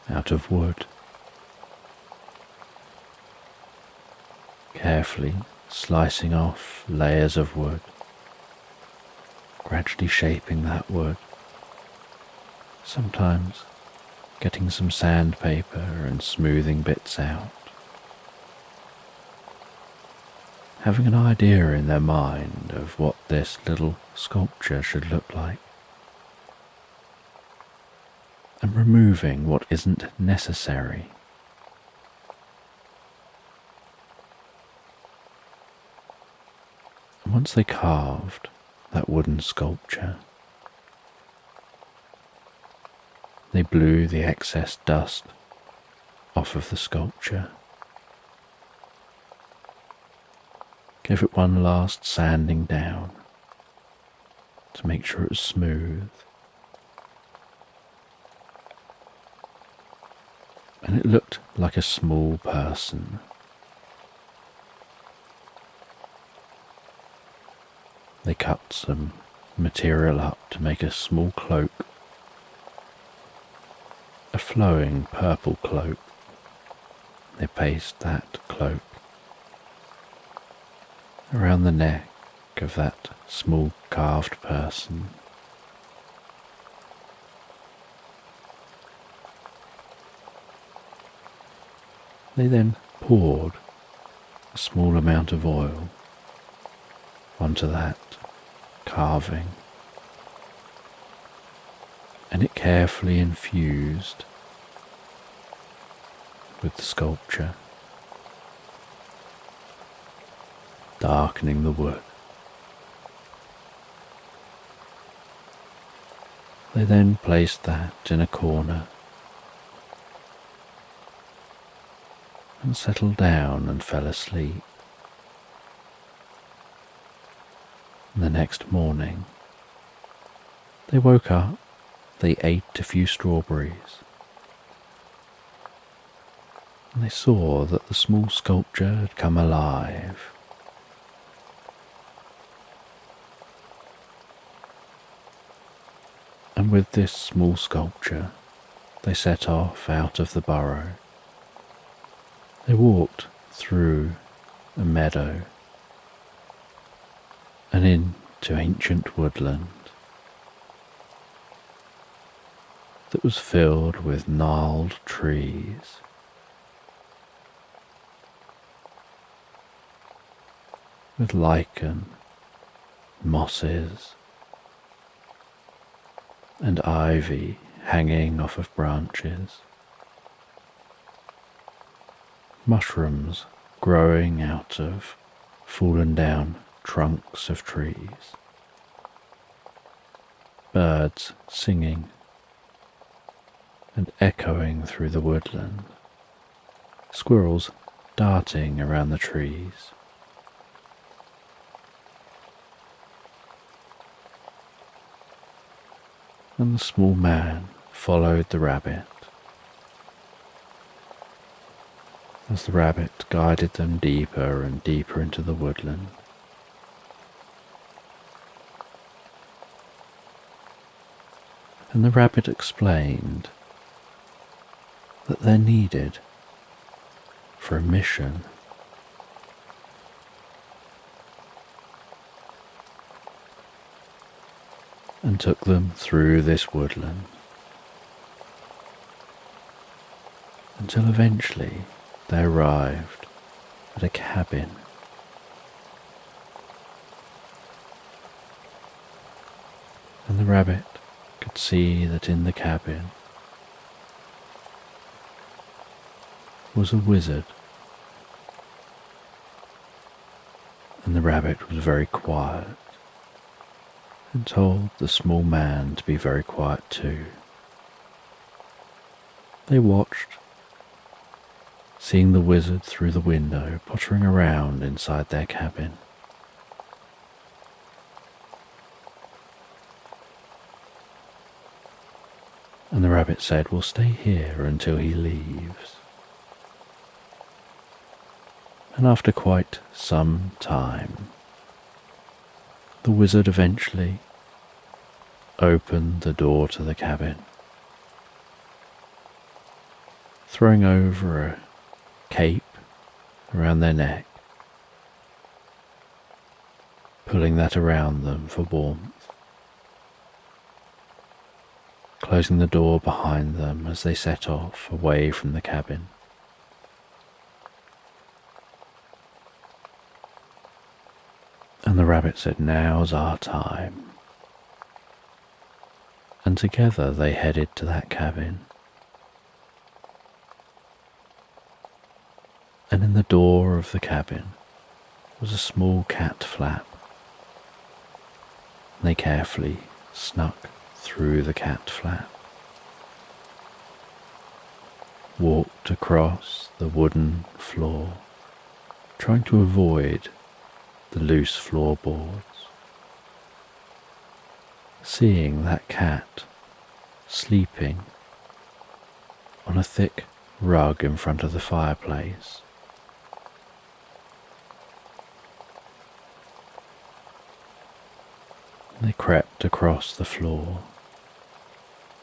out of wood, carefully slicing off layers of wood, gradually shaping that wood, sometimes getting some sandpaper and smoothing bits out, having an idea in their mind of what this little sculpture should look like, and removing what isn't necessary. And once they carved that wooden sculpture, they blew the excess dust off of the sculpture, gave it one last sanding down to make sure it was smooth, and it looked like a small person. They cut some material up to make a small cloak, a flowing purple cloak. They pasted that cloak around the neck of that small carved person. They then poured a small amount of oil onto that carving, and it carefully infused with the sculpture, darkening the wood. They then placed that in a corner and settled down and fell asleep. And the next morning, they woke up, they ate a few strawberries, and they saw that the small sculpture had come alive. And with this small sculpture, they set off out of the burrow. They walked through a meadow and into ancient woodland that was filled with gnarled trees, with lichen, mosses, and ivy hanging off of branches, mushrooms growing out of fallen down trunks of trees, birds singing and echoing through the woodland, squirrels darting around the trees. And the small man followed the rabbit as the rabbit guided them deeper and deeper into the woodland. And the rabbit explained that they're needed for a mission. And took them through this woodland until eventually they arrived at a cabin. And the rabbit could see that in the cabin was a wizard, and the rabbit was very quiet and told the small man to be very quiet too. They watched, seeing the wizard through the window pottering around inside their cabin. And the rabbit said, "We'll stay here until he leaves." And after quite some time, the wizard eventually opened the door to the cabin, throwing over a cape around their neck, pulling that around them for warmth, closing the door behind them as they set off away from the cabin. And the rabbit said, "Now's our time." And together they headed to that cabin. And in the door of the cabin was a small cat flap. They carefully snuck through the cat flap, walked across the wooden floor, trying to avoid the loose floorboards, seeing that cat sleeping on a thick rug in front of the fireplace. They crept across the floor,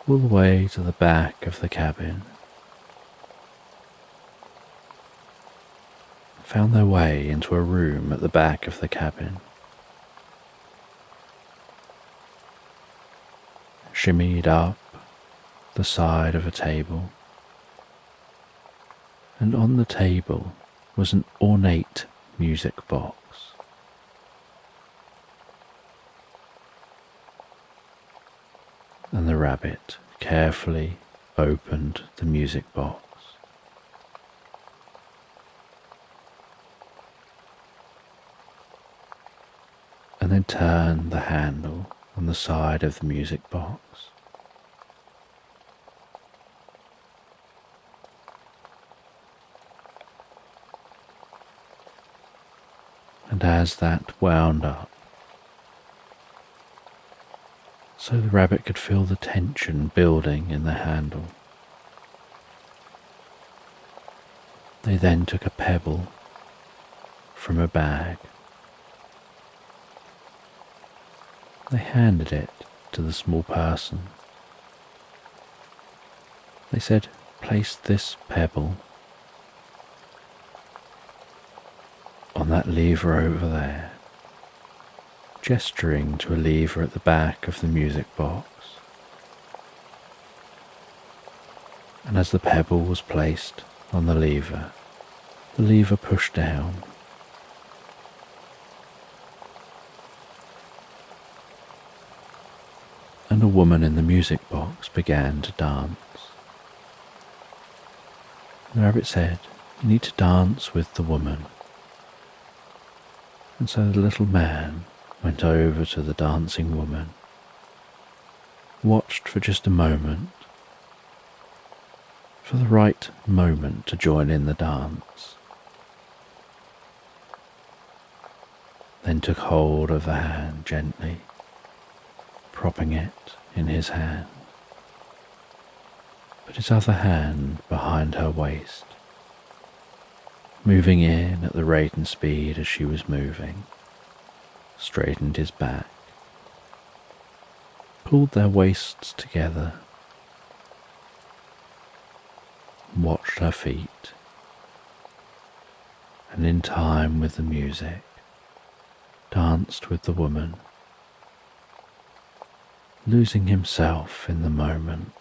all the way to the back of the cabin, found their way into a room at the back of the cabin, shimmied up the side of a table, and on the table was an ornate music box. And the rabbit carefully opened the music box. And then turned the handle on the side of the music box. And as that wound up, so the rabbit could feel the tension building in the handle, they then took a pebble from a bag. They handed it to the small person. They said, "Place this pebble on that lever over there," gesturing to a lever at the back of the music box. And as the pebble was placed on the lever pushed down. And a woman in the music box began to dance. The rabbit said, "You need to dance with the woman." And so the little man went over to the dancing woman, watched for just a moment, for the right moment to join in the dance, then took hold of the hand gently, propping it in his hand, put his other hand behind her waist, moving in at the rate and speed as she was moving, straightened his back, pulled their waists together, watched her feet, and in time with the music, danced with the woman, losing himself in the moment,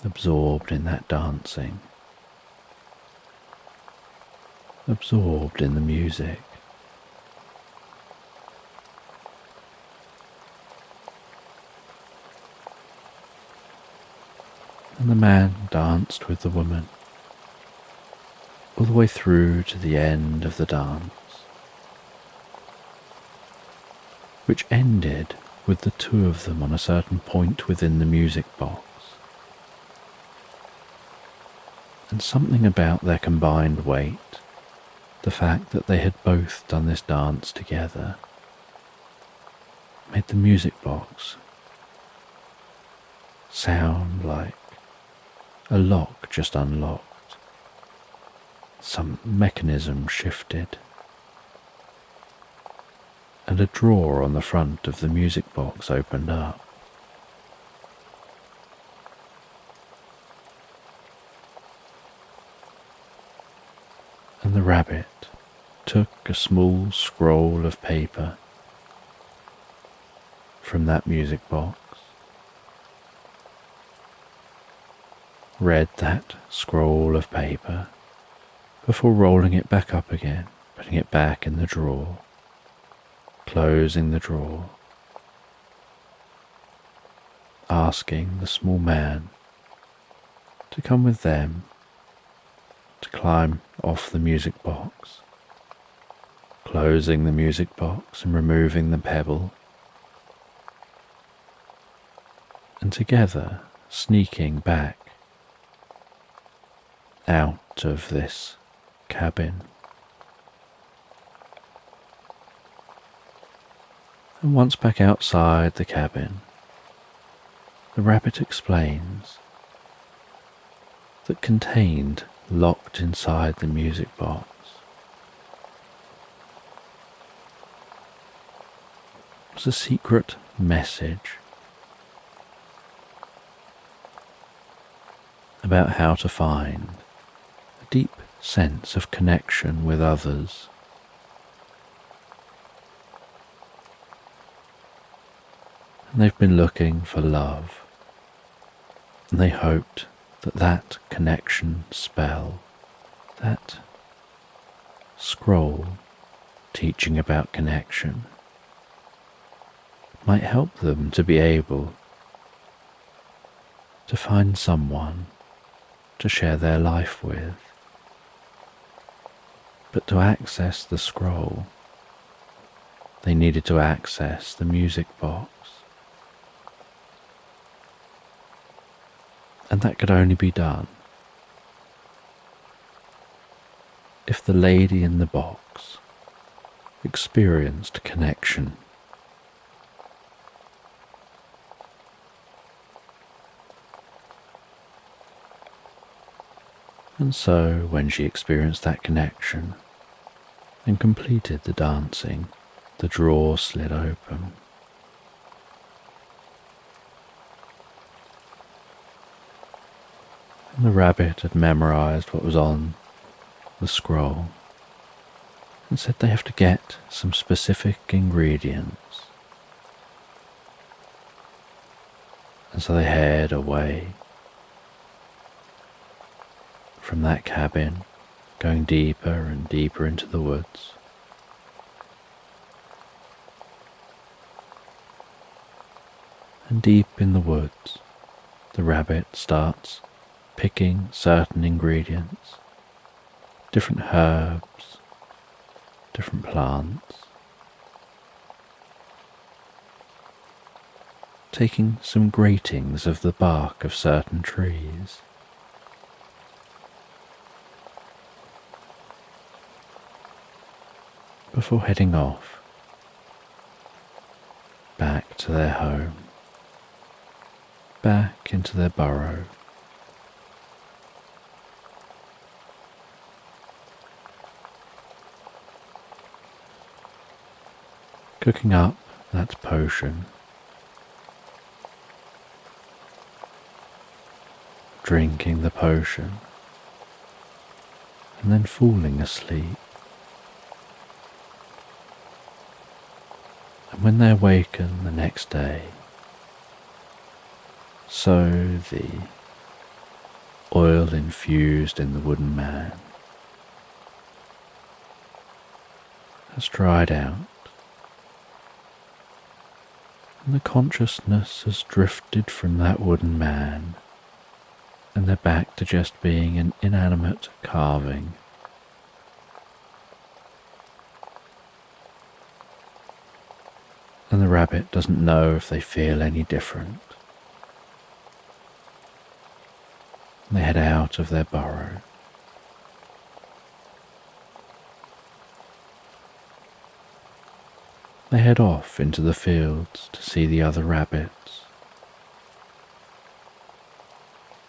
absorbed in that dancing, absorbed in the music. And the man danced with the woman all the way through to the end of the dance. which ended with the two of them on a certain point within the music box. And something about their combined weight, the fact that they had both done this dance together, made the music box sound like a lock just unlocked. Some mechanism shifted, and a drawer on the front of the music box opened up. And the rabbit took a small scroll of paper from that music box, read that scroll of paper before rolling it back up again, putting it back in the drawer, closing the drawer, asking the small man to come with them to climb off the music box, closing the music box and removing the pebble, and together sneaking back out of this cabin. And once back outside the cabin, the rabbit explains that contained, locked inside the music box, was a secret message about how to find a deep sense of connection with others. And they've been looking for love, and they hoped that that connection spell, that scroll teaching about connection, might help them to be able to find someone to share their life with. But to access the scroll, they needed to access the music box. And that could only be done if the lady in the box experienced connection. And so, when she experienced that connection and completed the dancing, the drawer slid open. And the rabbit had memorized what was on the scroll and said they have to get some specific ingredients. And so they head away from that cabin, going deeper and deeper into the woods. And deep in the woods, the rabbit starts picking certain ingredients, different herbs, different plants, taking some gratings of the bark of certain trees, before heading off back to their home, back into their burrow. Cooking up that potion, drinking the potion, and then falling asleep. And when they awaken the next day, so the oil infused in the wooden man has dried out, and the consciousness has drifted from that wooden man, and they're back to just being an inanimate carving. And and the rabbit doesn't know if they feel any different. They head out of their burrow. They head off into the fields to see the other rabbits.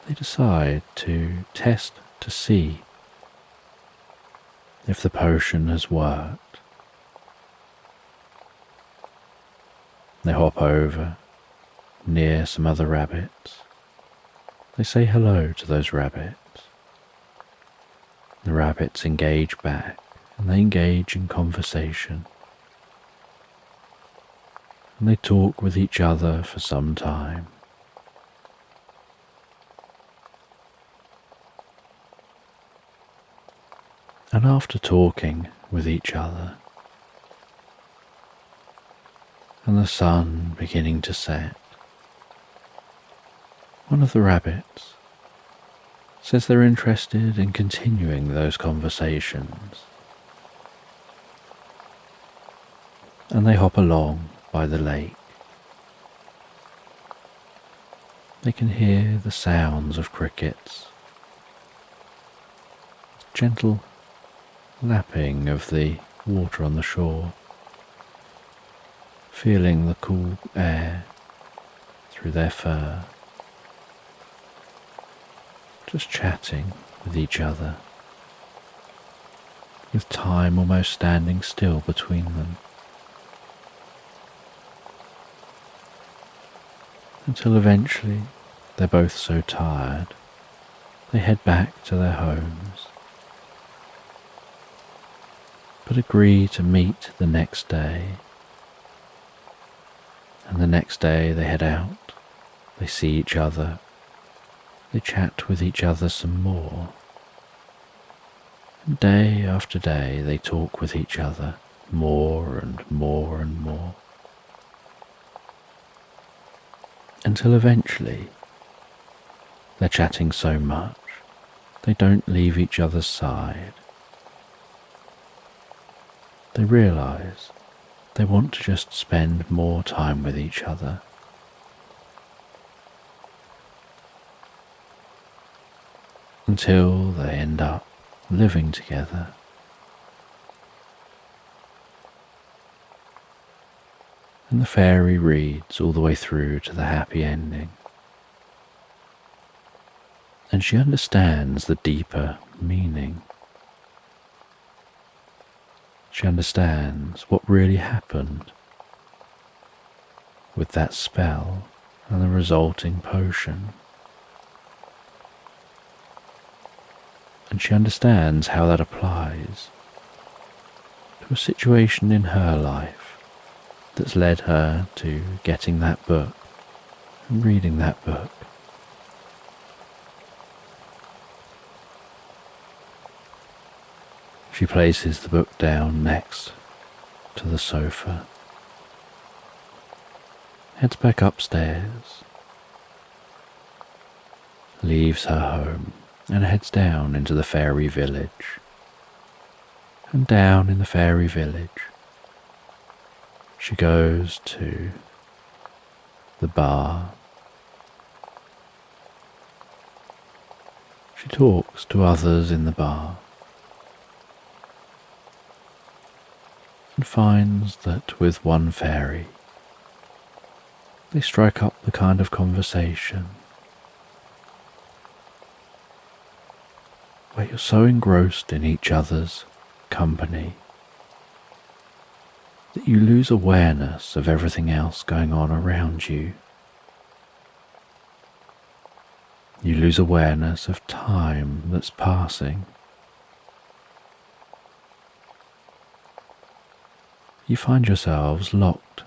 They decide to test to see if the potion has worked. They hop over near some other rabbits. They say hello to those rabbits. The rabbits engage back, and they engage in conversation. And they talk with each other for some time. And after talking with each other, and the sun beginning to set, one of the rabbits says they're interested in continuing those conversations. And they hop along by the lake. They can hear the sounds of crickets, gentle lapping of the water on the shore, feeling the cool air through their fur, just chatting with each other, with time almost standing still between them, until eventually they're both so tired they head back to their homes, but agree to meet the next day. And the next day they head out, they see each other, they chat with each other some more. And day after day they talk with each other more and more and more. Until eventually they're chatting so much they don't leave each other's side. They realize they want to just spend more time with each other. Until they end up living together. And the fairy reads all the way through to the happy ending. And she understands the deeper meaning. She understands what really happened with that spell and the resulting potion. And she understands how that applies to a situation in her life that's led her to getting that book and reading that book. She places the book down next to the sofa, heads back upstairs, leaves her home and heads down into the fairy village. And down in the fairy village, she goes to the bar. She talks to others in the bar and finds that with one fairy they strike up the kind of conversation where you're so engrossed in each other's company that you lose awareness of everything else going on around you. You lose awareness of time that's passing. You find yourselves locked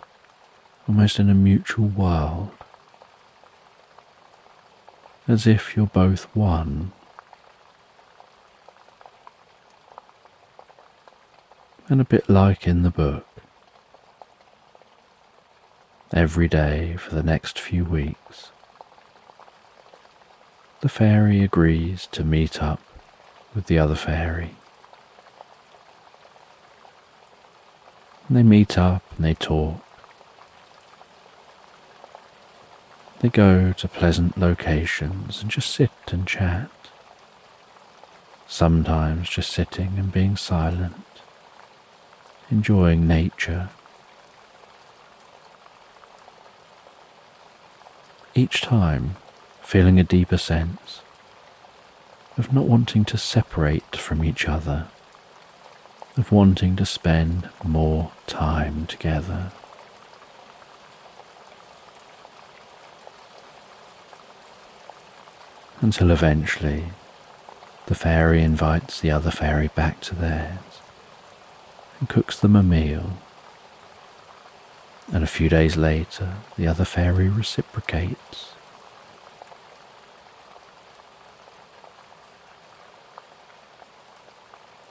almost in a mutual world, as if you're both one. And a bit like in the book, every day for the next few weeks, the fairy agrees to meet up with the other fairy. And they meet up and they talk They go to pleasant locations and just sit and chat, sometimes just sitting and being silent, enjoying nature. Each time feeling a deeper sense of not wanting to separate from each other, of wanting to spend more time together. Until eventually the fairy invites the other fairy back to theirs and cooks them a meal. And a few days later, the other fairy reciprocates.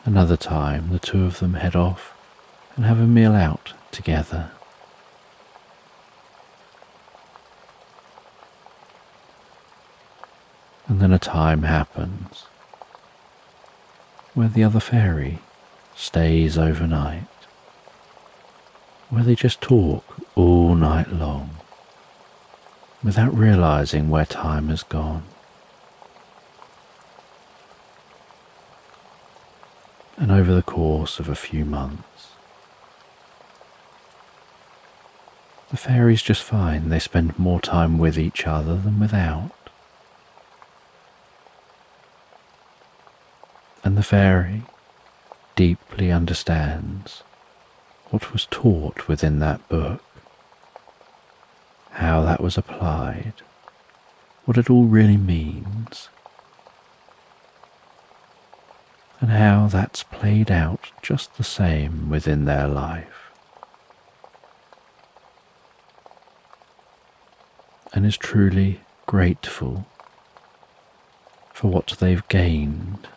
Another time, the two of them head off and have a meal out together. And then a time happens where the other fairy stays overnight, where they just talk all night long without realizing where time has gone. And over the course of a few months, the fairies just find they spend more time with each other than without. And the fairy deeply understands what was taught within that book, how that was applied, what it all really means, and how that's played out just the same within their life, and is truly grateful for what they've gained.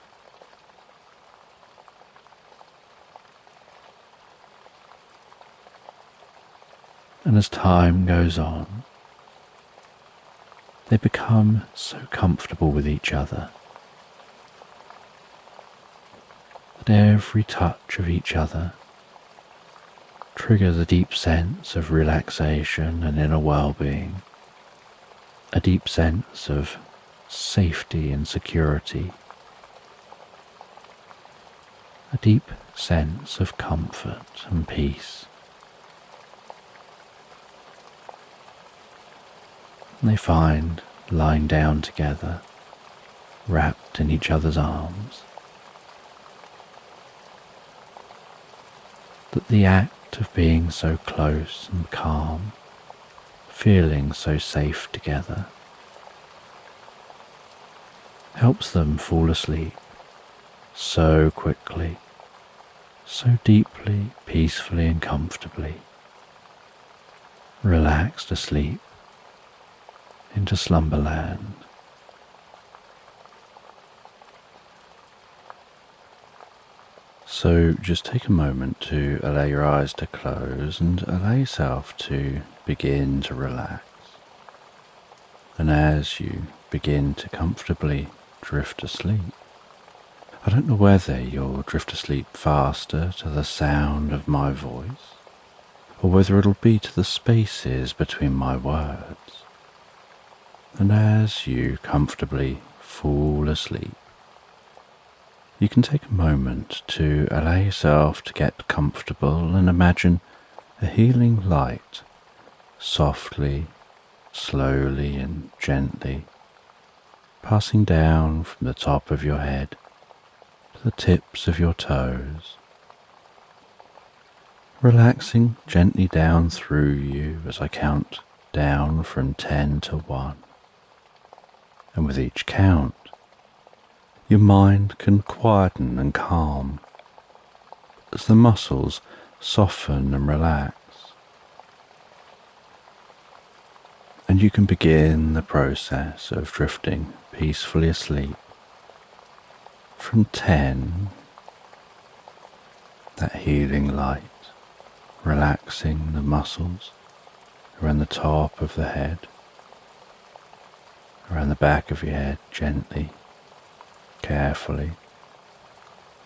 And as time goes on, they become so comfortable with each other that every touch of each other triggers a deep sense of relaxation and inner well-being, a deep sense of safety and security, a deep sense of comfort and peace. And they find lying down together, wrapped in each other's arms, that the act of being so close and calm, feeling so safe together, helps them fall asleep so quickly, so deeply, peacefully and comfortably, relaxed asleep into Slumberland. So just take a moment to allow your eyes to close and allow yourself to begin to relax. And as you begin to comfortably drift asleep, I don't know whether you'll drift asleep faster to the sound of my voice, or whether it'll be to the spaces between my words. And as you comfortably fall asleep, you can take a moment to allow yourself to get comfortable and imagine a healing light softly, slowly and gently passing down from the top of your head to the tips of your toes, relaxing gently down through you as I count down from 10 to 1. And with each count, your mind can quieten and calm as the muscles soften and relax. And you can begin the process of drifting peacefully asleep. From 10, that healing light, relaxing the muscles around the top of the head, around the back of your head gently, carefully,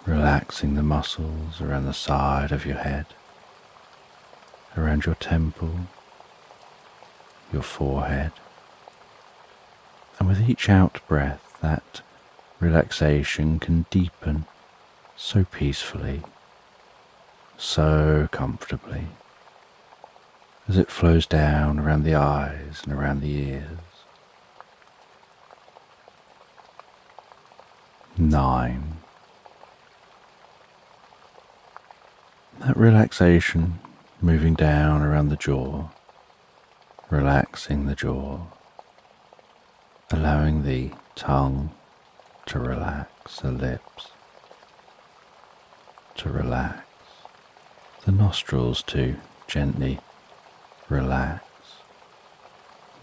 relaxing the muscles around the side of your head, around your temple, your forehead, And with each out breath, that relaxation can deepen so peacefully, so comfortably, as it flows down around the eyes and around the ears. 9. That relaxation moving down around the jaw, relaxing the jaw, allowing the tongue to relax, the lips to relax, the nostrils to gently relax,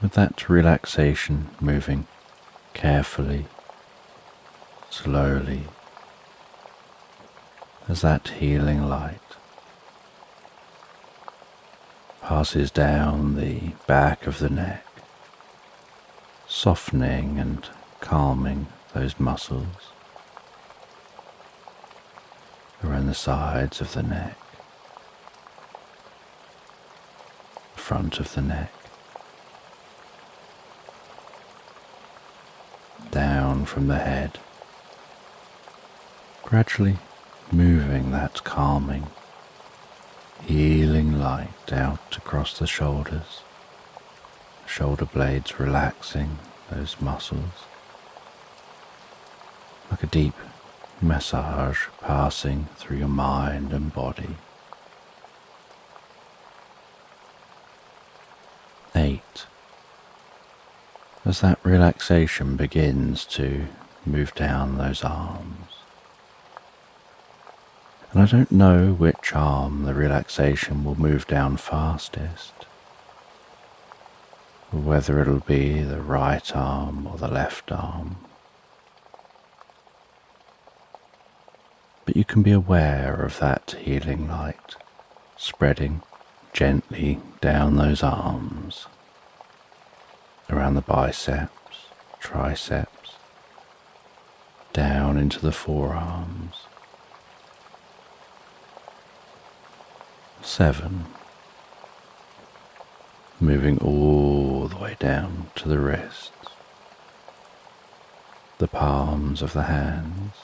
with that relaxation moving carefully, slowly, as that healing light passes down the back of the neck, softening and calming those muscles around the sides of the neck, front of the neck, down from the head, gradually moving that calming, healing light out across the shoulders, shoulder blades relaxing those muscles, like a deep massage passing through your mind and body. 8. As that relaxation begins to move down those arms, and I don't know which arm the relaxation will move down fastest, or whether it'll be the right arm or the left arm. But you can be aware of that healing light spreading gently down those arms, around the biceps, triceps, down into the forearms. 7. Moving all the way down to the wrists, the palms of the hands,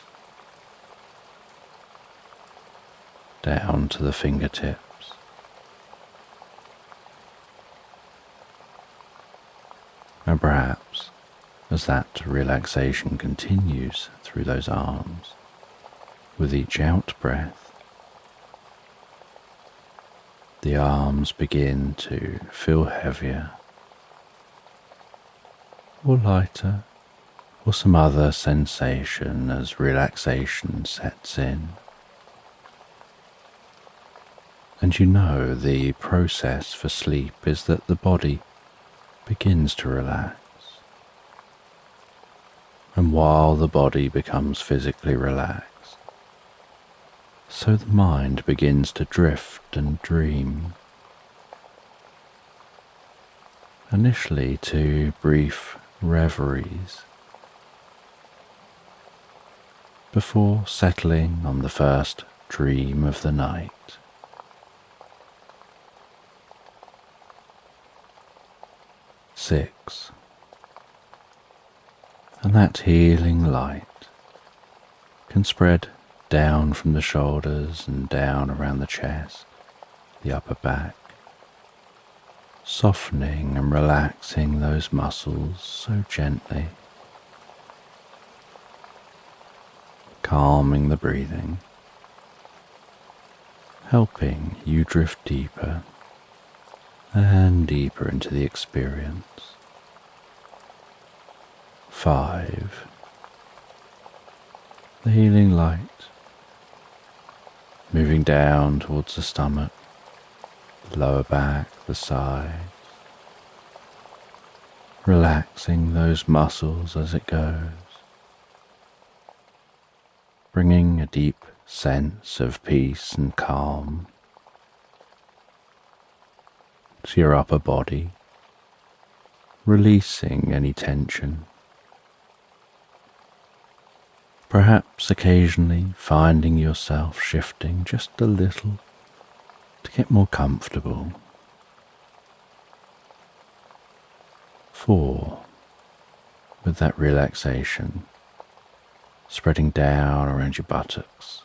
down to the fingertips, and perhaps as that relaxation continues through those arms, with each out breath, the arms begin to feel heavier or lighter, or some other sensation as relaxation sets in. And you know the process for sleep is that the body begins to relax. And while the body becomes physically relaxed, so the mind begins to drift and dream. Initially to brief reveries, before settling on the first dream of the night. 6. And that healing light can spread down from the shoulders and down around the chest, the upper back, softening and relaxing those muscles so gently, calming the breathing, helping you drift deeper and deeper into the experience. 5. The healing light moving down towards the stomach, the lower back, the sides, relaxing those muscles as it goes, bringing a deep sense of peace and calm to your upper body, releasing any tension. Perhaps occasionally finding yourself shifting just a little to get more comfortable. 4. with that relaxation spreading down around your buttocks,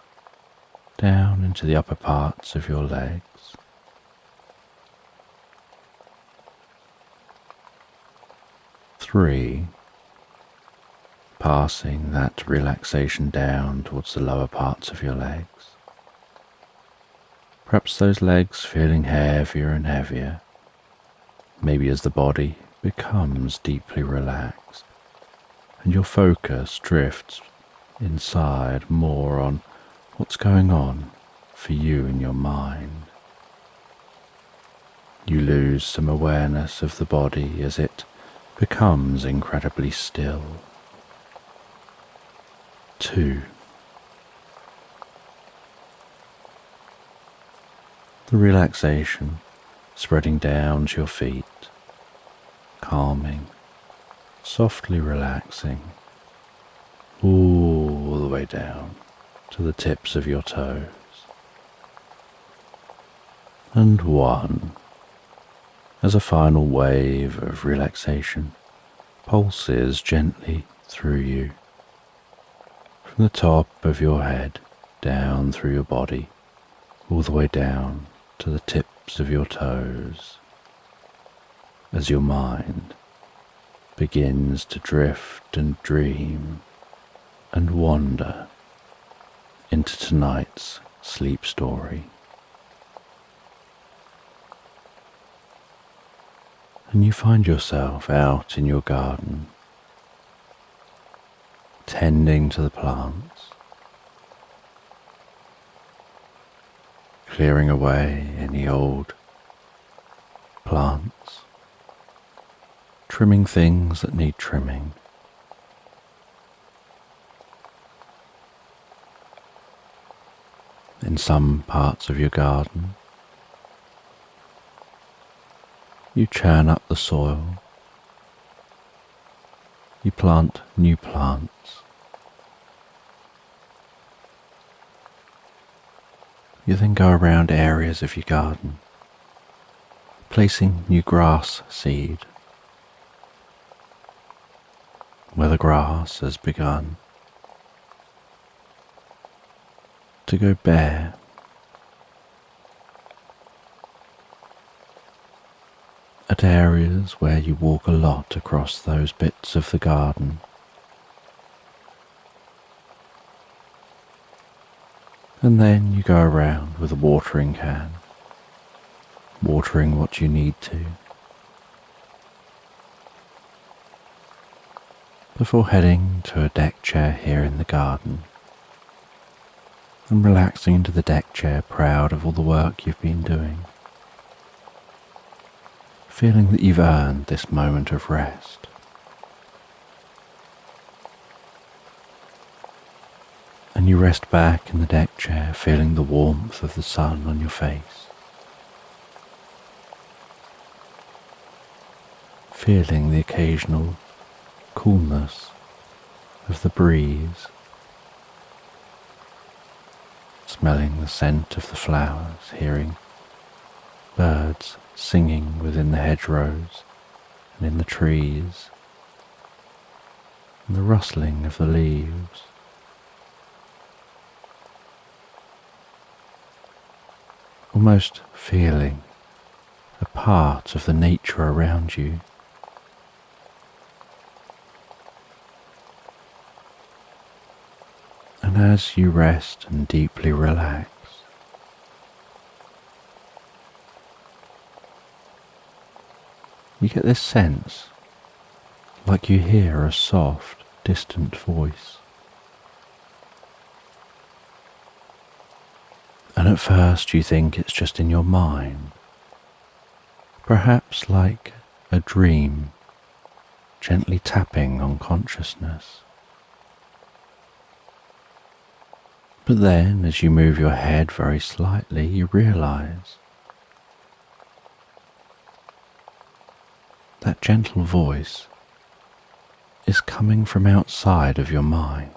down into the upper parts of your legs. Three, passing that relaxation down towards the lower parts of your legs. Perhaps those legs feeling heavier and heavier, maybe as the body becomes deeply relaxed and your focus drifts inside more on what's going on for you in your mind. You lose some awareness of the body as it becomes incredibly still. 2. The relaxation spreading down to your feet, calming, softly relaxing, all the way down to the tips of your toes. And 1. As a final wave of relaxation pulses gently through you, from the top of your head down through your body, all the way down to the tips of your toes, as your mind begins to drift and dream and wander into tonight's sleep story. And you find yourself out in your garden, tending to the plants, clearing away any old plants, trimming things that need trimming. In some parts of your garden, you churn up the soil, you plant new plants, you then go around areas of your garden, placing new grass seed, where the grass has begun to go bare. At areas where you walk a lot across those bits of the garden, and then you go around with a watering can, watering what you need to, before heading to a deck chair here in the garden and relaxing into the deck chair, proud of all the work you've been doing, feeling that you've earned this moment of rest. And you rest back in the deck chair, feeling the warmth of the sun on your face, feeling the occasional coolness of the breeze, smelling the scent of the flowers, hearing birds singing within the hedgerows and in the trees, and the rustling of the leaves. Almost feeling a part of the nature around you. And as you rest and deeply relax, you get this sense like you hear a soft, distant voice. And at first you think it's just in your mind, perhaps like a dream gently tapping on consciousness. But then, as you move your head very slightly, you realize that gentle voice is coming from outside of your mind.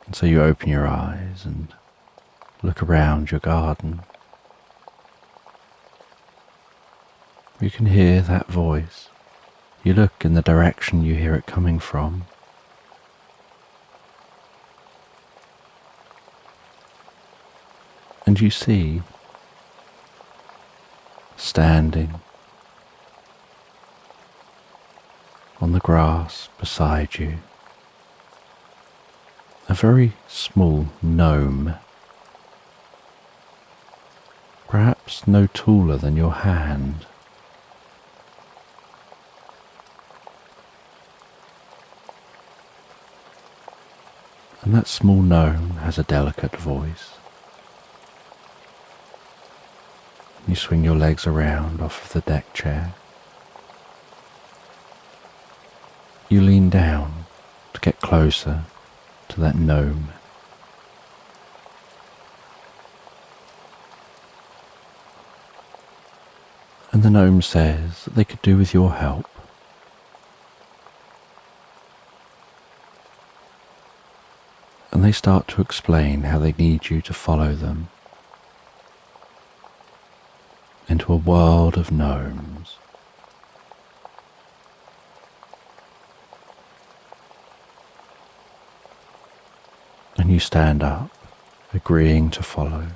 And so you open your eyes and look around your garden. You can hear that voice. You look in the direction you hear it coming from. And you see, standing on the grass beside you, a very small gnome, perhaps no taller than your hand. And that small gnome has a delicate voice. You swing your legs around off of the deck chair. You lean down to get closer to that gnome. And the gnome says that they could do with your help. And they start to explain how they need you to follow them into a world of gnomes. And you stand up, agreeing to follow.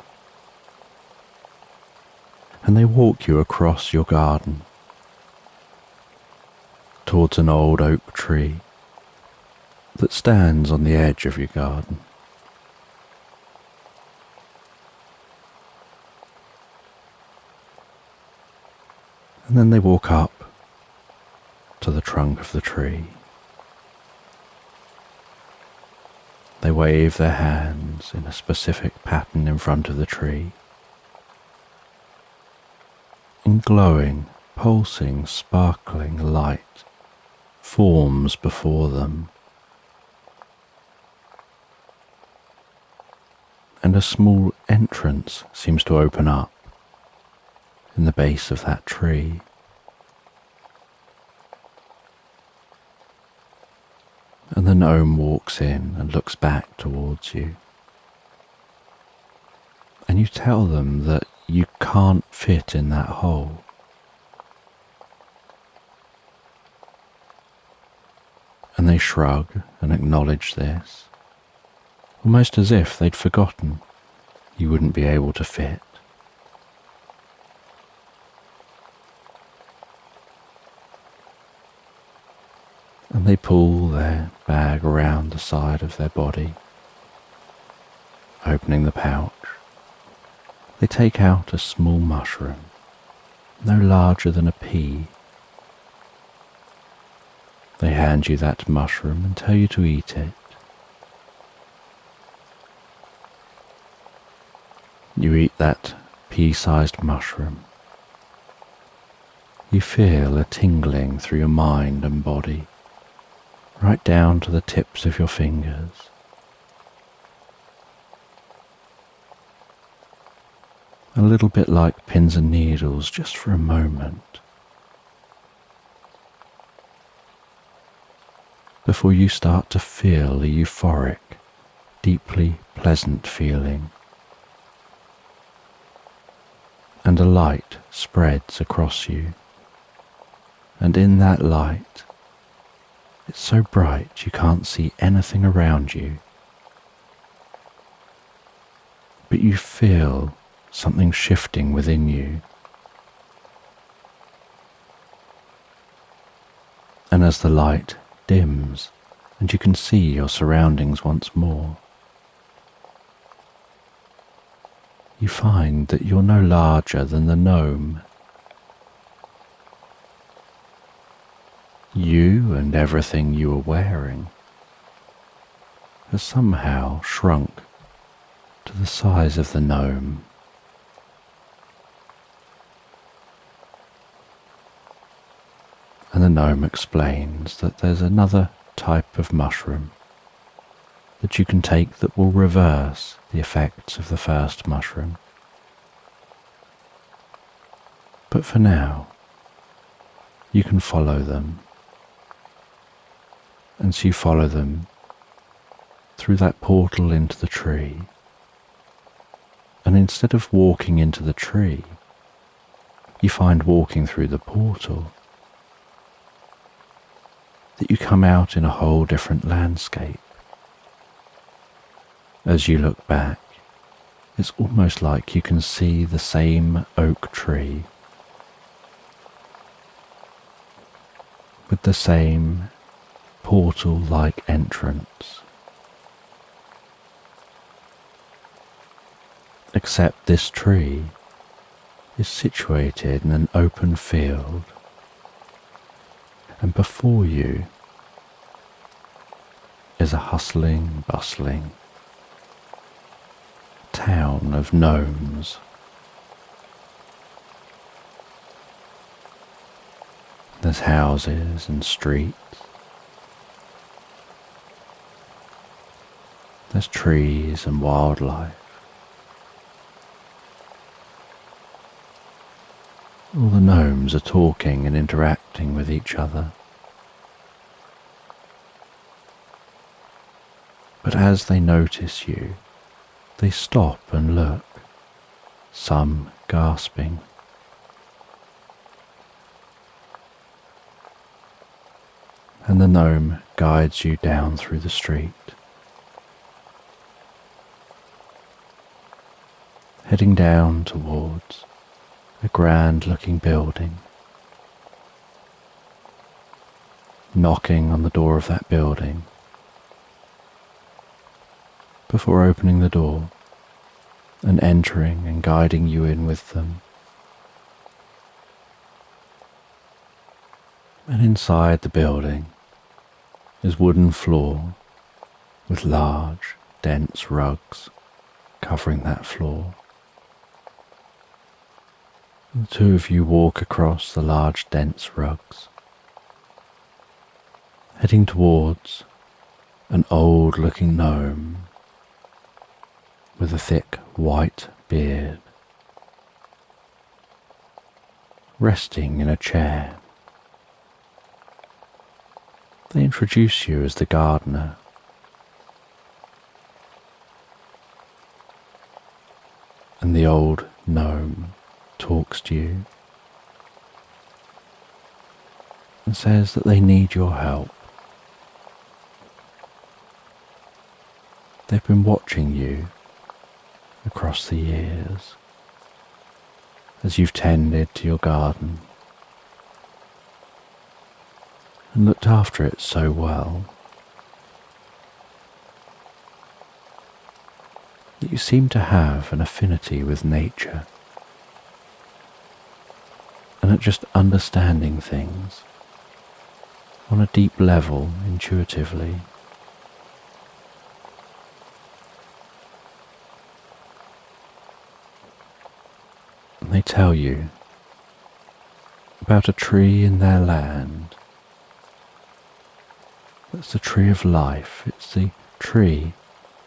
And they walk you across your garden towards an old oak tree that stands on the edge of your garden. And then they walk up to the trunk of the tree. They wave their hands in a specific pattern in front of the tree. And glowing, pulsing, sparkling light forms before them. And a small entrance seems to open up in the base of that tree. And the gnome walks in and looks back towards you. And you tell them that you can't fit in that hole. And they shrug and acknowledge this, almost as if they'd forgotten you wouldn't be able to fit. And they pull their bag around the side of their body, opening the pouch. They take out a small mushroom, no larger than a pea. They hand you that mushroom and tell you to eat it. You eat that pea-sized mushroom. You feel a tingling through your mind and body, right down to the tips of your fingers. A little bit like pins and needles, just for a moment, before you start to feel a euphoric, deeply pleasant feeling. And a light spreads across you, and in that light, it's so bright you can't see anything around you, but you feel something shifting within you. And as the light dims and you can see your surroundings once more, you find that you're no larger than the gnome. You and everything you were wearing has somehow shrunk to the size of the gnome. And the gnome explains that there's another type of mushroom that you can take that will reverse the effects of the first mushroom. But for now, you can follow them. And so you follow them through that portal into the tree. And instead of walking into the tree, you find walking through the portal that you come out in a whole different landscape. As you look back, it's almost like you can see the same oak tree with the same portal-like entrance, except this tree is situated in an open field, and before you is a hustling, bustling town of gnomes. There's houses and streets. There's trees and wildlife. All the gnomes are talking and interacting with each other. But as they notice you, they stop and look, some gasping. And the gnome guides you down through the street, heading down towards a grand-looking building. Knocking on the door of that building, before opening the door and entering and guiding you in with them. And inside the building is wooden floor with large, dense rugs covering that floor. The two of you walk across the large, dense rugs, heading towards an old-looking gnome with a thick white beard, resting in a chair. They introduce you as the gardener. And the old gnome talks to you and says that they need your help. They've been watching you across the years as you've tended to your garden and looked after it so well that you seem to have an affinity with nature and at just understanding things on a deep level intuitively. And they tell you about a tree in their land. That's the tree of life. It's the tree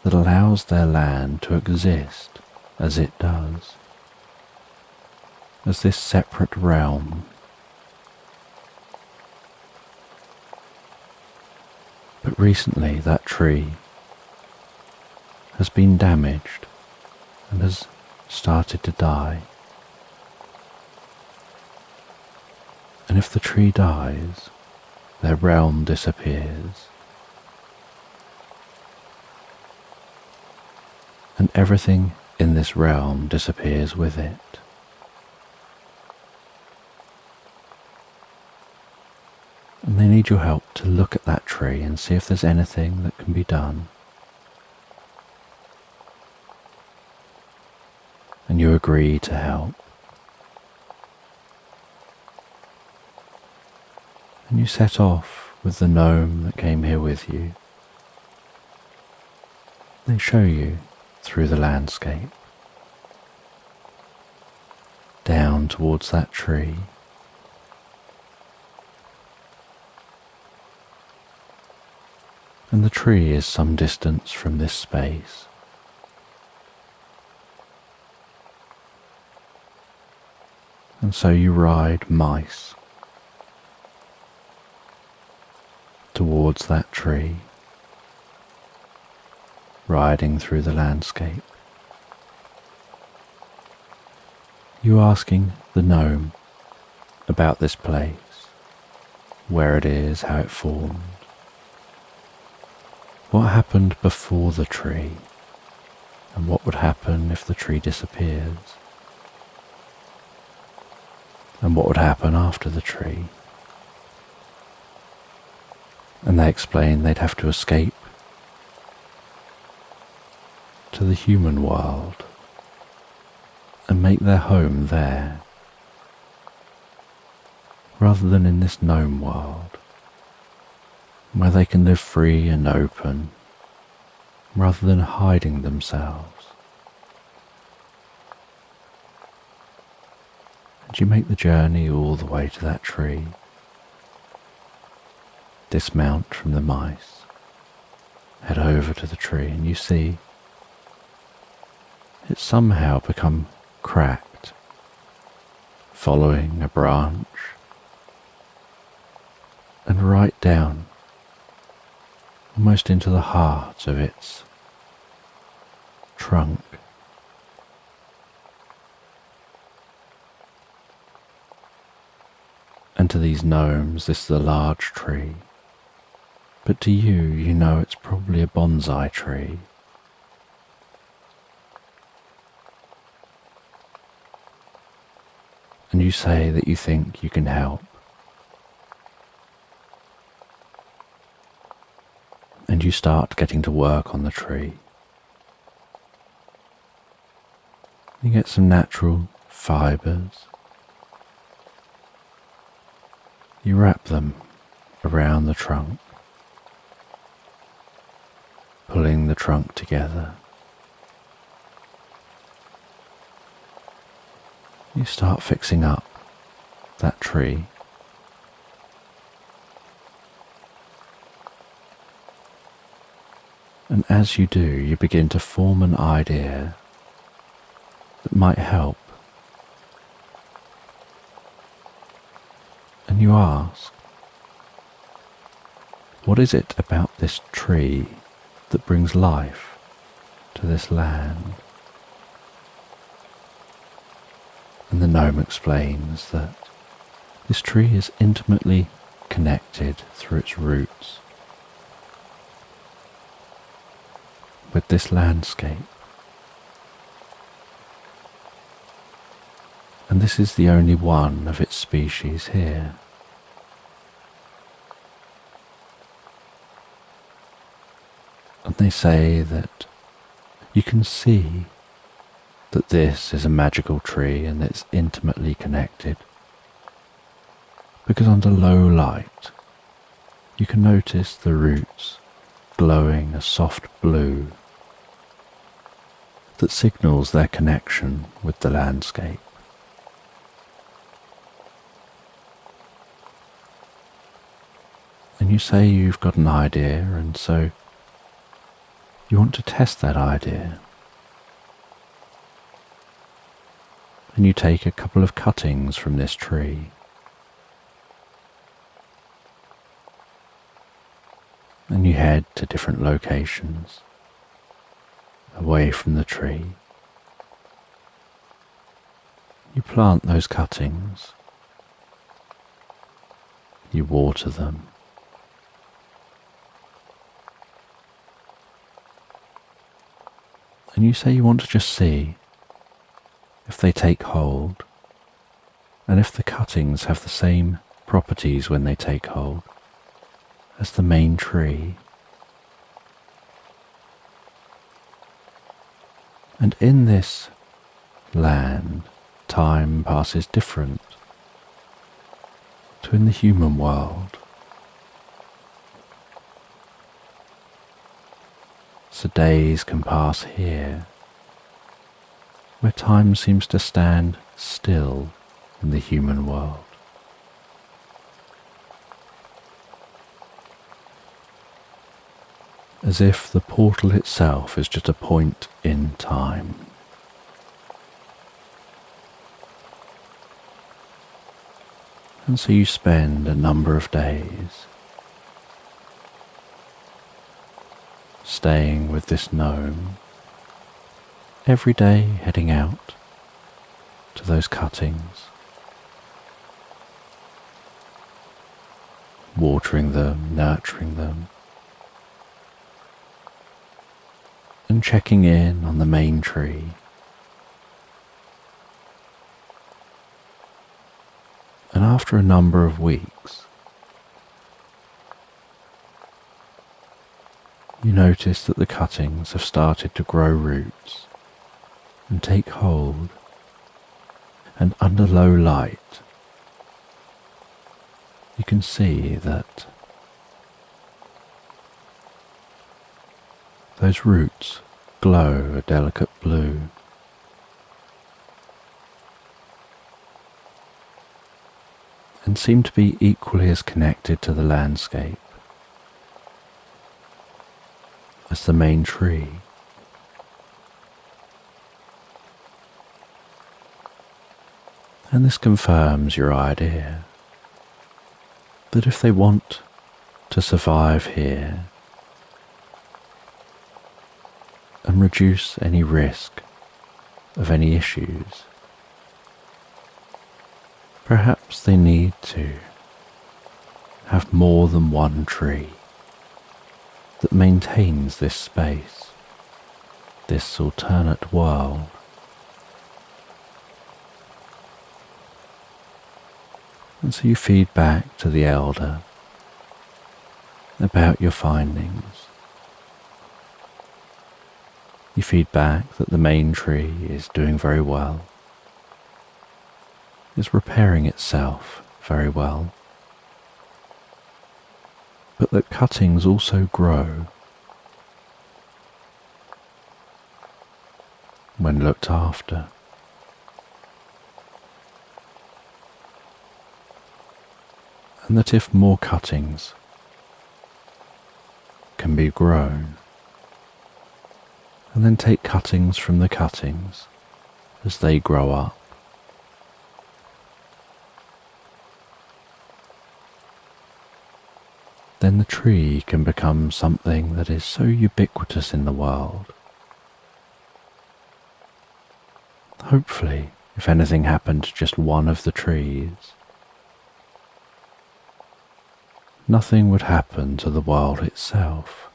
that allows their land to exist as it does, as this separate realm. But recently that tree has been damaged and has started to die. And if the tree dies, their realm disappears. And everything in this realm disappears with it. And they need your help to look at that tree and see if there's anything that can be done. And you agree to help. And you set off with the gnome that came here with you. They show you through the landscape, down towards that tree. And the tree is some distance from this space. And so you ride mice towards that tree, riding through the landscape. You asking the gnome about this place, where it is, how it formed, what happened before the tree, and what would happen if the tree disappears, and what would happen after the tree. And they explain they'd have to escape to the human world and make their home there, rather than in this gnome world, where they can live free and open, rather than hiding themselves. And you make the journey all the way to that tree, dismount from the mice, head over to the tree, and you see it's somehow become cracked, following a branch, and right down, almost into the heart of its trunk. And to these gnomes, this is a large tree, but to you, you know it's probably a bonsai tree. And you say that you think you can help. And you start getting to work on the tree. You get some natural fibres. You wrap them around the trunk, pulling the trunk together. You start fixing up that tree. And as you do, you begin to form an idea that might help. And you ask, what is it about this tree that brings life to this land? And the gnome explains that this tree is intimately connected through its roots with this landscape. And this is the only one of its species here. And they say that you can see that this is a magical tree and it's intimately connected, because under low light you can notice the roots glowing a soft blue that signals their connection with the landscape. And you say you've got an idea, and so you want to test that idea. And you take a couple of cuttings from this tree. And you head to different locations away from the tree. You plant those cuttings. You water them. And you say you want to just see if they take hold, and if the cuttings have the same properties when they take hold as the main tree. And in this land, time passes different to in the human world. So days can pass here, where time seems to stand still in the human world. As if the portal itself is just a point in time. And so you spend a number of days staying with this gnome, every day heading out to those cuttings, watering them, nurturing them, and checking in on the main tree. And after a number of weeks, you notice that the cuttings have started to grow roots and take hold, and under low light you can see that those roots glow a delicate blue. And seem to be equally as connected to the landscape as the main tree. And this confirms your idea that if they want to survive here and reduce any risk of any issues, perhaps they need to have more than one tree that maintains this space, this alternate world. And so you feed back to the elder about your findings. You feed back that the main tree is doing very well, is repairing itself very well, but that cuttings also grow when looked after. And that if more cuttings can be grown, and then take cuttings from the cuttings as they grow up, then the tree can become something that is so ubiquitous in the world. Hopefully, if anything happened to just one of the trees, nothing would happen to the world itself.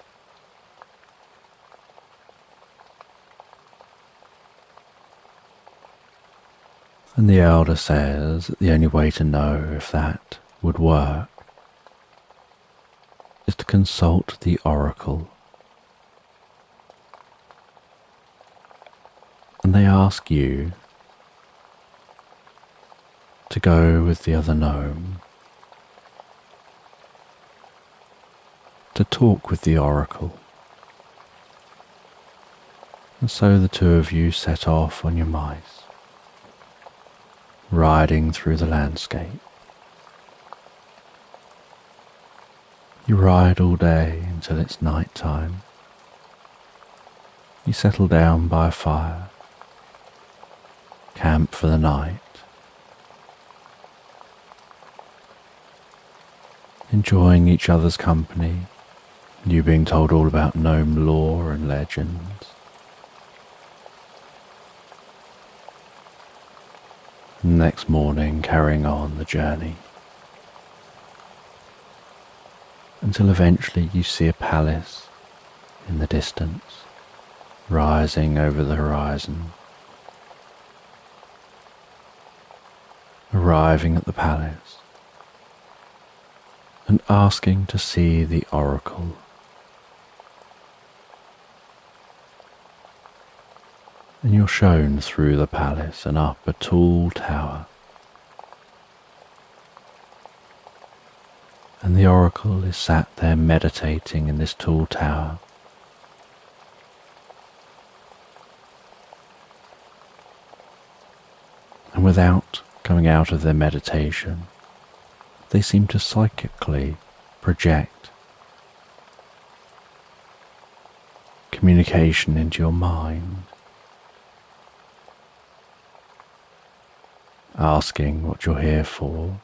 And the elder says that the only way to know if that would work is to consult the oracle. And they ask you to go with the other gnome to talk with the oracle. And so the two of you set off on your mice, riding through the landscape. You ride all day until it's night time. You settle down by a fire, camp for the night, enjoying each other's company, you being told all about gnome lore and legends. Next morning, carrying on the journey, until eventually you see a palace in the distance, rising over the horizon. Arriving at the palace and asking to see the oracle. And you're shown through the palace and up a tall tower. And the oracle is sat there meditating in this tall tower. And without coming out of their meditation, they seem to psychically project communication into your mind, asking what you're here for,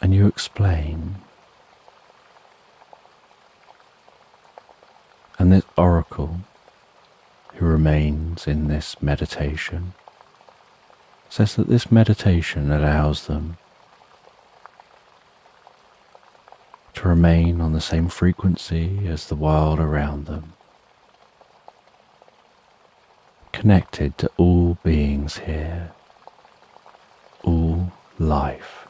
and you explain. And this oracle, who remains in this meditation, says that this meditation allows them to remain on the same frequency as the world around them, connected to all beings here, all life.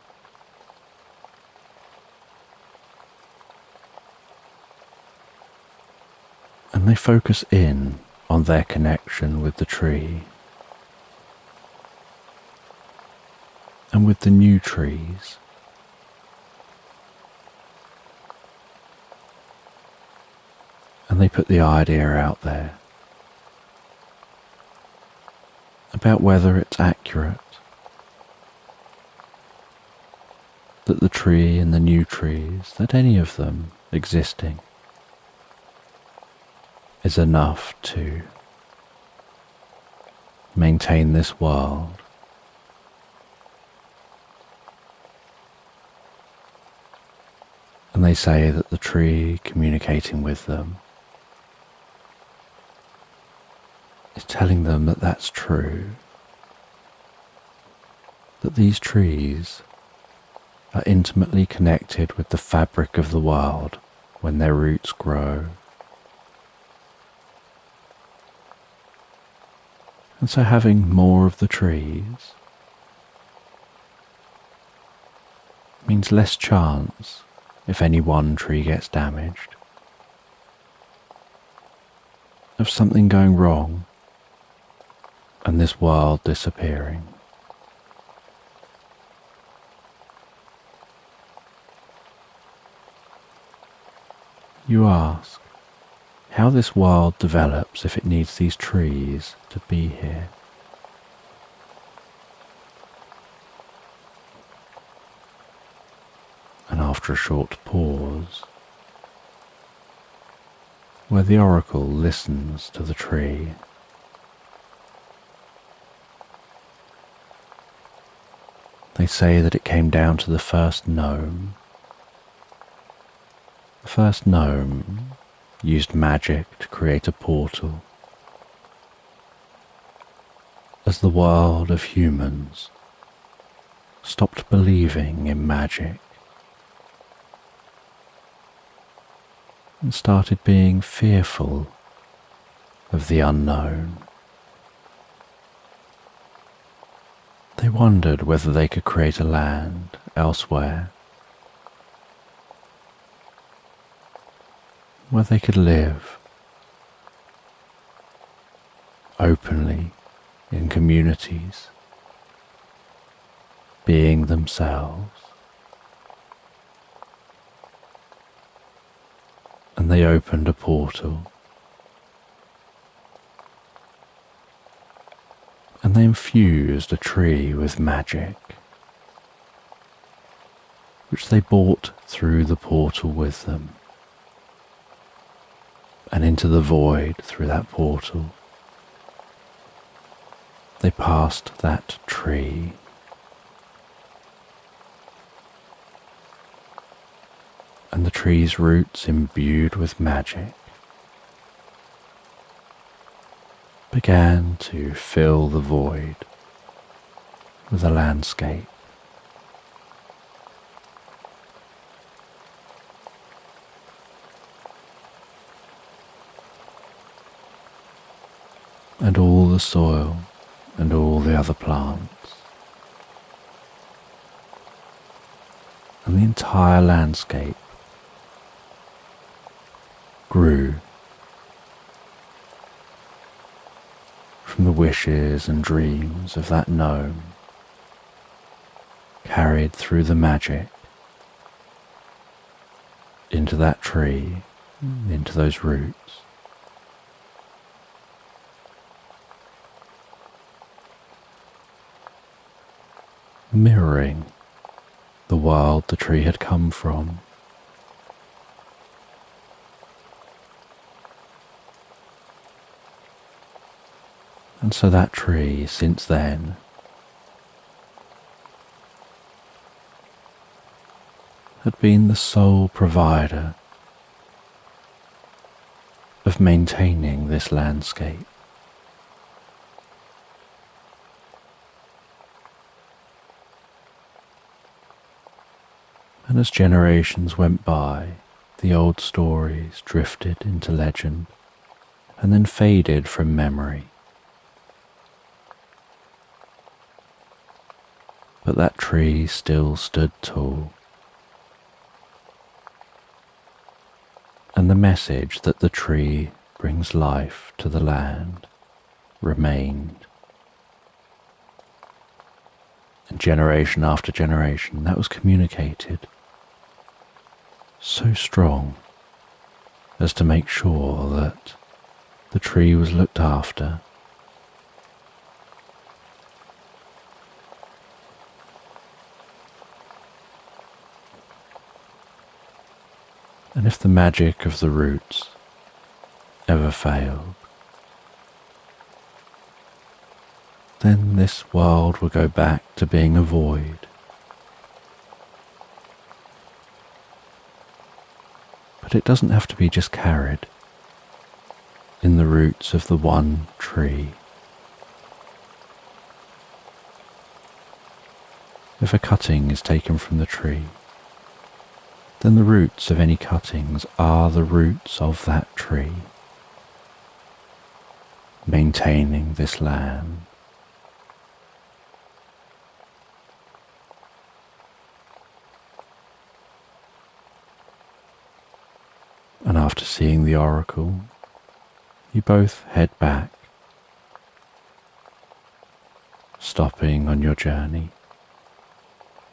And they focus in on their connection with the tree and with the new trees. And they put the idea out there about whether it's accurate that the tree and the new trees, that any of them existing, is enough to maintain this world. And they say that the tree communicating with them is telling them that that's true, that these trees are intimately connected with the fabric of the world when their roots grow. And so having more of the trees means less chance if any one tree gets damaged, of something going wrong and this world disappearing. You ask how this world develops if it needs these trees to be here. And after a short pause, where the oracle listens to the tree, they say that it came down to the first gnome. The first gnome used magic to create a portal as the world of humans stopped believing in magic and started being fearful of the unknown. They wondered whether they could create a land elsewhere where they could live openly in communities, being themselves. And they opened a portal, and they infused a tree with magic, which they brought through the portal with them, and into the void through that portal. They passed that tree. And the tree's roots, imbued with magic, began to fill the void with a landscape. And all the soil and all the other plants and the entire landscape grew from the wishes and dreams of that gnome, carried through the magic into that tree, into those roots. Mirroring the world the tree had come from. And so that tree, since then, had been the sole provider of maintaining this landscape. And as generations went by, the old stories drifted into legend and then faded from memory. But that tree still stood tall, and the message that the tree brings life to the land remained. And generation after generation, that was communicated so strong as to make sure that the tree was looked after. And if the magic of the roots ever failed, then this world will go back to being a void. But it doesn't have to be just carried in the roots of the one tree. If a cutting is taken from the tree, then the roots of any cuttings are the roots of that tree, maintaining this land. And after seeing the oracle, you both head back, stopping on your journey,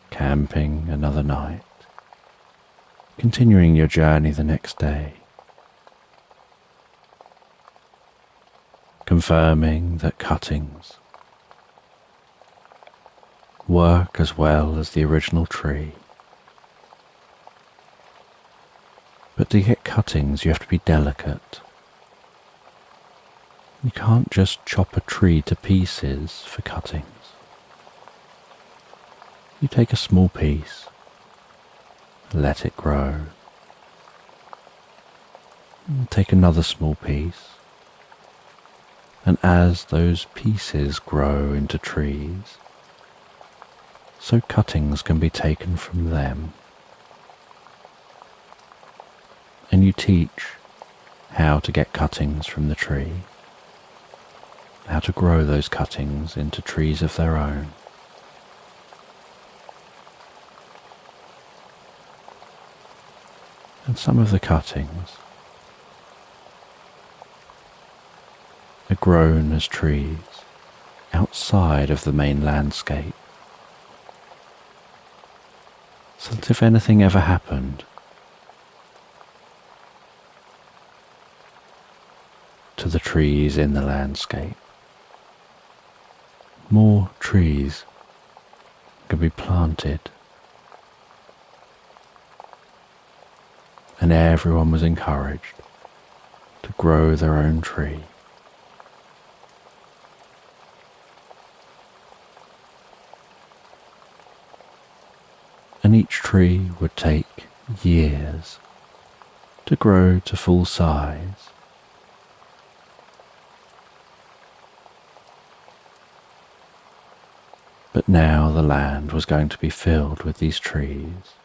camping another night, continuing your journey the next day, confirming that cuttings work as well as the original tree. But to get cuttings, you have to be delicate. You can't just chop a tree to pieces for cuttings. You take a small piece, let it grow. Take another small piece, and as those pieces grow into trees, so cuttings can be taken from them. And you teach how to get cuttings from the tree, how to grow those cuttings into trees of their own. And some of the cuttings are grown as trees outside of the main landscape, so that if anything ever happened to the trees in the landscape, more trees can be planted, and everyone was encouraged to grow their own tree. And each tree would take years to grow to full size. But now the land was going to be filled with these trees.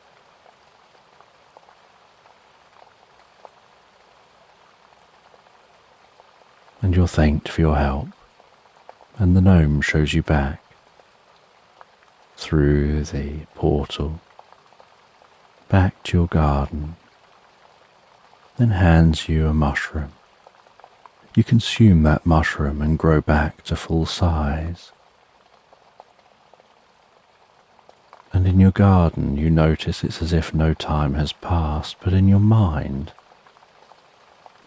And you're thanked for your help, and the gnome shows you back through the portal, back to your garden, then hands you a mushroom. You consume that mushroom and grow back to full size. And in your garden you notice it's as if no time has passed, but in your mind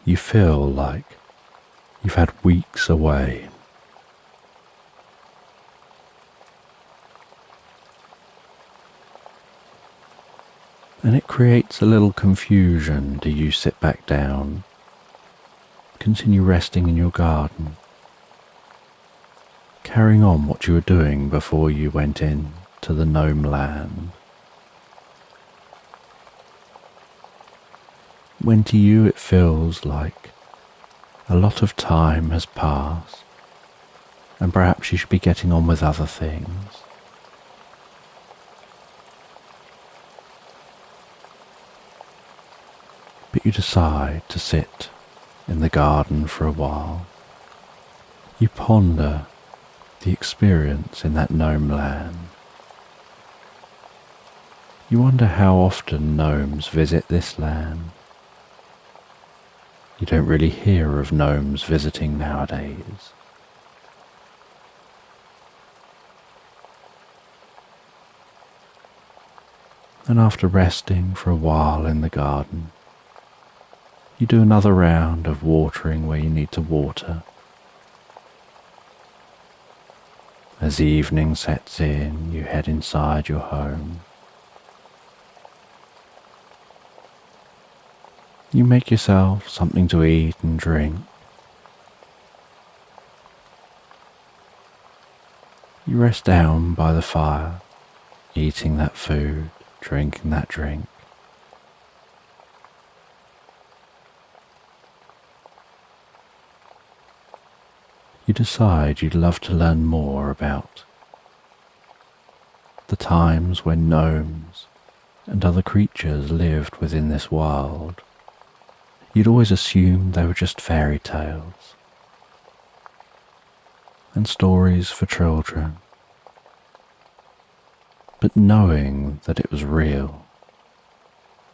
you feel like you've had weeks away. And it creates a little confusion. Do you sit back down, continue resting in your garden, carrying on what you were doing before you went in to the gnome land? When to you it feels like a lot of time has passed, and perhaps you should be getting on with other things. but you decide to sit in the garden for a while. You ponder the experience in that gnome land. You wonder how often gnomes visit this land. You don't really hear of gnomes visiting nowadays. And after resting for a while in the garden, you do another round of watering where you need to water. As the evening sets in, you head inside your home. You make yourself something to eat and drink. You rest down by the fire, eating that food, drinking that drink. You decide you'd love to learn more about the times when gnomes and other creatures lived within this world. You'd always assumed they were just fairy tales and stories for children. But knowing that it was real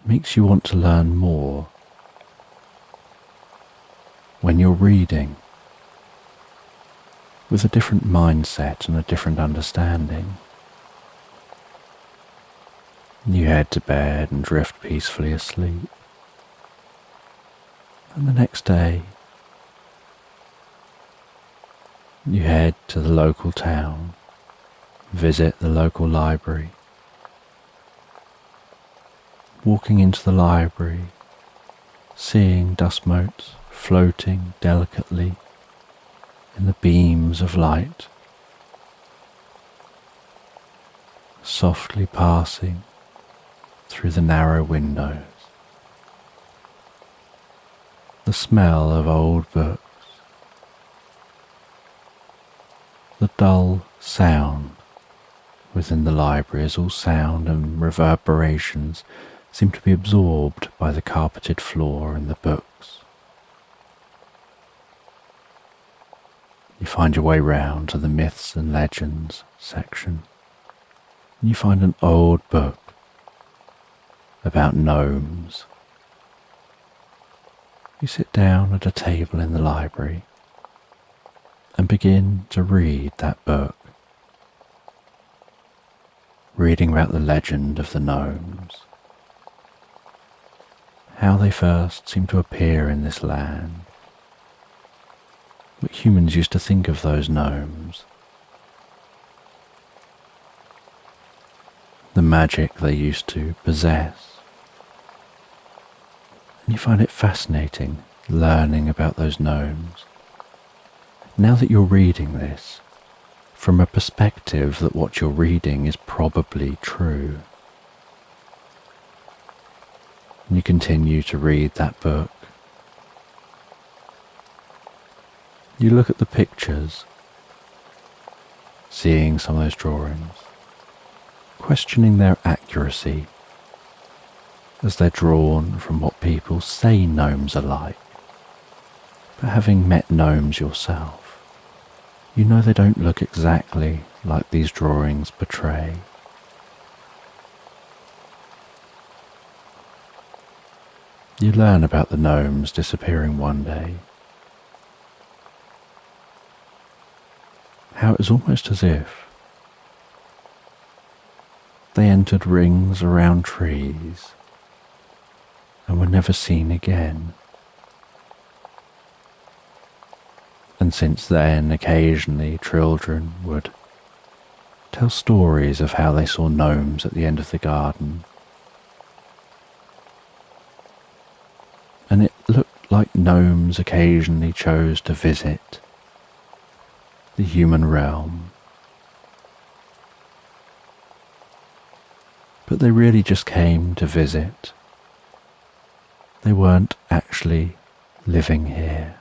makes you want to learn more. When you're reading with a different mindset and a different understanding, you head to bed and drift peacefully asleep. And the next day, you head to the local town, visit the local library. Walking into the library, seeing dust motes floating delicately in the beams of light, softly passing through the narrow windows. The smell of old books, the dull sound within the library as all sound and reverberations seem to be absorbed by the carpeted floor and the books. You find your way round to the myths and legends section, and you find an old book about gnomes. You sit down at a table in the library and begin to read that book, reading about the legend of the gnomes, how they first seemed to appear in this land, what humans used to think of those gnomes, the magic they used to possess. And you find it fascinating learning about those gnomes. Now that you're reading this, from a perspective that what you're reading is probably true, and you continue to read that book. You look at the pictures, seeing some of those drawings, questioning their accuracy as they're drawn from what people say gnomes are like. But having met gnomes yourself, you know they don't look exactly like these drawings portray. You learn about the gnomes disappearing one day, how it was almost as if they entered rings around trees and were never seen again. And since then, occasionally children would tell stories of how they saw gnomes at the end of the garden. And it looked like gnomes occasionally chose to visit the human realm. But they really just came to visit. They weren't actually living here.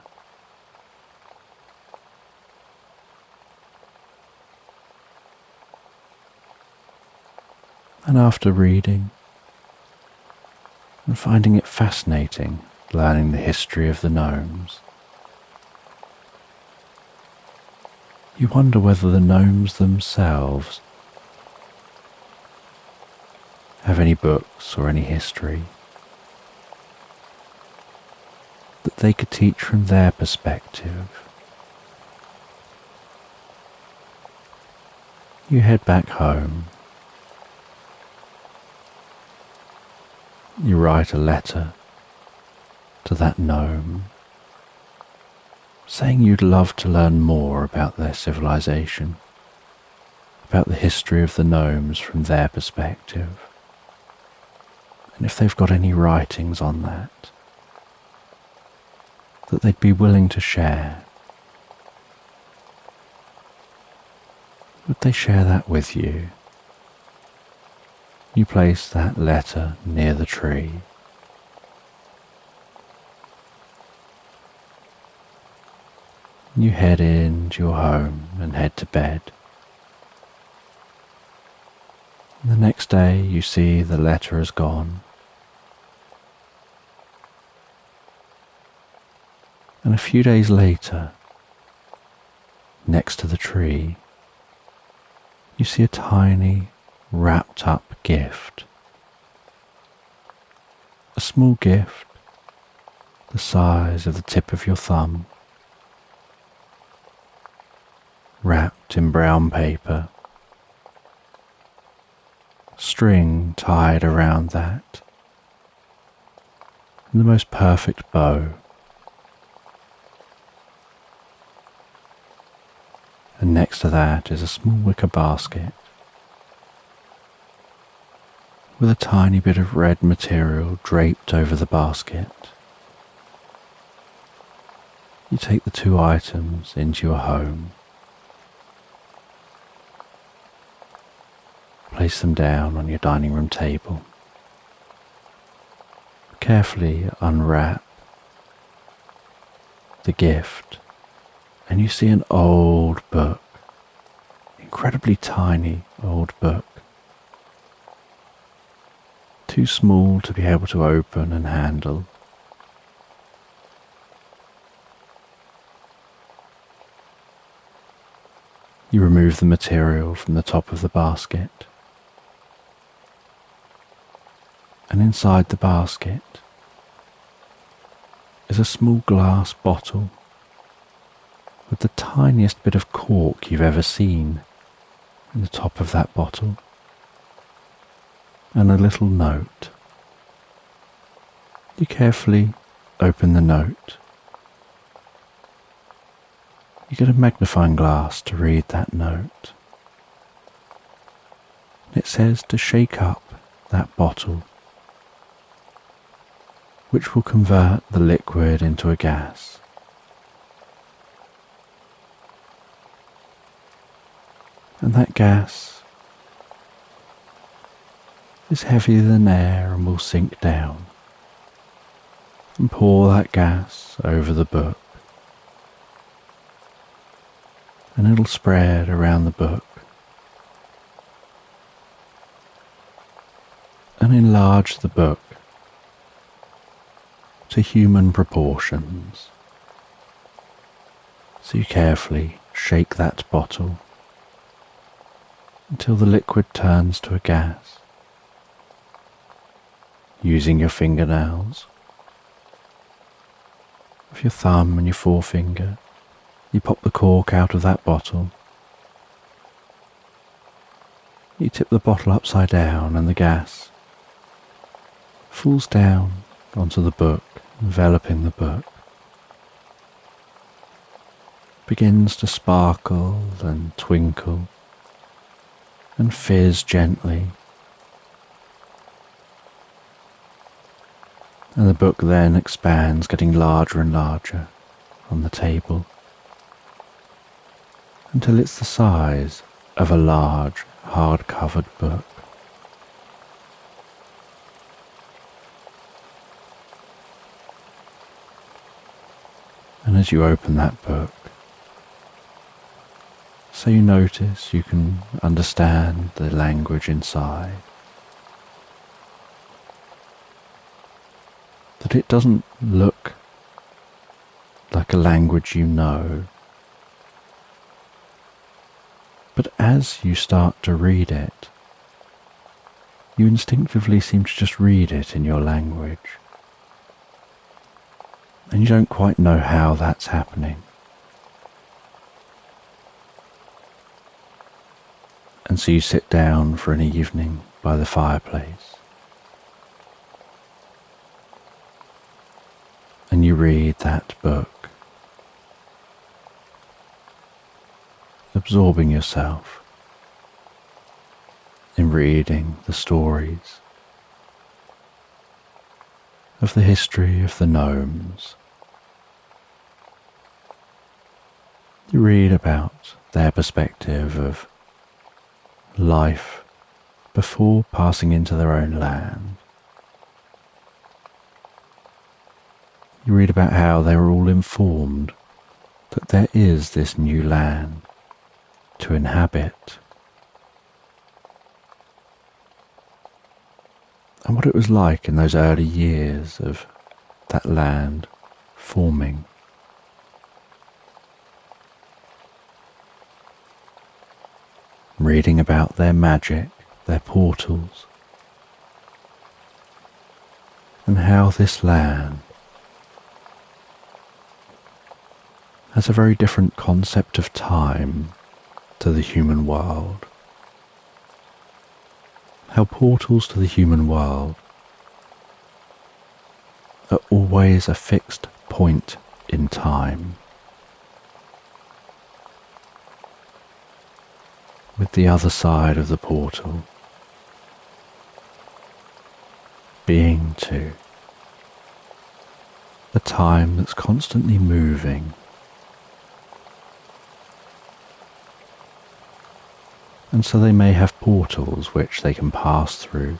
And after reading and finding it fascinating learning the history of the gnomes. You wonder whether the gnomes themselves have any books or any history that they could teach from their perspective. You head back home. You write a letter to that gnome, saying you'd love to learn more about their civilization, about the history of the gnomes from their perspective, and if they've got any writings on that they'd be willing to share. Would they share that with you? You place that letter near the tree. You head into your home and head to bed. The next day you see the letter has gone. And a few days later, next to the tree, you see a tiny, wrapped up gift. A small gift, the size of the tip of your thumb, wrapped in brown paper, string tied around that, and the most perfect bow. And next to that is a small wicker basket with a tiny bit of red material draped over the basket. You take the two items into your home, place them down on your dining room table, carefully unwrap the gift, and you see an old book, incredibly tiny old book, too small to be able to open and handle. You remove the material from the top of the basket, and inside the basket is a small glass bottle with the tiniest bit of cork you've ever seen in the top of that bottle, and a little note. You carefully open the note. You get a magnifying glass to read that note. It says to shake up that bottle, which will convert the liquid into a gas. And that gas is heavier than air and will sink down. And pour that gas over the book. And it'll spread around the book and enlarge the book to human proportions. So you carefully shake that bottle until the liquid turns to a gas. Using your fingernails, with your thumb and your forefinger, you pop the cork out of that bottle. You tip the bottle upside down and the gas falls down onto the book, enveloping the book. Begins to sparkle and twinkle and fizz gently. And the book then expands, getting larger and larger on the table, until it's the size of a large, hard-covered book. And as you open that book, so you notice you can understand the language inside. that it doesn't look like a language you know, but as you start to read it, you instinctively seem to just read it in your language, and you don't quite know how that's happening. And so you sit down for an evening by the fireplace, and you read that book, absorbing yourself in reading the stories of the history of the gnomes. You read about their perspective of life before passing into their own land. You read about how they were all informed that there is this new land to inhabit, and what it was like in those early years of that land forming. Reading about their magic, their portals, and how this land has a very different concept of time to the human world. How portals to the human world are always a fixed point in time, with the other side of the portal being to a time that's constantly moving, and so they may have portals which they can pass through,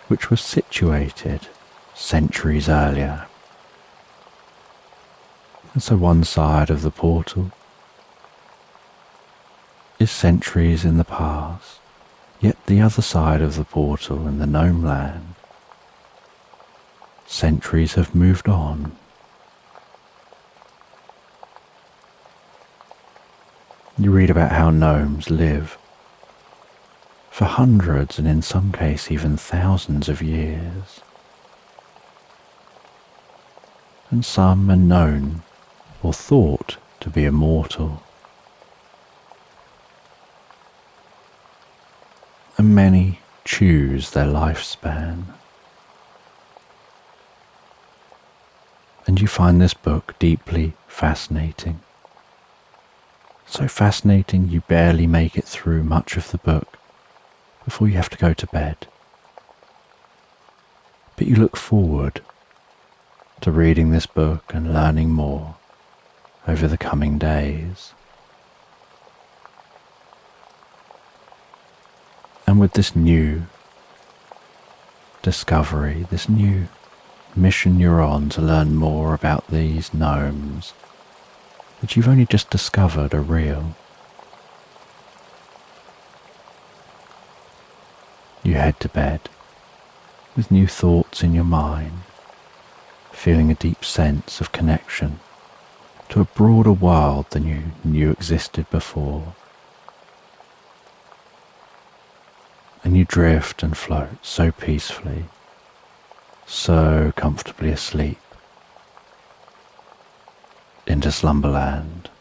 which were situated centuries earlier. And so one side of the portal is centuries in the past, yet the other side of the portal in the gnome land, centuries have moved on. You read about how gnomes live for hundreds and in some cases even thousands of years, and some are known or thought to be immortal, and many choose their lifespan. And you find this book deeply fascinating. So fascinating you barely make it through much of the book before you have to go to bed. But you look forward to reading this book and learning more over the coming days. And with this new discovery, this new mission you're on to learn more about these gnomes that you've only just discovered are real, you head to bed with new thoughts in your mind, feeling a deep sense of connection to a broader world than you knew existed before. And you drift and float so peacefully, so comfortably asleep into Slumberland.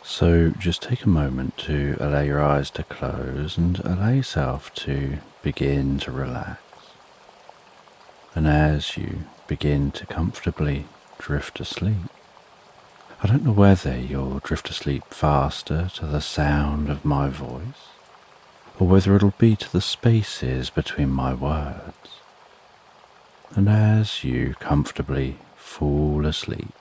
So just take a moment to allow your eyes to close and allow yourself to begin to relax. And as you begin to comfortably drift asleep, I don't know whether you'll drift asleep faster to the sound of my voice, or whether it'll be to the spaces between my words. And as you comfortably fall asleep,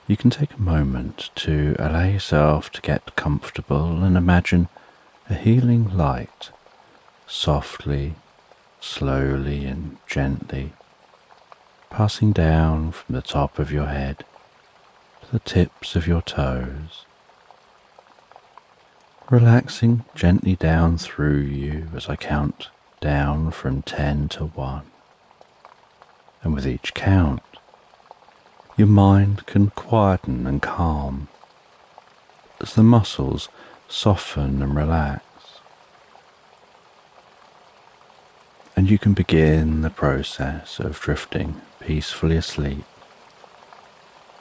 you can take a moment to allow yourself to get comfortable and imagine a healing light softly, slowly and gently passing down from the top of your head to the tips of your toes, relaxing gently down through you as I count down from 10 to 1. And with each count, your mind can quieten and calm as the muscles soften and relax. And you can begin the process of drifting peacefully asleep.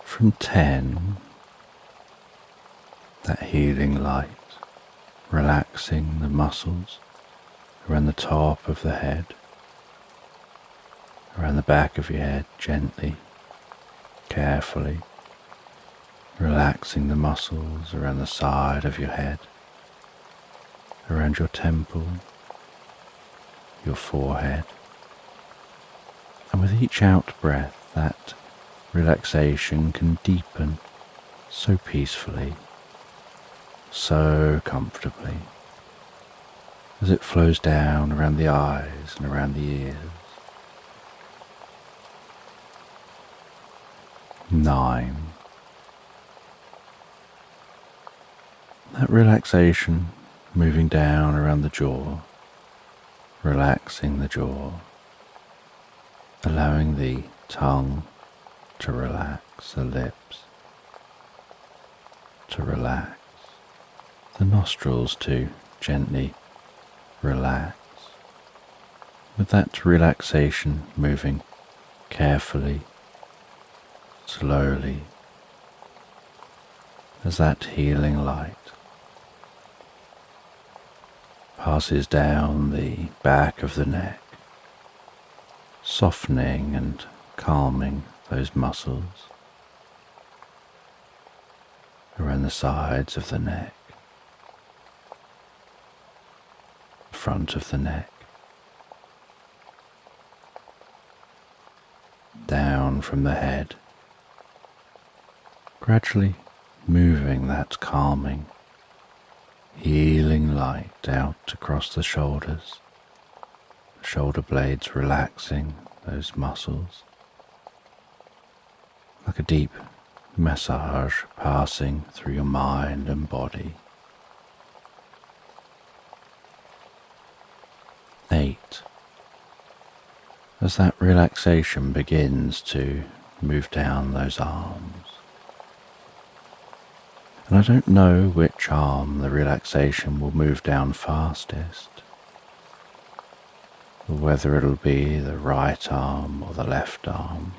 From 10, that healing light, relaxing the muscles around the top of the head, around the back of your head, gently, carefully, relaxing the muscles around the side of your head, around your temple, your forehead. And with each out breath, that relaxation can deepen so peacefully, so comfortably, as it flows down around the eyes and around the ears. 9. That relaxation moving down around the jaw, relaxing the jaw, allowing the tongue to relax, the lips to relax, the nostrils to gently relax, with that relaxation moving carefully, slowly, as that healing light passes down the back of the neck, softening and calming those muscles around the sides of the neck, front of the neck, down from the head, gradually moving that calming, healing light out across the shoulders, the shoulder blades relaxing those muscles, like a deep massage passing through your mind and body. 8. As that relaxation begins to move down those arms, and I don't know which arm the relaxation will move down fastest, or whether it'll be the right arm or the left arm.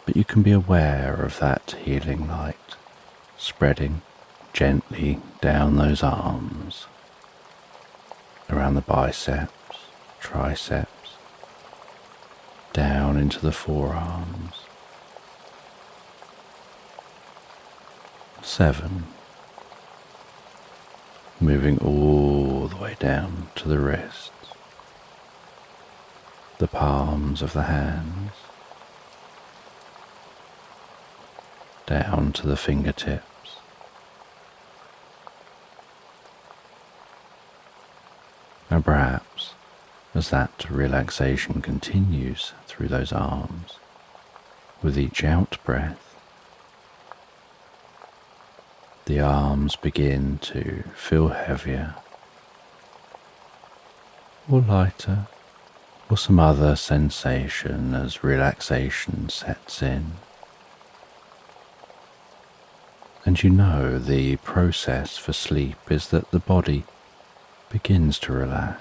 But you can be aware of that healing light spreading gently down those arms, around the biceps, triceps, down into the forearms. 7. Moving all the way down to the wrists, the palms of the hands, down to the fingertips, and perhaps as that relaxation continues through those arms, with each out breath, the arms begin to feel heavier, or lighter, or some other sensation as relaxation sets in. And you know the process for sleep is that the body begins to relax.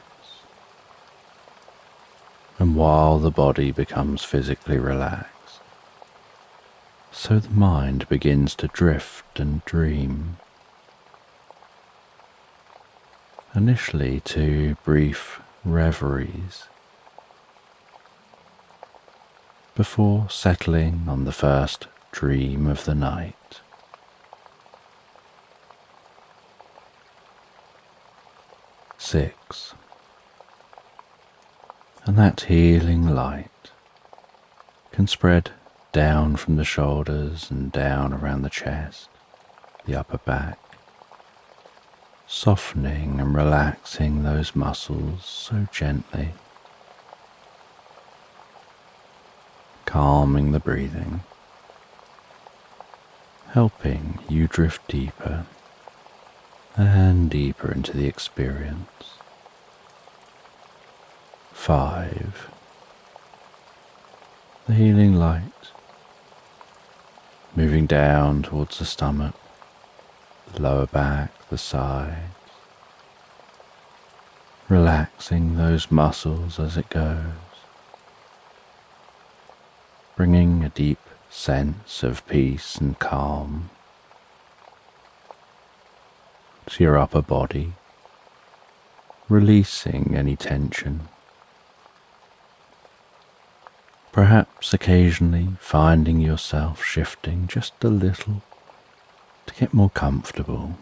And while the body becomes physically relaxed, so the mind begins to drift and dream. Initially to brief reveries, before settling on the first dream of the night. 6. And that healing light can spread down from the shoulders and down around the chest, the upper back, softening and relaxing those muscles so gently, calming the breathing, helping you drift deeper and deeper into the experience. 5. The healing light moving down towards the stomach, the lower back, the sides, relaxing those muscles as it goes, bringing a deep sense of peace and calm to your upper body, releasing any tension. Perhaps occasionally finding yourself shifting just a little to get more comfortable.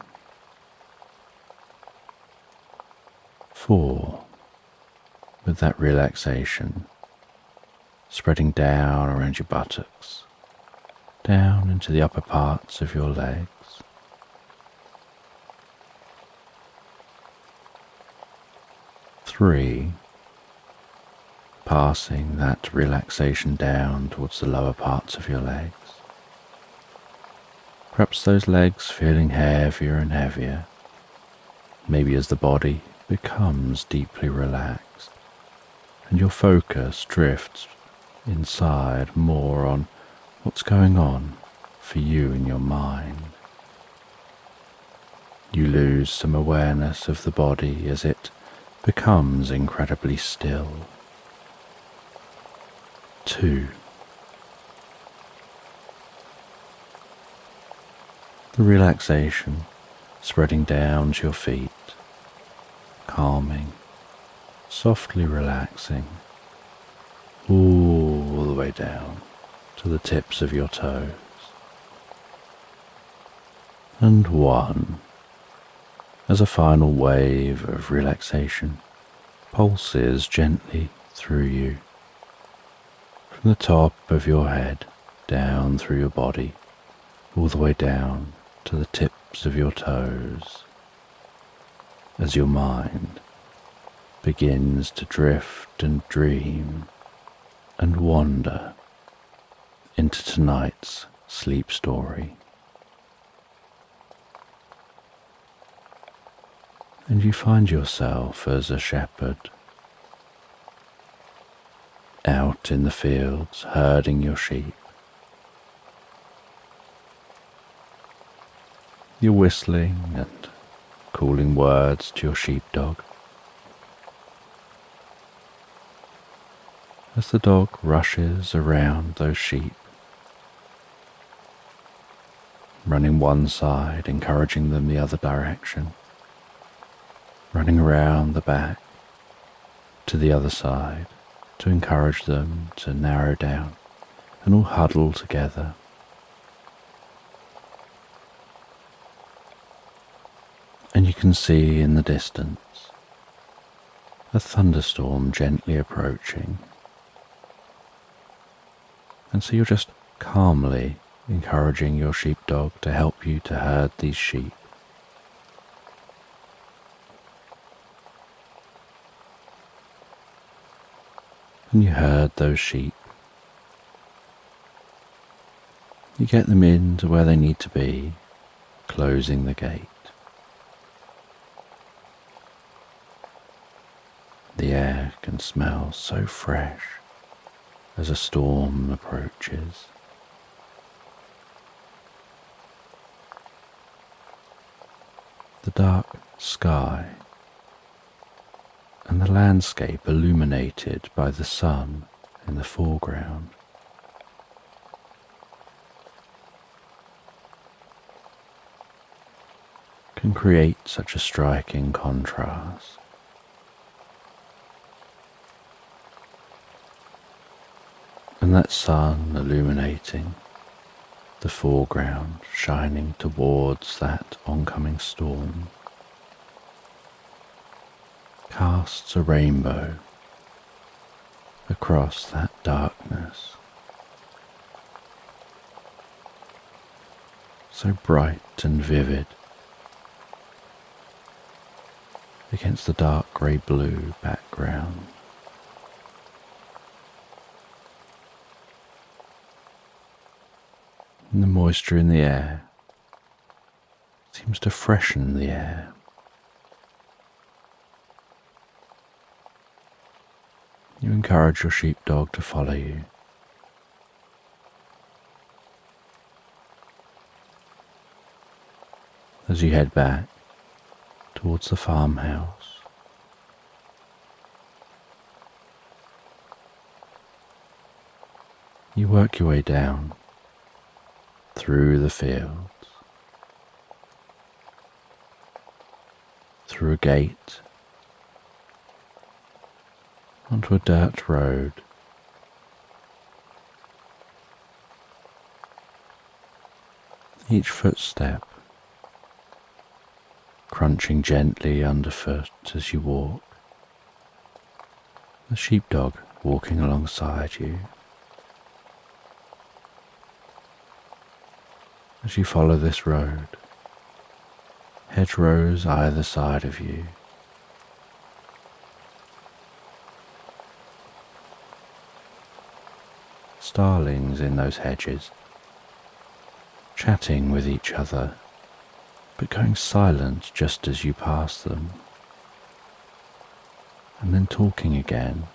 4. With that relaxation spreading down around your buttocks, down into the upper parts of your legs. 3. Passing that relaxation down towards the lower parts of your legs. Perhaps those legs feeling heavier and heavier, maybe as the body becomes deeply relaxed and your focus drifts inside more on what's going on for you in your mind. You lose some awareness of the body as it becomes incredibly still. 2. The relaxation spreading down to your feet, calming, softly relaxing, all the way down to the tips of your toes. And 1. As a final wave of relaxation pulses gently through you, from the top of your head, down through your body, all the way down to the tips of your toes, as your mind begins to drift and dream and wander into tonight's sleep story. And you find yourself as a shepherd, out in the fields herding your sheep. You're whistling and calling words to your sheepdog. As the dog rushes around those sheep, running one side, encouraging them the other direction, running around the back to the other side to encourage them to narrow down and all huddle together. And you can see in the distance a thunderstorm gently approaching. And so you're just calmly encouraging your sheepdog to help you to herd these sheep. And you herd those sheep. You get them in to where they need to be, closing the gate. The air can smell so fresh as a storm approaches. The dark sky and the landscape illuminated by the sun in the foreground. Can create such a striking contrast. And that sun illuminating the foreground, shining towards that oncoming storm, casts a rainbow across that darkness, so bright and vivid against the dark grey blue background. And the moisture in the air seems to freshen the air. You encourage your sheepdog to follow you. As you head back towards the farmhouse, you work your way down through the fields, through a gate, onto a dirt road. Each footstep crunching gently underfoot as you walk, the sheepdog walking alongside you. As you follow this road, hedgerows either side of you, starlings in those hedges, chatting with each other, but going silent just as you pass them, and then talking again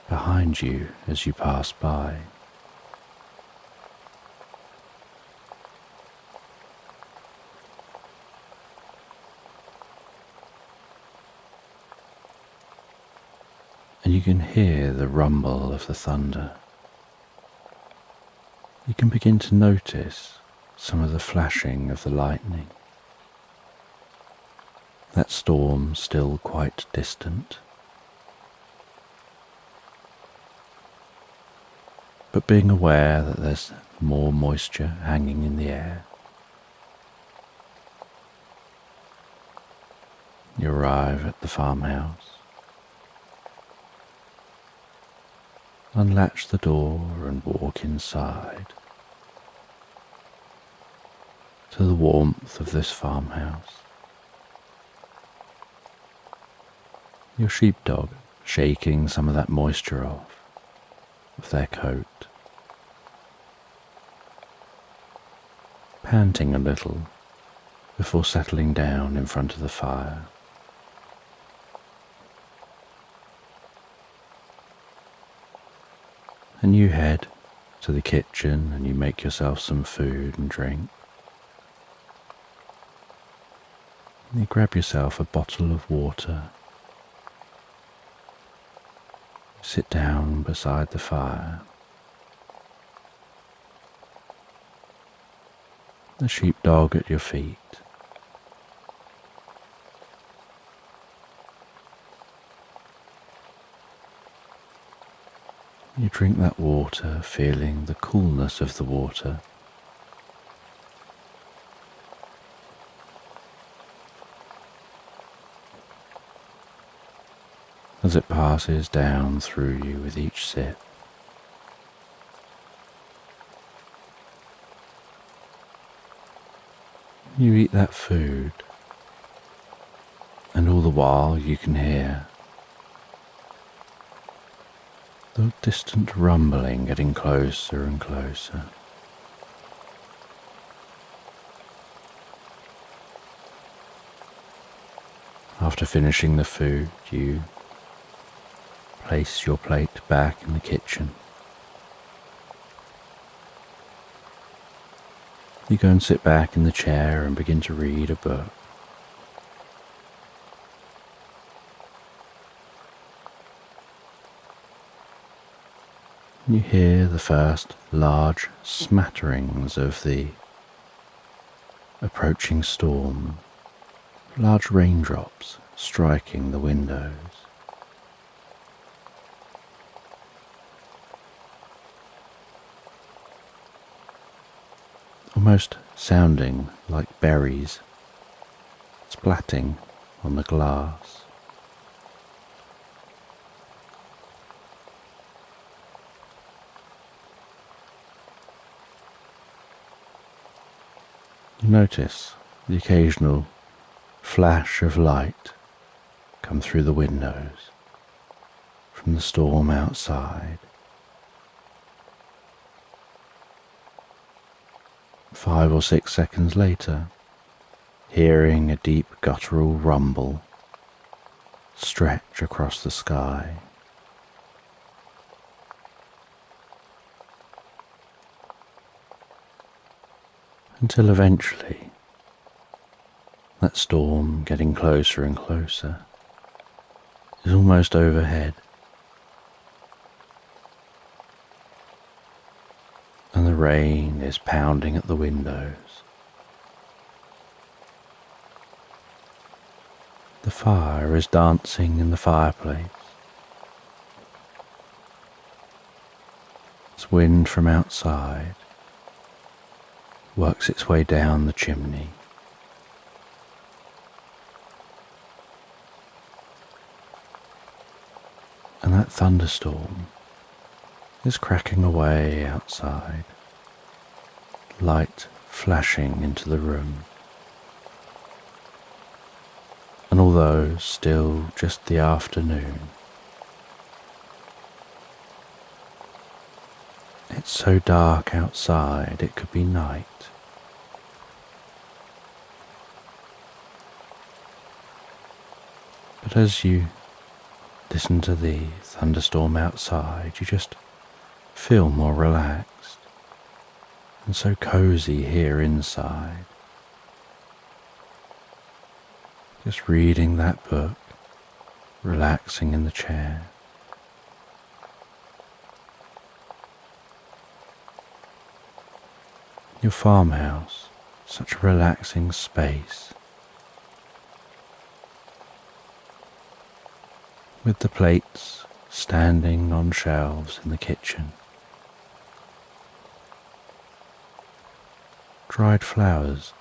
behind you as you pass by. And you can hear the rumble of the thunder. You can begin to notice some of the flashing of the lightning. That storm still quite distant, but being aware that there's more moisture hanging in the air, you arrive at the farmhouse. Unlatch the door and walk inside to the warmth of this farmhouse. Your sheepdog shaking some of that moisture off of their coat, panting a little before settling down in front of the fire. And you head to the kitchen and you make yourself some food and drink. And you grab yourself a bottle of water. Sit down beside the fire. The sheepdog at your feet. You drink that water, feeling the coolness of the water. As it passes down through you with each sip. You eat that food, and all the while you can hear the distant rumbling getting closer and closer. After finishing the food, you place your plate back in the kitchen. You go and sit back in the chair and begin to read a book. You hear the first large smatterings of the approaching storm, large raindrops striking the windows. Almost sounding like berries splatting on the glass. You notice the occasional flash of light come through the windows from the storm outside. 5 or 6 seconds later, hearing a deep guttural rumble stretch across the sky. Until eventually, that storm getting closer and closer is almost overhead, and the rain is pounding at the windows. The fire is dancing in the fireplace. As wind from outside works its way down the chimney. And that thunderstorm is cracking away outside, light flashing into the room. And although still just the afternoon, it's so dark outside it could be night. But as you listen to the thunderstorm outside, you just feel more relaxed and so cozy here inside. Just reading that book, relaxing in the chair. Your farmhouse, such a relaxing space, with the plates standing on shelves in the kitchen. Dried flowers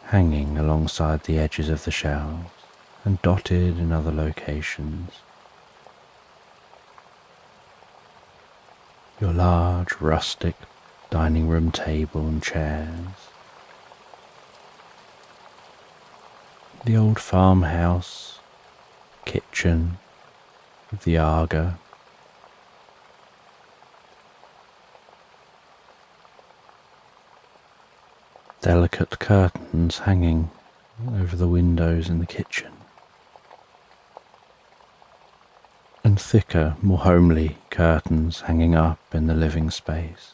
hanging alongside the edges of the shelves and dotted in other locations. Your large rustic dining room table and chairs. The old farmhouse kitchen with the Aga. Delicate curtains hanging over the windows in the kitchen. And thicker, more homely curtains hanging up in the living space.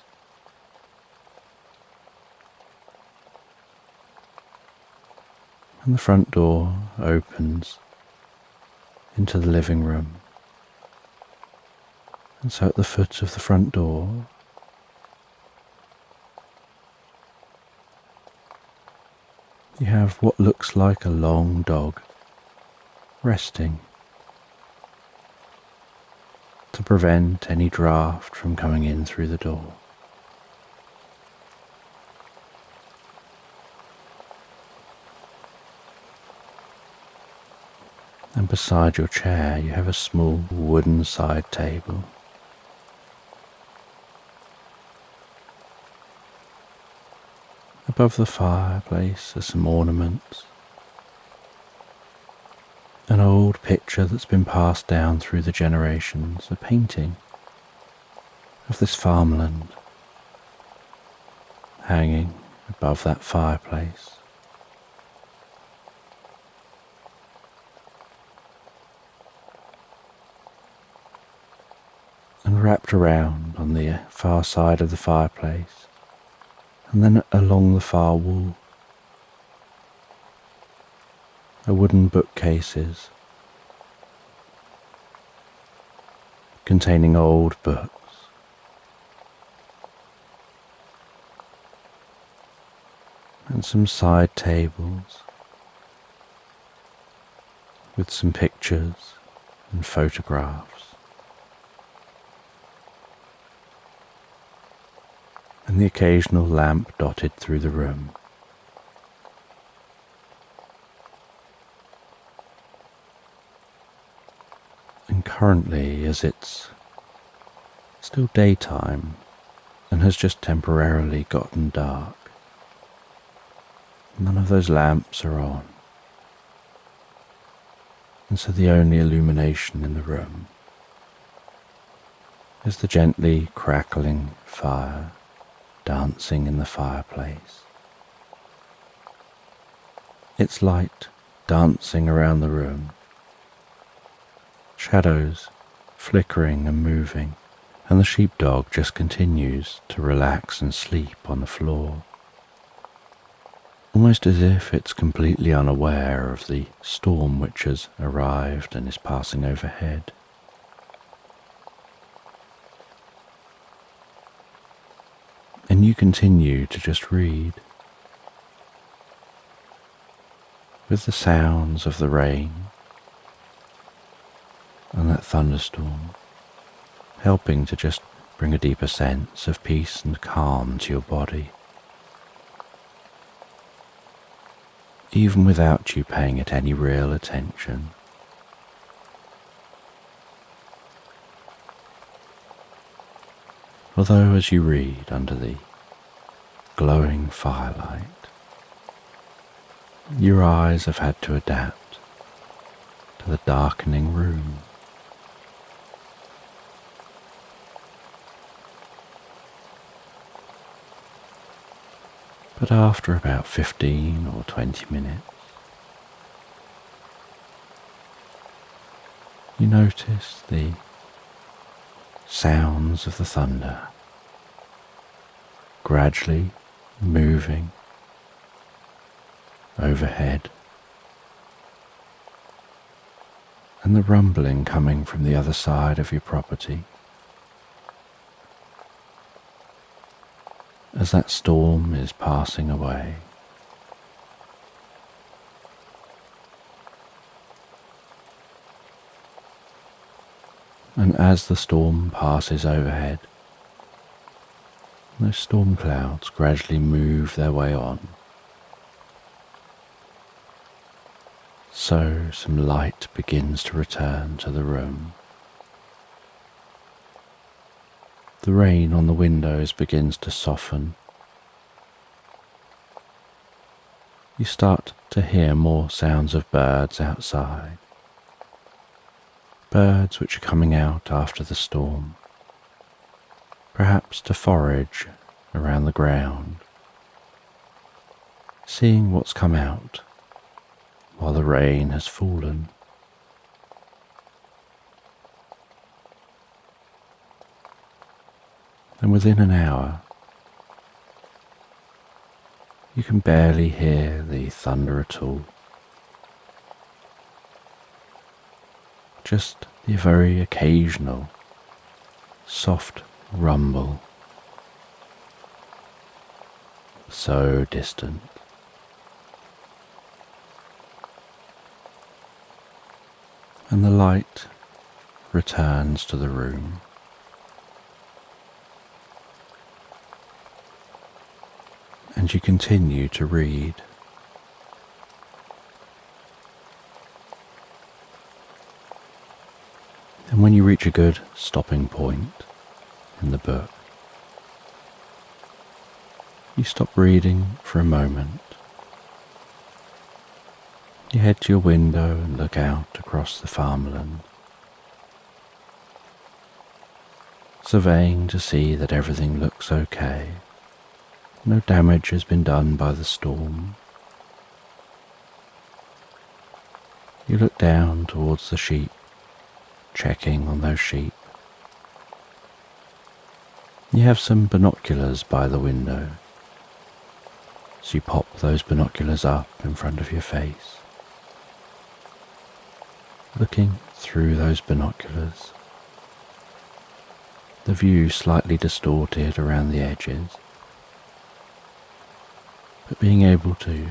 And the front door opens into the living room. And so at the foot of the front door, you have what looks like a long dog resting to prevent any draft from coming in through the door. And beside your chair you have a small wooden side table. Above the fireplace are some ornaments. An old picture that's been passed down through the generations, a painting of this farmland hanging above that fireplace. And wrapped around on the far side of the fireplace, and then along the far wall, are wooden bookcases containing old books. And some side tables with some pictures and photographs. And the occasional lamp dotted through the room. And currently, as it's still daytime and has just temporarily gotten dark, none of those lamps are on. And so the only illumination in the room is the gently crackling fire dancing in the fireplace, its light dancing around the room, shadows flickering and moving, and the sheepdog just continues to relax and sleep on the floor, almost as if it's completely unaware of the storm which has arrived and is passing overhead. And you continue to just read, with the sounds of the rain and that thunderstorm helping to just bring a deeper sense of peace and calm to your body, even without you paying it any real attention. Although as you read under the glowing firelight, your eyes have had to adapt to the darkening room. But after about 15 or 20 minutes, you notice the sounds of the thunder gradually moving overhead, and the rumbling coming from the other side of your property as that storm is passing away. And as the storm passes overhead, those storm clouds gradually move their way on. So some light begins to return to the room. The rain on the windows begins to soften. You start to hear more sounds of birds outside. Birds which are coming out after the storm, perhaps to forage around the ground, seeing what's come out while the rain has fallen. And within an hour, you can barely hear the thunder at all. Just the very occasional soft rumble, so distant. And the light returns to the room. And you continue to read. And when you reach a good stopping point in the book, you stop reading for a moment. You head to your window and look out across the farmland, surveying to see that everything looks okay. No damage has been done by the storm. You look down towards the sheep, checking on those sheep. You have some binoculars by the window, so you pop those binoculars up in front of your face. Looking through those binoculars, the view slightly distorted around the edges, but being able to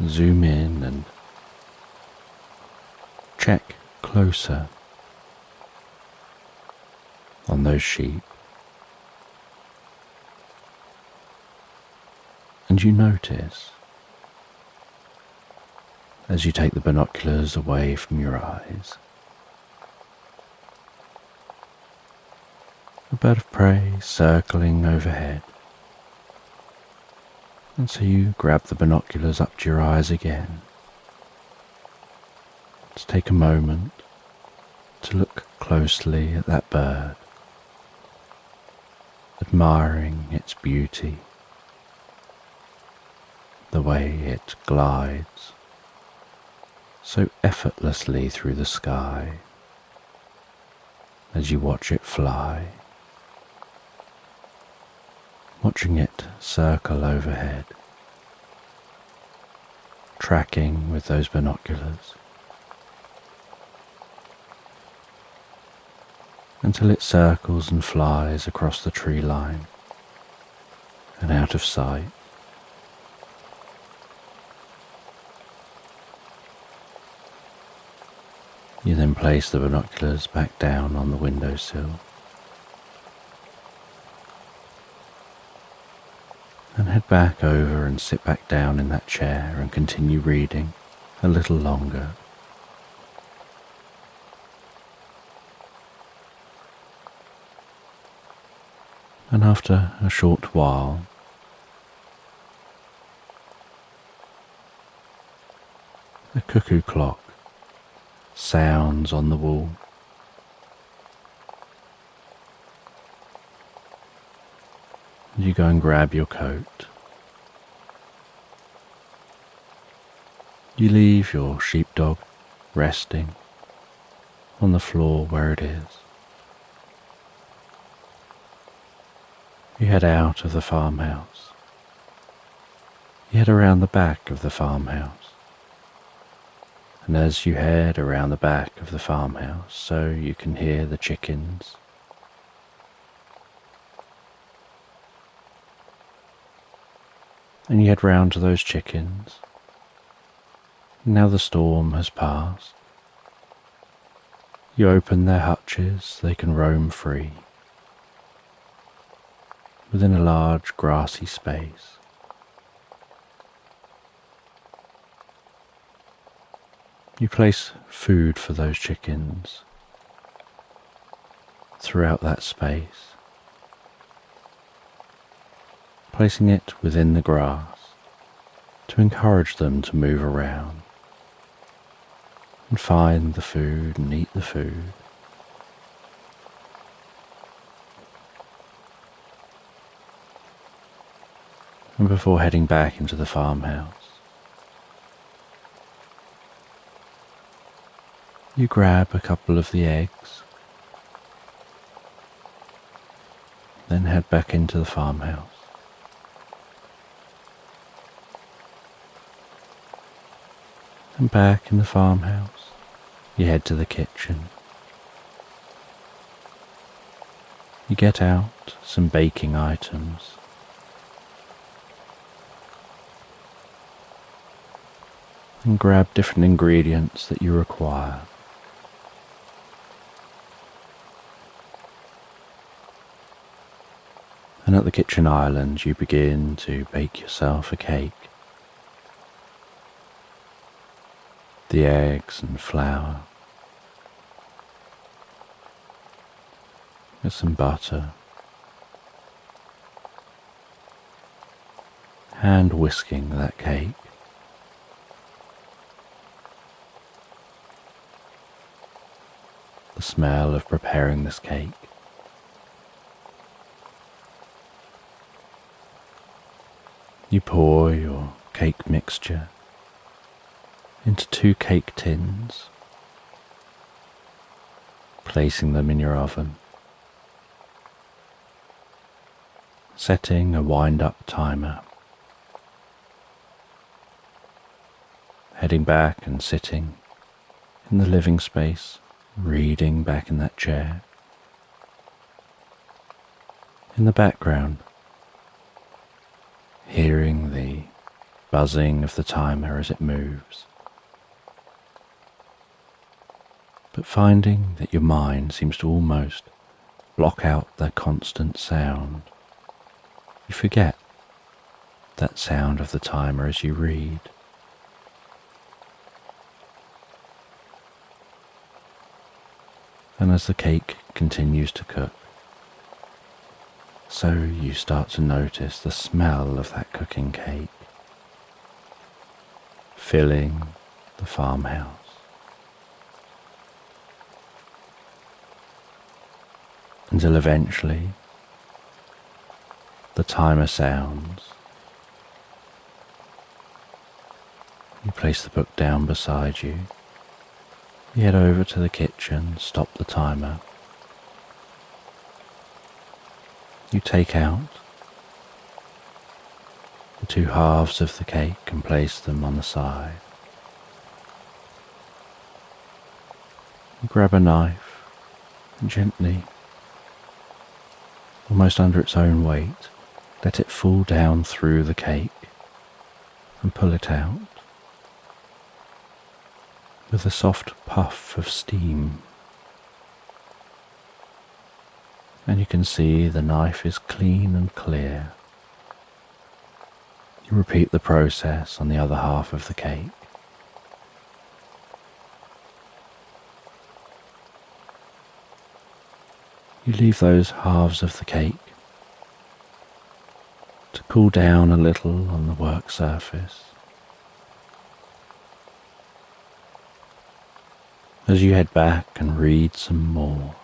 zoom in and check closer on those sheep, and you notice, as you take the binoculars away from your eyes, a bird of prey circling overhead. And so you grab the binoculars up to your eyes again, to take a moment to look closely at that bird, admiring its beauty the way it glides so effortlessly through the sky as you watch it fly, watching it circle overhead, tracking with those binoculars until it circles and flies across the tree line and out of sight. You then place the binoculars back down on the windowsill and head back over and sit back down in that chair and continue reading a little longer. And after a short while, a cuckoo clock sounds on the wall. You go and grab your coat. You leave your sheepdog resting on the floor where it is. You head out of the farmhouse. You head around the back of the farmhouse. And as you head around the back of the farmhouse, so you can hear the chickens. And you head round to those chickens. Now the storm has passed. You open their hutches, they can roam free within a large grassy space. You place food for those chickens throughout that space, placing it within the grass to encourage them to move around and find the food and eat the food. And before heading back into the farmhouse, you grab a couple of the eggs, then head back into the farmhouse. And back in the farmhouse, you head to the kitchen. You get out some baking items. And grab different ingredients that you require. And at the kitchen island, you begin to bake yourself a cake. The eggs and flour, with some butter, hand whisking that cake. The smell of preparing this cake. You pour your cake mixture into 2 cake tins, placing them in your oven, setting a wind-up timer, heading back and sitting in the living space, reading back in that chair. In the background, hearing the buzzing of the timer as it moves, but finding that your mind seems to almost block out that constant sound. You forget that sound of the timer as you read. And as the cake continues to cook, so you start to notice the smell of that cooking cake filling the farmhouse. Until eventually the timer sounds You place the book down beside you. You head over to the kitchen, stop the timer. You take out the two halves of the cake and place them on the side. You grab a knife and gently, almost under its own weight, let it fall down through the cake and pull it out with a soft puff of steam. And you can see the knife is clean and clear. You repeat the process on the other half of the cake. You leave those halves of the cake to cool down a little on the work surface. As you head back and read some more.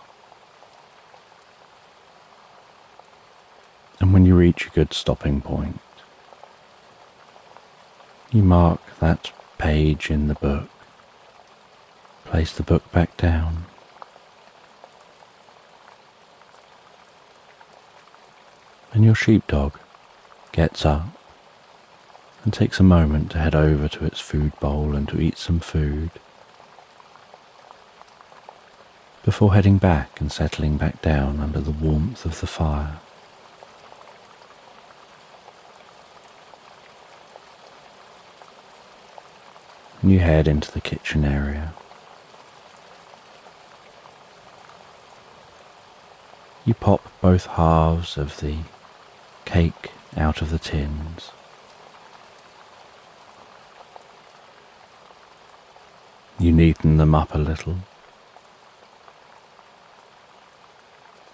And when you reach a good stopping point, you mark that page in the book, place the book back down, and your sheepdog gets up and takes a moment to head over to its food bowl and to eat some food, before heading back and settling back down under the warmth of the fire. And you head into the kitchen area. You pop both halves of the cake out of the tins. You neaten them up a little.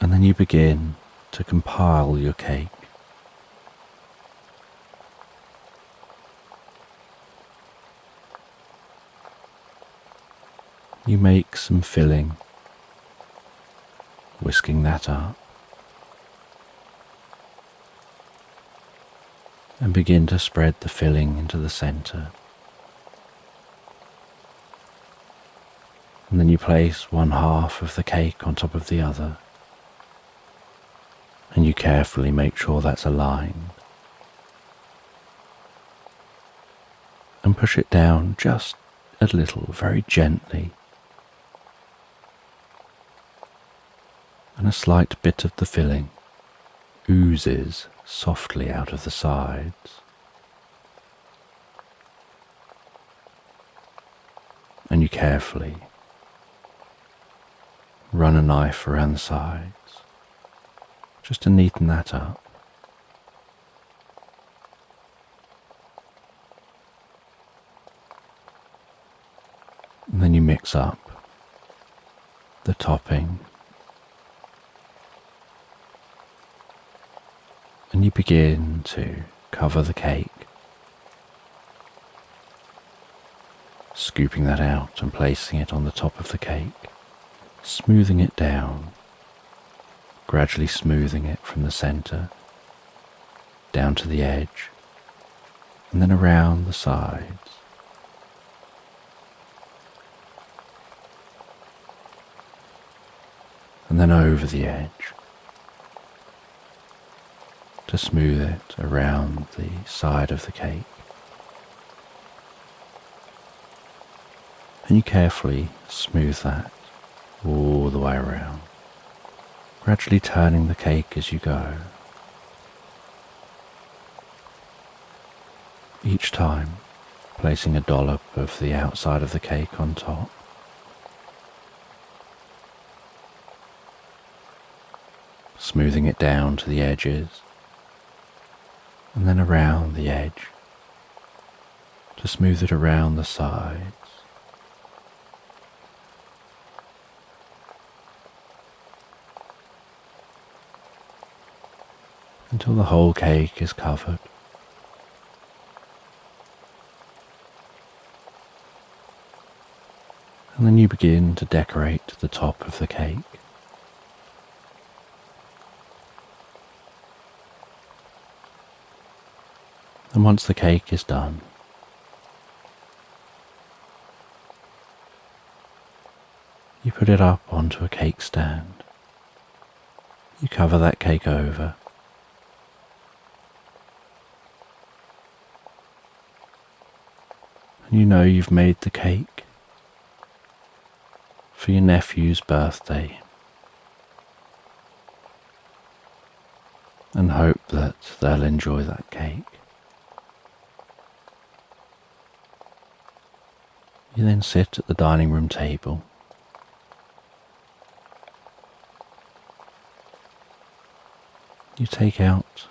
And then you begin to compile your cake. You make some filling, whisking that up, and begin to spread the filling into the center. And then you place one half of the cake on top of the other, and you carefully make sure that's aligned, and push it down just a little, very gently. And a slight bit of the filling oozes softly out of the sides. And you carefully run a knife around the sides, just to neaten that up. And then you mix up the topping. And you begin to cover the cake, scooping that out and placing it on the top of the cake, smoothing it down, gradually smoothing it from the center down to the edge, and then around the sides. And then over the edge, to smooth it around the side of the cake. And you carefully smooth that all the way around, gradually turning the cake as you go. Each time placing a dollop of the outside of the cake on top. Smoothing it down to the edges, and then around the edge, to smooth it around the sides. Until the whole cake is covered. And then you begin to decorate the top of the cake. And once the cake is done, put it up onto a cake stand. You cover that cake over. And you know you've made the cake for your nephew's birthday, and hope that they'll enjoy that cake. You then sit at the dining room table. You take out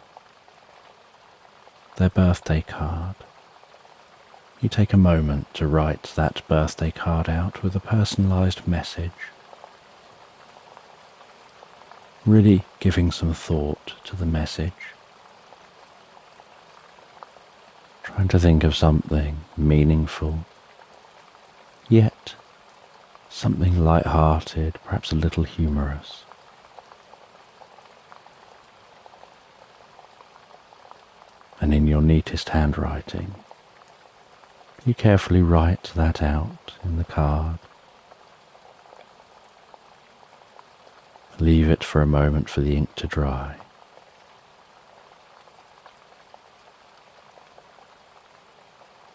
their birthday card. You take a moment to write that birthday card out with a personalised message, really giving some thought to the message, trying to think of something meaningful, yet something light-hearted, perhaps a little humorous. And in your neatest handwriting, you carefully write that out in the card. Leave it for a moment for the ink to dry.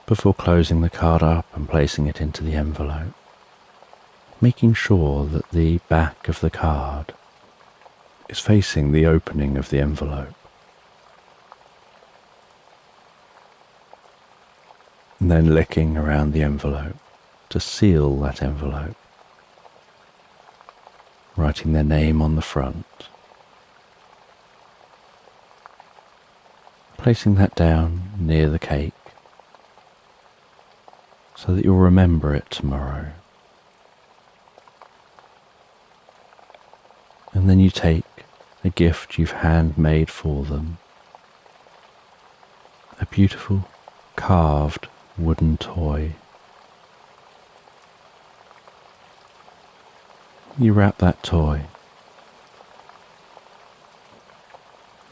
Before closing the card up and placing it into the envelope, making sure that the back of the card is facing the opening of the envelope. And then licking around the envelope to seal that envelope, writing their name on the front, placing that down near the cake so that you'll remember it tomorrow. And then you take a gift you've handmade for them, a beautiful carved wooden toy. You wrap that toy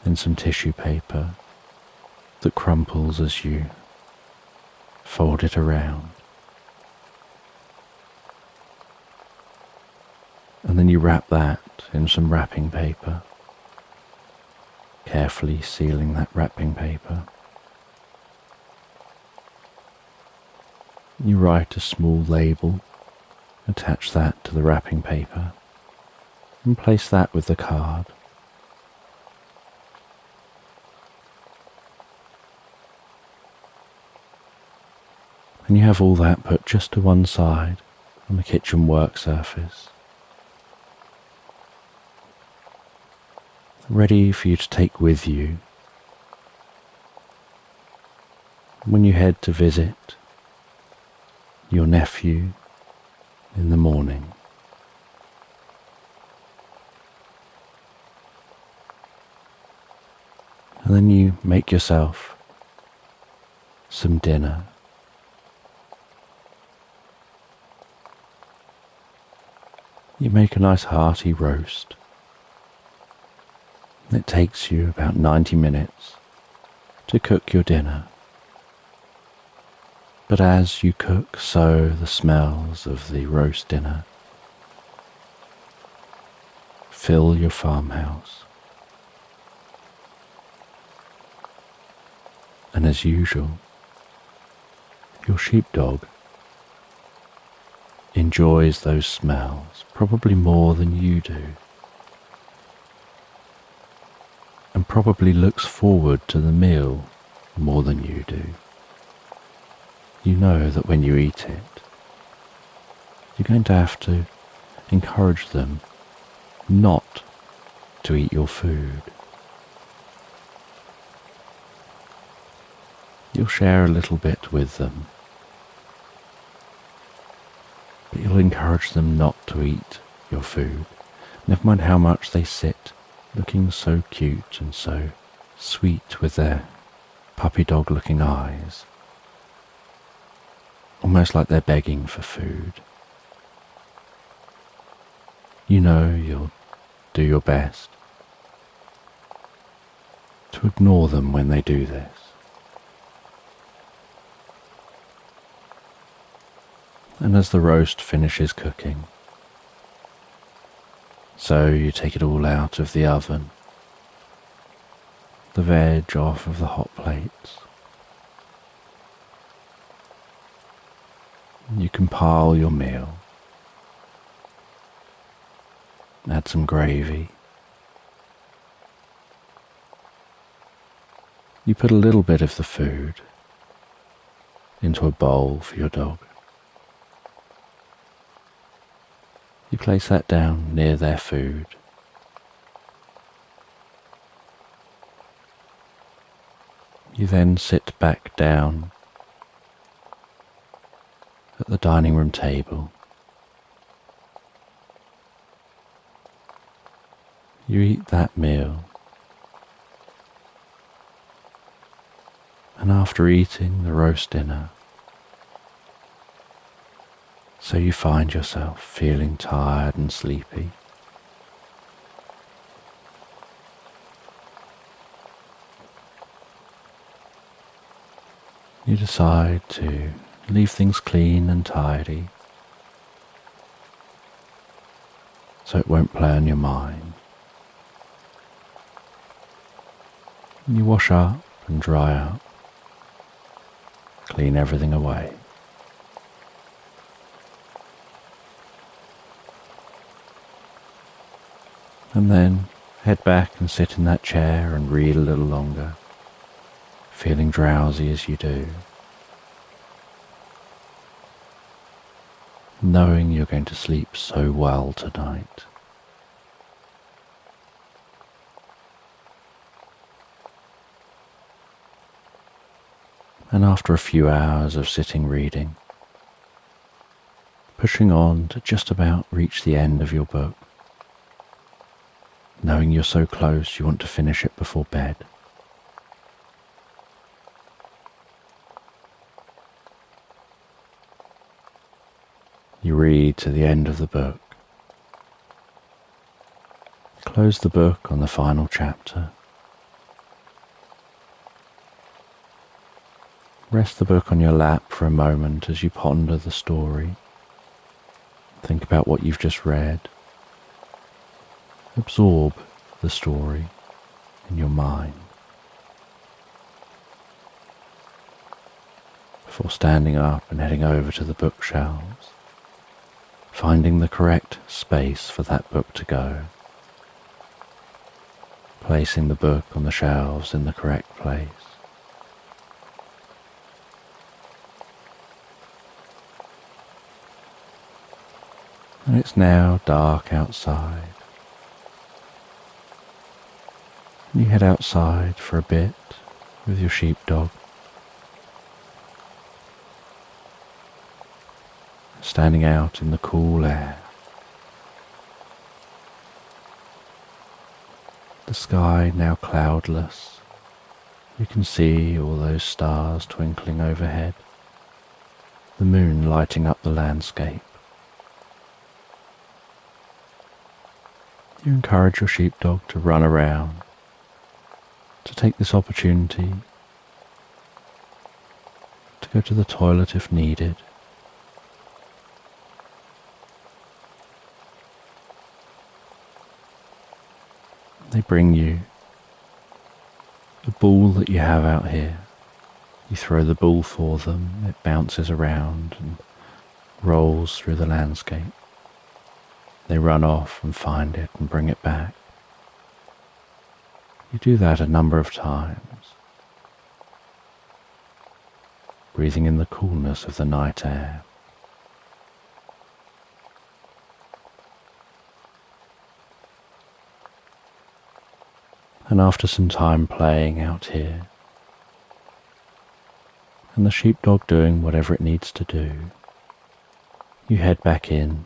in some tissue paper that crumples as you fold it around. And then you wrap that in some wrapping paper, carefully sealing that wrapping paper. You write a small label, attach that to the wrapping paper, and place that with the card. And you have all that put just to one side on the kitchen work surface, ready for you to take with you when you head to visit your nephew in the morning. And then you make yourself some dinner. You make a nice hearty roast. It takes you about 90 minutes to cook your dinner. But as you cook, so the smells of the roast dinner fill your farmhouse. And as usual, your sheepdog enjoys those smells probably more than you do, and probably looks forward to the meal more than you do. You know that when you eat it, you're going to have to encourage them not to eat your food. You'll share a little bit with them, but you'll encourage them not to eat your food. Never mind how much they sit looking so cute and so sweet with their puppy dog looking eyes, almost like they're begging for food. You know you'll do your best to ignore them when they do this. And as the roast finishes cooking, So you take it all out of the oven, the veg off of the hot plates. You compile your meal, add some gravy. You put a little bit of the food into a bowl for your dog. You place that down near their food. You then sit back down at the dining room table. You eat that meal, and after eating the roast dinner, so you find yourself feeling tired and sleepy, you decide to leave things clean and tidy so it won't play on your mind. You wash up and dry up, clean everything away. And then head back and sit in that chair and read a little longer, feeling drowsy as you do, knowing you're going to sleep so well tonight. And after a few hours of sitting reading, pushing on to just about reach the end of your book, knowing you're so close you want to finish it before bed, you read to the end of the book, close the book on the final chapter, rest the book on your lap for a moment as you ponder the story, think about what you've just read, absorb the story in your mind before standing up and heading over to the bookshelves, finding the correct space for that book to go, placing the book on the shelves in the correct place. And it's now dark outside. You head outside for a bit with your sheepdog, standing out in the cool air. The sky now cloudless. You can see all those stars twinkling overhead, the moon lighting up the landscape. You encourage your sheepdog to run around, to take this opportunity to go to the toilet if needed. They bring you a ball that you have out here. You throw the ball for them, it bounces around and rolls through the landscape. They run off and find it and bring it back. You do that a number of times, breathing in the coolness of the night air. And after some time playing out here, and the sheepdog doing whatever it needs to do, you head back in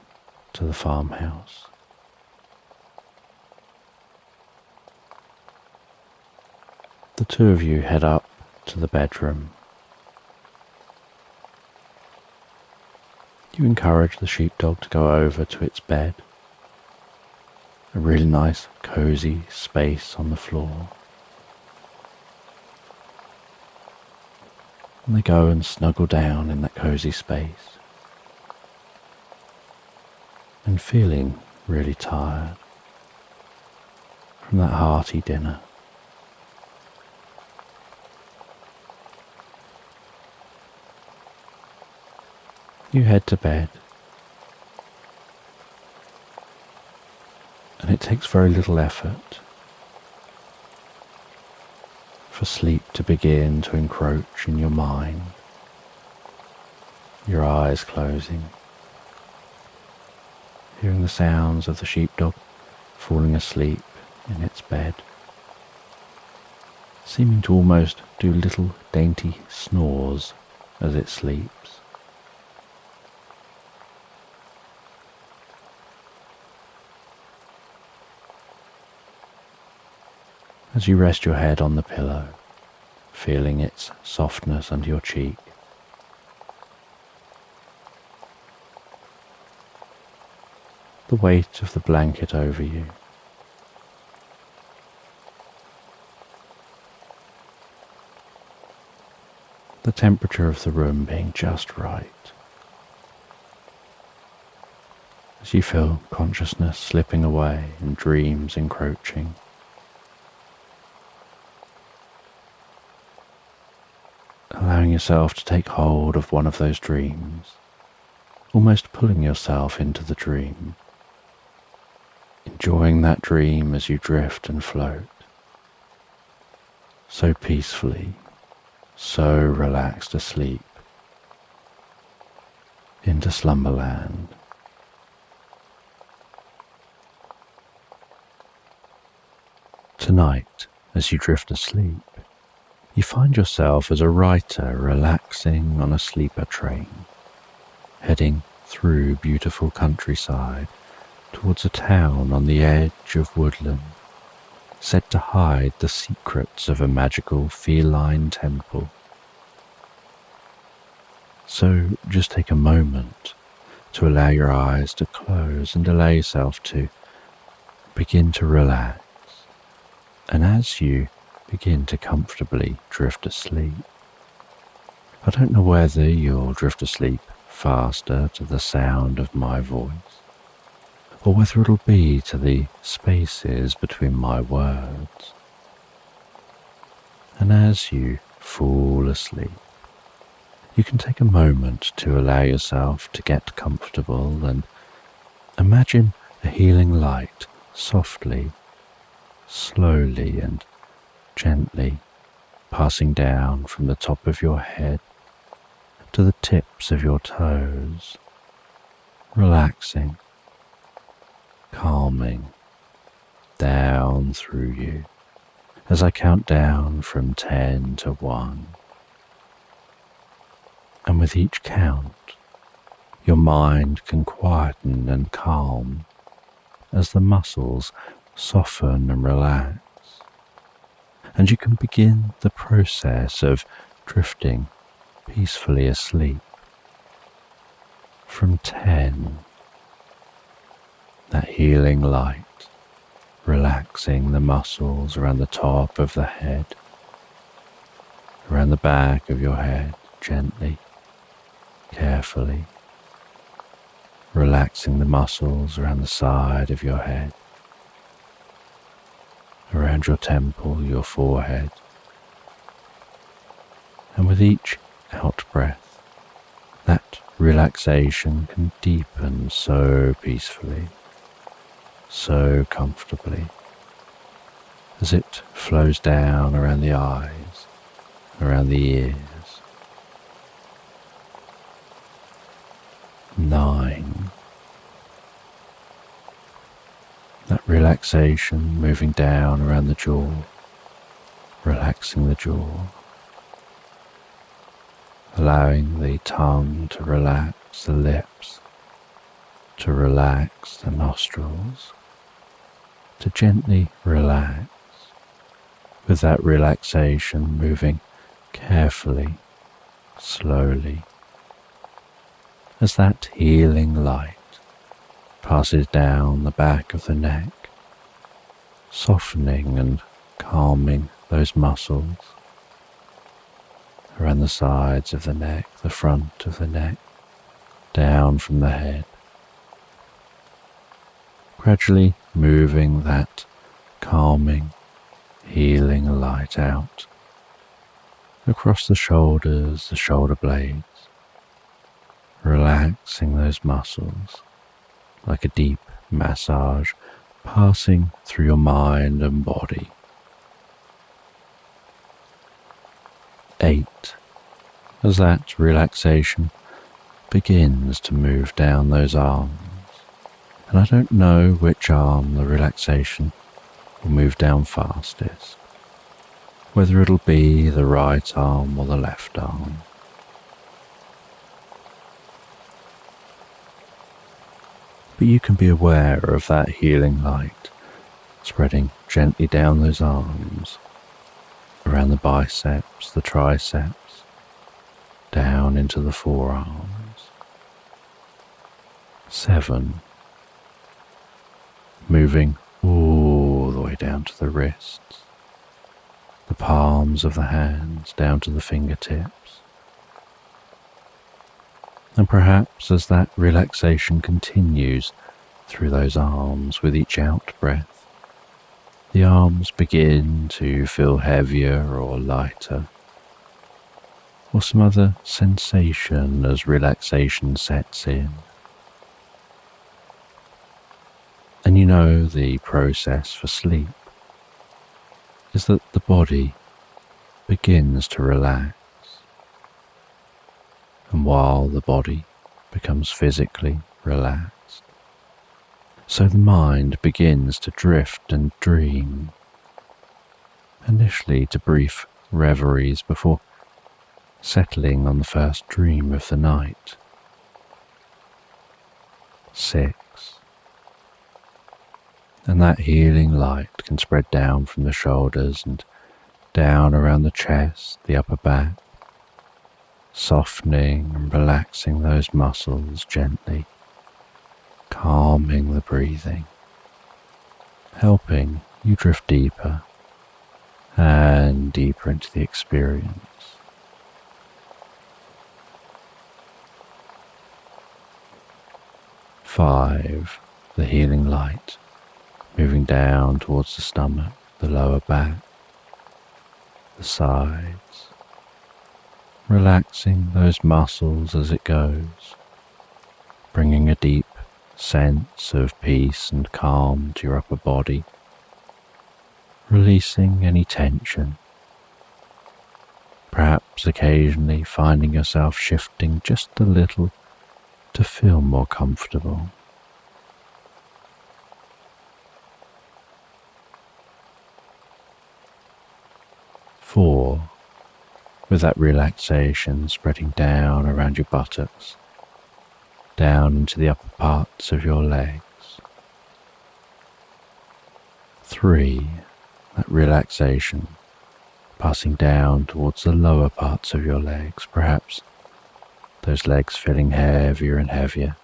to the farmhouse. The two of you head up to the bedroom. You encourage the sheepdog to go over to its bed, a really nice cozy space on the floor. And they go and snuggle down in that cozy space, and feeling really tired, from that hearty dinner. You head to bed, and it takes very little effort for sleep to begin to encroach in your mind, your eyes closing, hearing the sounds of the sheepdog falling asleep in its bed, seeming to almost do little dainty snores as it sleeps. As you rest your head on the pillow, feeling its softness under your cheek, the weight of the blanket over you, the temperature of the room being just right, as you feel consciousness slipping away and dreams encroaching. Allowing yourself to take hold of one of those dreams, almost pulling yourself into the dream, enjoying that dream as you drift and float, so peacefully, so relaxed asleep, into Slumberland. Tonight, as you drift asleep, you find yourself as a writer relaxing on a sleeper train, heading through beautiful countryside towards a town on the edge of woodland, said to hide the secrets of a magical feline temple. So just take a moment to allow your eyes to close and allow yourself to begin to relax. And as you begin to comfortably drift asleep, I don't know whether you'll drift asleep faster to the sound of my voice, or whether it'll be to the spaces between my words. And as you fall asleep, you can take a moment to allow yourself to get comfortable and imagine a healing light softly, slowly and gently passing down from the top of your head to the tips of your toes, relaxing, calming down through you as I count down from 10 to 1. And with each count, your mind can quieten and calm as the muscles soften and relax. And you can begin the process of drifting peacefully asleep. From 10, that healing light, relaxing the muscles around the top of the head, around the back of your head, gently, carefully, relaxing the muscles around the side of your head, around your temple, your forehead, and with each out-breath, that relaxation can deepen so peacefully, so comfortably, as it flows down around the eyes, around the ears. 9. That relaxation moving down around the jaw, relaxing the jaw, allowing the tongue to relax the lips, to relax the nostrils, to gently relax, with that relaxation moving carefully, slowly, as that healing light passes down the back of the neck, softening and calming those muscles around the sides of the neck, the front of the neck, down from the head, gradually moving that calming, healing light out across the shoulders, the shoulder blades, relaxing those muscles like a deep massage passing through your mind and body. 8. As that relaxation begins to move down those arms, and I don't know which arm the relaxation will move down fastest, whether it'll be the right arm or the left arm. But you can be aware of that healing light spreading gently down those arms, around the biceps, the triceps, down into the forearms. 7. Moving all the way down to the wrists, the palms of the hands down to the fingertips. And perhaps as that relaxation continues through those arms with each out-breath, the arms begin to feel heavier or lighter, or some other sensation as relaxation sets in. And you know the process for sleep is that the body begins to relax. And while the body becomes physically relaxed, so the mind begins to drift and dream, initially to brief reveries before settling on the first dream of the night. 6. And that healing light can spread down from the shoulders and down around the chest, the upper back, softening and relaxing those muscles gently, calming the breathing, helping you drift deeper and deeper into the experience. 5. The healing light moving down towards the stomach, the lower back, the sides, relaxing those muscles as it goes, bringing a deep sense of peace and calm to your upper body, releasing any tension, perhaps occasionally finding yourself shifting just a little to feel more comfortable. 4. With that relaxation spreading down around your buttocks, down into the upper parts of your legs. 3. That relaxation passing down towards the lower parts of your legs, perhaps those legs feeling heavier and heavier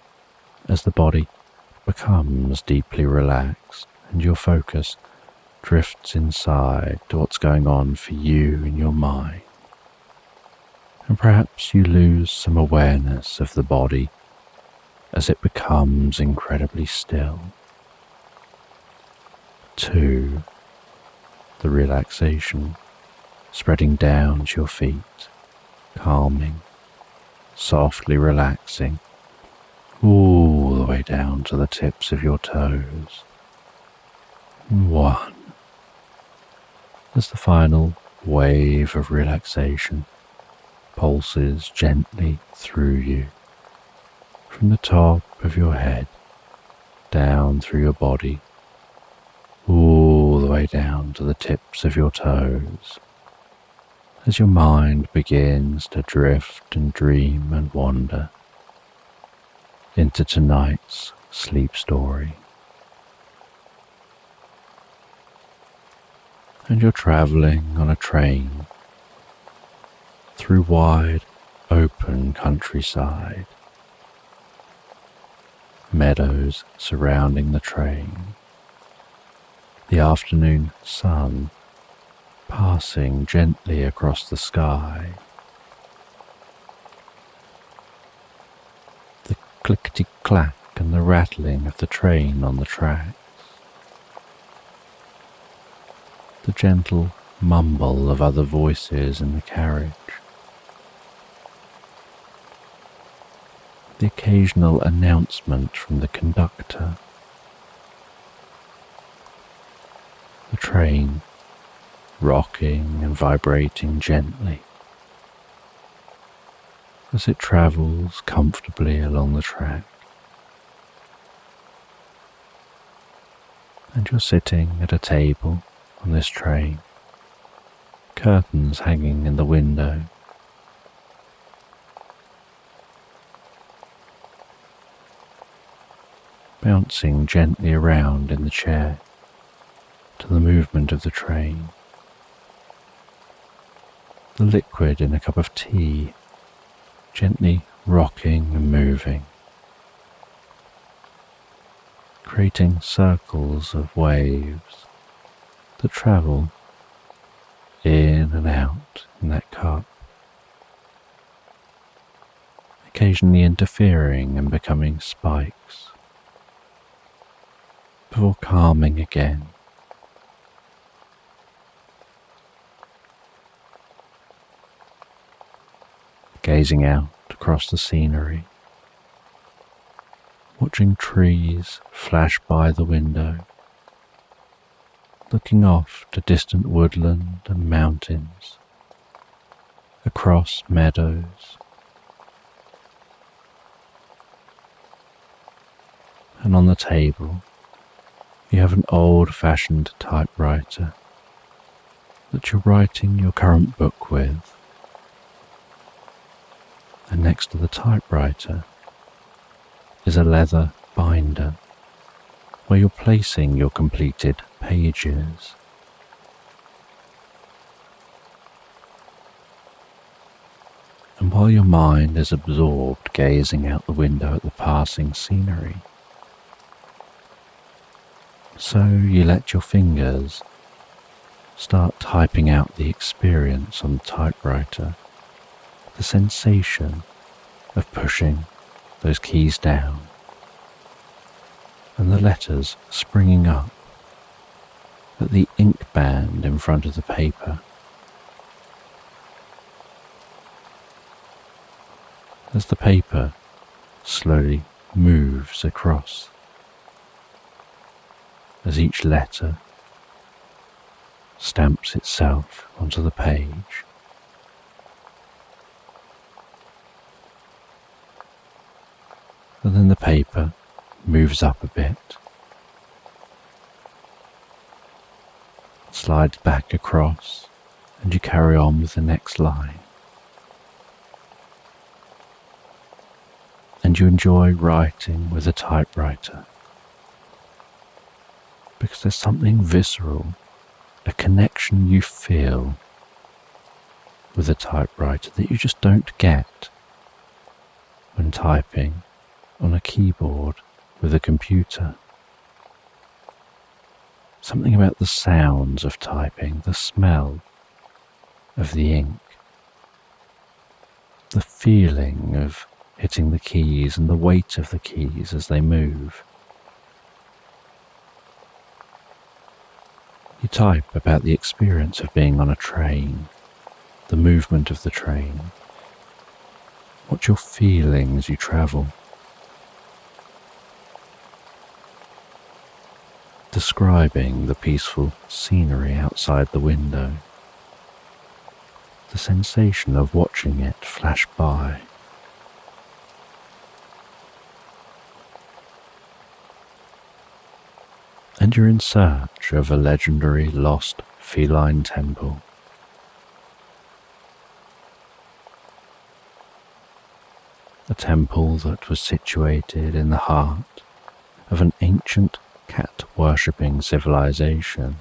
as the body becomes deeply relaxed and your focus drifts inside to what's going on for you in your mind. And perhaps you lose some awareness of the body as it becomes incredibly still. 2. The relaxation spreading down to your feet, calming, softly relaxing all the way down to the tips of your toes. 1. As the final wave of relaxation pulses gently through you, from the top of your head, down through your body, all the way down to the tips of your toes, as your mind begins to drift and dream and wander into tonight's sleep story. And you're travelling on a train through wide, open countryside, meadows surrounding the train, the afternoon sun passing gently across the sky, the clickety-clack and the rattling of the train on the tracks, the gentle mumble of other voices in the carriage, the occasional announcement from the conductor, the train rocking and vibrating gently as it travels comfortably along the track. And you're sitting at a table on this train, curtains hanging in the window. Bouncing gently around in the chair to the movement of the train. The liquid in a cup of tea gently rocking and moving, creating circles of waves that travel in and out in that cup, occasionally interfering and becoming spikes, before calming again. Gazing out across the scenery, watching trees flash by the window, looking off to distant woodland and mountains, across meadows, and on the table you have an old-fashioned typewriter that you're writing your current book with. And next to the typewriter is a leather binder where you're placing your completed pages. And while your mind is absorbed gazing out the window at the passing scenery, so you let your fingers start typing out the experience on the typewriter, the sensation of pushing those keys down and the letters springing up at the ink band in front of the paper. As the paper slowly moves across, as each letter stamps itself onto the page. And then the paper moves up a bit, slides back across, and you carry on with the next line. And you enjoy writing with a typewriter because there's something visceral, a connection you feel with a typewriter that you just don't get when typing on a keyboard with a computer. Something about the sounds of typing, the smell of the ink, the feeling of hitting the keys and the weight of the keys as they move. You type about the experience of being on a train, the movement of the train, what you're feeling as you travel. Describing the peaceful scenery outside the window, the sensation of watching it flash by. And you're in search of a legendary lost feline temple. A temple that was situated in the heart of an ancient cat-worshipping civilization,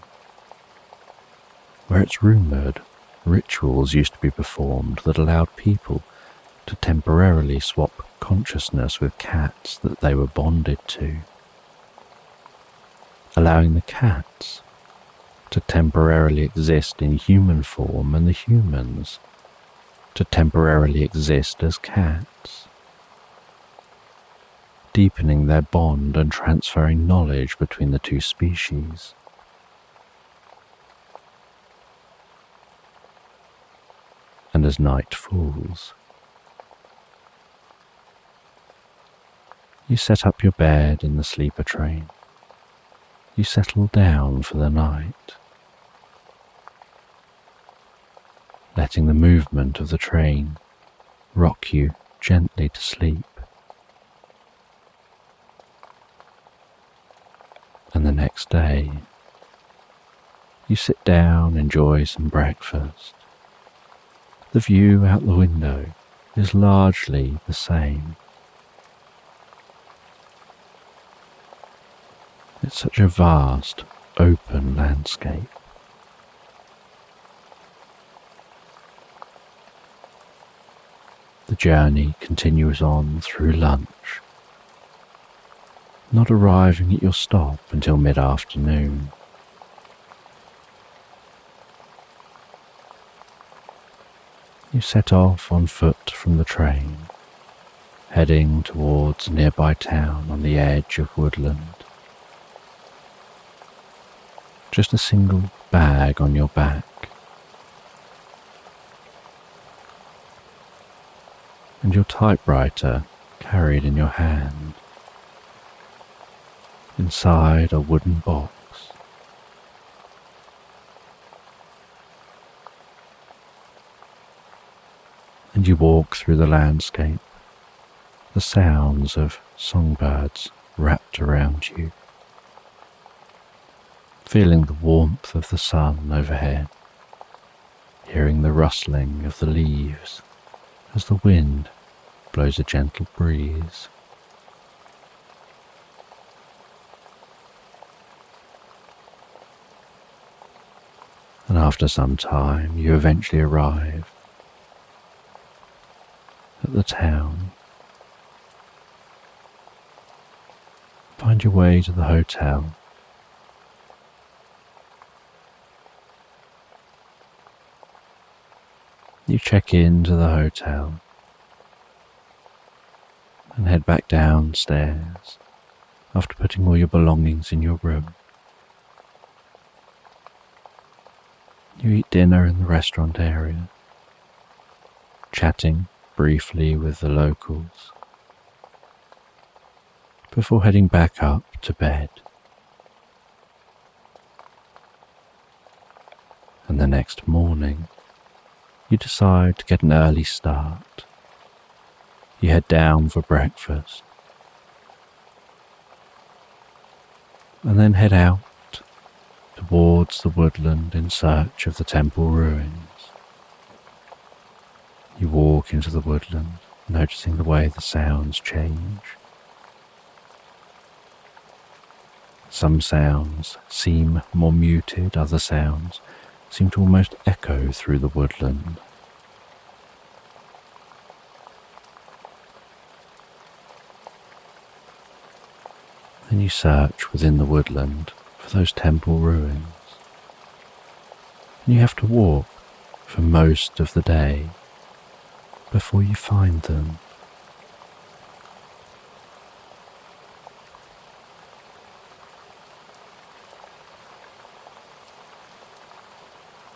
where it's rumoured rituals used to be performed that allowed people to temporarily swap consciousness with cats that they were bonded to, allowing the cats to temporarily exist in human form and the humans to temporarily exist as cats, deepening their bond and transferring knowledge between the two species. And as night falls, you set up your bed in the sleeper train. You settle down for the night, letting the movement of the train rock you gently to sleep. And the next day, you sit down, enjoy some breakfast. The view out the window is largely the same. It's such a vast, open landscape. The journey continues on through lunch, not arriving at your stop until mid-afternoon. You set off on foot from the train, heading towards a nearby town on the edge of woodland. Just a single bag on your back, and your typewriter carried in your hand. Inside a wooden box. And you walk through the landscape, the sounds of songbirds wrapped around you, feeling the warmth of the sun overhead, hearing the rustling of the leaves as the wind blows a gentle breeze. And after some time, you eventually arrive at the town. Find your way to the hotel. You check into the hotel and head back downstairs after putting all your belongings in your room. You eat dinner in the restaurant area, chatting briefly with the locals, before heading back up to bed. And the next morning, you decide to get an early start. You head down for breakfast, and then head out towards the woodland in search of the temple ruins. You walk into the woodland, noticing the way the sounds change. Some sounds seem more muted, other sounds seem to almost echo through the woodland. Then you search within the woodland for those temple ruins, and you have to walk for most of the day before you find them.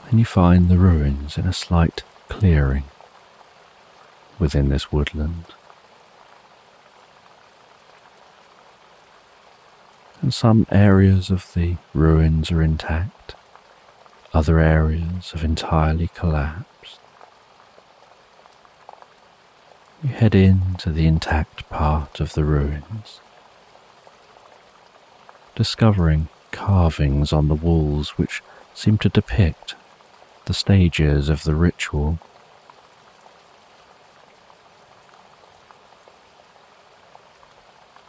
And you find the ruins in a slight clearing within this woodland. And some areas of the ruins are intact, other areas have entirely collapsed. You head into the intact part of the ruins, discovering carvings on the walls which seem to depict the stages of the ritual.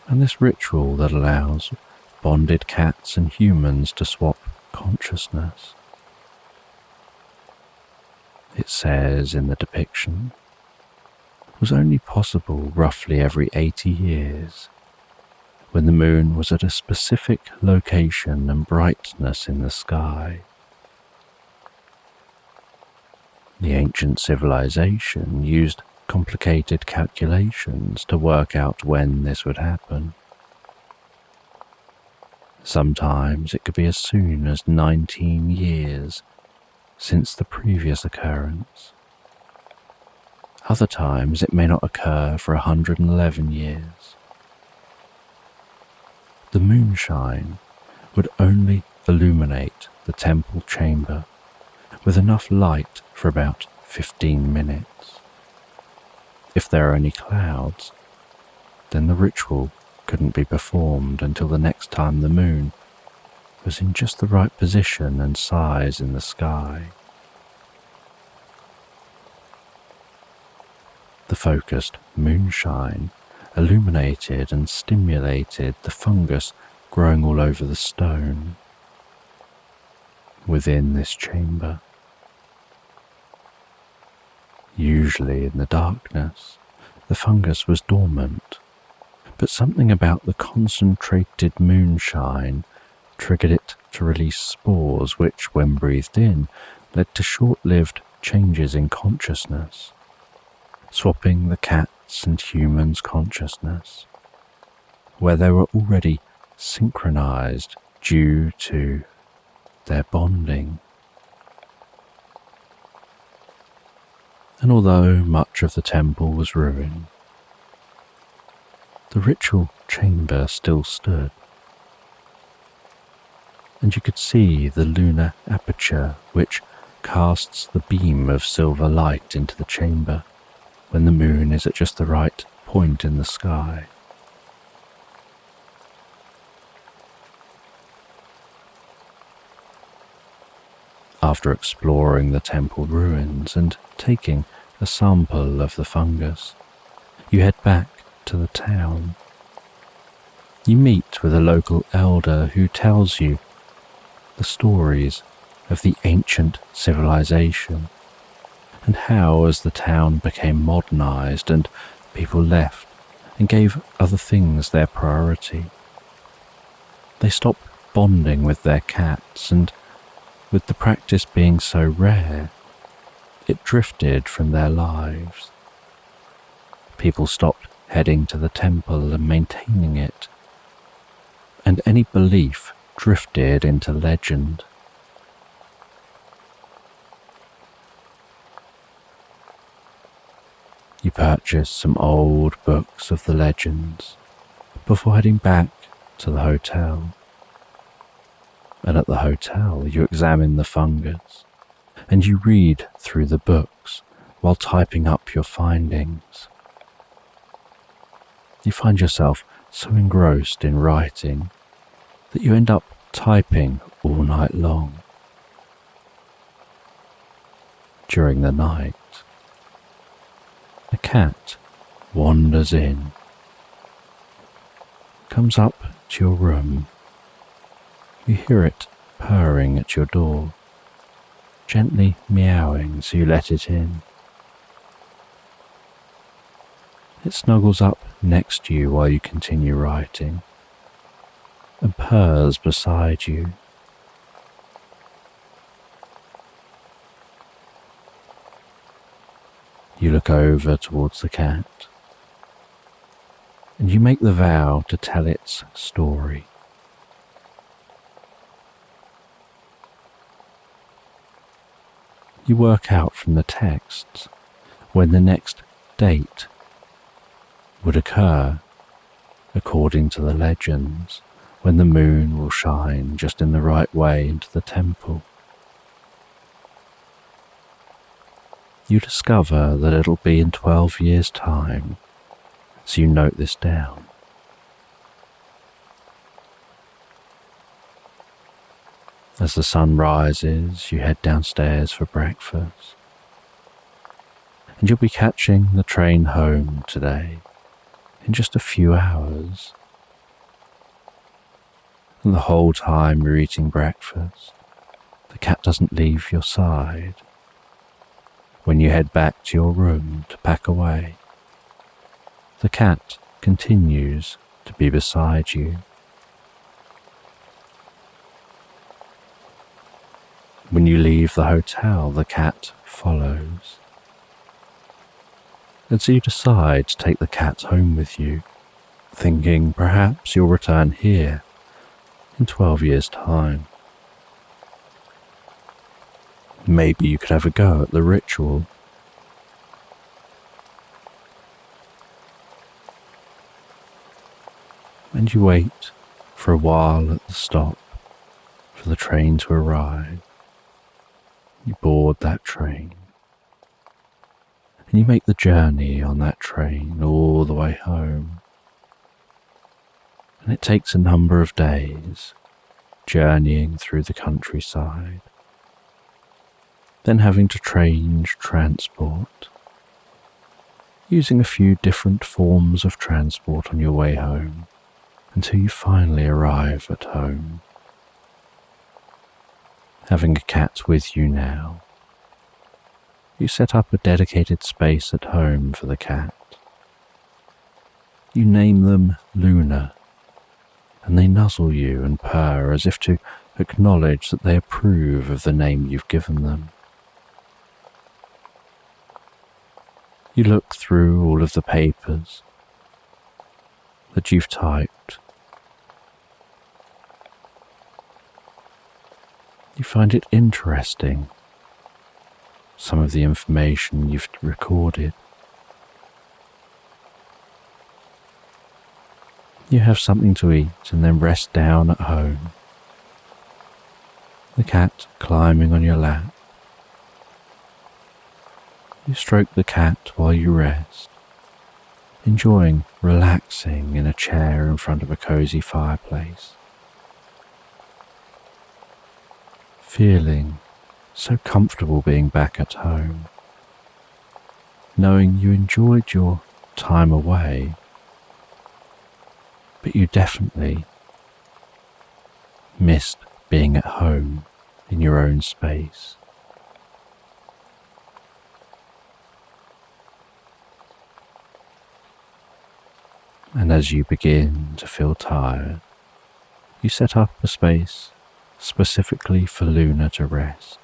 And this ritual that allows bonded cats and humans to swap consciousness. It says in the depiction, was only possible roughly every 80 years, when the moon was at a specific location and brightness in the sky. The ancient civilization used complicated calculations to work out when this would happen. Sometimes it could be as soon as 19 years since the previous occurrence. Other times it may not occur for 111 years. The moonshine would only illuminate the temple chamber with enough light for about 15 minutes. If there are any clouds, then the ritual couldn't be performed until the next time the moon was in just the right position and size in the sky. The focused moonshine illuminated and stimulated the fungus growing all over the stone within this chamber. Usually in the darkness, the fungus was dormant, but something about the concentrated moonshine triggered it to release spores which, when breathed in, led to short-lived changes in consciousness, swapping the cat's and humans' consciousness, where they were already synchronized due to their bonding. And although much of the temple was ruined, the ritual chamber still stood, and you could see the lunar aperture which casts the beam of silver light into the chamber when the moon is at just the right point in the sky. After exploring the temple ruins and taking a sample of the fungus, you head back to the town. You meet with a local elder who tells you the stories of the ancient civilization and how, as the town became modernized and people left and gave other things their priority, they stopped bonding with their cats, and with the practice being so rare, it drifted from their lives. People stopped heading to the temple and maintaining it, and any belief drifted into legend. You purchase some old books of the legends before heading back to the hotel. And at the hotel you examine the fungus and you read through the books while typing up your findings. You find yourself so engrossed in writing that you end up typing all night long. During the night, a cat wanders in, comes up to your room. You hear it purring at your door, gently meowing, so you let it in. It snuggles up next to you while you continue writing and purrs beside you. You look over towards the cat and you make the vow to tell its story. You work out from the texts when the next date would occur, according to the legends, when the moon will shine just in the right way into the temple. You discover that it'll be in 12 years' time, so you note this down. As the sun rises, you head downstairs for breakfast, and you'll be catching the train home today in just a few hours. And the whole time you're eating breakfast, the cat doesn't leave your side. When you head back to your room to pack away, the cat continues to be beside you. When you leave the hotel, the cat follows. And so you decide to take the cat home with you, thinking perhaps you'll return here in 12 years' time. Maybe you could have a go at the ritual. and you wait for a while at the stop for the train to arrive. You board that train, and you make the journey on that train all the way home. And it takes a number of days journeying through the countryside, then having to change transport, using a few different forms of transport on your way home until you finally arrive at home. Having a cat with you now, you set up a dedicated space at home for the cat. You name them Luna, and they nuzzle you and purr as if to acknowledge that they approve of the name you've given them. You look through all of the papers that you've typed. You find it interesting, some of the information you've recorded. You have something to eat and then rest down at home, the cat climbing on your lap. You stroke the cat while you rest, enjoying relaxing in a chair in front of a cozy fireplace, feeling so comfortable being back at home, knowing you enjoyed your time away, but you definitely missed being at home in your own space. And as you begin to feel tired, you set up a space specifically for Luna to rest.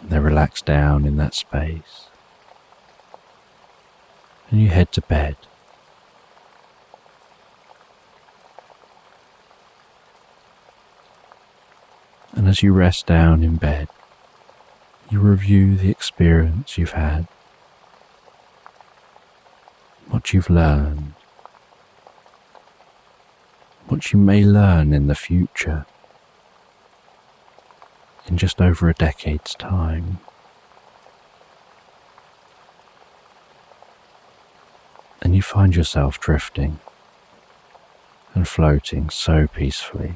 They relax down in that space, and you head to bed. And as you rest down in bed, you review the experience you've had, what you've learned, what you may learn in the future, in just over a decade's time. And you find yourself drifting and floating so peacefully,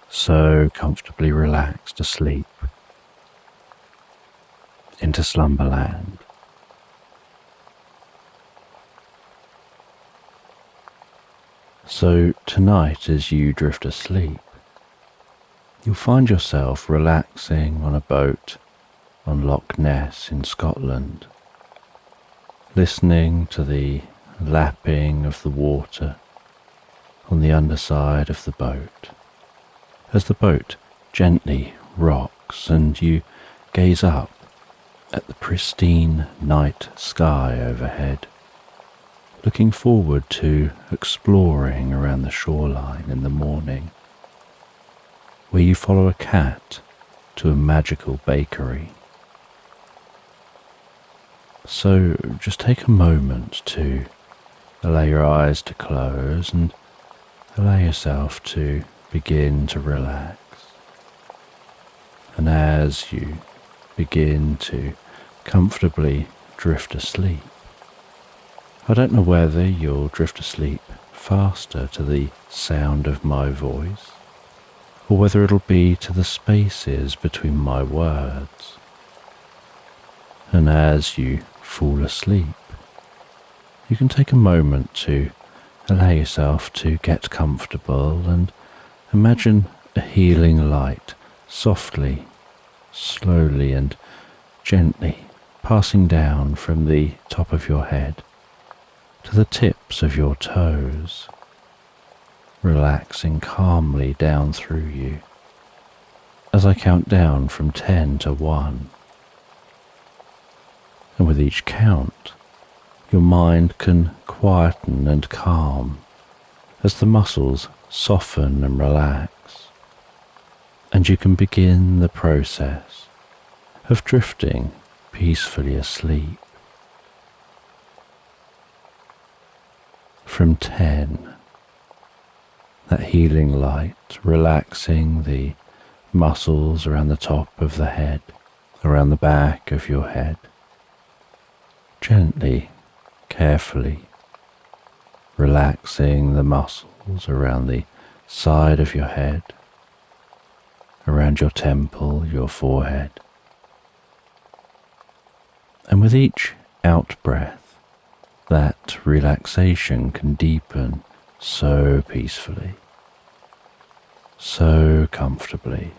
so comfortably relaxed asleep into Slumberland. So tonight, as you drift asleep, you'll find yourself relaxing on a boat on Loch Ness in Scotland, listening to the lapping of the water on the underside of the boat, as the boat gently rocks and you gaze up at the pristine night sky overhead, looking forward to exploring around the shoreline in the morning, where you follow a cat to a magical bakery. So just take a moment to allow your eyes to close and allow yourself to begin to relax. And as you begin to comfortably drift asleep, I don't know whether you'll drift asleep faster to the sound of my voice, or whether it'll be to the spaces between my words. And as you fall asleep, you can take a moment to allow yourself to get comfortable and imagine a healing light softly, slowly and gently passing down from the top of your head to the tips of your toes, relaxing calmly down through you as I count down from 10 to 1. And with each count, your mind can quieten and calm as the muscles soften and relax, and you can begin the process of drifting peacefully asleep. from 10, that healing light relaxing the muscles around the top of the head, around the back of your head, gently, carefully, relaxing the muscles around the side of your head, around your temple, your forehead. And with each out-breath, that relaxation can deepen so peacefully, so comfortably,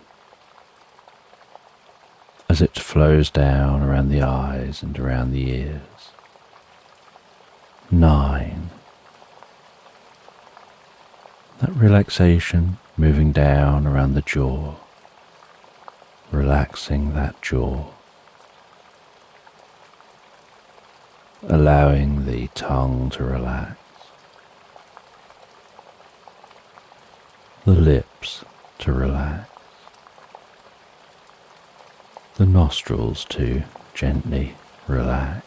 as it flows down around the eyes and around the ears. 9. That relaxation moving down around the jaw, relaxing that jaw, allowing the tongue to relax, the lips to relax, the nostrils to gently relax.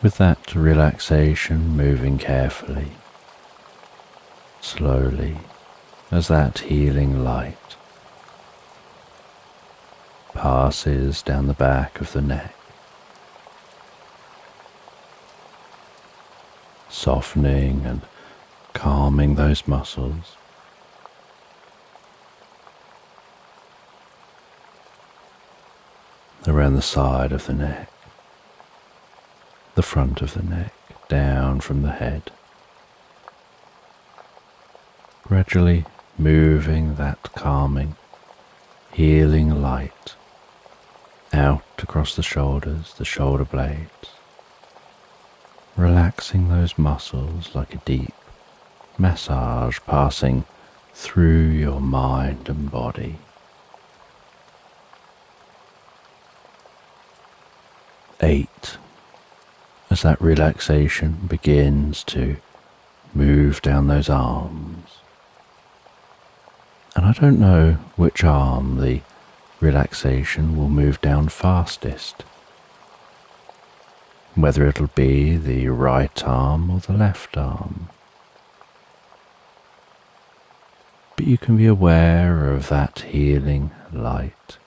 With that relaxation moving carefully, slowly, as that healing light passes down the back of the neck, softening and calming those muscles. Around the side of the neck, the front of the neck, down from the head. Gradually moving that calming, healing light out across the shoulders, the shoulder blades, relaxing those muscles like a deep massage passing through your mind and body. 8. As that relaxation begins to move down those arms. And I don't know which arm the relaxation will move down fastest, whether it'll be the right arm or the left arm. But you can be aware of that healing light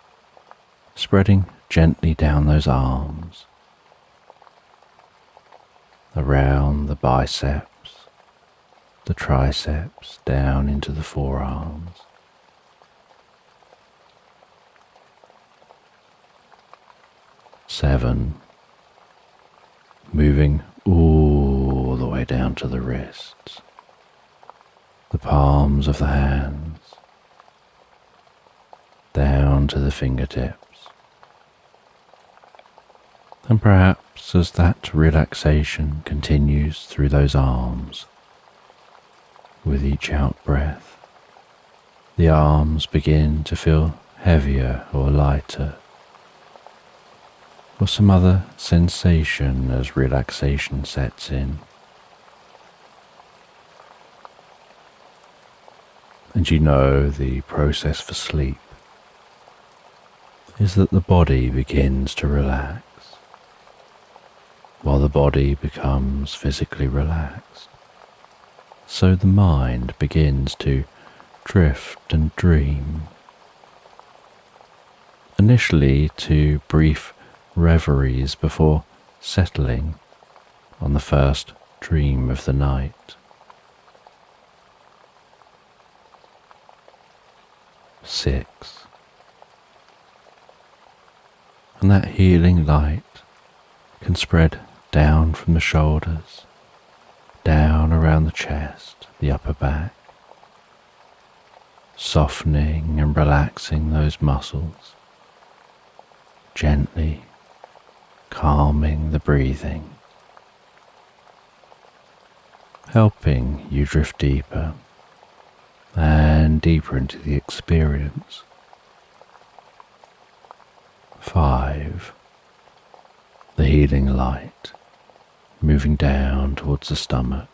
spreading gently down those arms, around the biceps, the triceps, down into the forearms. 7. Moving all the way down to the wrists, the palms of the hands, down to the fingertips. And perhaps as that relaxation continues through those arms, with each out-breath, the arms begin to feel heavier or lighter, or some other sensation as relaxation sets in. And you know the process for sleep is that the body begins to relax, while the body becomes physically relaxed. So the mind begins to drift and dream, initially to brief reveries before settling on the first dream of the night. 6. And that healing light can spread down from the shoulders, down around the chest, the upper back, softening and relaxing those muscles, gently calming the breathing, helping you drift deeper and deeper into the experience. 5. The healing light moving down towards the stomach,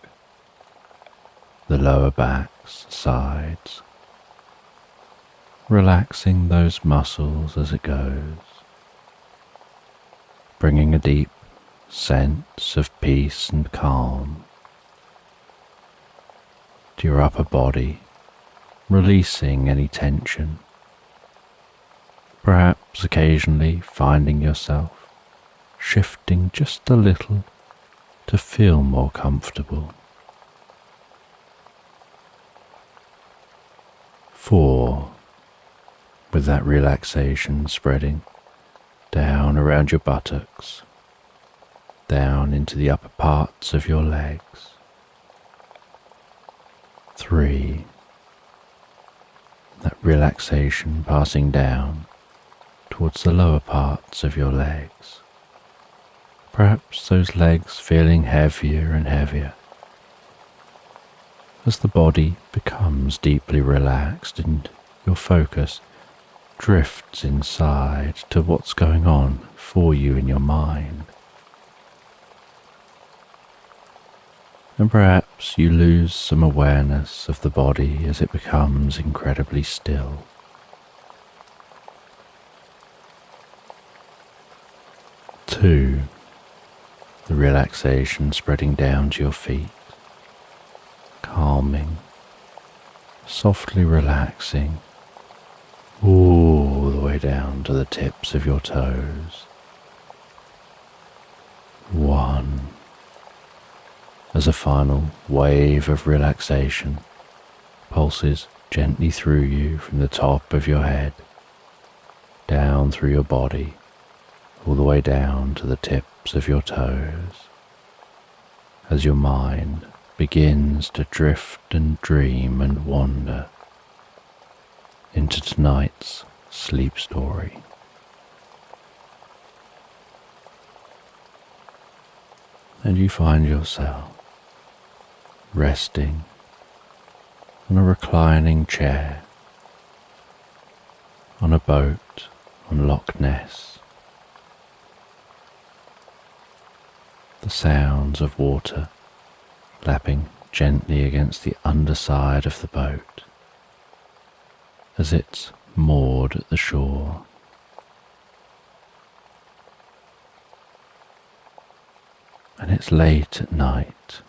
the lower backs, sides, relaxing those muscles as it goes, bringing a deep sense of peace and calm to your upper body, releasing any tension, perhaps occasionally finding yourself shifting just a little to feel more comfortable. 4. With that relaxation spreading down around your buttocks, down into the upper parts of your legs. 3. That relaxation passing down towards the lower parts of your legs. Perhaps those legs feeling heavier and heavier as the body becomes deeply relaxed and your focus drifts inside to what's going on for you in your mind. And perhaps you lose some awareness of the body as it becomes incredibly still. 2. The relaxation spreading down to your feet, calming, softly relaxing all the way down to the tips of your toes. 1. As a final wave of relaxation pulses gently through you from the top of your head, down through your body, all the way down to the tips of your toes, as your mind begins to drift and dream and wander into tonight's sleep story. And you find yourself resting on a reclining chair on a boat on Loch Ness. The sounds of water lapping gently against the underside of the boat as it's moored at the shore. And it's late at night,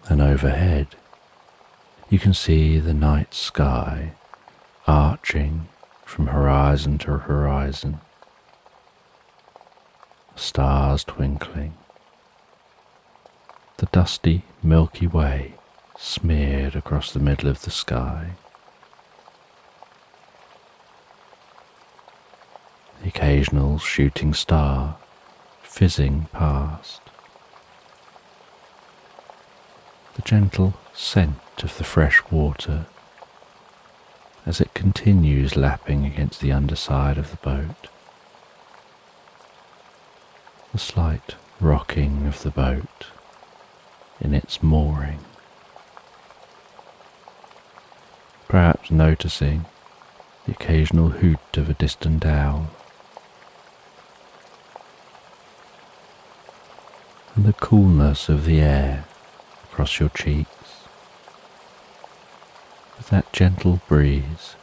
and overhead you can see the night sky arching from horizon to horizon, stars twinkling, the dusty Milky Way smeared across the middle of the sky. The occasional shooting star fizzing past. The gentle scent of the fresh water as it continues lapping against the underside of the boat. The slight rocking of the boat in its mooring. Perhaps noticing the occasional hoot of a distant owl. And the coolness of the air across your cheeks, with that gentle breeze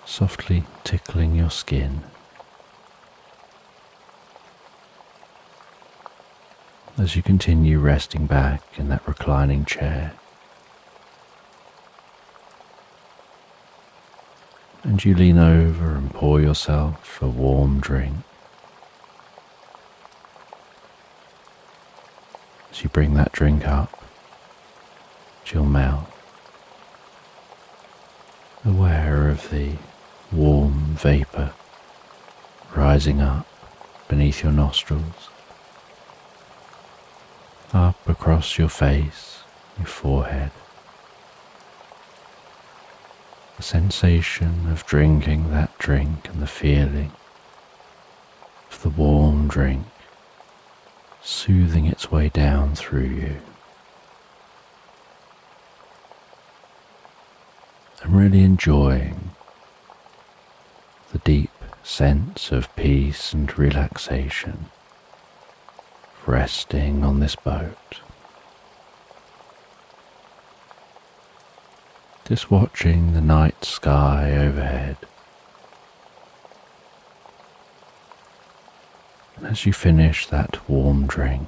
softly tickling your skin as you continue resting back in that reclining chair. And you lean over and pour yourself a warm drink. As you bring that drink up to your mouth, aware of the warm vapour rising up beneath your nostrils, up across your face, your forehead. The sensation of drinking that drink and the feeling of the warm drink soothing its way down through you. I'm really enjoying the deep sense of peace and relaxation resting on this boat. Just watching the night sky overhead As you finish that warm drink,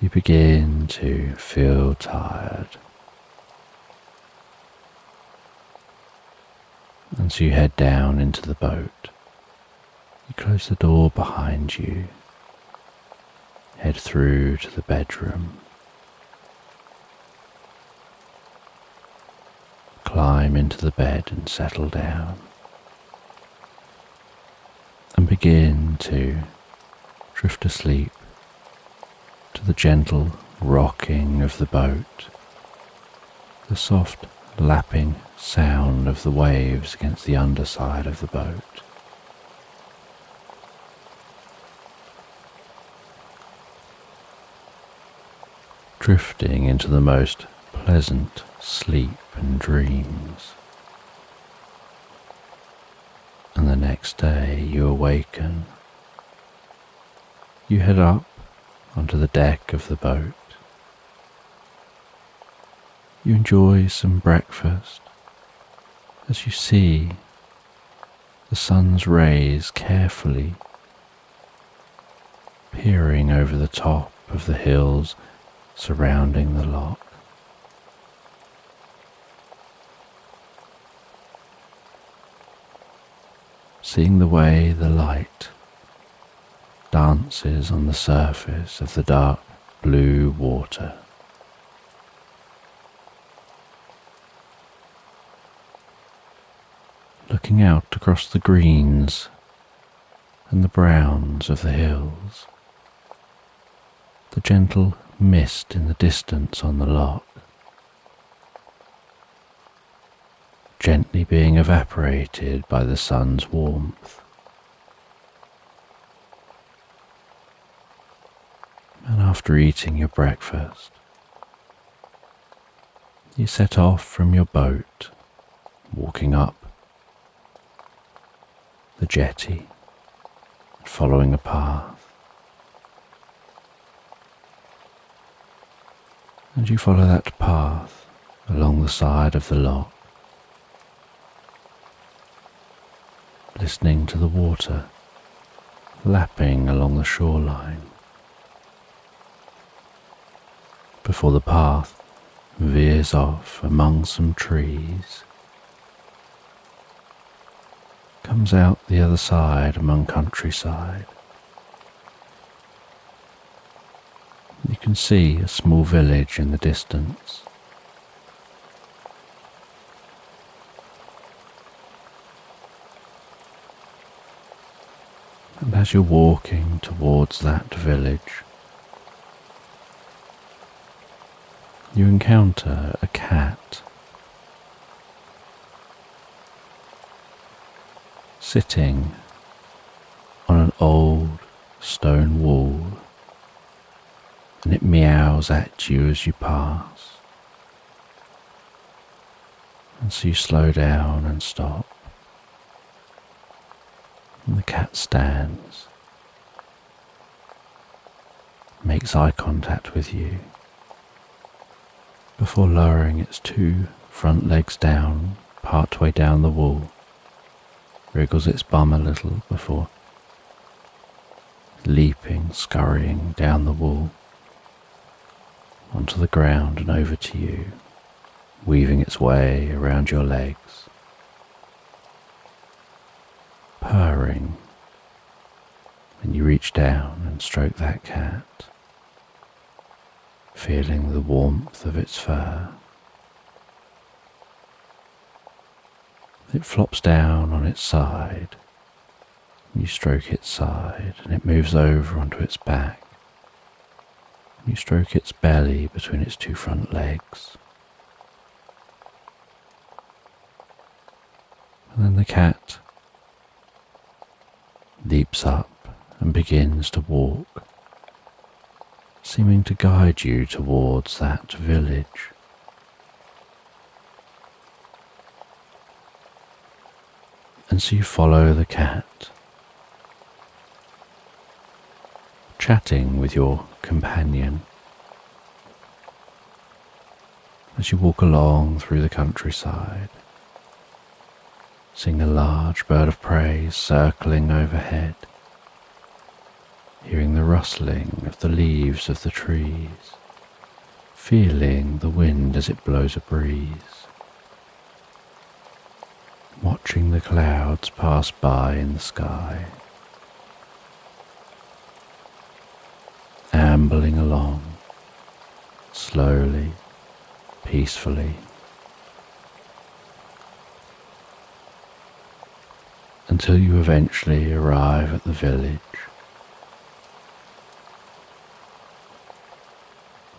you begin to feel tired. And so you head down into the boat. You close the door behind you, head through to the bedroom, climb into the bed and settle down, and begin to drift asleep to the gentle rocking of the boat, the soft lapping sound of the waves against the underside of the boat. Drifting into the most pleasant sleep and dreams. And the next day you awaken. You head up onto the deck of the boat. You enjoy some breakfast as you see the sun's rays carefully peering over the top of the hills surrounding the loch. Seeing the way the light dances on the surface of the dark blue water. Looking out across the greens and the browns of the hills, the gentle mist in the distance on the loch, gently being evaporated by the sun's warmth. And after eating your breakfast, you set off from your boat, walking up the jetty, following a path. And you follow that path along the side of the loch, listening to the water lapping along the shoreline, before the path veers off among some trees, comes out the other side among countryside. You can see a small village in the distance. And as you're walking towards that village, you encounter a cat sitting on an old stone wall, and it meows at you as you pass. And so you slow down and stop, and the cat stands, makes eye contact with you, before lowering its two front legs down partway down the wall, wriggles its bum a little before leaping, scurrying down the wall, onto the ground and over to you, weaving its way around your legs, purring, and you reach down and stroke that cat, feeling the warmth of its fur. It flops down on its side, and you stroke its side, and it moves over onto its back. You stroke its belly between its two front legs. And then the cat leaps up and begins to walk, seeming to guide you towards that village. And so you follow the cat, chatting with your companion as you walk along through the countryside, seeing a large bird of prey circling overhead, hearing the rustling of the leaves of the trees, feeling the wind as it blows a breeze, watching the clouds pass by in the sky, ambling along, slowly, peacefully, until you eventually arrive at the village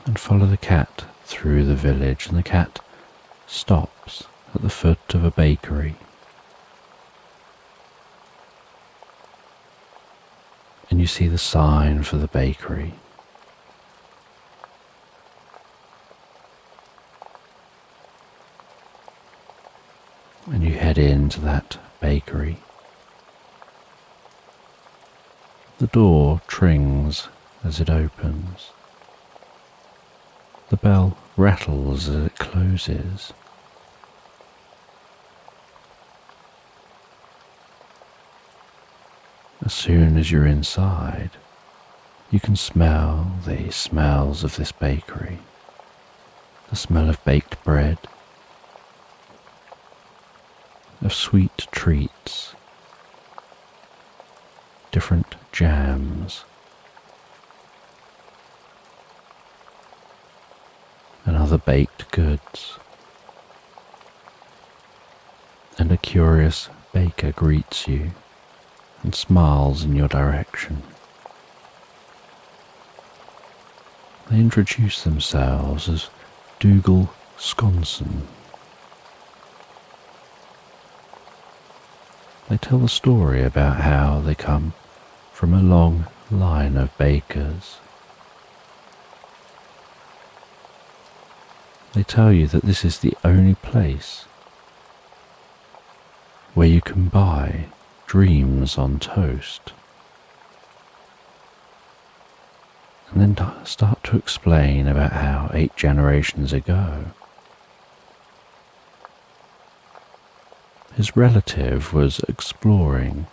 and follow the cat through the village, and the cat stops at the foot of a bakery. And you see the sign for the bakery. And you head into that bakery. The door trings as it opens. The bell rattles as it closes. As soon as you're inside, you can smell the smells of this bakery. The smell of baked bread, of sweet treats, different jams, and other baked goods. And a curious baker greets you and smiles in your direction. They introduce themselves as Dougal Sconson. They tell the story about how they come from a long line of bakers. They tell you that this is the only place where you can buy dreams on toast, and then start to explain about how 8 generations ago his relative was exploring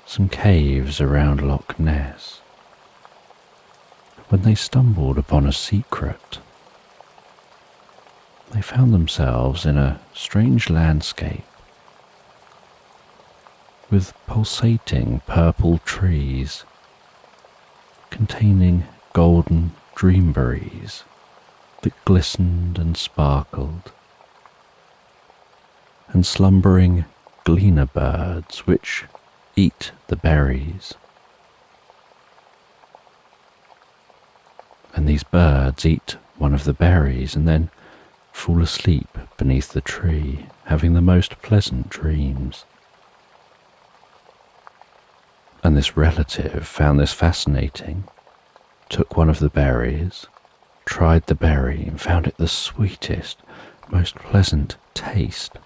some caves around Loch Ness when they stumbled upon a secret. They found themselves in a strange landscape with pulsating purple trees containing golden dreamberries that glistened and sparkled, and slumbering gleaner birds which eat the berries. And these birds eat one of the berries and then fall asleep beneath the tree, having the most pleasant dreams. And this relative found this fascinating, took one of the berries, tried the berry and found it the sweetest, most pleasant taste.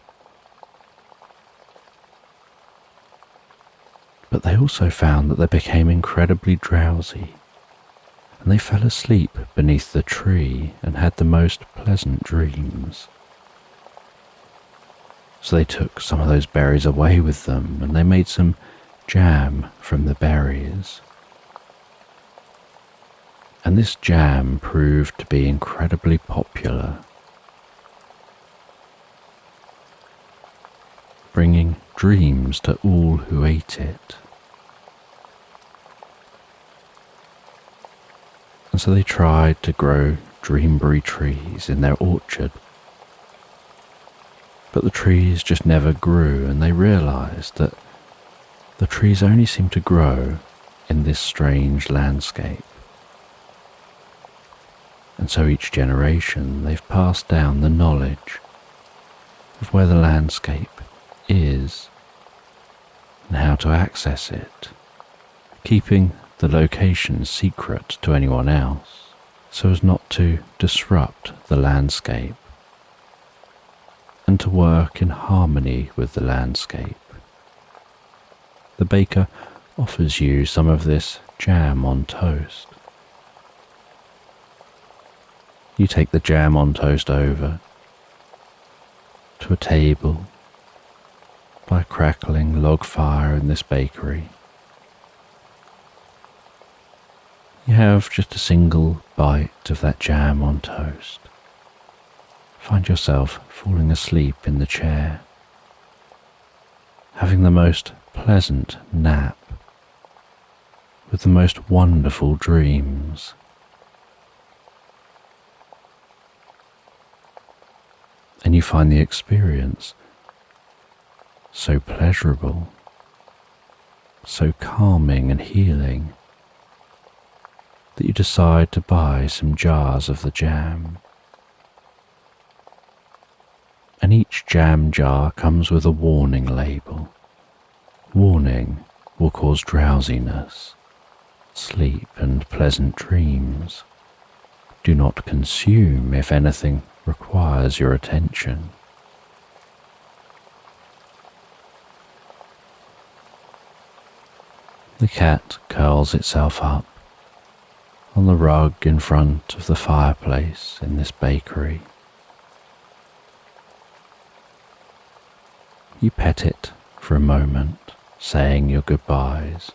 But they also found that they became incredibly drowsy, and they fell asleep beneath the tree and had the most pleasant dreams. So they took some of those berries away with them, and they made some jam from the berries. And this jam proved to be incredibly popular, bringing dreams to all who ate it. And so they tried to grow dreamberry trees in their orchard. But the trees just never grew, and they realized that the trees only seemed to grow in this strange landscape. And so each generation they've passed down the knowledge of where the landscape is and how to access it, keeping the location secret to anyone else so as not to disrupt the landscape, and to work in harmony with the landscape. The baker offers you some of this jam on toast. You take the jam on toast over to a table by a crackling log fire in this bakery, You have just a single bite of that jam on toast. Find yourself falling asleep in the chair, having the most pleasant nap, with the most wonderful dreams. And you find the experience so pleasurable, so calming and healing, that you decide to buy some jars of the jam. And each jam jar comes with a warning label. Warning will cause drowsiness, sleep and pleasant dreams. Do not consume if anything requires your attention. The cat curls itself up on the rug in front of the fireplace in this bakery. You pet it for a moment, saying your goodbyes,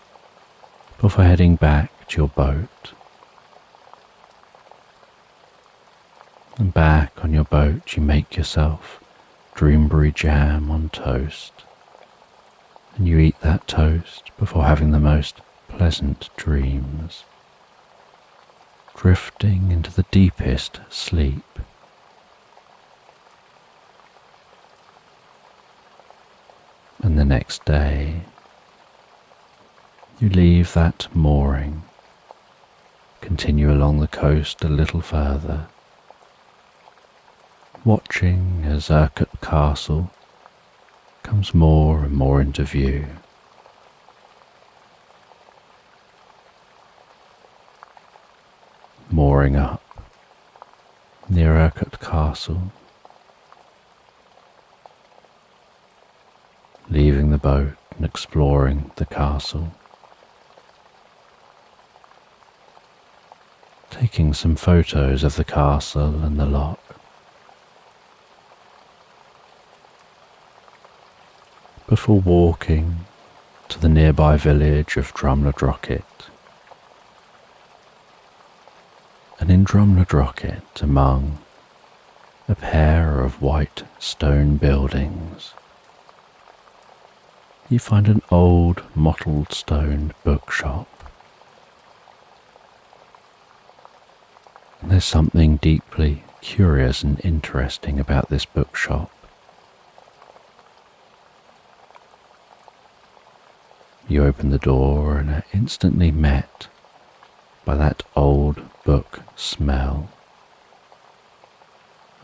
before heading back to your boat. And back on your boat you make yourself dreamberry jam on toast, and you eat that toast before having the most pleasant dreams, drifting into the deepest sleep. And the next day, you leave that mooring, continue along the coast a little further, watching as Urquhart Castle comes more and more into view. Mooring up near Urquhart Castle, leaving the boat and exploring the castle, taking some photos of the castle and the lock. Before walking to the nearby village of Drumladrocket. And in Drumladrocket, among a pair of white stone buildings, you find an old mottled stone bookshop. And there's something deeply curious and interesting about this bookshop. You open the door and are instantly met by that old book smell,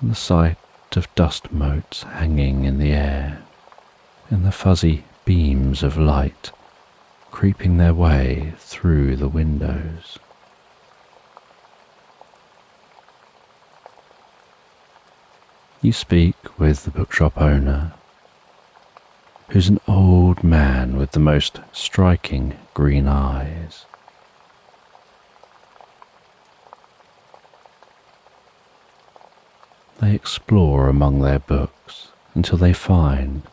and the sight of dust motes hanging in the air, and the fuzzy beams of light creeping their way through the windows. You speak with the bookshop owner, who's an old man with the most striking green eyes. They explore among their books until they find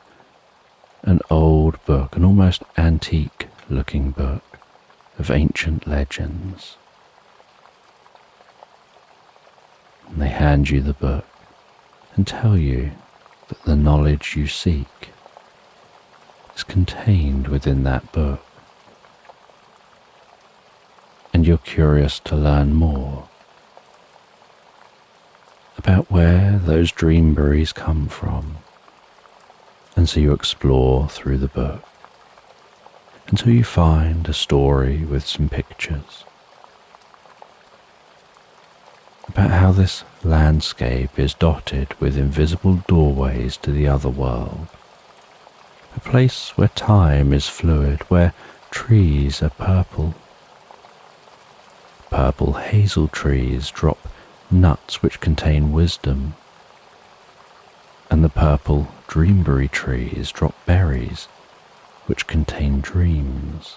an old book, an almost antique-looking book of ancient legends. And they hand you the book and tell you that the knowledge you seek is contained within that book, and you're curious to learn more about where those dreamberries come from, and so you explore through the book until you find a story with some pictures about how this landscape is dotted with invisible doorways to the other world, a place where time is fluid, where trees are purple. Purple hazel trees drop nuts which contain wisdom, and the purple dreamberry trees drop berries which contain dreams.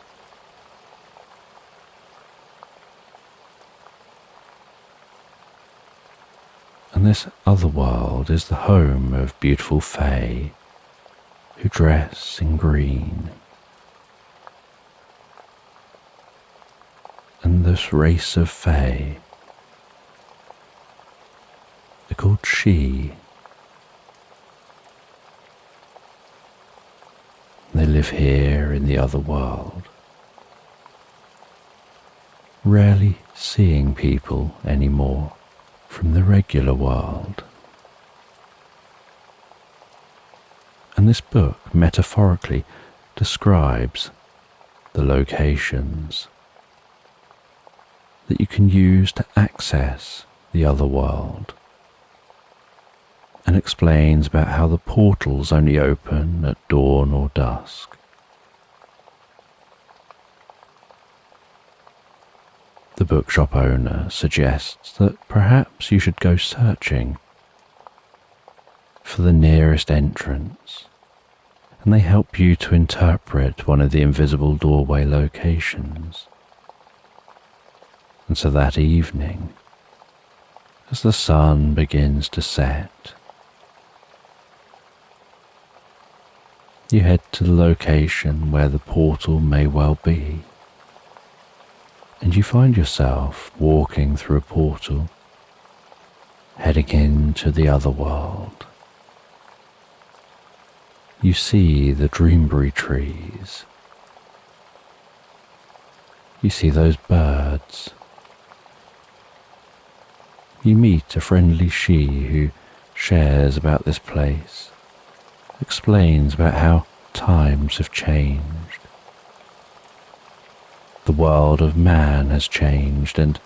And this other world is the home of beautiful fae who dress in green. And this race of fae. They're called She. They live here in the other world, rarely seeing people anymore from the regular world. And this book metaphorically describes the locations that you can use to access the other world, and explains about how the portals only open at dawn or dusk. The bookshop owner suggests that perhaps you should go searching for the nearest entrance, and they help you to interpret one of the invisible doorway locations. And so that evening, as the sun begins to set, you head to the location where the portal may well be, and you find yourself walking through a portal, heading into the other world. You see the dreamberry trees. You see those birds. You meet a friendly she who shares about this place, explains about how times have changed. The world of man has changed, and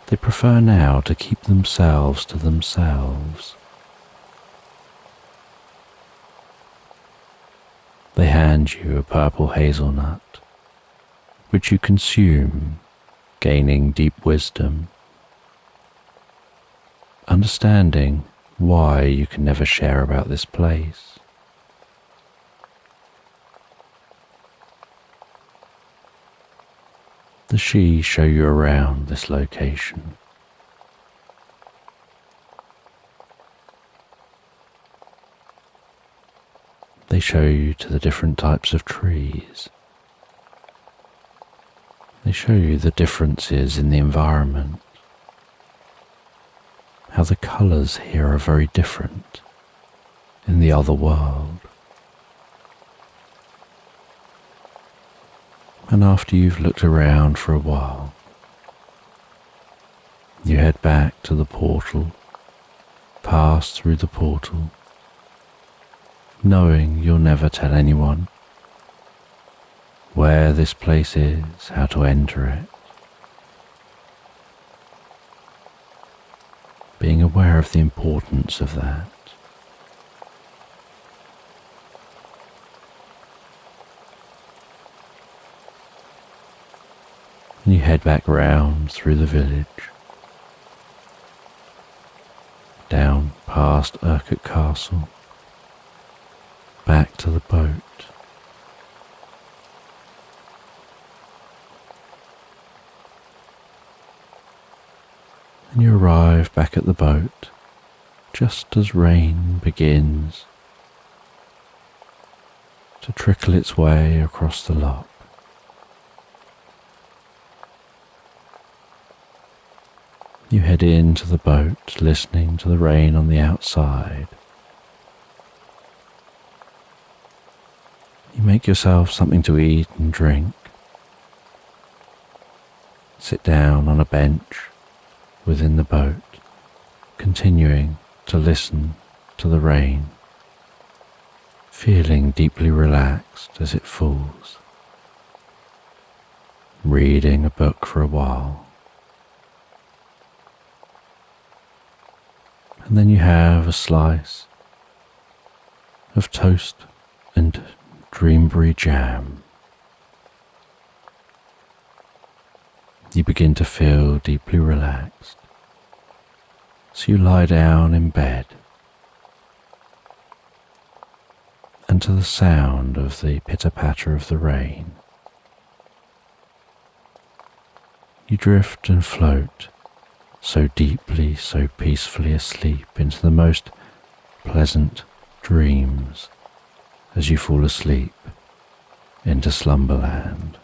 they prefer now to keep themselves to themselves. They hand you a purple hazelnut, which you consume, gaining deep wisdom, understanding why you can never share about this place. The she show you around this location. They show you to the different types of trees. They show you the differences in the environment, how the colours here are very different in the other world. And after you've looked around for a while, you head back to the portal, pass through the portal, knowing you'll never tell anyone where this place is, how to enter it, being aware of the importance of that. And you head back round through the village, down past Urquhart Castle, back to the boat. And you arrive back at the boat just as rain begins to trickle its way across the loch. You head into the boat, listening to the rain on the outside. You make yourself something to eat and drink. Sit down on a bench within the boat, continuing to listen to the rain, feeling deeply relaxed as it falls, reading a book for a while. And then you have a slice of toast and dreamberry jam. You begin to feel deeply relaxed, so you lie down in bed, and to the sound of the pitter-patter of the rain, you drift and float so deeply, so peacefully asleep into the most pleasant dreams as you fall asleep into Slumberland.